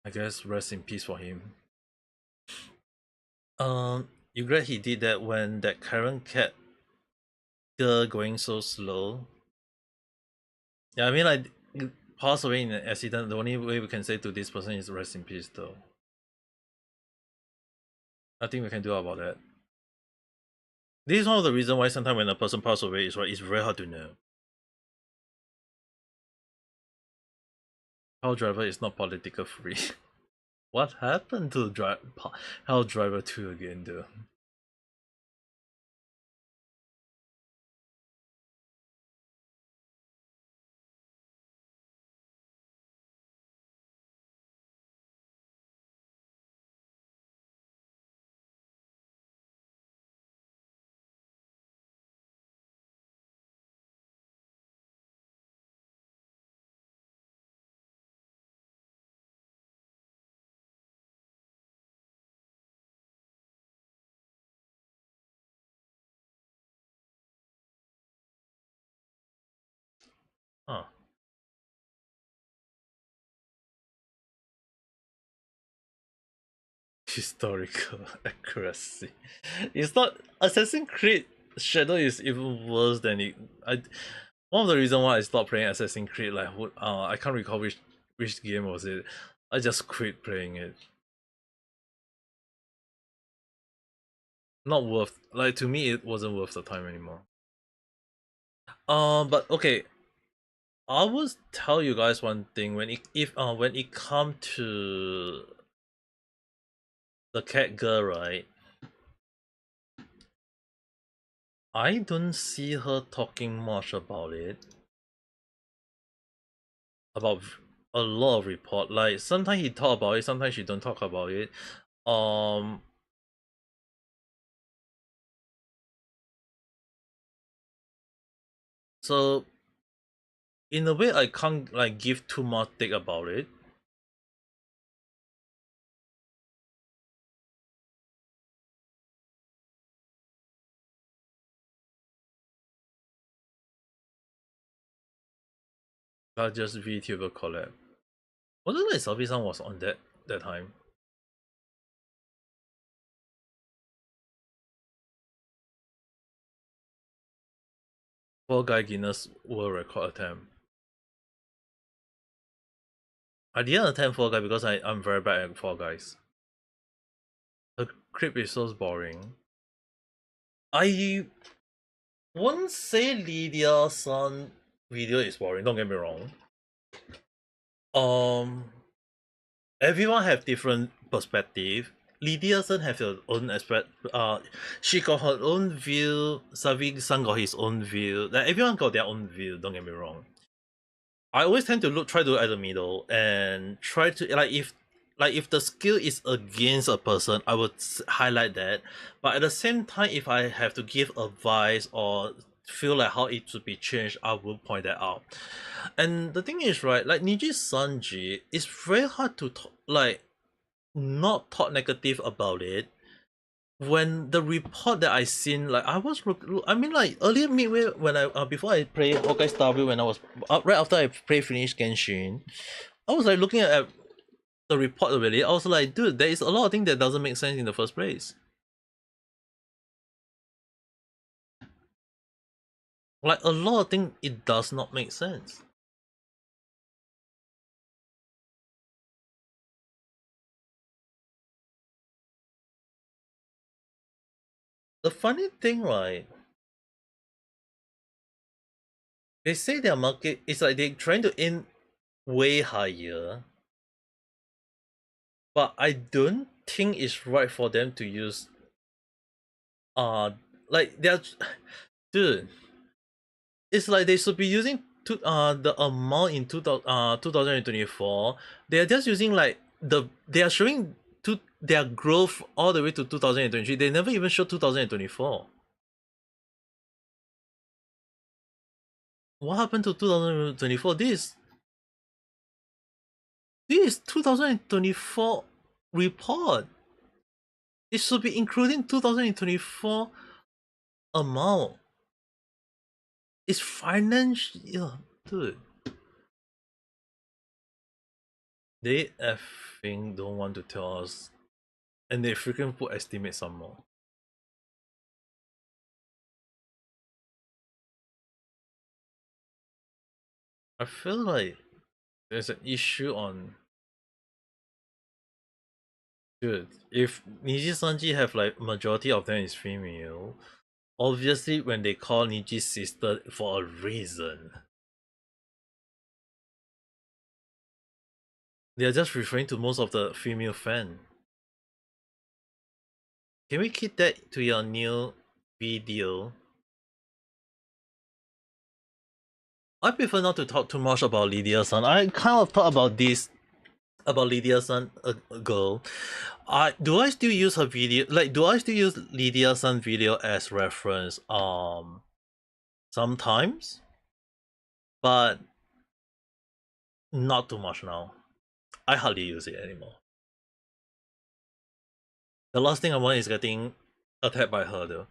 I guess rest in peace for him. You glad he did that when that Karen cat girl going so slow? Yeah, I mean like passed away in an accident. The only way we can say to this person is rest in peace though. Nothing we can do about that. This is one of the reasons why sometimes when a person passes away, it's very hard to know. Hell Driver is not political free. What happened to Hell Driver 2 again though? Huh. Historical accuracy. It's not Assassin's Creed Shadow is even worse than it. One of the reasons why I stopped playing Assassin's Creed, like I can't recall which game was it. I just quit playing it. Not worth, like, to me it wasn't worth the time anymore. But okay, I will tell you guys one thing. When it come to the cat girl, right? I don't see her talking much about it. About a lot of report. Like sometimes he talk about it, sometimes she don't talk about it. So in a way I can't like give too much take about it. But just VTuber collab. Wasn't like Sophie-san was on that time? Fall Guy Guinness World Record attempt. I didn't attempt Fall Guy because I'm very bad at Fall Guys. The clip is so boring. I won't say Lydia-san video is boring, don't get me wrong. Everyone have different perspective. Lydia-san have her own aspect. She got her own view. Savi-san got his own view. Like everyone got their own view. Don't get me wrong. I always tend to try to look at the middle and try to if the skill is against a person, I would highlight that. But at the same time, if I have to give advice or feel like how it should be changed, I will point that out. And the thing is, right, like Niji Sanji, it's very hard to not talk negative about it. When the report that I seen, like I mean, like earlier midway when I before I played Honkai Star Rail, when I was right after I finished Genshin, I was like looking at the report already. I was like, dude, there is a lot of things that doesn't make sense in the first place. Like a lot of things, it does not make sense. The funny thing, right? They say their market is like they're trying to aim way higher, but I don't think it's right for them to use like they're dude, it's like they should be using the amount in 2024. They're just using like they are showing their growth all the way to 2023. They never even show 2024. What happened to 2024? This is 2024 report. It should be including 2024 amount. It's financial, dude. They F thing don't want to tell us, and they freaking put estimate some more. I feel like there's an issue on. Dude, if Niji Sanji have like majority of them is female, obviously when they call Niji's sister for a reason. They are just referring to most of the female fan. Can we keep that to your new video? I prefer not to talk too much about Lydia-san. I kind of thought about this about Lydia-san ago. Do I still use her video? Like, do I still use Lydia-san video as reference? Sometimes, but not too much now. I hardly use it anymore. The last thing I want is getting attacked by her though.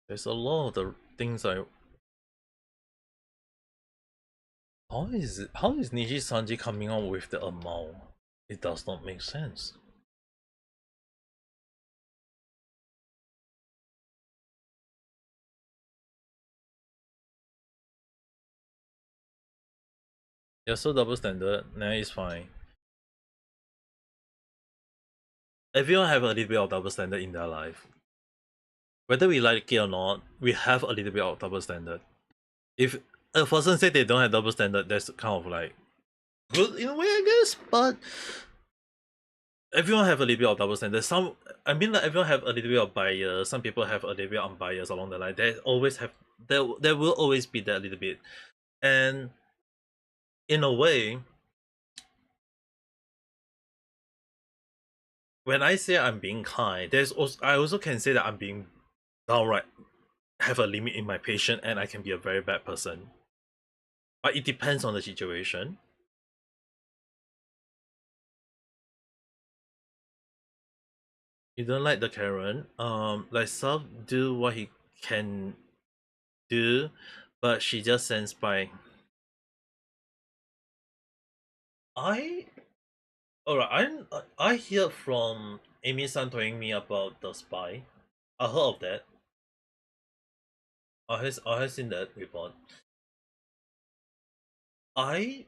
There's a lot of the things I. How is Niji Sanji coming out with the amount? It does not make sense. You're so double standard, nah, it's fine. Everyone have a little bit of double standard in their life. Whether we like it or not, we have a little bit of double standard. If a person say they don't have double standard, that's kind of like good in a way, I guess, but everyone have a little bit of double standard. I mean, like, everyone have a little bit of bias. Some people have a little bit of unbiased along the line. There will always be that little bit, and in a way, when I say I'm being kind, I also can say that I'm being downright have a limit in my patience, and I can be a very bad person. But it depends on the situation. You don't like the Karen? Like Self do what he can do, but she just sends by. I hear from Amy-san telling me about the spy. I heard of that. I have seen that report. Okay,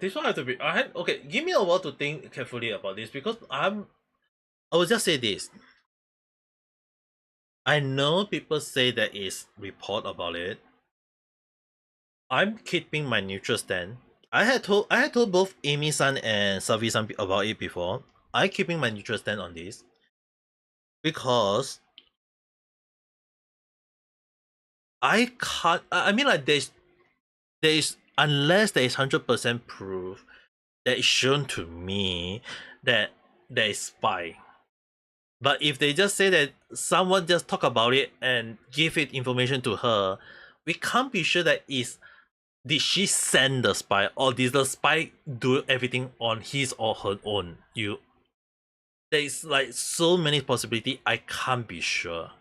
this one I have to be. Okay. Give me a while to think carefully about this because I will just say this. I know people say there is report about it. I'm keeping my neutral stand. I had told both Amy-san and Savi-san about it before. I'm keeping my neutral stand on this because I can't. I mean, like there's unless there is 100% proof that is shown to me that there is spy. But if they just say that someone just talk about it and give it information to her, we can't be sure that did she send the spy or did the spy do everything on his or her own? There is like so many possibilities. I can't be sure.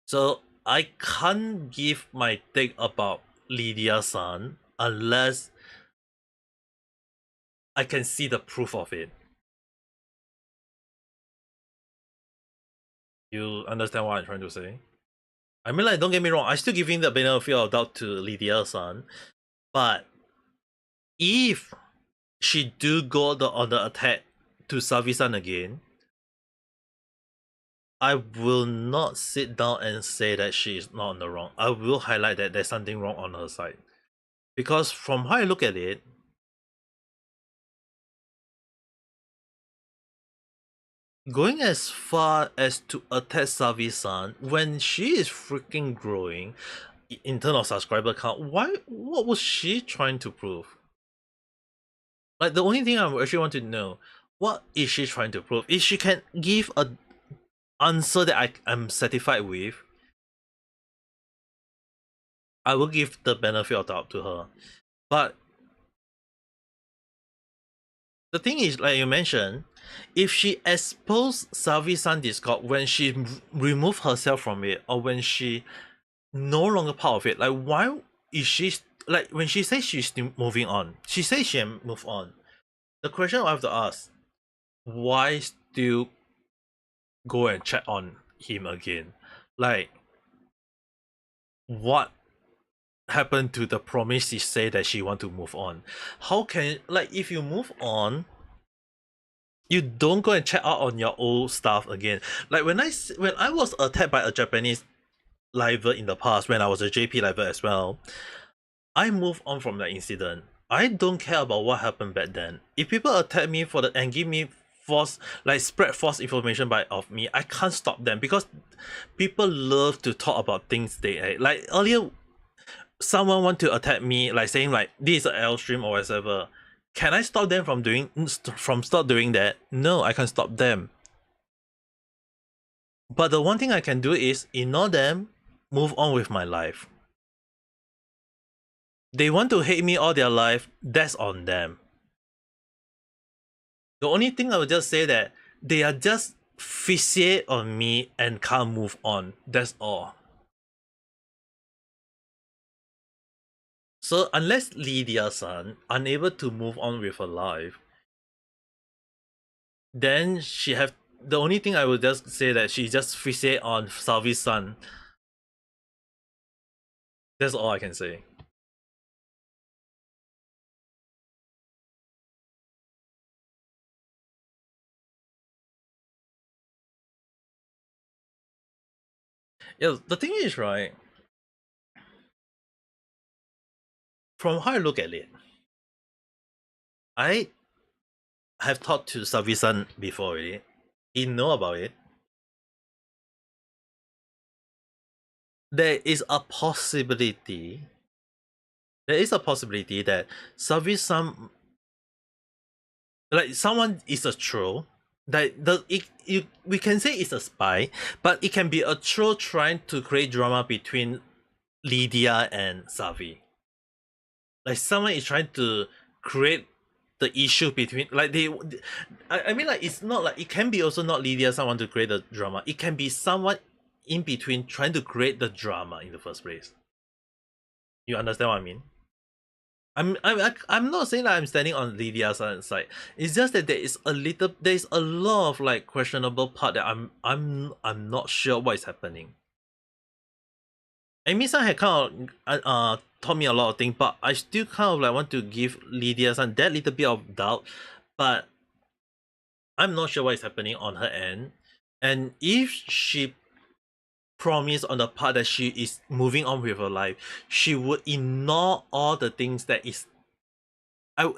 So I can't give my take about Lydia-san unless I can see the proof of it. You understand what I'm trying to say? I mean, like, don't get me wrong, I'm still giving the benefit of doubt to Lydia-san, but if she do go on the attack to Savi-san again, I will not sit down and say that she is not on the wrong. I will highlight that there's something wrong on her side. Because from how I look at it, going as far as to attack Savi-san when she is freaking growing in terms of subscriber count, what was she trying to prove? Like, the only thing I actually want to know, what is she trying to prove? If she can give a answer that I'm satisfied with, I will give the benefit of doubt to her. But the thing is, like you mentioned, if she exposed Savi-san Discord when she removed herself from it, or when she no longer part of it, like why is she like when she says she's still moving on? She says she move on. The question I have to ask: why still go and check on him again? Like, what happened to the promise she said that she want to move on? How can, like, if you move on, you don't go and check out on your old stuff again? Like when I was attacked by a Japanese liver in the past, when I was a JP liver as well, I moved on from that incident. I don't care about what happened back then. If people attack me for and give me false, like spread false information of me, I can't stop them, because people love to talk about things they like. Earlier, someone want to attack me, like saying like this is an L stream or whatever. Can I stop them from stop doing that? No, I can't stop them. But the one thing I can do is ignore them, move on with my life. They want to hate me all their life, that's on them. The only thing I would just say that they are just fixate on me and can't move on. That's all. So unless Lydia-san unable to move on with her life, then she have the only thing I would just say that she just fixate on Savi-san. That's all I can say. Yeah, the thing is, right, from how I look at it, I have talked to Savi-san before already. He know about it. There is a possibility that Savi-san, like someone is a troll. That we can say it's a spy, but it can be a troll trying to create drama between Lydia and Savi. Like someone is trying to create the issue between, like I mean, like it's not like, it can be also not Lydia someone to create the drama. It can be someone in between trying to create the drama in the first place. You understand what I mean? I'm not saying that I'm standing on Lydia's side. It's just that there's a lot of like questionable part that I'm not sure what is happening. Amy-san had kind of taught me a lot of things, but I still kind of like want to give Lydia-san that little bit of doubt, but I'm not sure what is happening on her end. And if she promised on the part that she is moving on with her life, she would ignore all the things that is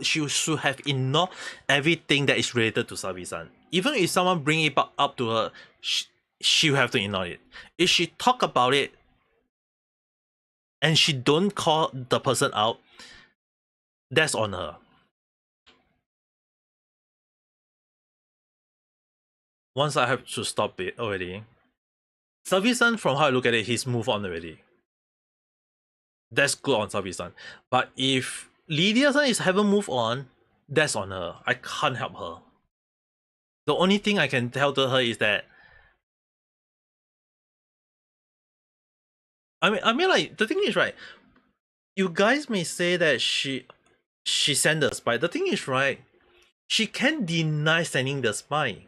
she should have ignored everything that is related to Savi-san. Even if someone bring it up to her, she will have to ignore it. If she talk about it and she don't call the person out, that's on her. Once I have to stop it already. Savi-san, from how I look at it, he's moved on already. That's good on Savi-san. But if Lydia-san haven't moved on, that's on her. I can't help her. The only thing I can tell to her is that I mean like the thing is, right, you guys may say that she sent the spy. The thing is, right, she can't deny sending the spy.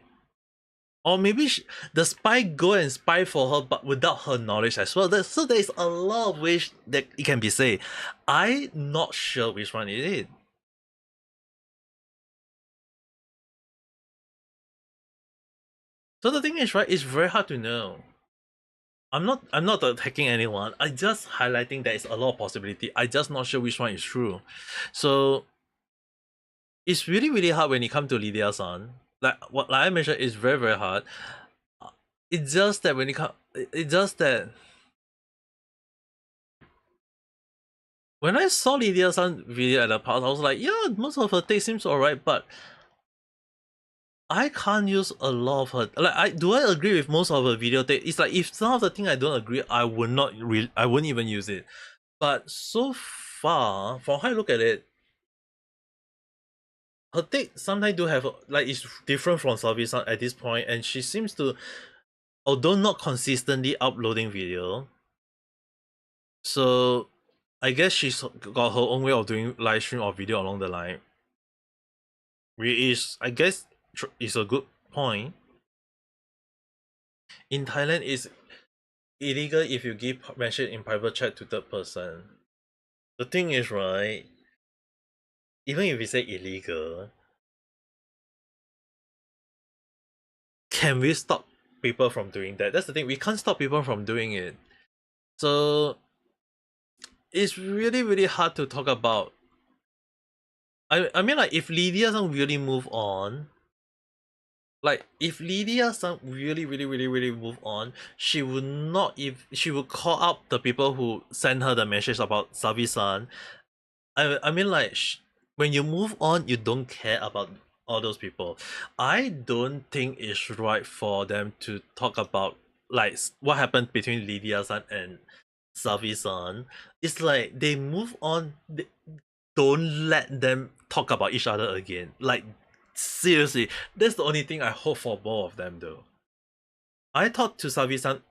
Or maybe the spy go and spy for her, but without her knowledge as well. So there's a lot of ways that it can be said. I'm not sure which one it is. So the thing is, right, it's very hard to know. I'm not attacking anyone. I just highlighting that it's a lot of possibility. I just not sure which one is true. So it's really, really hard when it comes to Lydia-san. Like I mentioned, it's very, very hard. It's just that when it comes, it's just that when I saw Lydia-san video at the past, I was like, yeah, most of her take seems alright, but I can't use a lot of her. Like, do I agree with most of her video take? It's like if some of the thing I don't agree, I wouldn't even use it. But so far, from how I look at it, her take sometimes do have like it's different from Service at this point, and she seems to, although not consistently uploading video, so I guess she's got her own way of doing live stream or video along the line, which is, I guess, is a good point. In Thailand, it's illegal if you give message in private chat to third person. The thing is, right, even if we say illegal, can we stop people from doing that? That's the thing, we can't stop people from doing it. So it's really, really hard to talk about. I mean, like, if Lydia Sang really move on, like, if Lydia Sang really, really, really, really move on, she would not, if she would call up the people who sent her the message about Savi-san. I mean, like, when you move on, you don't care about all those people. I don't think it's right for them to talk about, like, what happened between Lydia-san and Savi-san. It's like they move on. Don't let them talk about each other again. Like, seriously, that's the only thing I hope for both of them, though. I talked to Savi-san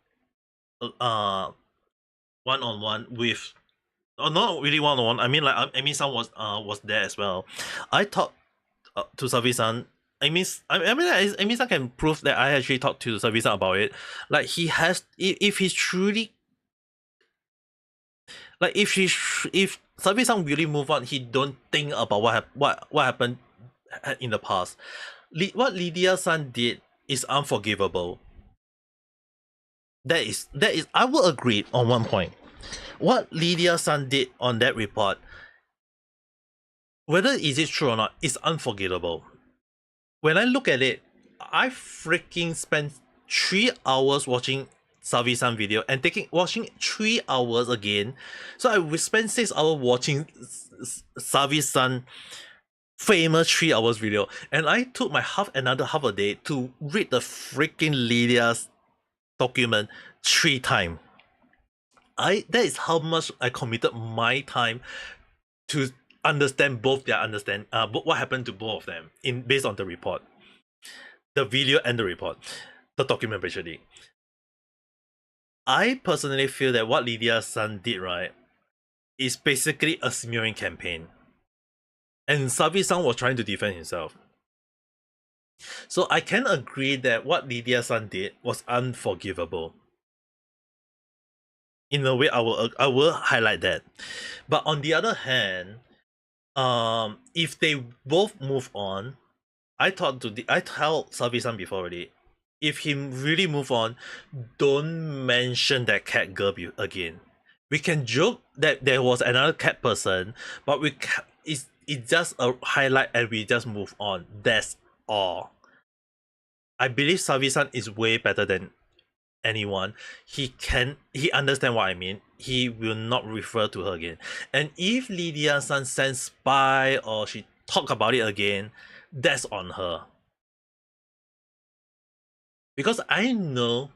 one-on-one with, not really one-on-one, I mean, like, Amy-san was there as well. I talked to Savi-san. Amy-san can prove that I actually talked to Savi-san about it. Like, he has, if he's truly, like, if Savi-san really move on, he don't think about what happened in the past. What Lydia-san did is unforgivable. That is I will agree on one point. What Lydia-san did on that report, whether is it true or not, is unforgettable. When I look at it, I freaking spent 3 hours watching Savi-san video and watching 3 hours again. So I will spend 6 hours watching Savi-san famous 3 hours video, and I took my another half a day to read the freaking Lydia's document 3 times. That is how much I committed my time to understand both their what happened to both of them based on the report, the video and the report, the document basically. I personally feel that what Lydia-san did, right, is basically a smearing campaign, and Savi-san was trying to defend himself. So I can agree that what Lydia-san did was unforgivable. In a way, I will highlight that. But on the other hand, if they both move on, I told Savi-san before already, if he really move on, don't mention that cat girl again. We can joke that there was another cat person, but it's just a highlight and we just move on. That's all. I believe Savi-san is way better than anyone. He understand what I mean. He will not refer to her again. And if Lydia-san sends spy or she talk about it again, that's on her. Because I know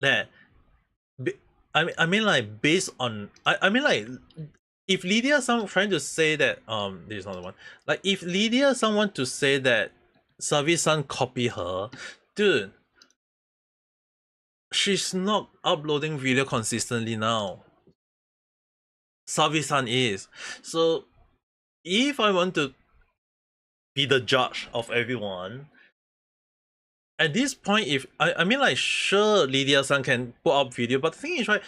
that, I mean, like, based on, I mean, like, if Lydia-san trying to say that, this is not the one. Like, if Lydia-san want to say that Savi-san copy her, dude, she's not uploading video consistently now. Savi-san is. So if I want to be the judge of everyone, at this point, if I mean, like, sure, Lydia-san can put up video, but the thing is, right,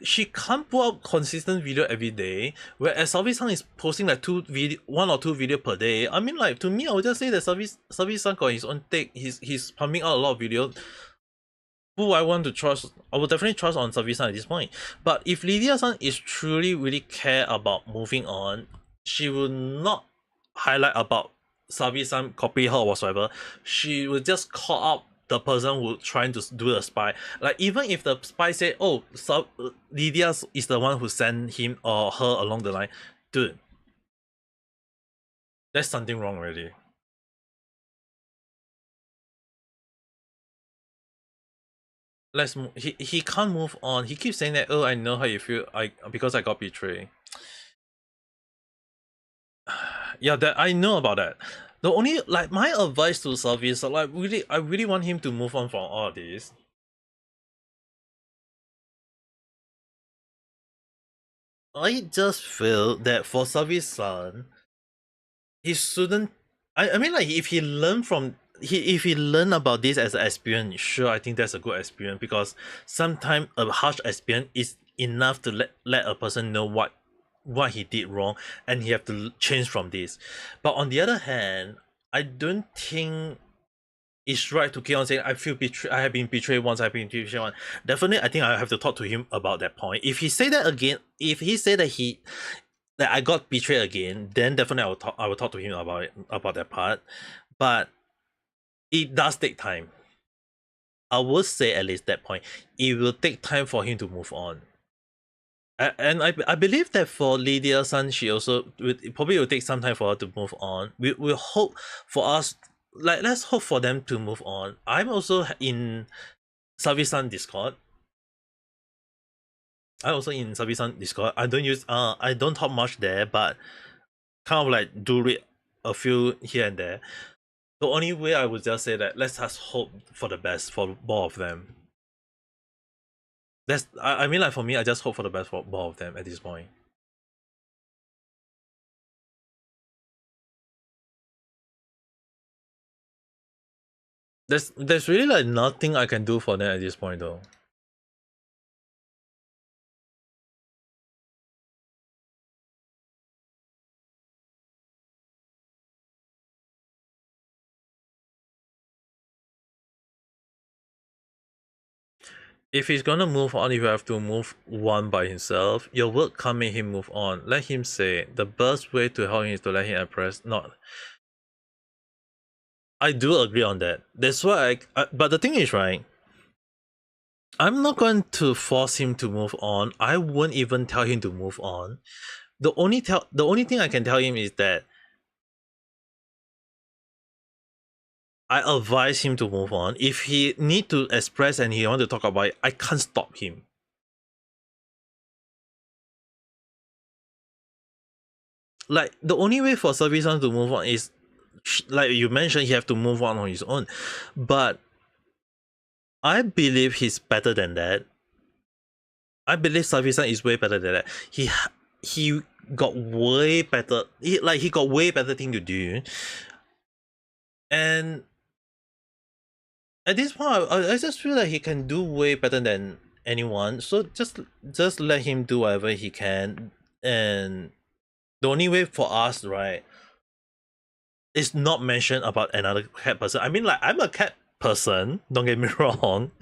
she can't put up consistent video every day, whereas Savi-san is posting like 1 or 2 video per day. I mean, like, to me, I would just say that Savi-san got his own take. He's pumping out a lot of videos. Who I want to trust, I will definitely trust on Savi-san at this point. But if Lydia-san is truly really care about moving on, she will not highlight about Savi-san copy her or whatsoever. She will just call up the person who trying to do the spy. Like, even if the spy say, oh, Lydia is the one who sent him or her along the line, dude, there's something wrong already. He can't move on. He keeps saying that, oh, I know how you feel, because I got betrayed. Yeah, that I know about that. The only like my advice to Selvi is like I really want him to move on from all this. I just feel that for Selvi's son, he shouldn't. I mean, like if he learned from if he learn about this as an experience, sure, I think that's a good experience because sometimes a harsh experience is enough to let a person know what he did wrong and he have to change from this. But on the other hand, I don't think it's right to keep on saying I feel betrayed. I have been betrayed once. I've been betrayed once. Definitely, I think I have to talk to him about that point. If he say that again, if he say that I got betrayed again, then definitely I will talk to him about that part. But it does take time. I would say at least that point, it will take time for him to move on. And I believe that for Lydia's son, she also it probably will take some time for her to move on. We hope for us, like let's hope for them to move on. I'm also in Savi-san Discord. I don't use I don't talk much there, but kind of like do read a few here and there. The only way I would just say that let's just hope for the best for both of them. That's I mean like for me I just hope for the best for both of them at this point. There's really like nothing I can do for them at this point though. If he's gonna move on, if you have to move one by himself, your word can't make him move on. Let him say the best way to help him is to let him express. Not. I do agree on that. That's why but the thing is, right? I'm not going to force him to move on. I won't even tell him to move on. The only thing I can tell him is that I advise him to move on. If he need to express and he want to talk about it, I can't stop him. Like the only way for Servisan to move on is, like you mentioned, he have to move on his own. But I believe he's better than that. I believe Servisan is way better than that. He got way better. He got way better thing to do. And at this point, I just feel like he can do way better than anyone. So just let him do whatever he can. And the only way for us, right, is not mention about another cat person. I mean, like I'm a cat person. Don't get me wrong.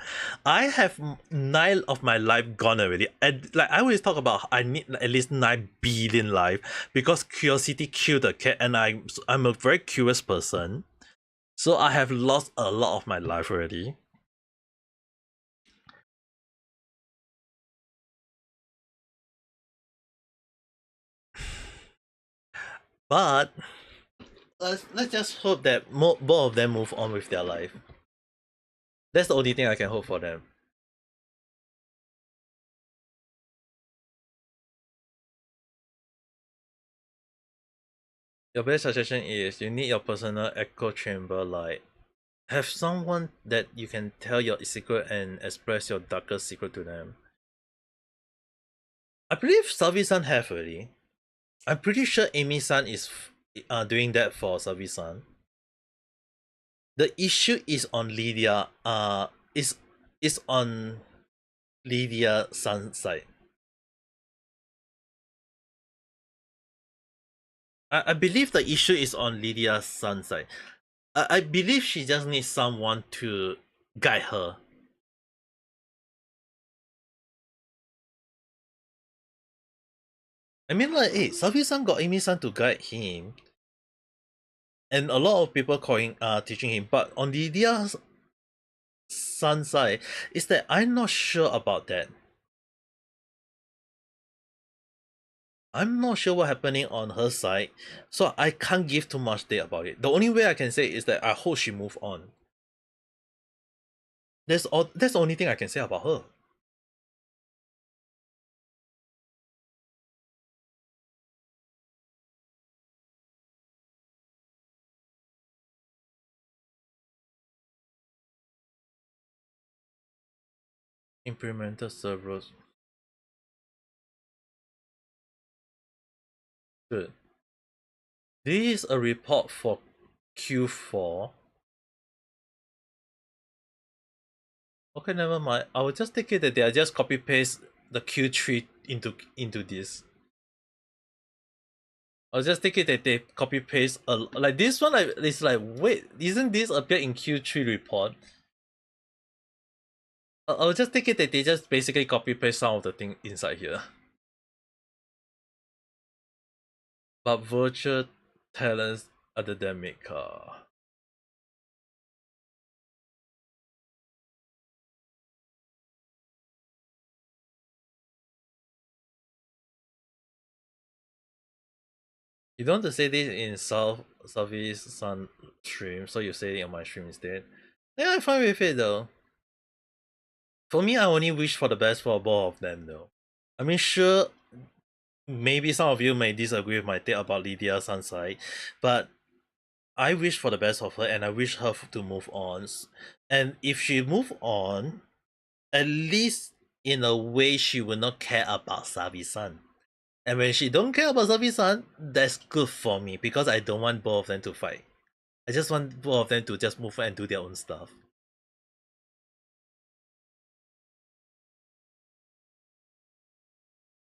I have 9 of my life gone already. And like I always talk about, I need at least 9 billion life because curiosity killed the cat, and I'm a very curious person. So I have lost a lot of my life already. But let's just hope that both of them move on with their life. That's the only thing I can hope for them. Your best suggestion is you need your personal echo chamber, like have someone that you can tell your secret and express your darkest secret to them. I believe Savi-san have already. I'm pretty sure Amy-san is doing that for Savi-san. The issue is on Lydia. Is on Lydia-san's side. I believe the issue is on Lydia's side. I believe she just needs someone to guide her. I mean, like, hey, Savi-san got Amy-san to guide him, and a lot of people teaching him. But on Lydia's side, is that I'm not sure about that. I'm not sure what's happening on her side, so I can't give too much data about it. The only way I can say is that I hope she move on. That's all. That's the only thing I can say about her. Implemented servers. Good. This is a report for Q4. Okay, never mind. I will just take it that they are just copy paste the Q3 into this. I'll just take it that they copy paste like this one. It's like, wait, isn't this appear in Q3 report? I'll just take it that they just basically copy paste some of the thing inside here. But virtual talents other than Maker. You don't want to say this in Southeast Sun stream, so you say it on my stream instead. Yeah, I'm fine with it though. For me, I only wish for the best for both of them though. I mean, sure, maybe some of you may disagree with my take about Lydia Sunside, but I wish for the best of her and I wish her to move on. And if she move on, at least in a way she will not care about Savi-san. And when she don't care about Savi-san, that's good for me because I don't want both of them to fight. I just want both of them to just move on and do their own stuff.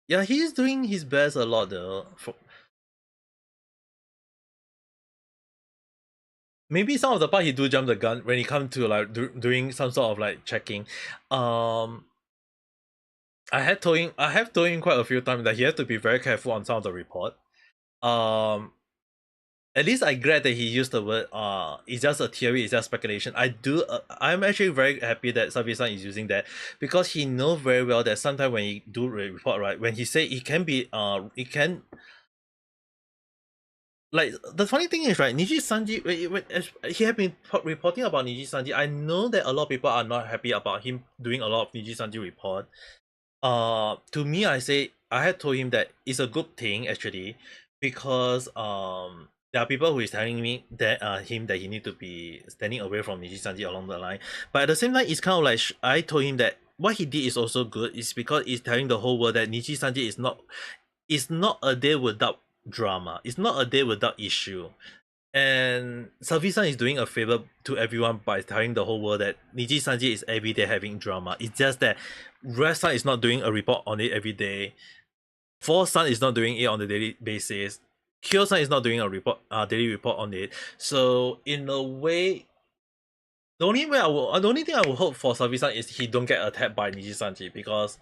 Yeah, he's doing his best a lot though. Maybe some of the part he do jump the gun when he come to like doing some sort of like checking. I have told him quite a few times that he has to be very careful on some of the report. At least I glad that he used the word it's just a theory, it's just speculation. I'm actually very happy that Savi-san is using that because he knows very well that sometimes when he do report, right, when he say it can be it can, like, the funny thing is, right, Niji Sanji, he have been reporting about Niji Sanji. I know that a lot of people are not happy about him doing a lot of Niji Sanji report. To me, I had told him that it's a good thing actually, because there are people who is telling me that him that he need to be standing away from Niji Sanji along the line. But at the same time, it's kind of like I told him that what he did is also good. It's because it's telling the whole world that Niji Sanji is not a day without drama. It's not a day without issue. And Savi-san is doing a favor to everyone by telling the whole world that Niji Sanji is every day having drama. It's just that Red-san is not doing a report on it every day. Four-san is not doing it on a daily basis. Kyo-san is not doing a daily report on it. So in a way, the only thing I would hope for Savi-san is he don't get attacked by Niji Sanji, because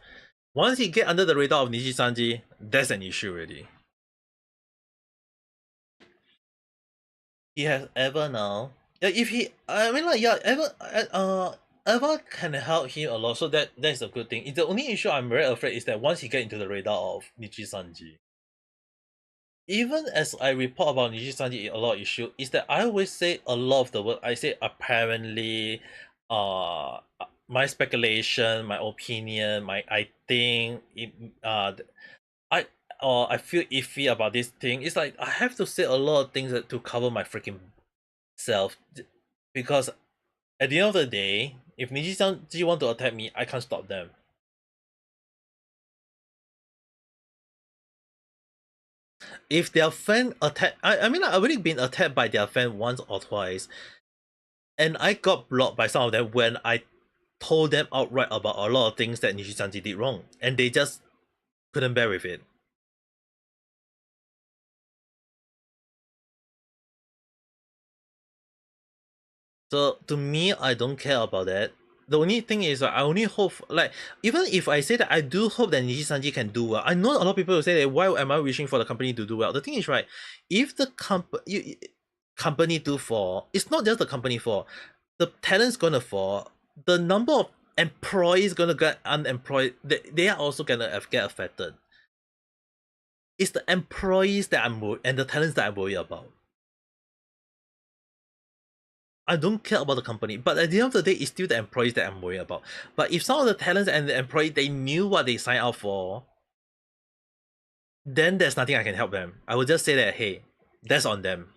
once he get under the radar of Niji Sanji, that's an issue already. He has Ever now. Yeah, if he, I mean, like, yeah, Ever can help him a lot, so that's a good thing. The only issue I'm very afraid is that once he get into the radar of Niji Sanji, even as I report about Niji Sanji a lot of issue, is that I always say a lot of the word. I say apparently, my speculation, my opinion, I think, I feel iffy about this thing. It's like I have to say a lot of things to cover my freaking self, because at the end of the day, if Niji-sanji want to attack me, I can't stop them. If their fan attack, I mean, I've already been attacked by their fan once or twice, and I got blocked by some of them when I told them outright about a lot of things that Niji-sanji did wrong, and they just couldn't bear with it. So to me, I don't care about that. The only thing is, I only hope, like, even if I say that I do hope that Niji Sanji can do well, I know a lot of people will say that why am I wishing for the company to do well? The thing is, right, if the company do fall, it's not just the company fall, the talent's gonna fall, the number of employees gonna get unemployed, they are also gonna get affected. It's the employees that I'm worried, and the talents that I'm worried about. I don't care about the company, but at the end of the day, it's still the employees that I'm worried about. But if some of the talents and the employees, they knew what they signed up for, then there's nothing I can help them. I would just say that, hey, that's on them.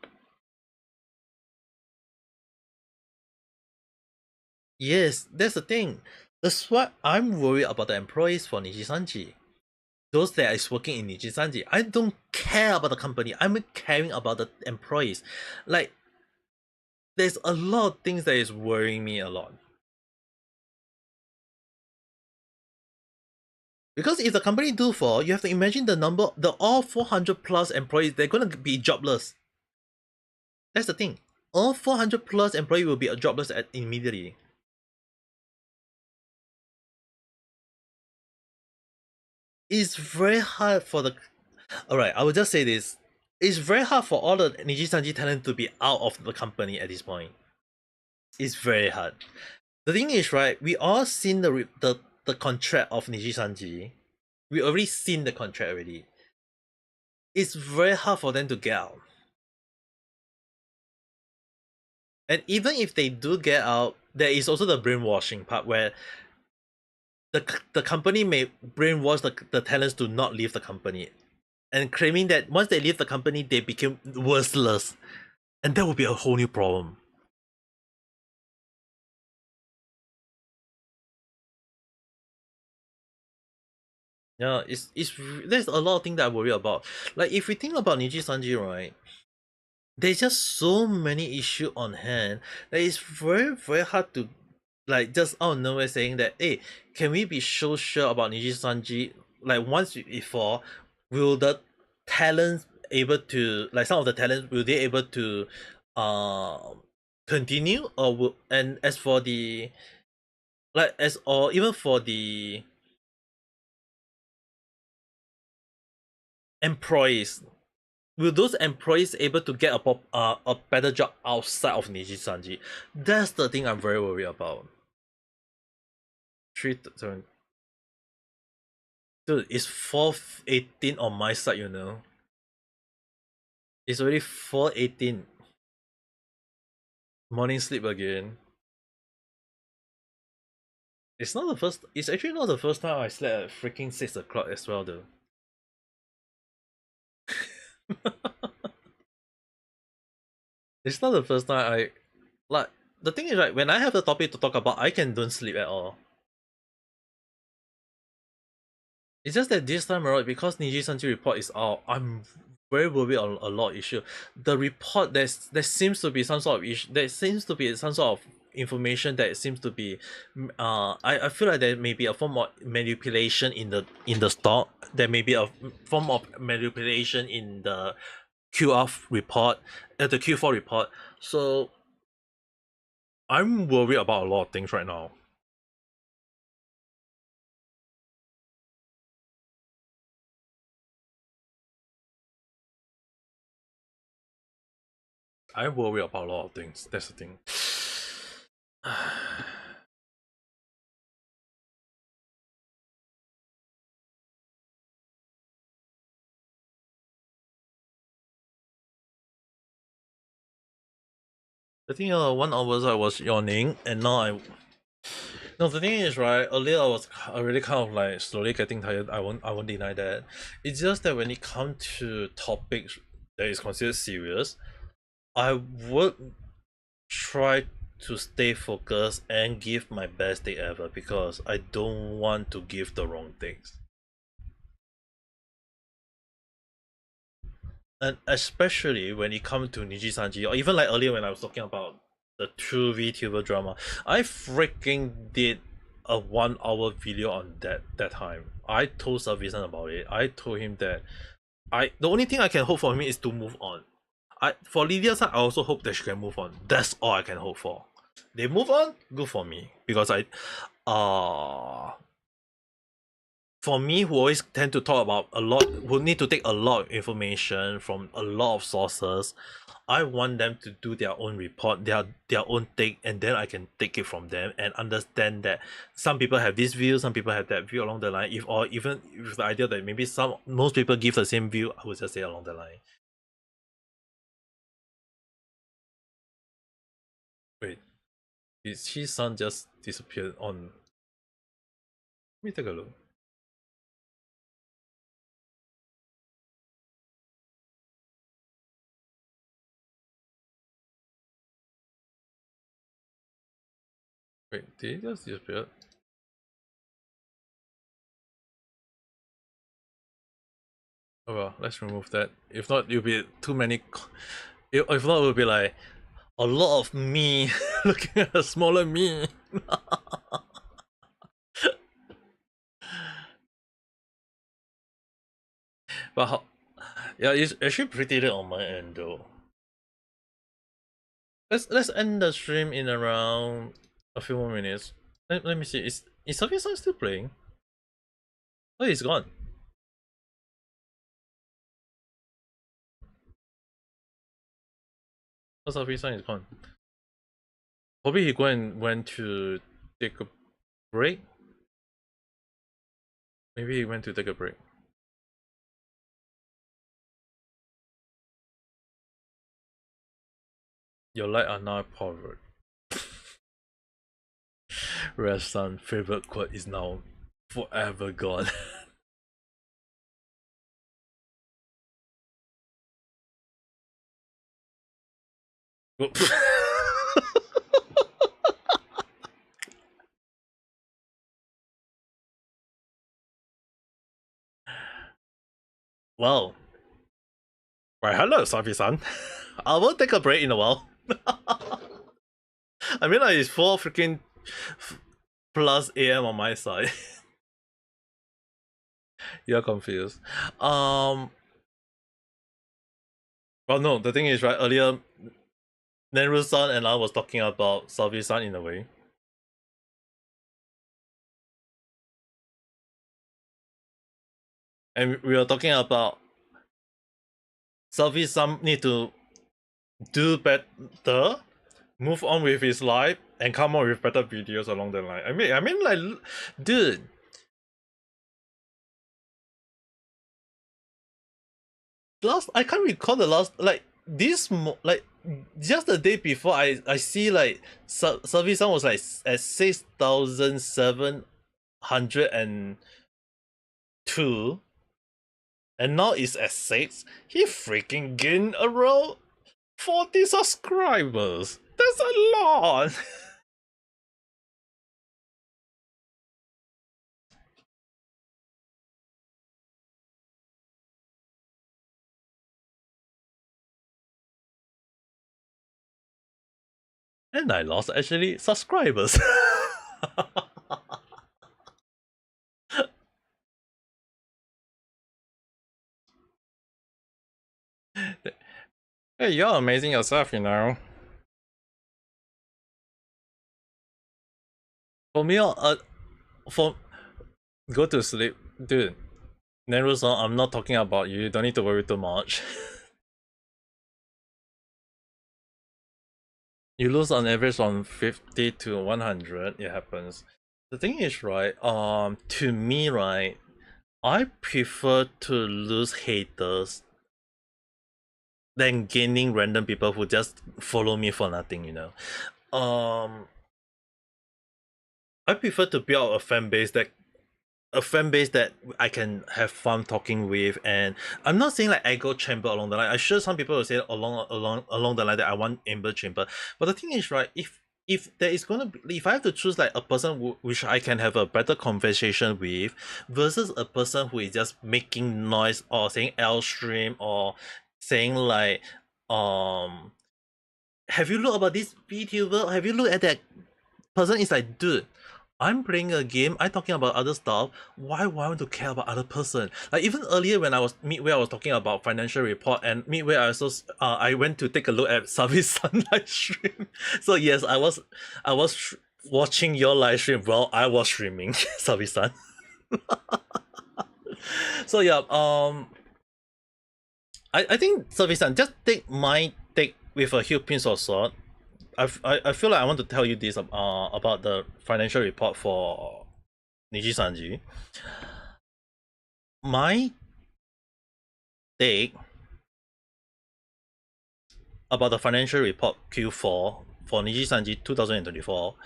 Yes, that's the thing. That's why I'm worried about the employees for Nijisanji. Those that is working in Nijisanji. I don't care about the company. I'm caring about the employees. Like, there's a lot of things that is worrying me a lot. Because if the company do fall, you have to imagine the all 400 plus employees, they're gonna be jobless. That's the thing. All 400 plus employees will be jobless immediately. It's very hard for the. Alright, I will just say this. It's very hard for all the Nijisanji talent to be out of the company at this point. It's very hard. The thing is, right, we all seen the contract of Nijisanji. We already seen the contract already. It's very hard for them to get out. And even if they do get out, there is also the brainwashing part where the company may brainwash the talents to not leave the company and claiming that once they leave the company, they become worthless. And that would be a whole new problem. Yeah, it's there's a lot of things that I worry about. Like if we think about Nijisanji, right? There's just so many issues on hand that it's very hard to like just out of nowhere saying that, hey, can we be so sure about Nijisanji? Like once before, will the talents able to like some of the talents will they able to continue or will and as for the like as or even for the employees, will those employees able to get a better job outside of Nijisanji? That's the thing I'm very worried about. 7 dude, it's 4:18 on my side, you know. It's already 4:18. Morning sleep again. It's actually not the first time I slept at freaking 6 o'clock as well though. It's not the first time I like the thing is right, when I have a topic to talk about, I can don't sleep at all. It's just that this time around, because Nijisanji report is out, I'm very worried on a lot of issue. The report there seems to be some sort of issue. There seems to be some sort of information that seems to be, I feel like there may be a form of manipulation in the stock. There may be a form of manipulation in the report, the Q4 report. So I'm worried about a lot of things right now. I worry about a lot of things. That's the thing. I think 1 hour I was yawning, and now I. No, the thing is, right. Earlier I was already kind of like slowly getting tired. I won't deny that. It's just that when it comes to topics that is considered serious, I would try to stay focused and give my best day ever because I don't want to give the wrong things. And especially when it comes to Nijisanji, or even like earlier when I was talking about the true VTuber drama, I freaking did a 1 hour video on that time. I told Servisan about it. I told him that the only thing I can hope for him is to move on. For Lydia's side, I also hope that she can move on. That's all I can hope for. They move on, good for me. Because for me, who always tend to talk about a lot, who need to take a lot of information from a lot of sources, I want them to do their own report, their own take, and then I can take it from them and understand that some people have this view, some people have that view along the line. Or even with the idea that maybe most people give the same view, I would just say along the line. Wait, did his son just disappear on? Let me take a look. Wait, did he just disappear? Oh well, let's remove that. If not, it'll be too many. If not, it'll be like a lot of me looking at a smaller me. But how, yeah, it's actually pretty late on my end though. Let's end the stream in around a few more minutes. Let me see. Is Safi-san still playing? Oh, he's gone. Oh, Safi-san is gone. Probably he went to take a break. Maybe he went to take a break. Your light are now powered. Red's favorite quote is now forever gone. Well, right, hello, Safi-san. I will take a break in a while. I mean, like, it's 4 freaking plus AM on my side. You're confused. Well, no, the thing is, right, earlier, Neru-san and I was talking about Safi-san in a way. And we were talking about Safi-san need to do better, move on with his life, and come up with better videos along the line. I mean, like, dude. I can't recall the last, like, like, just the day before, I see, like, Safi-san was, like, at 6,702, and now it's at 6. He freaking gained around 40 subscribers. That's a lot. And I lost actually subscribers. Hey, you're amazing yourself, you know. For me, for go to sleep, dude. Neru-san, I'm not talking about you. You don't need to worry too much. You lose on average from 50 to 100. It happens. The thing is, right? To me, right, I prefer to lose haters than gaining random people who just follow me for nothing. You know. I prefer to build a fan base that I can have fun talking with, and I'm not saying like echo chamber along the line. I'm sure some people will say along the line that I want amber chamber, but the thing is, right, if there is gonna be, if I have to choose like a person which I can have a better conversation with versus a person who is just making noise or saying L stream or saying like have you looked about this VTuber? Have you looked at that person? Is like, dude, I'm playing a game, I'm talking about other stuff, why would I want to care about other person? Like even earlier when I was midway, I was talking about financial report, and midway I also I went to take a look at Savi's live stream. So yes, I was watching your live stream while I was streaming Savi-san. So yeah, I think Savi-san, just take my take with a huge pinch of salt. I feel like I want to tell you this about the financial report for Niji-sanji. My take about the financial report Q4 for Niji-sanji 2024,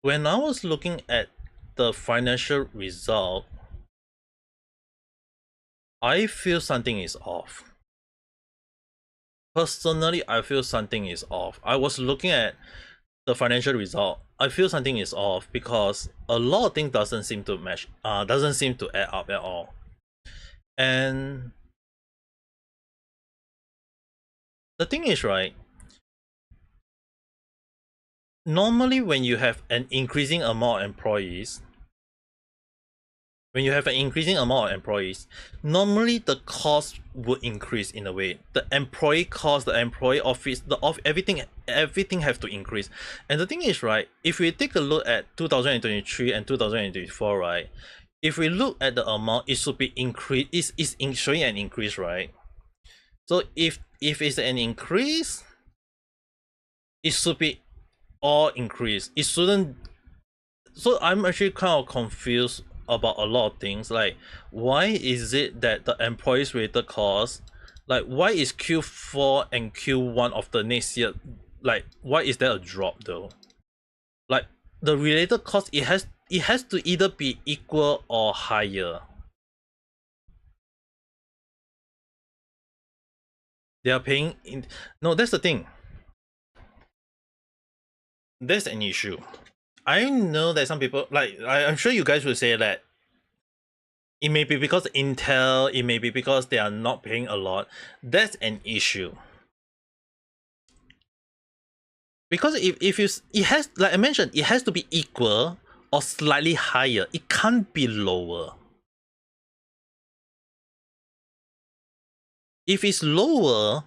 when I was looking at the financial result, I feel something is off. Personally, I feel something is off. I was looking at the financial result. I feel something is off because a lot of things doesn't seem to match. Doesn't seem to add up at all. And the thing is, right, normally when you have an increasing amount of employees, normally the cost would increase in a way. The employee cost, the employee office, everything have to increase. And the thing is, right, if we take a look at 2023 and 2024, right, if we look at the amount, it should be increase, is showing an increase, right? So if it's an increase, it should be all increase. It shouldn't. So I'm actually kind of confused about a lot of things. Like, why is it that the employees related cost, like why is Q4 and Q1 of the next year, like why is there a drop though? Like the related cost, it has to either be equal or higher. They are paying in. No, that's the thing. That's an issue. I know that some people, like, I'm sure you guys will say that it may be because Intel, it may be because they are not paying a lot. That's an issue. Because if you, it has, like I mentioned, it has to be equal or slightly higher. It can't be lower. If it's lower,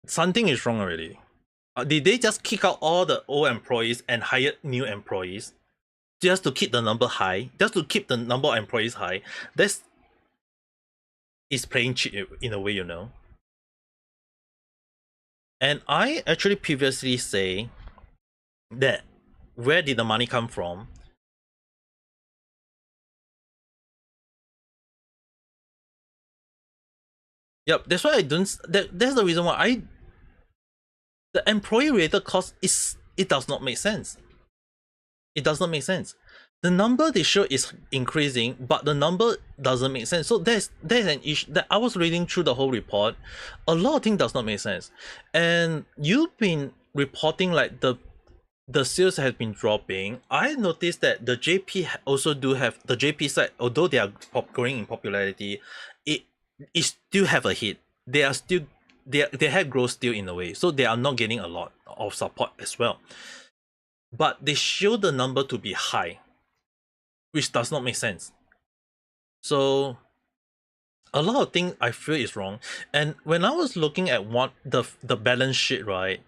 something is wrong already. Did they just kick out all the old employees and hire new employees just to keep the number high, just to keep the number of employees high? That's is playing cheat in a way, you know. And I actually previously say that where did the money come from? Yep, that's why I don't. That's the reason why the employee related cost it does not make sense. It does not make sense. The number they show is increasing, but the number doesn't make sense. So there's an issue that I was reading through the whole report. A lot of things does not make sense, and you've been reporting like the sales has been dropping. I noticed that the JP also do have the JP side, although they are growing in popularity, it still have a hit. They are still they have growth still in a way, so they are not getting a lot of support as well. But they show the number to be high, which does not make sense. So a lot of things I feel is wrong. And when I was looking at what the balance sheet, right,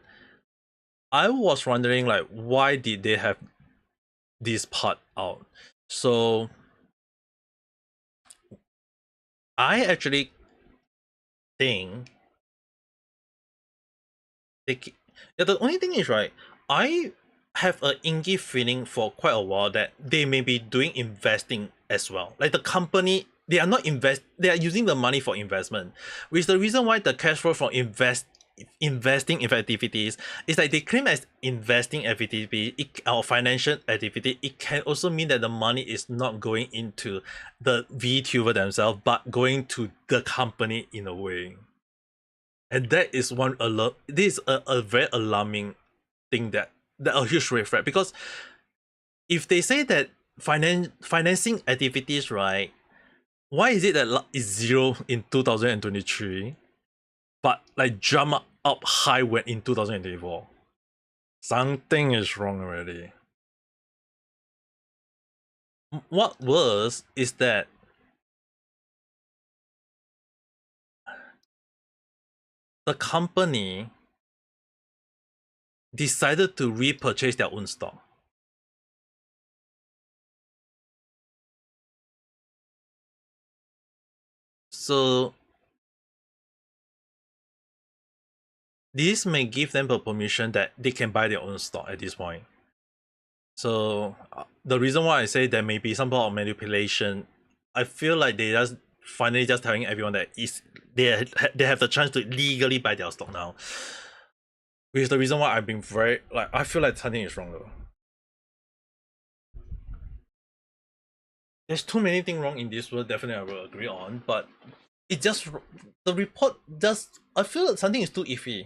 I was wondering like why did they have this part out? So I actually think the only thing is, right, I have an inky feeling for quite a while that they may be doing investing as well. Like the company, they are using the money for investment, which is the reason why the cash flow from investing activities is like they claim as investing activity or financial activity. It can also mean that the money is not going into the VTuber themselves, but going to the company in a way. And that is this is a very alarming thing, that a huge red flag, because if they say that financing activities, right, why is it that it's zero in 2023 but like jump up high when in 2024? Something is wrong already. What worse is that the company decided to repurchase their own stock. So this may give them a permission that they can buy their own stock at this point. So the reason why I say there may be some sort of manipulation, I feel like they just finally just telling everyone that they have the chance to legally buy their stock now. Which is the reason why I've been very, like, I feel like something is wrong though. There's too many things wrong in this world, definitely I will agree on, but it just, the report just, I feel like something is too iffy.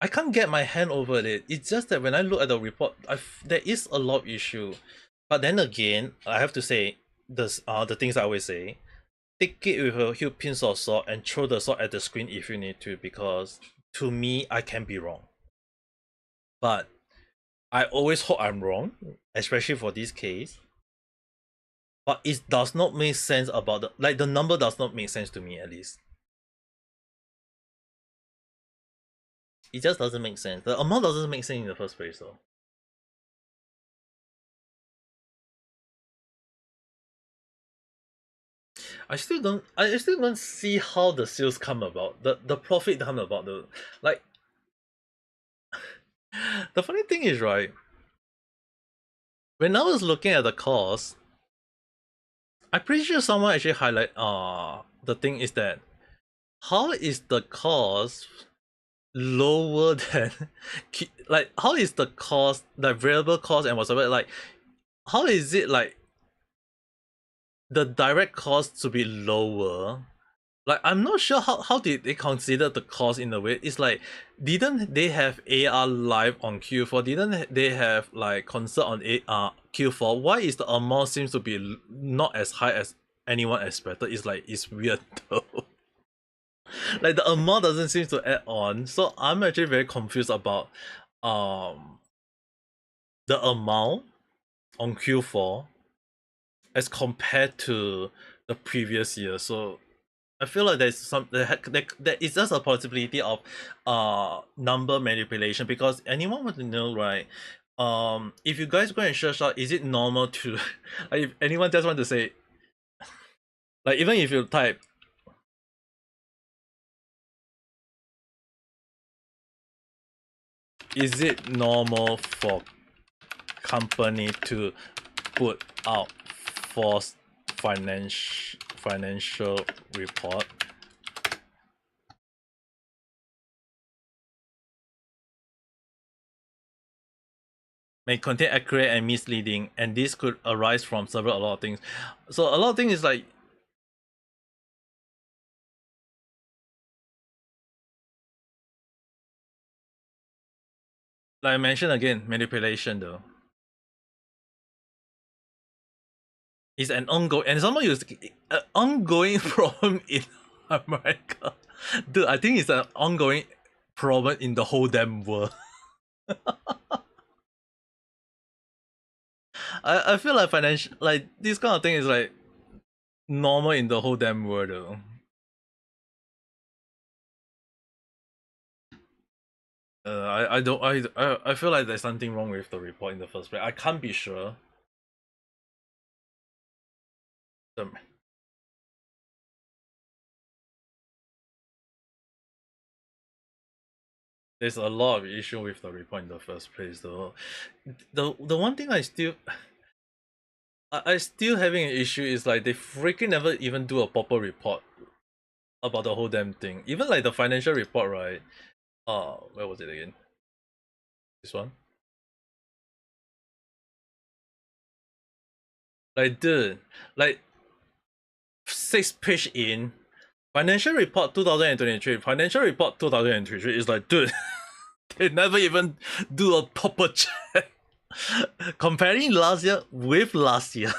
I can't get my hand over it. It's just that when I look at the report, there is a lot of issue. But then again, I have to say, the things I always say. Take it with a huge pinch of salt and throw the salt at the screen if you need to, because to me I can be wrong. But I always hope I'm wrong, especially for this case. But it does not make sense about the number does not make sense to me, at least. It just doesn't make sense. The amount doesn't make sense in the first place though. I still don't see how the sales come about. The profit come about though. Like the funny thing is, right, when I was looking at the cost, I'm pretty sure someone actually highlight the thing is that how is the cost lower than like how is the cost, the variable cost and whatsoever, like how is it like the direct cost to be lower? Like I'm not sure how did they consider the cost in a way. It's like, didn't they have AR live on Q4? Didn't they have like concert on Q4? Why is the amount seems to be not as high as anyone expected? It's like, it's weird though. Like the amount doesn't seem to add on, so I'm actually very confused about the amount on Q4 as compared to the previous year. So I feel like there's some there is just a possibility of number manipulation, because anyone want to know, right? If you guys go and search out, is it normal to like, if anyone just want to say, like, even if you type is it normal for company to put out false financial report, may contain accurate and misleading, and this could arise from a lot of things. So a lot of things is like, I mentioned again, manipulation though. It's an ongoing, and someone use an ongoing problem in America. Dude, I think it's an ongoing problem in the whole damn world. I feel like financial, like this kind of thing is like normal in the whole damn world though. I feel like there's something wrong with the report in the first place. I can't be sure. There's a lot of issue with the report in the first place though. The one thing I still having an issue is like they freaking never even do a proper report about the whole damn thing. Even like the financial report, right? Where was it again? This one? Like, dude, like 6 page in, financial report 2023, financial report 2023 is like, dude, they never even do a proper check. Comparing last year with last year.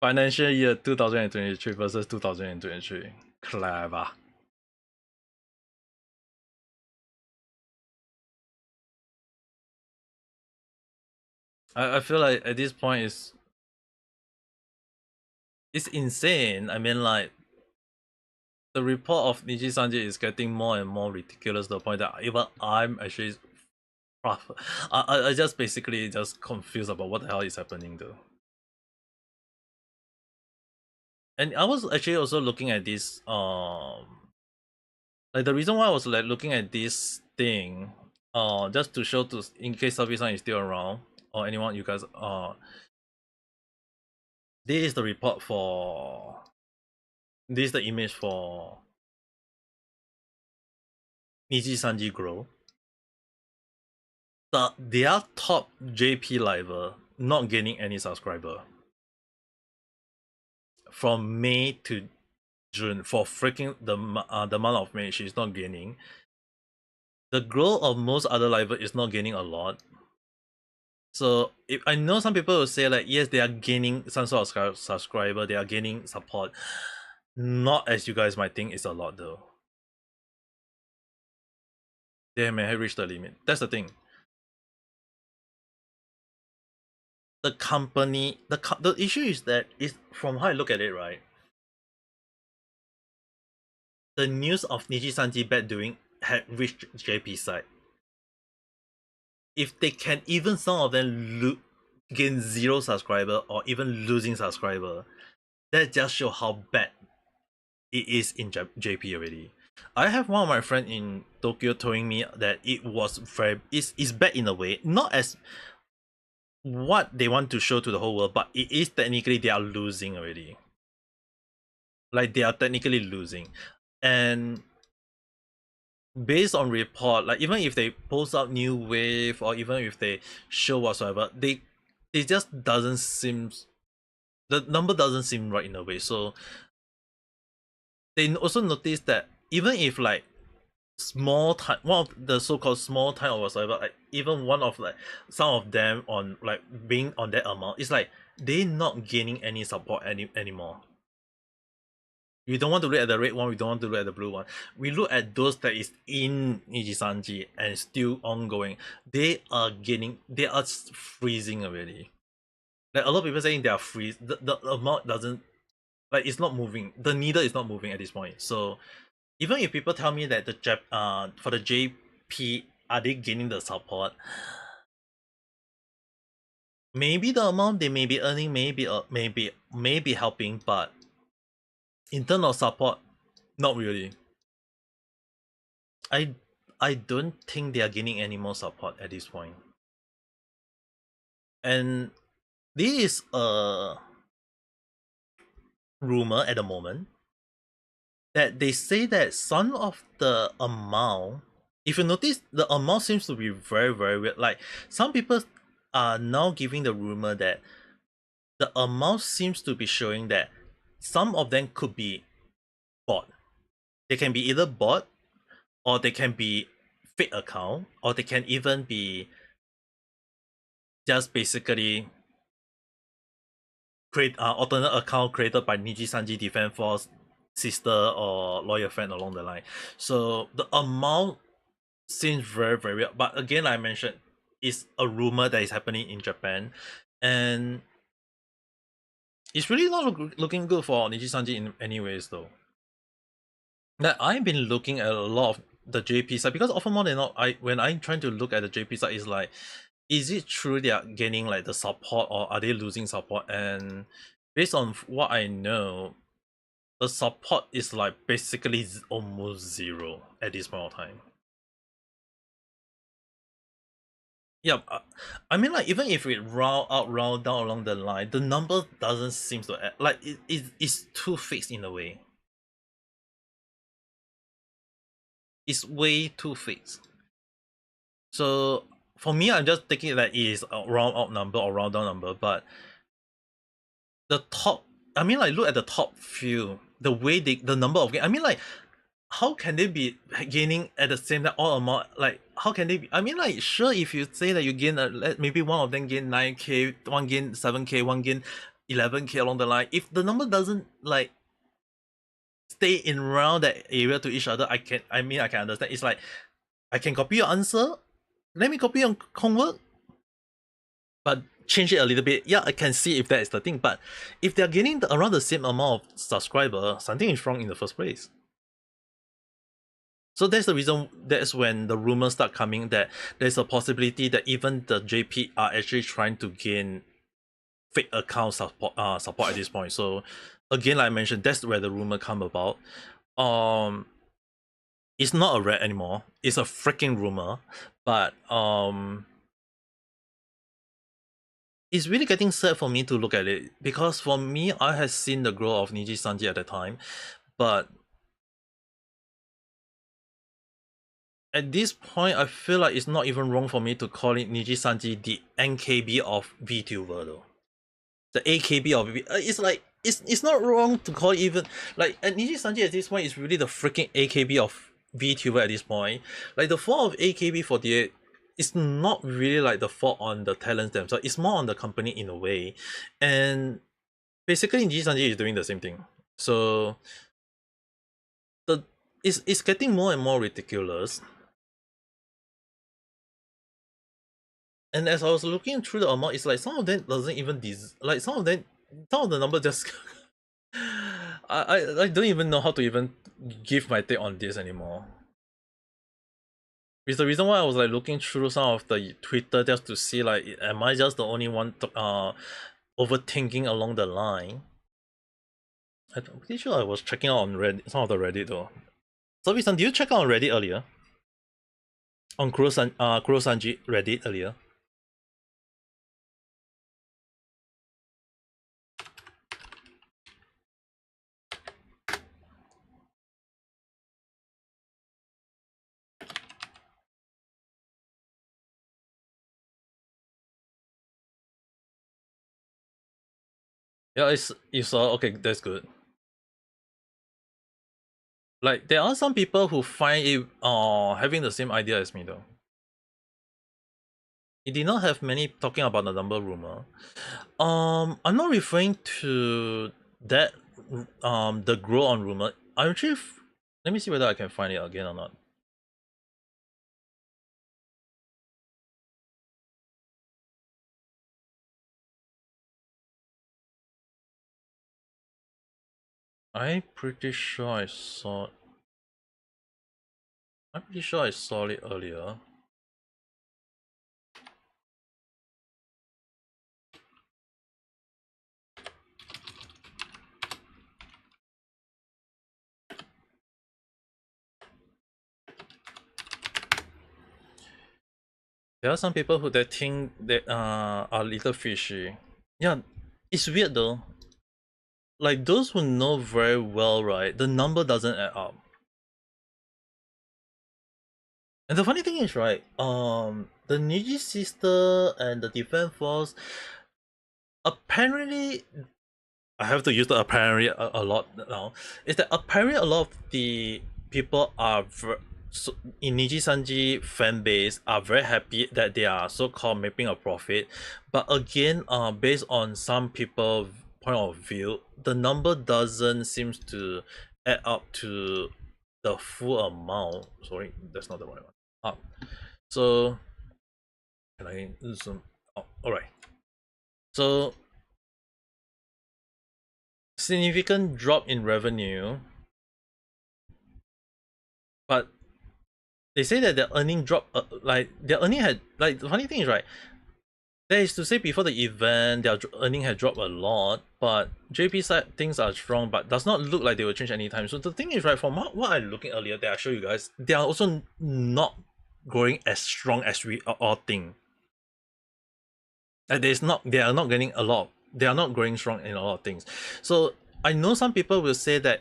Financial year 2023 versus 2023. Clever. I feel like at this point it's insane. I mean, like, the report of Niji Sanji is getting more and more ridiculous to the point that even I'm actually I just basically just confused about what the hell is happening though. And I was actually also looking at this like the reason why I was like looking at this thing just to show to, in case Sabi-san is still around or anyone you guys this is the report for, this is the image for Niji Sanji Grow. Their top JP liver not gaining any subscriber from May to June. For freaking the month of May, she's not gaining. The growth of most other liver is not gaining a lot. So if I know some people will say like yes, they are gaining some sort of subscriber, they are gaining support. Not as you guys might think, it's a lot though. They may have reached the limit. That's the thing. The company, the issue is that is from how I look at it, right? The news of Niji-sanji bad doing had reached JP side. If they can even some of them gain 0 subscriber or even losing subscriber, that just show how bad it is in JP already. I have one of my friends in Tokyo telling me that it was it's bad in a way, not as what they want to show to the whole world, but it is technically they are losing already. Like they are technically losing. And based on report, like even if they post out new wave or even if they show whatsoever, they just doesn't seem, the number doesn't seem right in a way. So they also notice that even if like small time, one of the so-called small time or whatsoever, like even one of like some of them on like being on that amount, it's like they not gaining any support anymore. We don't want to look at the red one, we don't want to look at the blue one. We look at those that is in Niji-sanji and still ongoing. They are gaining, they are freezing already. Like a lot of people saying they are freeze. The amount doesn't, like it's not moving. The needle is not moving at this point. So even if people tell me that the for the JP, are they gaining the support? Maybe the amount they may be earning may be helping, but in terms of support, not really. I don't think they are gaining any more support at this point. And this is a rumor at the moment that they say that some of the amount, if you notice, the amount seems to be very, very weird. Like some people are now giving the rumor that the amount seems to be showing that some of them could be bought. They can be either bought, or they can be fake account, or they can even be just basically create alternate account created by Niji-sanji Defense Force sister or lawyer friend along the line. So the amount seems very, very weird. But again, like I mentioned, it's a rumor that is happening in Japan, and it's really not looking good for Niji-sanji in any ways though. That I've been looking at a lot of the JP side, because often more than not, when I'm trying to look at the JP side, is like, is it true they are gaining like the support or are they losing support? And based on what I know, the support is like basically almost 0 at this point of time. Yeah, I mean like even if we round up, round down along the line, the number doesn't seem to add, like it's too fixed in a way. It's way too fixed. So for me, I'm just taking it that it is a round up number or round down number, but the top, I mean like look at the top few, the way the number of I mean like how can they be gaining at the same time all amount? Like how can they be, I mean like sure, if you say that you gain maybe one of them gain 9k, one gain 7k, one gain 11k along the line, if the number doesn't like stay in around that area to each other, I can understand. It's like I can copy your answer, let me copy your homework, but change it a little bit. Yeah, I can see if that is the thing. But if they're getting around the same amount of subscriber, something is wrong in the first place. So that's the reason, that's when the rumors start coming that there's a possibility that even the JP are actually trying to gain fake account support at this point. So again, like I mentioned, that's where the rumor come about. It's not a rat anymore. It's a freaking rumor. But it's really getting sad for me to look at it, because for me, I had seen the growth of Niji-sanji at the time, but at this point, I feel like it's not even wrong for me to call it Niji-sanji the NKB of VTuber though. The AKB of it's like it's not wrong to call it even like, and Niji-sanji at this point is really the freaking AKB of VTuber at this point. Like the fall of AKB48 it's not really like the fault on the talents themselves. It's more on the company in a way, and basically Niji Sanji is doing the same thing. So it's getting more and more ridiculous. And as I was looking through the amount, it's like some of them doesn't even like some of the numbers just I don't even know how to even give my take on this anymore. It's the reason why I was like looking through some of the Twitter just to see like, am I just the only one overthinking along the line? I'm pretty sure I was checking out on Reddit, some of the Reddit though. So Visan, did you check out on Reddit earlier? On Kurosanji Reddit earlier? Yeah, you saw. Okay, that's good. Like there are some people who find it having the same idea as me though. It did not have many talking about the number rumor. I'm not referring to that the grow on rumor. I'm actually let me see whether I can find it again or not. I'm pretty sure I saw it earlier. There are some people who that think that are a little fishy. Yeah, it's weird though. Like those who know very well, right? The number doesn't add up. And the funny thing is, right? The Niji sister and the Defense Force. Apparently, I have to use the apparently a lot now. Is that apparently a lot of the people are in Niji Sanji fan base are very happy that they are so-called making a profit, but again, based on some people point of view, the number doesn't seems to add up to the full amount. Sorry, that's not the right one. So can I zoom? Oh, all right. So significant drop in revenue, but they say that their earning drop, like their earning had, like the funny thing is, right, that is to say before the event their earning had dropped a lot, but JP side things are strong but does not look like they will change anytime. So the thing is, right, from what I'm looking earlier that I show you guys, they are also not growing as strong as we all think. Like they are not getting a lot, they are not growing strong in a lot of things. So I know some people will say that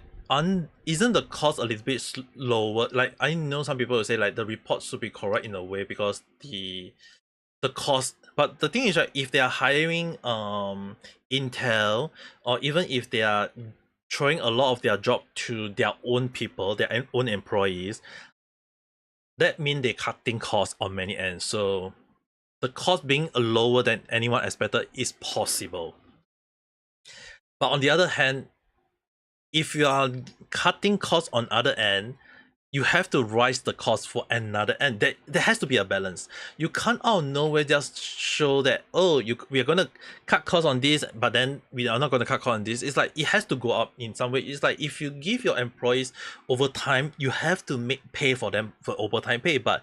isn't the cost a little bit lower. Like I know some people will say like the report should be correct in a way because the cost. But the thing is, right, if they are hiring Intel, or even if they are throwing a lot of their job to their own people, their own employees, that means they're cutting costs on many ends. So the cost being lower than anyone expected is possible. But on the other hand, if you are cutting costs on other end, you have to rise the cost for another end. There has to be a balance. You can't out of nowhere just show that, oh, we are gonna cut costs on this, but then we are not gonna cut costs on this. It's like it has to go up in some way. It's like if you give your employees overtime, you have to pay for them for overtime pay. But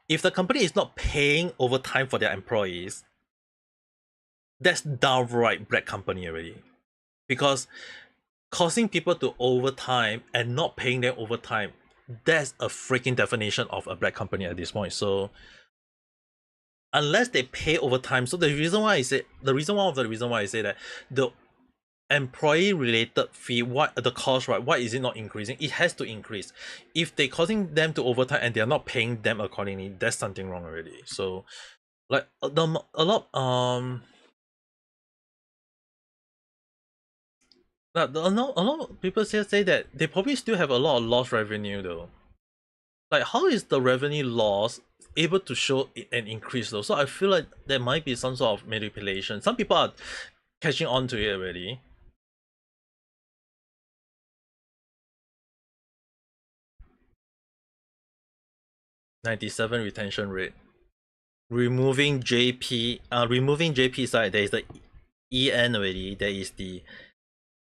if the company is not paying overtime for their employees, that's downright black company already. Because causing people to overtime and not paying them overtime, that's a freaking definition of a black company at this point. So unless they pay overtime, so the reason why I say that the employee related fee, what the cost, right, why is it not increasing? It has to increase. If they causing them to overtime and they are not paying them accordingly, that's something wrong already. So like a lot a lot of people say that they probably still have a lot of lost revenue though. Like how is the revenue loss able to show an increase though, so I feel like there might be some sort of manipulation. Some people are catching on to it already. (97) retention rate. Removing JP side, there is the EN already, there is the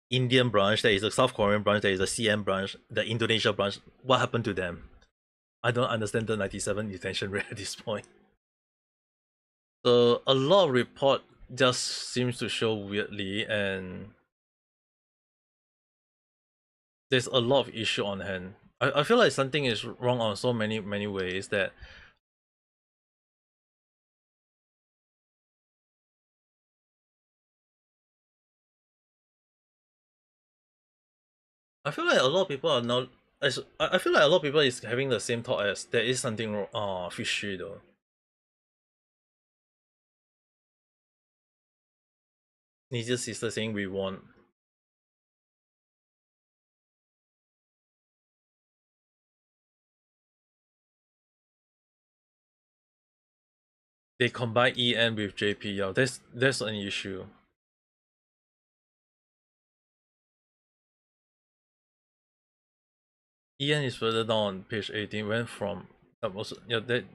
Indian branch, there is the South Korean branch, there is the CM branch, the Indonesia branch. What happened to them? I don't understand the 97 retention rate at this point. So a lot of report just seems to show weirdly, and there's a lot of issue on hand. I feel like something is wrong on so many ways that I feel like a lot of people are now. I feel like a lot of people is having the same thought as there is something wrong, fishy though. Nijia's sister saying we won. They combine EN with JP. Yeah, that's an issue. EN is further down on page 18. Went from also yeah that.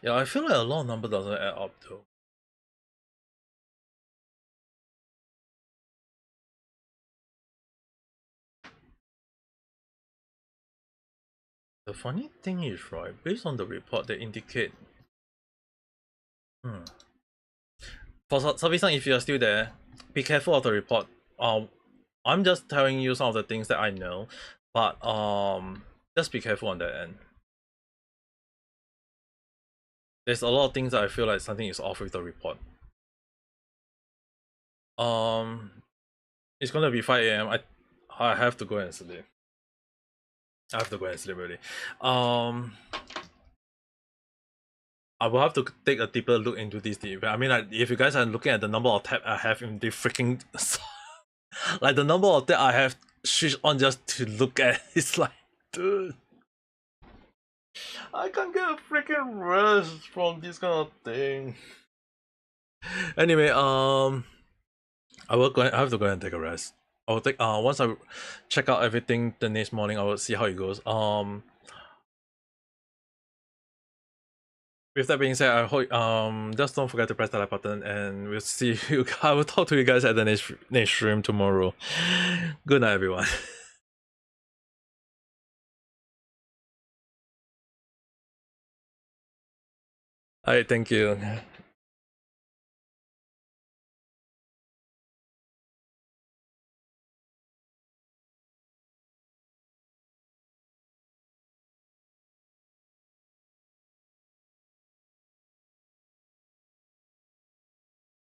Yeah, I feel like a lot of number doesn't add up though. The funny thing is, right, based on the report, they indicate. For Sabi-san, if you're still there, be careful of the report. I'm just telling you some of the things that I know, but just be careful on that end. There's a lot of things that I feel like something is off with the report. It's gonna be 5 AM. I have to go and sleep. I have to go and sleep already. I will have to take a deeper look into this. I mean, like, if you guys are looking at the number of tabs I have in the freaking like the number of tabs I have switched on just to look at, it's like, dude, I can't get a freaking rest from this kind of thing. Anyway, I have to go and take a rest. I will take once I check out everything the next morning, I will see how it goes. With that being said, I hope just don't forget to press the like button, and we'll see you. I will talk to you guys at the next stream tomorrow. Good night, everyone. Alright, thank you.